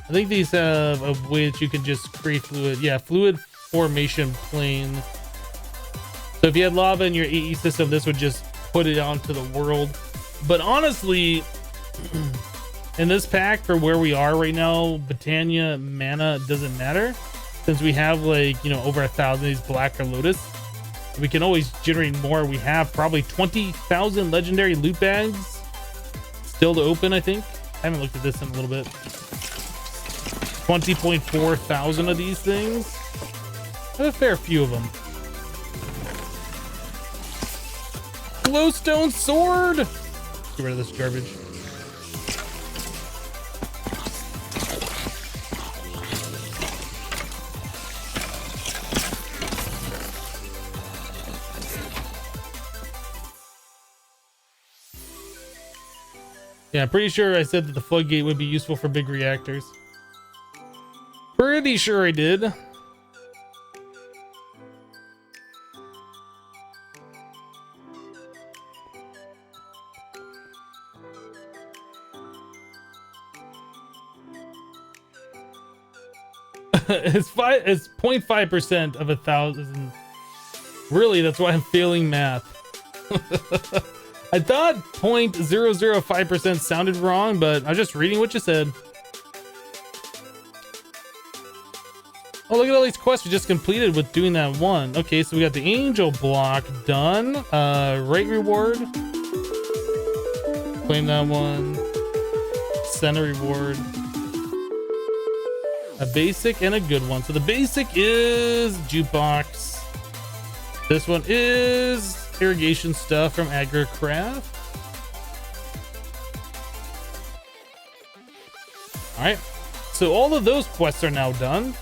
I think these have a way that you can just create fluid. Yeah, fluid formation plane. So if you had lava in your AE system, this would just put it onto the world. But honestly, in this pack, for where we are right now, Botania mana doesn't matter, since we have, like, you know, over 1,000 of these Black or Lotus. We can always generate more. We have probably 20,000 legendary loot bags still to open, I think. I haven't looked at this in a little bit. 20.4 thousand of these things. I have a fair few of them. Glowstone sword! Get rid of this garbage. Yeah, I'm pretty sure I said that the floodgate would be useful for big reactors. Pretty sure I did. It's 0.5% of 1,000. Really, that's why I'm failing math. I thought 0.005% sounded wrong, but I'm just reading what you said. Oh, look at all these quests we just completed with doing that one. Okay, so we got the angel block done. Rate reward. Claim that one. Send a reward. A basic and a good one. So the basic is jukebox. This one is irrigation stuff from AgriCraft. All right, so all of those quests are now done.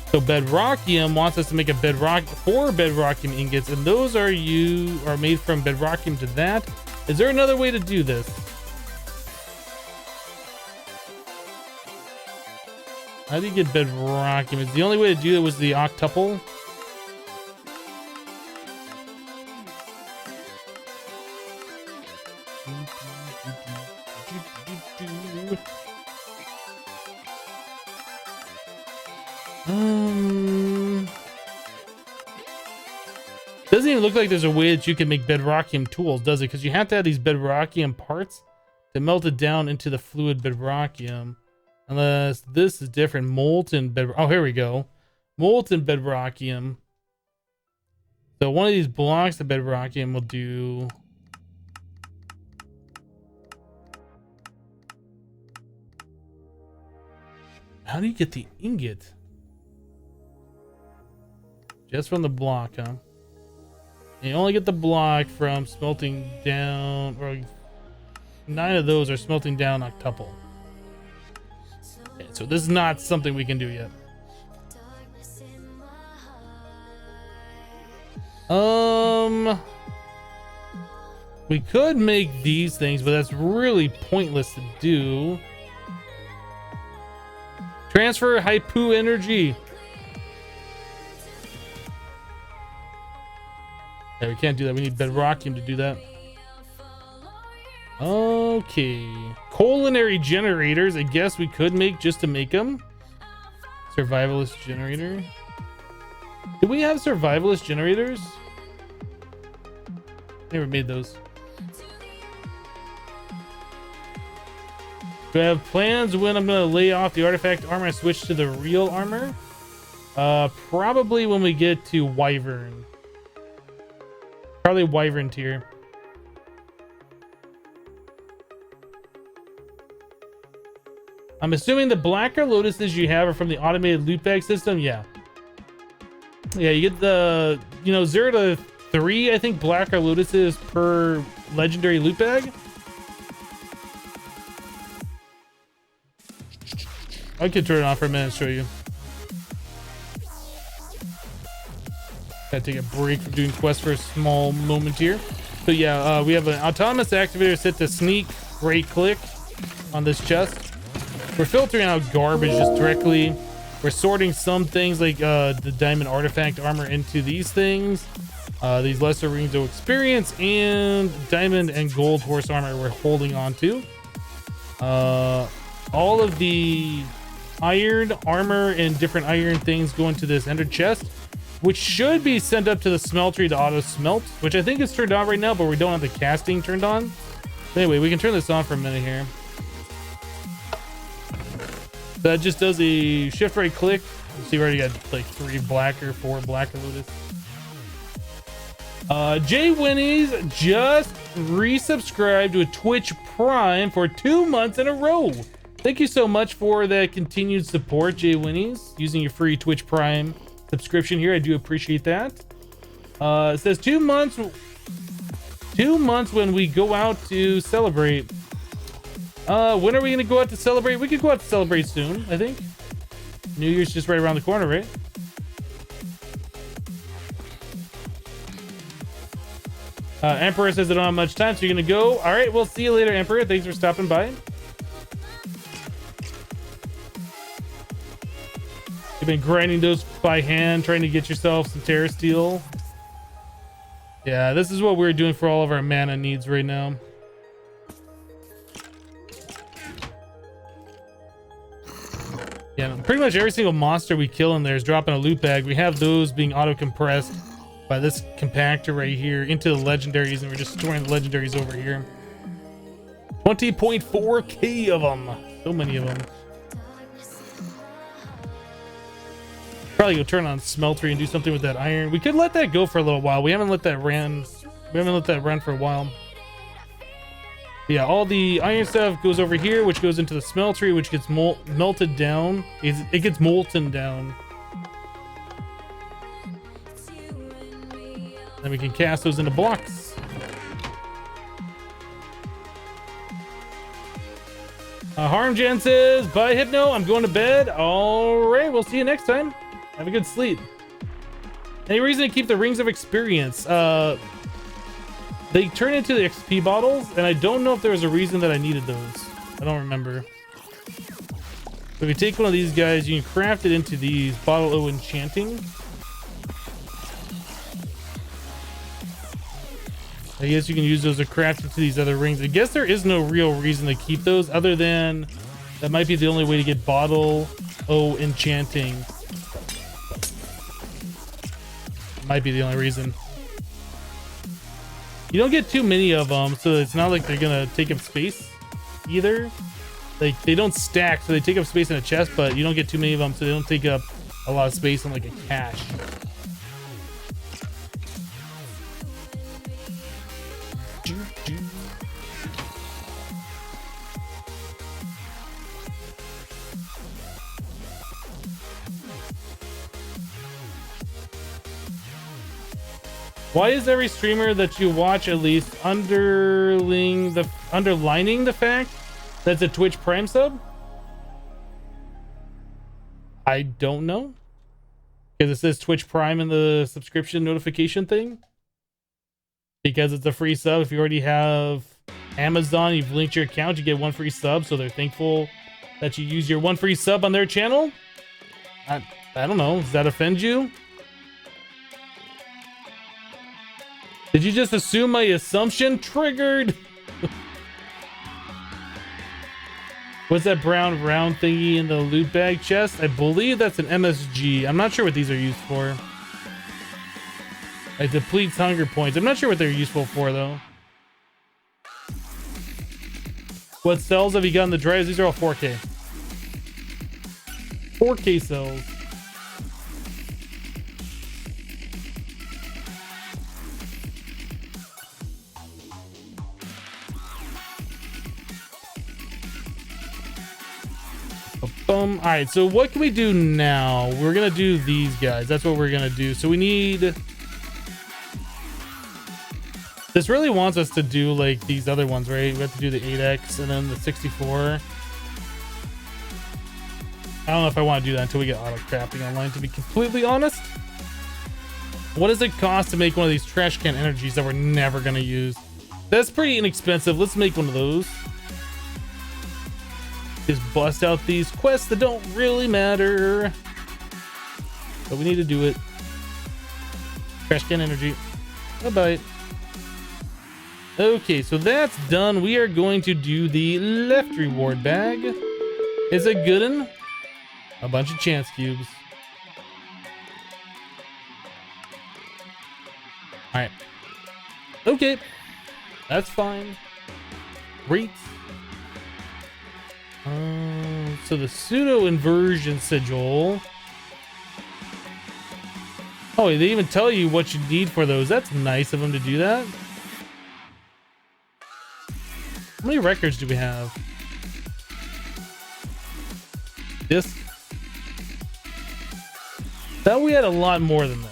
So Bedrockium wants us to make a bedrock, 4 Bedrockium ingots, and those are made from Bedrockium to that. Is there another way to do this? How do you get Bedrockium? Is the only way to do it was the octuple? Doesn't even look like there's a way that you can make Bedrockium tools, does it? Because you have to have these Bedrockium parts to melt it down into the fluid Bedrockium. Unless this is different. Molten Bedrock. Oh, here we go. Molten Bedrockium. So one of these blocks of Bedrockium will do... How do you get the ingot? Just from the block, huh? You only get the block from smelting down, or 9 of those are smelting down octuple. Okay, so this is not something we can do yet. We could make these things, but that's really pointless to do. Transfer Hypno energy. Yeah, we can't do that. We need Bedrockium to do that. Okay. Culinary generators. I guess we could make just to make them. Survivalist generator. Do we have survivalist generators? Never made those. Do I have plans when I'm going to lay off the artifact armor and switch to the real armor? Probably when we get to Wyvern. Probably Wyvern tier. I'm assuming the blacker lotuses you have are from the automated loot bag system. Yeah. Yeah, you get the, 0 to 3, I think, blacker lotuses per legendary loot bag. I could turn it on for a minute and show you. Gotta take a break from doing quests for a small moment here. So yeah, we have an autonomous activator set to sneak. Right click on this chest. We're filtering out garbage just directly. We're sorting some things like the diamond artifact armor into these things. These lesser rings of experience and diamond and gold horse armor we're holding on to. All of the iron armor and different iron things go into this ender chest, which should be sent up to the smeltery to auto smelt, which I think is turned on right now, but we don't have the casting turned on. But anyway, we can turn this on for a minute here. That just does a shift right click. See, we already got like 4 blacker lotus. Jay Winnie's just resubscribed to a Twitch Prime for 2 months in a row. Thank you so much for that continued support, Jay Winnie's, using your free Twitch Prime subscription here. I do appreciate that. It says 2 months. 2 months when we go out to celebrate. When are we gonna go out to celebrate? We could go out to celebrate soon, I think. New Year's just right around the corner, right? Emperor says I don't have much time, so you're gonna go. All right, we'll see you later, Emperor. Thanks for stopping by. You've been grinding those by hand, trying to get yourself some Terra Steel. Yeah, this is what we're doing for all of our mana needs right now. Yeah, pretty much every single monster we kill in there is dropping a loot bag. We have those being auto-compressed by this compactor right here into the legendaries, and we're just storing the legendaries over here. 20.4k of them. So many of them. Probably go turn on smeltery and do something with that iron. We could let that go for a little while. We haven't let that run for a while. Yeah, all the iron stuff goes over here, which goes into the smeltery, which gets melted down. It gets molten down. Then we can cast those into blocks. Harmgen says, bye Hypno, I'm going to bed. All right, we'll see you next time. Have a good sleep. Any reason to keep the rings of experience? They turn into the XP bottles, and I don't know if there was a reason that I needed those. I don't remember. If you take one of these guys, you can craft it into these bottle O enchanting. I guess you can use those to craft into these other rings. I guess there is no real reason to keep those other than that might be the only way to get bottle O enchanting. Might be the only reason. You don't get too many of them, so it's not like they're gonna take up space either. Like, they don't stack, so they take up space in a chest, but you don't get too many of them, so they don't take up a lot of space in like a cache. Why is every streamer that you watch at least underlining the fact that's a Twitch Prime sub? I don't know. Because it says Twitch Prime in the subscription notification thing. Because it's a free sub. If you already have Amazon, you've linked your account, you get 1 free sub, so they're thankful that you use your 1 free sub on their channel. I don't know. Does that offend you? Did you just assume my assumption triggered? What's that brown round thingy in the loot bag chest? I believe that's an MSG. I'm not sure what these are used for. It depletes hunger points. I'm not sure what they're useful for though. What cells have you got in the drives? These are all 4K. 4K cells. All right, so what can we do now? We're gonna do these guys. That's what we're gonna do. So we need, this really wants us to do like these other ones, right? We have to do the 8x and then the 64. I don't know if I want to do that until we get auto crafting online, to be completely honest. What does it cost to make one of these trash can energies that we're never going to use? That's pretty inexpensive. Let's make one of those. Just bust out these quests that don't really matter. But we need to do it. Trash can energy. Bye-bye. Okay, so that's done. We are going to do the left reward bag. Is it good one? A bunch of chance cubes. Alright. Okay. That's fine. Great. So the pseudo inversion sigil. Oh, they even tell you what you need for those. That's nice of them to do that. How many records do we have? This. Thought we had a lot more than this.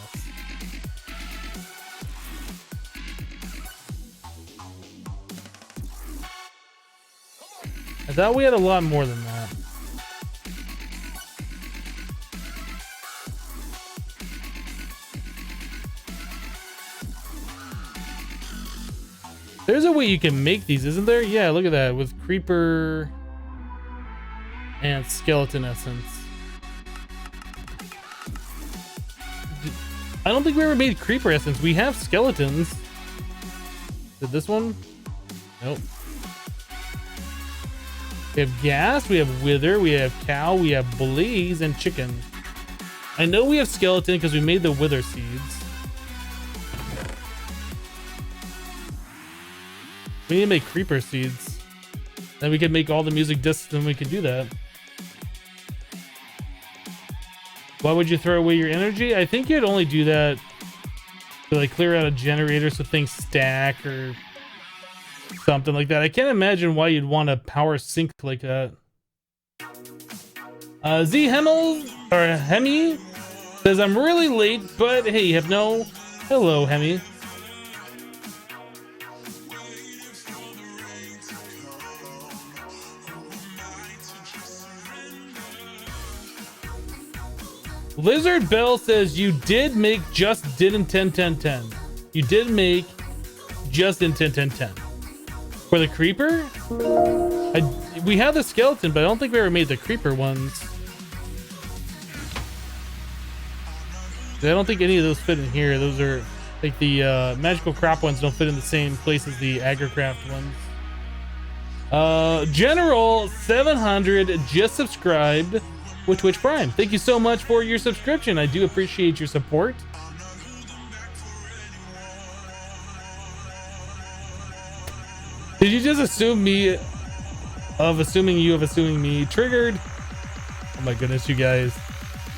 I thought we had a lot more than that. There's a way you can make these, isn't there? Yeah, look at that, with creeper and skeleton essence. I don't think we ever made creeper essence. We have skeletons. Did this one? Nope. We have gas, we have wither, we have cow, we have blaze, and chicken. I know we have skeleton because we made the wither seeds. We need to make creeper seeds. Then we can make all the music discs, and we can do that. Why would you throw away your energy? I think you'd only do that to like clear out a generator so things stack or something like that. I can't imagine why you'd want a power sink like that. Z Hemmel or Hemi says I'm really late, but hey, Hypno. Hello, Hemi. Lizard Bell says you did make just did in 10. You did make just in 10. For the creeper? We have the skeleton, but I don't think we ever made the creeper ones. I don't think any of those fit in here. Those are like the magical crop ones don't fit in the same place as the agricraft ones. General 700 just subscribed with Twitch Prime. Thank you so much for your subscription. I do appreciate your support. Did you just assume me of assuming you of assuming me? Triggered. Oh my goodness, you guys.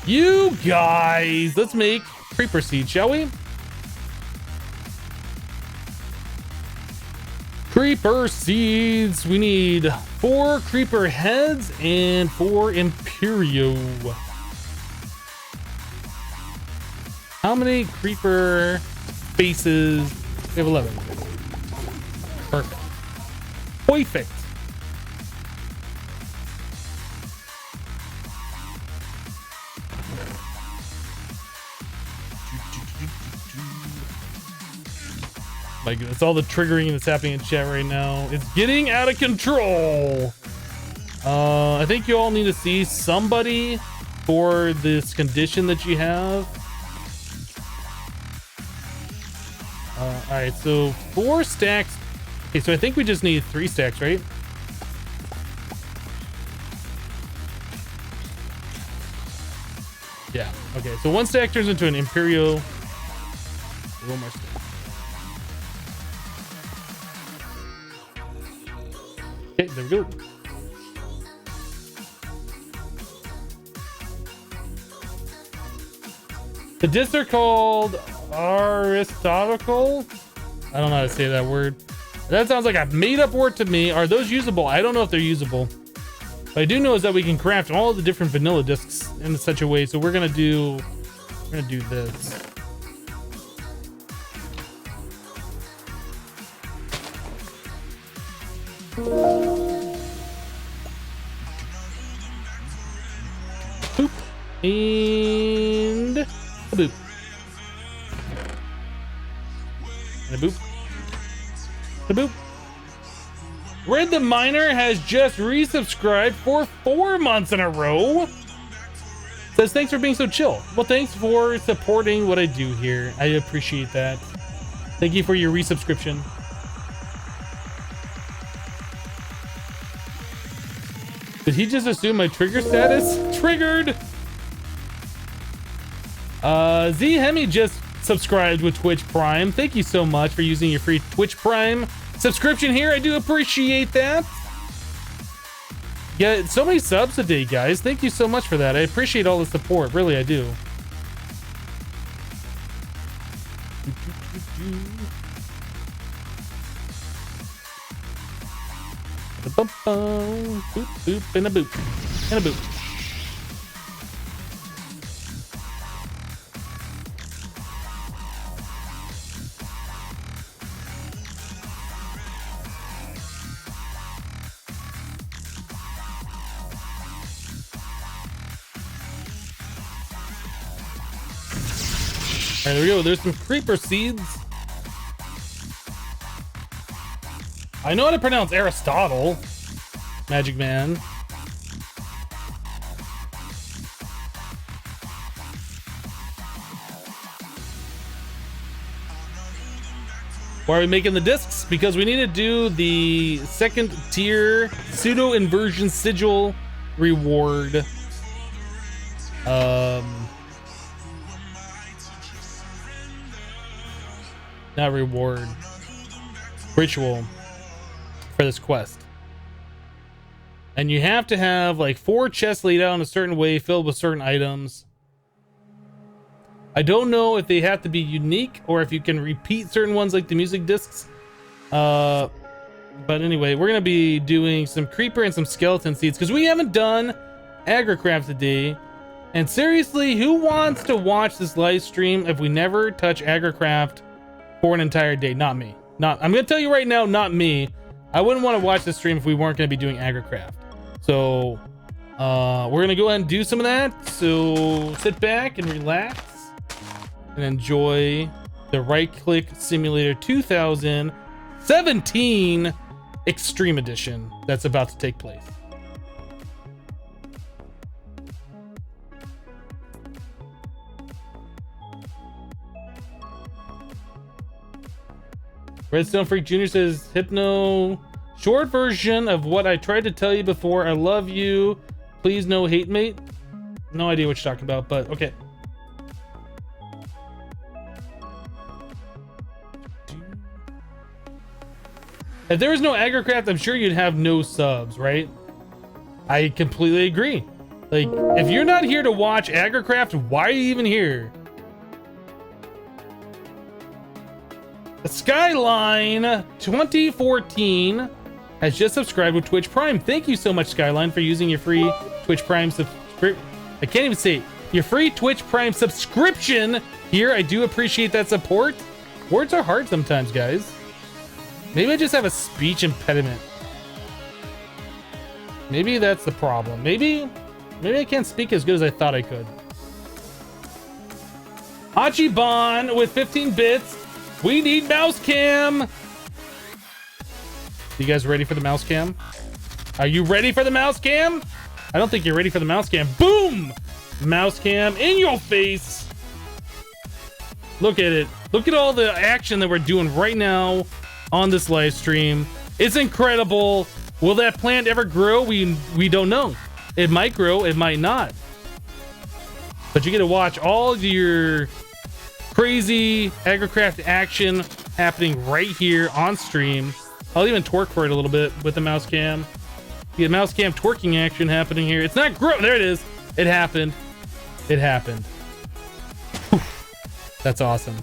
You guys! Let's make creeper seed, shall we? Creeper seeds. We need 4 creeper heads and 4 Imperio. How many creeper faces? We have 11. Perfect. Perfect. My goodness, all the triggering that's happening in chat right now. It's getting out of control. I think you all need to see somebody for this condition that you have. All right, so 4 stacks. Okay, so I think we just need 3 stacks, right? Yeah. Okay, so 1 stack turns into an Imperio. One more stack. Okay, there we go. The discs are called Aristocratical. I don't know how to say that word. That sounds like a made-up word to me. Are those usable? I don't know if they're usable. What I do know is that we can craft all the different vanilla discs in such a way. So we're gonna do this. And a boop. And a boop. A boop. Red the Miner has just resubscribed for 4 months in a row. Says, thanks for being so chill. Well, thanks for supporting what I do here. I appreciate that. Thank you for your resubscription. Did he just assume my trigger status? Triggered! Z Hemi just subscribed with Twitch Prime. Thank you so much for using your free Twitch Prime subscription here. I do appreciate that. Yeah, so many subs today, guys. Thank you so much for that. I appreciate all the support. Really, I do. Boop, boop, and a boop. And a boop. All right, there we go. There's some creeper seeds. I know how to pronounce Aristotle, Magic Man. Why are we making the discs? Because we need to do the second tier pseudo inversion sigil reward. Not reward. Ritual for this quest. And you have to have like 4 chests laid out in a certain way, filled with certain items. I don't know if they have to be unique or if you can repeat certain ones like the music discs. But anyway, we're gonna be doing some creeper and some skeleton seeds because we haven't done agricraft today. And seriously, who wants to watch this live stream if we never touch agricraft for an entire day? Not me. I'm gonna tell you right now, not me. I wouldn't want to watch this stream if we weren't gonna be doing agricraft. So we're gonna go ahead and do some of that. So sit back and relax and enjoy the Right Click Simulator 2017 Extreme Edition that's about to take place. Redstone Freak Jr. says, Hypno, short version of what I tried to tell you before. I love you. Please no hate, mate. No idea what you're talking about, but okay. If there was no agricraft, I'm sure you'd have no subs, right? I completely agree. Like, if you're not here to watch agricraft, why are you even here? Skyline 2014 has just subscribed with Twitch Prime. Thank you so much, Skyline, for using your free Twitch Prime subscription. I can't even say it. Your free Twitch Prime subscription here. I do appreciate that support. Words are hard sometimes, guys. Maybe I just have a speech impediment. Maybe that's the problem. Maybe I can't speak as good as I thought I could. Hachiban with 15 bits. We need mouse cam. You guys ready for the mouse cam? Are you ready for the mouse cam? I don't think you're ready for the mouse cam. Boom! Mouse cam in your face. Look at it. Look at all the action that we're doing right now on this live stream. It's incredible. Will that plant ever grow? We don't know. It might grow, it might not. But you get to watch all your crazy agricraft action happening right here on stream. I'll even twerk for it a little bit with the mouse cam. You get mouse cam twerking action happening here. It's not grow. There it is. It happened. It happened. Whew. That's awesome.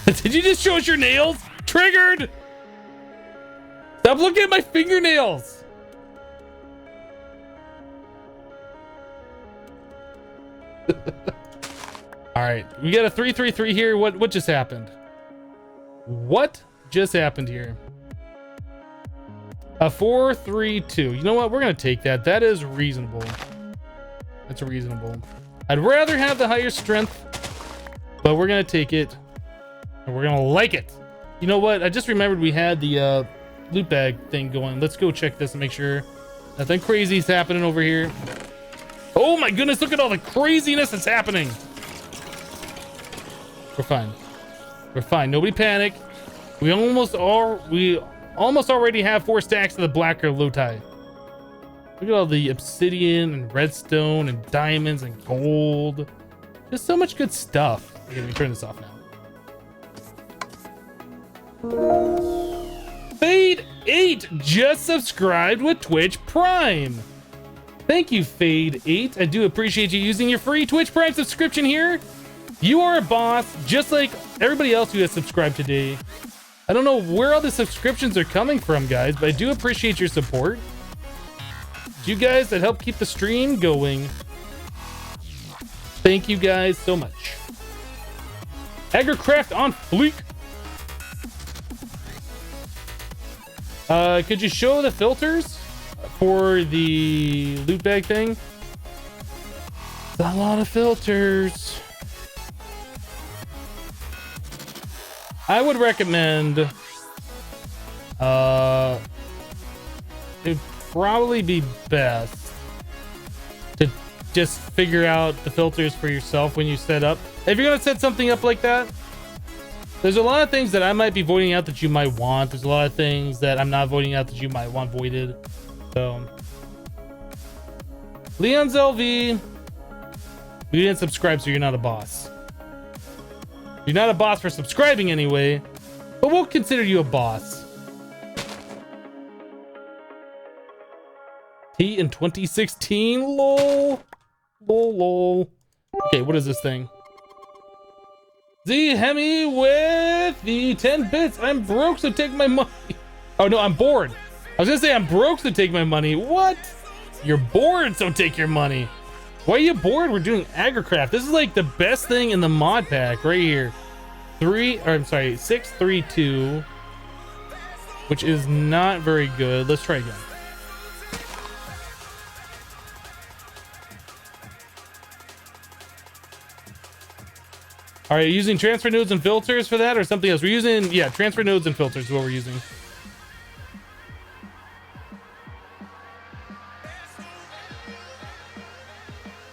Did you just show us your nails? Triggered. Stop looking at my fingernails. All right, we got a 3-3-3 here. What just happened? What just happened here? A 4-3-2. You know what? We're gonna take that. That is reasonable. That's reasonable. I'd rather have the higher strength, but we're gonna take it, and we're gonna like it. You know what? I just remembered we had the loot bag thing going. Let's go check this and make sure nothing crazy is happening over here. Oh my goodness, look at all the craziness that's happening. We're fine. We're fine. Nobody panic. We almost already have 4 stacks of the black or low tie. Look at all the obsidian and redstone and diamonds and gold. Just so much good stuff. Okay, let me turn this off now. Fade 8 just subscribed with Twitch Prime. Thank you, Fade 8. I do appreciate you using your free Twitch Prime subscription here. You are a boss, just like everybody else who has subscribed today. I don't know where all the subscriptions are coming from, guys, but I do appreciate your support. It's you guys that help keep the stream going. Thank you guys so much. Agricraft on fleek. Could you show the filters for the loot bag thing? A lot of filters. I would recommend it'd probably be best to just figure out the filters for yourself when you set up. If you're gonna set something up like that, there's a lot of things that I might be voiding out that you might want. There's a lot of things that I'm not voiding out that you might want voided. So Leon's LV, you didn't subscribe, so you're not a boss. You're not a boss for subscribing anyway, but we'll consider you a boss. T in 2016, lol. Lol. Okay, what is this thing? Z Hemi with the 10 bits. I'm broke, so take my money. Oh no, I'm bored. I was gonna say I'm broke, so take my money. What? You're bored, so take your money. Why are you bored? We're doing Agricraft. This is like the best thing in the mod pack right here. 632, which is not very good. Let's try again. All right, using transfer nodes and filters for that or something else? We're using, yeah, transfer nodes and filters is what we're using.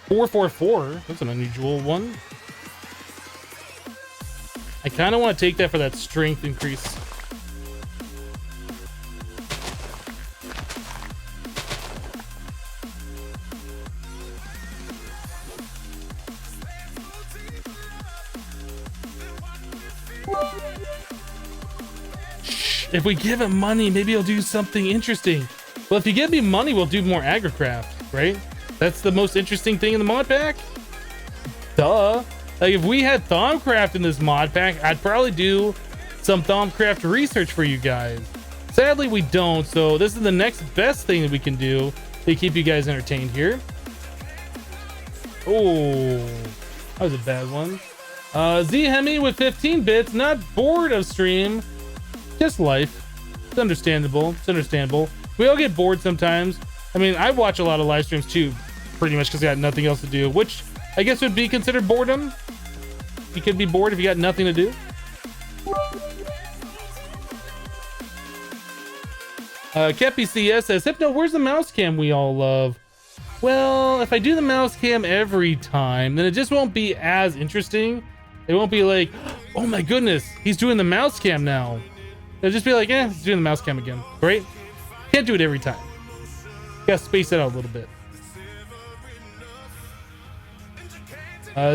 $444. That's an unusual one. I kind of want to take that for that strength increase. Shh, if we give him money, maybe he'll do something interesting. Well, if you give me money, we'll do more Agricraft, right? That's the most interesting thing in the mod pack. Duh. Like if we had Thaumcraft in this mod pack, I'd probably do some Thaumcraft research for you guys. Sadly, we don't, so this is the next best thing that we can do to keep you guys entertained here. Oh, that was a bad one. Z Hemi with 15 bits, not bored of stream, just life. It's understandable. It's understandable. We all get bored sometimes. I mean, I watch a lot of live streams too, pretty much because I got nothing else to do, which I guess would be considered boredom. You could be bored if you got nothing to do. Kepi CS says, Hypno, where's the mouse cam we all love? Well, if I do the mouse cam every time, then it just won't be as interesting. It won't be like, oh my goodness, he's doing the mouse cam now. It'll just be like, he's doing the mouse cam again, right? Can't do it every time. Gotta space it out a little bit.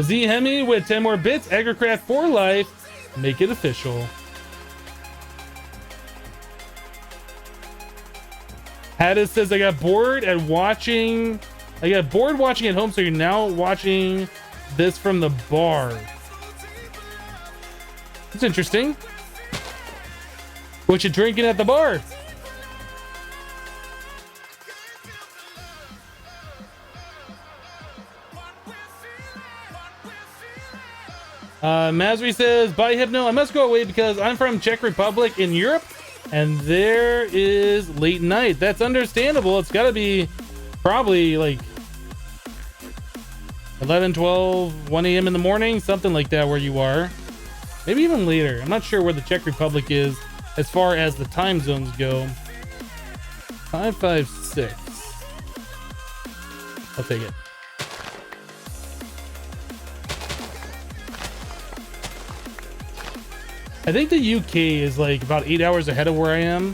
Z Hemi with 10 more bits. Agricraft for life. Make it official. Haddis says, I got bored watching at home, so you're now watching this from the bar. It's interesting. What you drinking at the bar? Masri says, bye Hypno, I must go away because I'm from Czech Republic in Europe and there is late night. That's understandable. It's gotta be probably like 11, 12, 1 a.m. in the morning, something like that where you are. Maybe even later. I'm not sure where the Czech Republic is as far as the time zones go. 556. I'll take it. I think the UK is like about 8 hours ahead of where I am.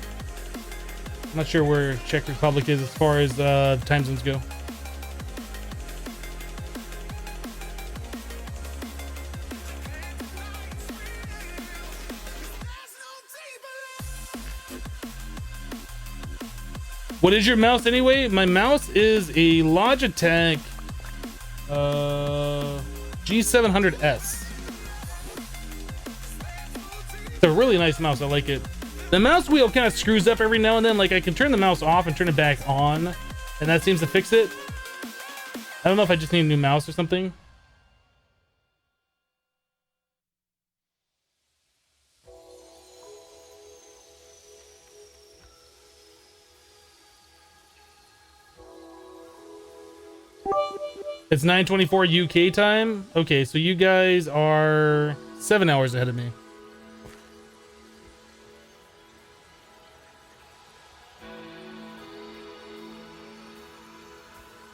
I'm not sure where Czech Republic is as far as time zones go. What is your mouse anyway? My mouse is a Logitech G700S. It's a really nice mouse. I like it. The mouse wheel kind of screws up every now and then. Like I can turn the mouse off and turn it back on, and that seems to fix it. I don't know if I just need a new mouse or something. It's 9:24 UK time. Okay, so you guys are 7 hours ahead of me.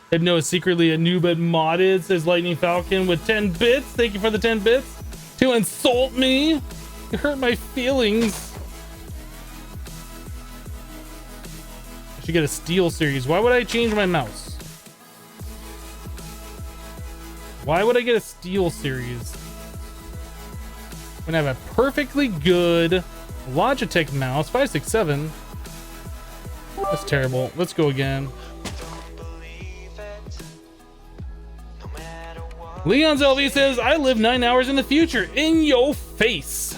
Hypno is secretly a noob at modded, says Lightning Falcon with 10 bits. Thank you for the 10 bits. To insult me. You hurt my feelings. I should get a Steel series. Why would I change my mouse? Why would I get a Steel series? I'm gonna have a perfectly good Logitech mouse. 567. That's terrible. Let's go again. Leon's LV says, I live 9 hours in the future. In your face.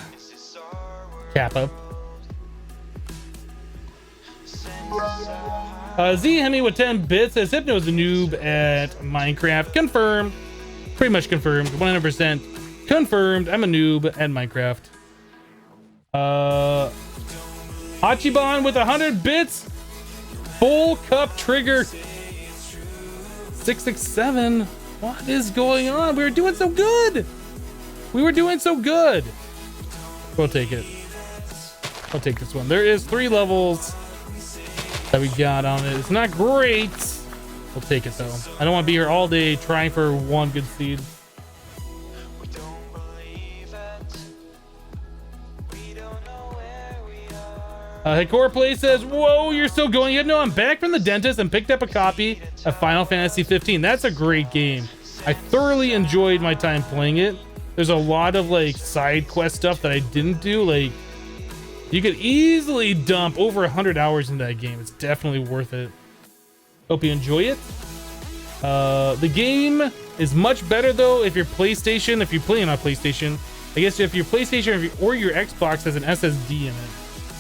Kappa. Z Hemi with 10 bits says Hypno is a noob at Minecraft. Confirmed. Pretty much confirmed. 100% confirmed. I'm a noob at Minecraft. Hachiban with 100 bits. Full cup trigger. 667. What is going on? We were doing so good. We were doing so good. We'll take it. I'll take this one. There is 3 levels that we got on it. It's not great. We'll take it though. I don't want to be here all day trying for one good seed. Hikor Play says, whoa, you're still going. You know, I'm back from the dentist and picked up a copy of Final Fantasy 15. That's a great game. I thoroughly enjoyed my time playing it. There's a lot of like side quest stuff that I didn't do. Like you could easily dump over 100 hours into that game. It's definitely worth it. Hope you enjoy it. The game is much better though if your PlayStation, if you're playing on PlayStation, I guess if your PlayStation or your Xbox has an SSD in it.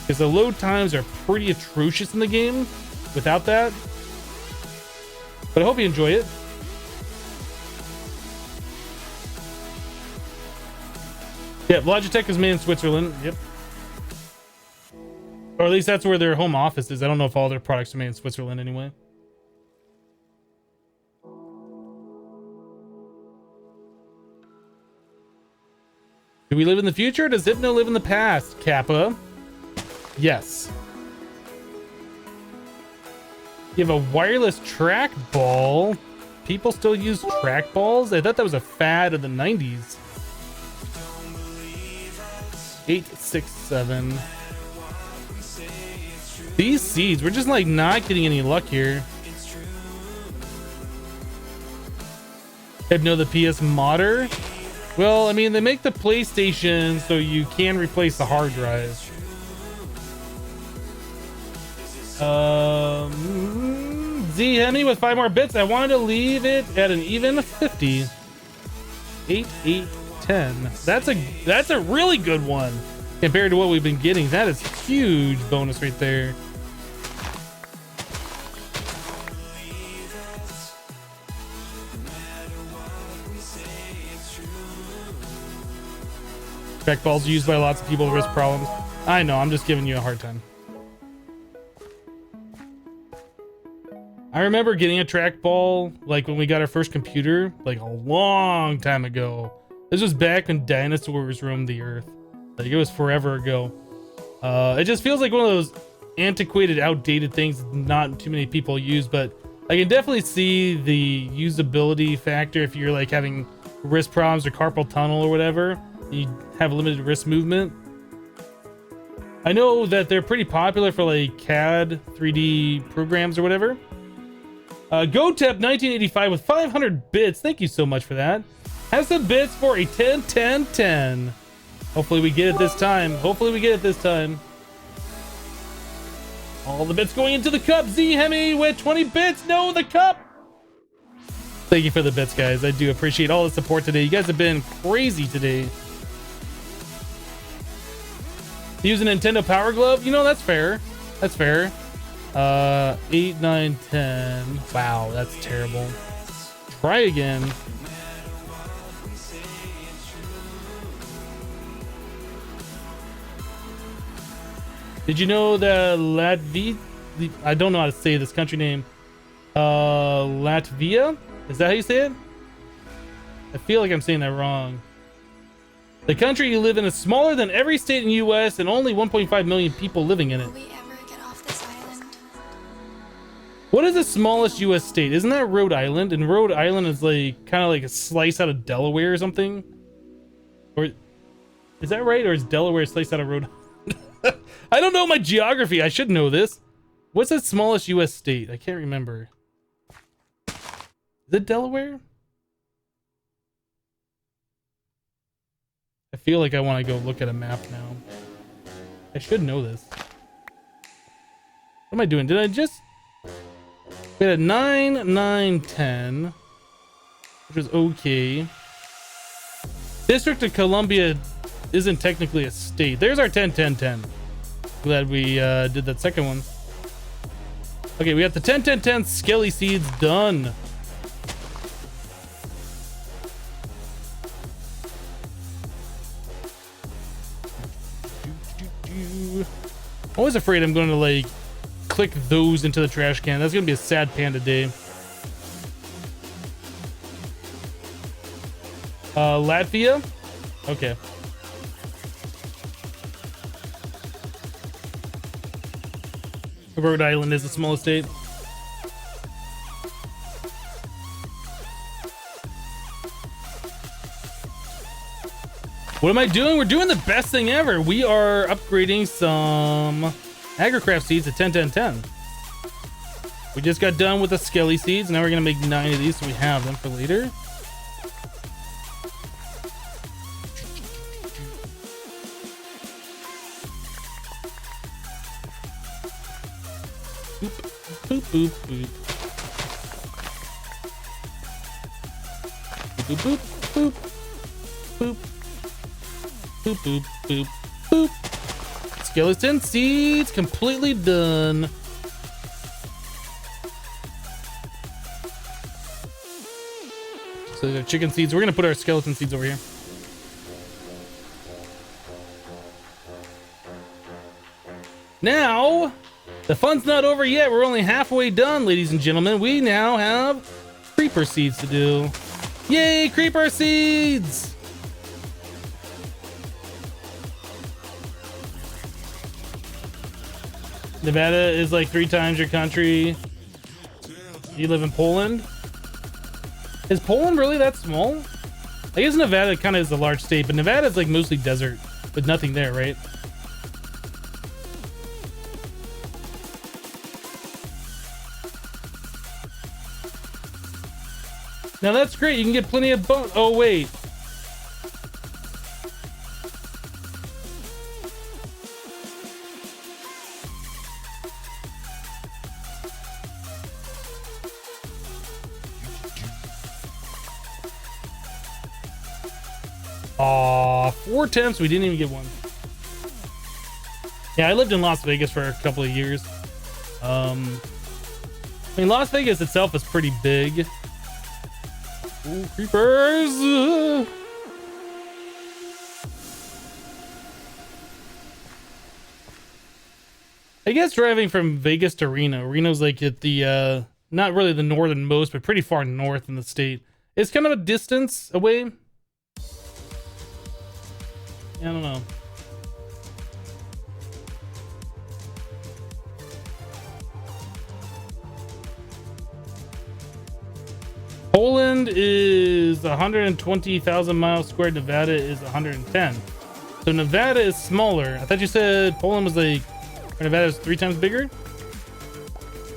Because the load times are pretty atrocious in the game without that. But I hope you enjoy it. Yeah, Logitech is made in Switzerland. Yep. Or at least that's where their home office is. I don't know if all their products are made in Switzerland anyway. Do we live in the future or does Hypno live in the past, Kappa? Yes. You have a wireless trackball. People still use trackballs? I thought that was a fad of the 90s. 867. These seeds, we're just like not getting any luck here. Hypno the PS modder. Well, I mean, they make the PlayStation so you can replace the hard drive. Z Hemi with 5 more bits. I wanted to leave it at an even 50. 8, 8, 10. That's a really good one compared to what we've been getting. That is huge bonus right there. Trackballs used by lots of people with wrist problems. I know, I'm just giving you a hard time. I remember getting a trackball like when we got our first computer, like a long time ago. This was back when dinosaurs roamed the earth. Like it was forever ago. It just feels like one of those antiquated, outdated things not too many people use, but I can definitely see the usability factor if you're like having wrist problems or carpal tunnel or whatever. You have limited wrist movement. I know that they're pretty popular for like CAD 3D programs or whatever. GoTep 1985 with 500 bits. Thank you so much for that. Has some bits for a 10 10 10. Hopefully we get it this time. Hopefully we get it this time. All the bits going into the cup. Z Hemi with 20 bits. No, the cup. Thank you for the bits, guys. I do appreciate all the support today. You guys have been crazy today. Use a Nintendo Power Glove? You know, that's fair. That's fair. 8, 9, 10. Wow, that's terrible. Try again. Did you know that Latvia? I don't know how to say this country name. Latvia? Is that how you say it? I feel like I'm saying that wrong. The country you live in is smaller than every state in the US and only 1.5 million people living in it. Will we ever get off this island? What is the smallest US state? Isn't that Rhode Island? And Rhode Island is like kind of like a slice out of Delaware or something? Or is that right? Or is Delaware a slice out of Rhode Island? I don't know my geography. I should know this. What's the smallest US state? I can't remember. Is it Delaware? I feel like I want to go look at a map now. I should know this. What am I doing? Did I just... We had a 9, 9, 10. Which was okay. District of Columbia isn't technically a state. There's our 10, 10, 10. Glad we did that second one. Okay, we got the 10, 10, 10 Skelly Seeds done. Always afraid I'm going to like click those into the trash can. That's going to be a sad panda day. Latvia? Okay. Rhode Island is the smallest state. What am I doing? We're doing the best thing ever. We are upgrading some agricraft seeds to 10, 10, 10. We just got done with the skelly seeds. Now we're going to make 9 of these so we have them for later. Boop, boop, boop. Boop, boop, boop. Boop. Boop, boop, boop, boop. Skeleton seeds completely done. So the chicken seeds. We're going to put our skeleton seeds over here. Now... the fun's not over yet. We're only halfway done, ladies and gentlemen. We now have creeper seeds to do. Yay, creeper seeds! Nevada is like 3 times your country. You live in Poland? Is Poland really that small? I guess Nevada kind of is a large state, but Nevada is like mostly desert with nothing there, right? Now that's great. You can get plenty of bone. Oh, wait. Aw, 4 attempts. We didn't even get one. Yeah, I lived in Las Vegas for a couple of years. I mean, Las Vegas itself is pretty big. Ooh, creepers! I guess driving from Vegas to Reno. Reno's like at the not really the northernmost, but pretty far north in the state. It's kind of a distance away. I don't know. Poland is 120,000 miles squared. Nevada is 110. So Nevada is smaller. I thought you said Poland was like, or Nevada is 3 times bigger.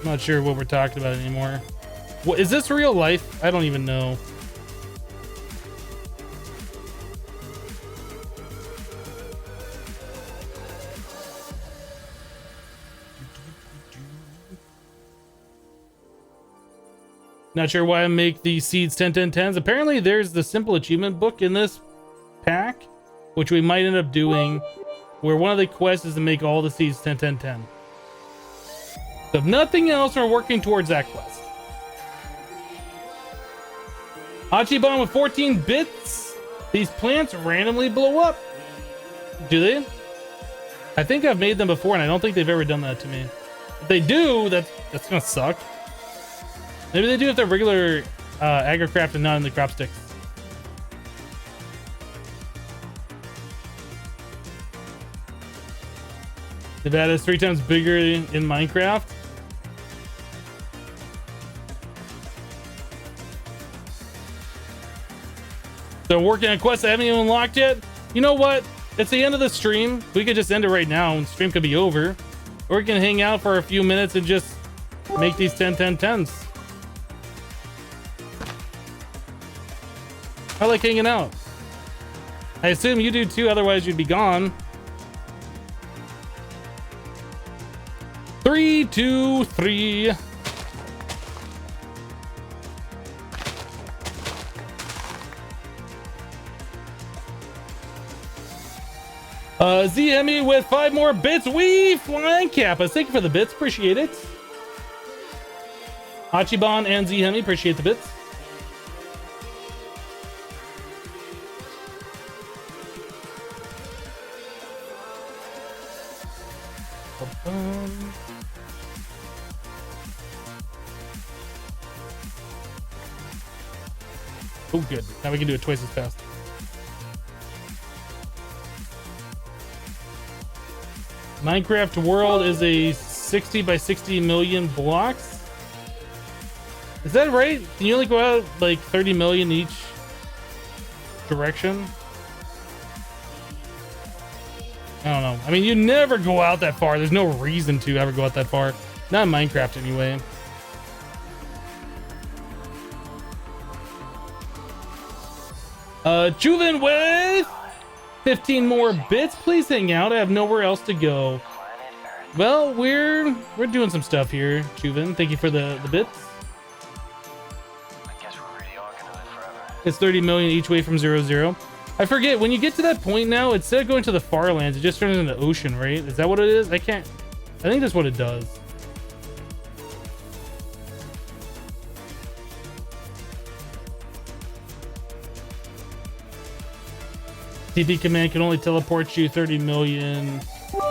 I'm not sure what we're talking about anymore. What is this real life? I don't even know. Not sure why I make the seeds 10 10 10s. Apparently there's the simple achievement book in this pack, which we might end up doing, where one of the quests is to make all the seeds 10 10 10. So if nothing else, we're working towards that quest. Hachibon with 14 bits. These plants randomly blow up. Do they? I think I've made them before and I don't think they've ever done that to me. If they do, that's gonna suck. Maybe they do if they're regular agrocraft and not in the crop sticks. Nevada is 3 times bigger in Minecraft. So working on quests I haven't even unlocked yet. You know what? It's the end of the stream. We could just end it right now and stream could be over. Or we can hang out for a few minutes and just make these 10 10 10s. I like hanging out. I assume you do too, otherwise you'd be gone. 3, 2, 3. ZME with 5 more bits. We flying Kappa. Thank you for the bits. Appreciate it. Hachibon and ZME, appreciate the bits. Oh, good. Now we can do it twice as fast. Minecraft world is a 60 by 60 million blocks. Is that right? Can you only go out like 30 million each direction? I don't know. I mean, you never go out that far. There's no reason to ever go out that far. Not in Minecraft anyway. Juven with 15 more bits. Please hang out. I have nowhere else to go. Well, we're doing some stuff here, Juven. Thank you for the bits. I guess we're really all gonna live forever. It's 30 million each way from 0 0. I forget, when you get to that point now, instead of going to the far lands, it just turns into the ocean, right? Is that what it is? I think that's what it does. TP command can only teleport you 30 million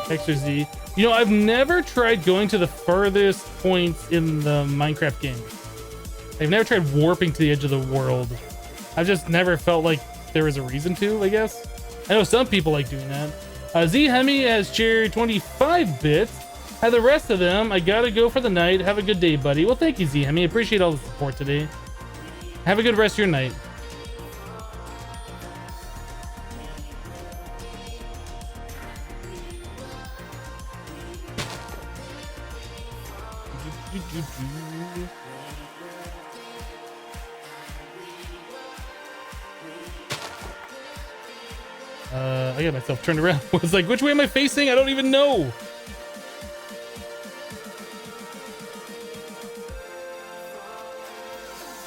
X or Z. You know, I've never tried going to the furthest points in the Minecraft game. I've never tried warping to the edge of the world. I've just never felt like there was a reason to, I guess. I know some people like doing that. Z Hemi has shared 25 bits. And the rest of them, I gotta go for the night. Have a good day, buddy. Well, thank you, Z Hemi. Appreciate all the support today. Have a good rest of your night. I got myself turned around. I was like, which way am I facing? I don't even know.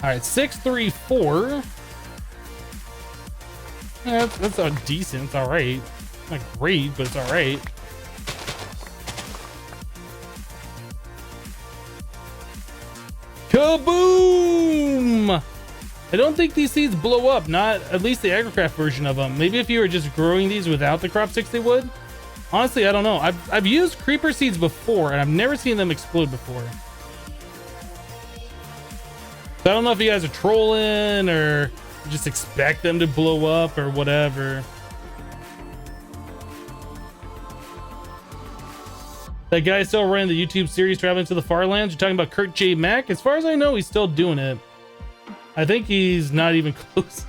All right, 6, 3, 4. Yeah, that's decent. It's all right. Not great, but it's all right. Kaboom! I don't think these seeds blow up, not at least the agrocraft version of them. Maybe if you were just growing these without the crop sticks, they would. Honestly, I don't know. I've used creeper seeds before, and I've never seen them explode before. So I don't know if you guys are trolling or just expect them to blow up or whatever. That guy still ran the YouTube series Traveling to the Far Lands. You're talking about Kurt J. Mack? As far as I know, he's still doing it. I think he's not even close.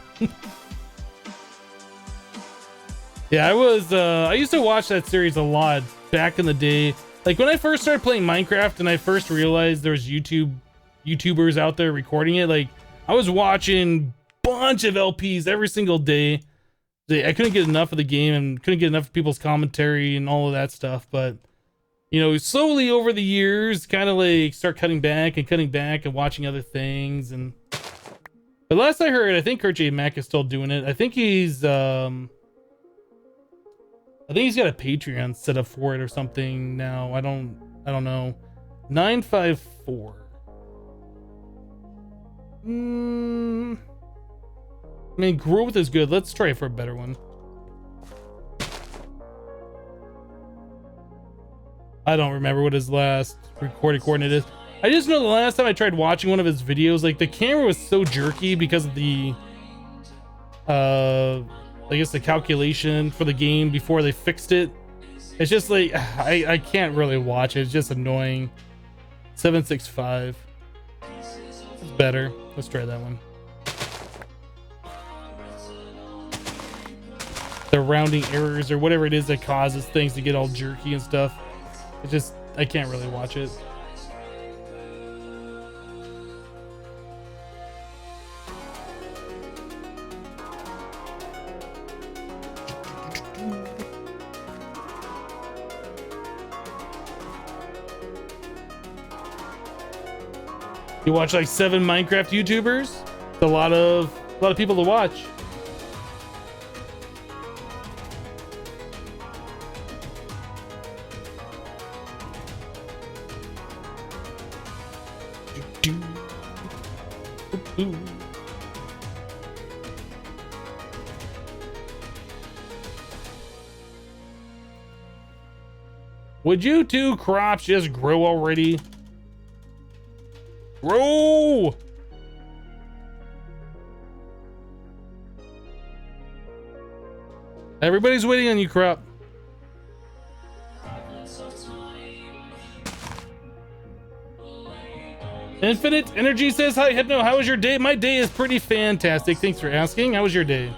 Yeah, I used to watch that series a lot back in the day. Like when I first started playing Minecraft and I first realized there was YouTubers out there recording it, like I was watching bunch of LPs every single day. I couldn't get enough of the game and couldn't get enough of people's commentary and all of that stuff. But you know, slowly over the years, kind of like start cutting back and watching other things. And but last I heard, I think Kurt J. Mack is still doing it. I think he's got a Patreon set up for it or something now. I don't know. 954. I mean, growth is good. Let's try for a better one. I don't remember what his last recorded coordinate is. I just know the last time I tried watching one of his videos, like the camera was so jerky because of the I guess the calculation for the game before they fixed it. It's just like I can't really watch it. It's just annoying. 765. It's better. Let's try that one. The rounding errors or whatever it is that causes things to get all jerky and stuff. It just, I can't really watch it. You watch like 7 Minecraft YouTubers? It's a lot of people to watch. Would you two crops just grow already? Grow! Everybody's waiting on you, crop. Infinite Energy says, hi, Hypno. How was your day? My day is pretty fantastic. Thanks for asking. How was your day?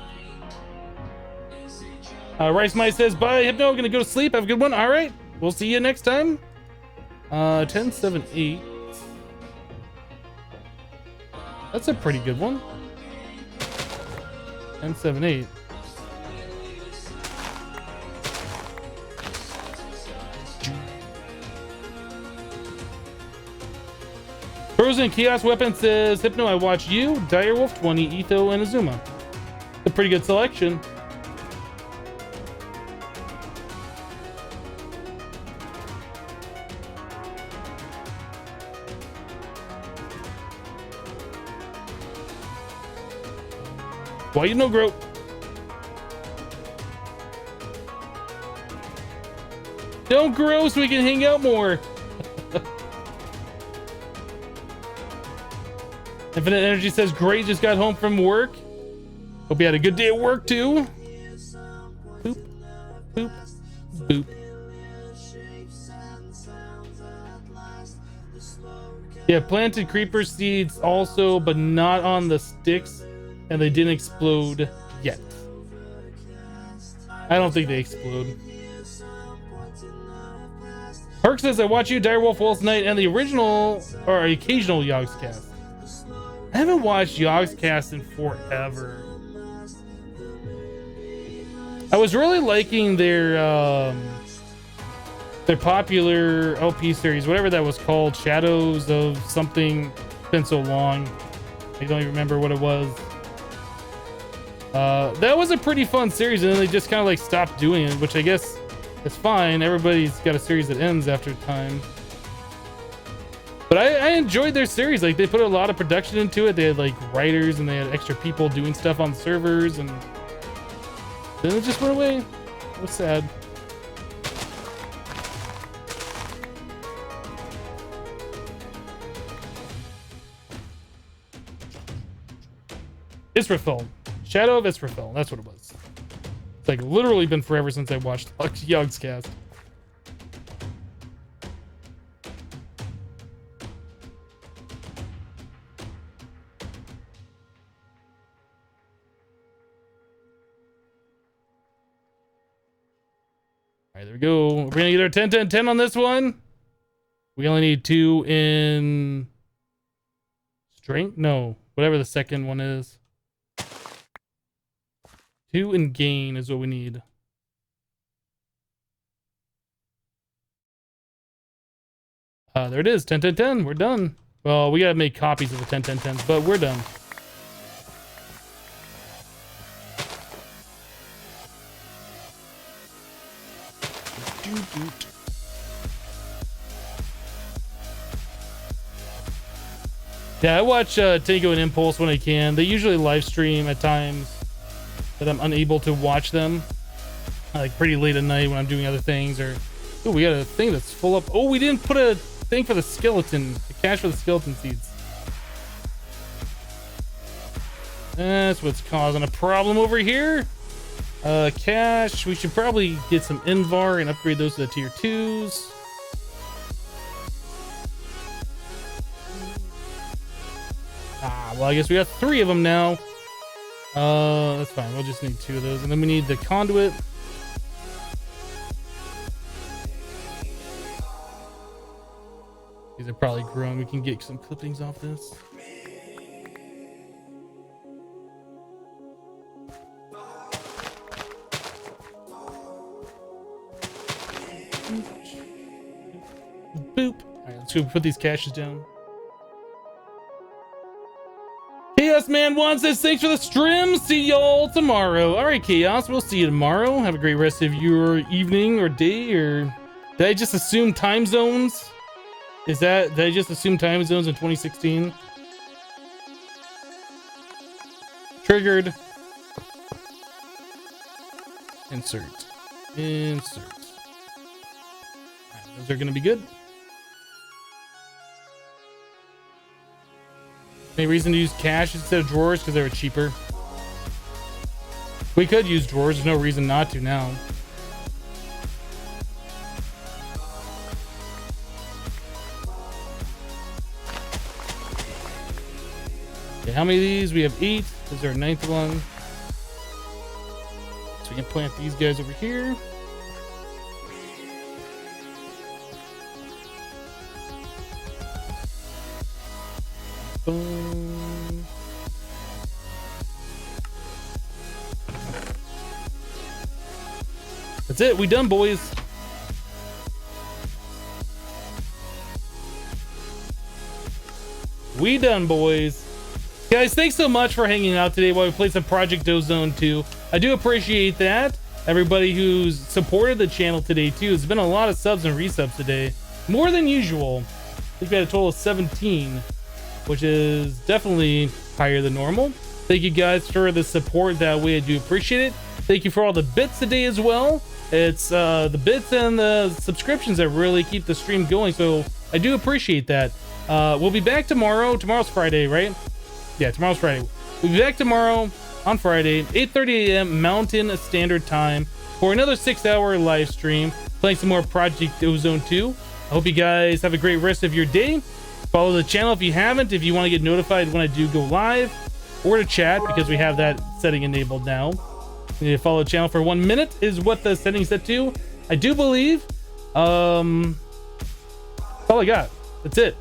Rice Mice says, bye, Hypno. Gonna go to sleep. Have a good one. All right. We'll see you next time. 1078. That's a pretty good one. 1078. Frozen Chaos Weapon says, Hypno, I watch you, Direwolf, 20, Etho, and Azuma. A pretty good selection. Why you no grow? Don't grow so we can hang out more. Infinite Energy says, great, just got home from work. Hope you had a good day at work too. Boop, boop, boop. Yeah, planted creeper seeds also, but not on the sticks, and they didn't explode yet. I don't think they explode. Herc says, I watch you, Direwolf, Wolf's Night, and the original or occasional Yogscast. I haven't watched Yogscast in forever. I was really liking their popular LP series, whatever that was called, Shadows of something. It's been so long, I don't even remember what it was. That was a pretty fun series, and then they just kind of like stopped doing it, which I guess is fine. Everybody's got a series that ends after time. But I enjoyed their series. Like, they put a lot of production into it. They had like writers and they had extra people doing stuff on the servers, and then it just went away. It was sad. Israfil. Shadow of Israfil. That's what it was. It's like literally been forever since I watched Yogg's cast. All right, there we go. We're gonna get our 10, 10, 10 on this one. We only need 2 in strength. No, whatever the second one is. 2 in gain is what we need. There it is. 10, 10, 10. We're done. Well, we gotta make copies of the 10, 10, 10s, but we're done. Yeah, I watch Tango and Impulse when I can. They usually live stream at times that I'm unable to watch them, like pretty late at night when I'm doing other things. Or oh, we got a thing that's full up. Oh, we didn't put a thing for the skeleton, the cache for the skeleton seeds. That's what's causing a problem over here. Cache, we should probably get some Invar and upgrade those to the tier 2s. Well, I guess we got 3 of them now. That's fine. We'll just need 2 of those. And then we need the conduit. These are probably grown. We can get some clippings off this. Boop. All right, let's go put these caches down. Chaos Man 1 says, thanks for the stream. See y'all tomorrow. All right, Chaos, we'll see you tomorrow. Have a great rest of your evening or day. Or did I just assume time zones? Did I just assume time zones in 2016? Triggered. Insert. All right, those are going to be good. Any reason to use cache instead of drawers? Because they were cheaper. We could use drawers. There's no reason not to now. Okay, how many of these? We have 8. This is our 9th one. So we can plant these guys over here. Boom. That's it. We done, boys. We done, boys. Guys, thanks so much for hanging out today while we played some Project Ozone 2. I do appreciate that. Everybody who's supported the channel today too. It's been a lot of subs and resubs today. More than usual. I think we had a total of 17. Which is definitely higher than normal. Thank you guys for the support that way. I do appreciate it. Thank you for all the bits today as well. It's the bits and the subscriptions that really keep the stream going. So I do appreciate that. We'll be back tomorrow. Tomorrow's Friday, right? Yeah, tomorrow's Friday. We'll be back tomorrow on Friday, 8:30 a.m. Mountain Standard Time for another 6-hour live stream playing some more Project Ozone 2. I hope you guys have a great rest of your day. Follow the channel if you haven't, if you want to get notified when I do go live, or to chat, because we have that setting enabled now. You need to follow the channel for 1 minute is what the setting's set to, I do believe. That's all I got. That's it.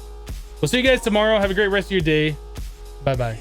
We'll see you guys tomorrow. Have a great rest of your day. Bye bye.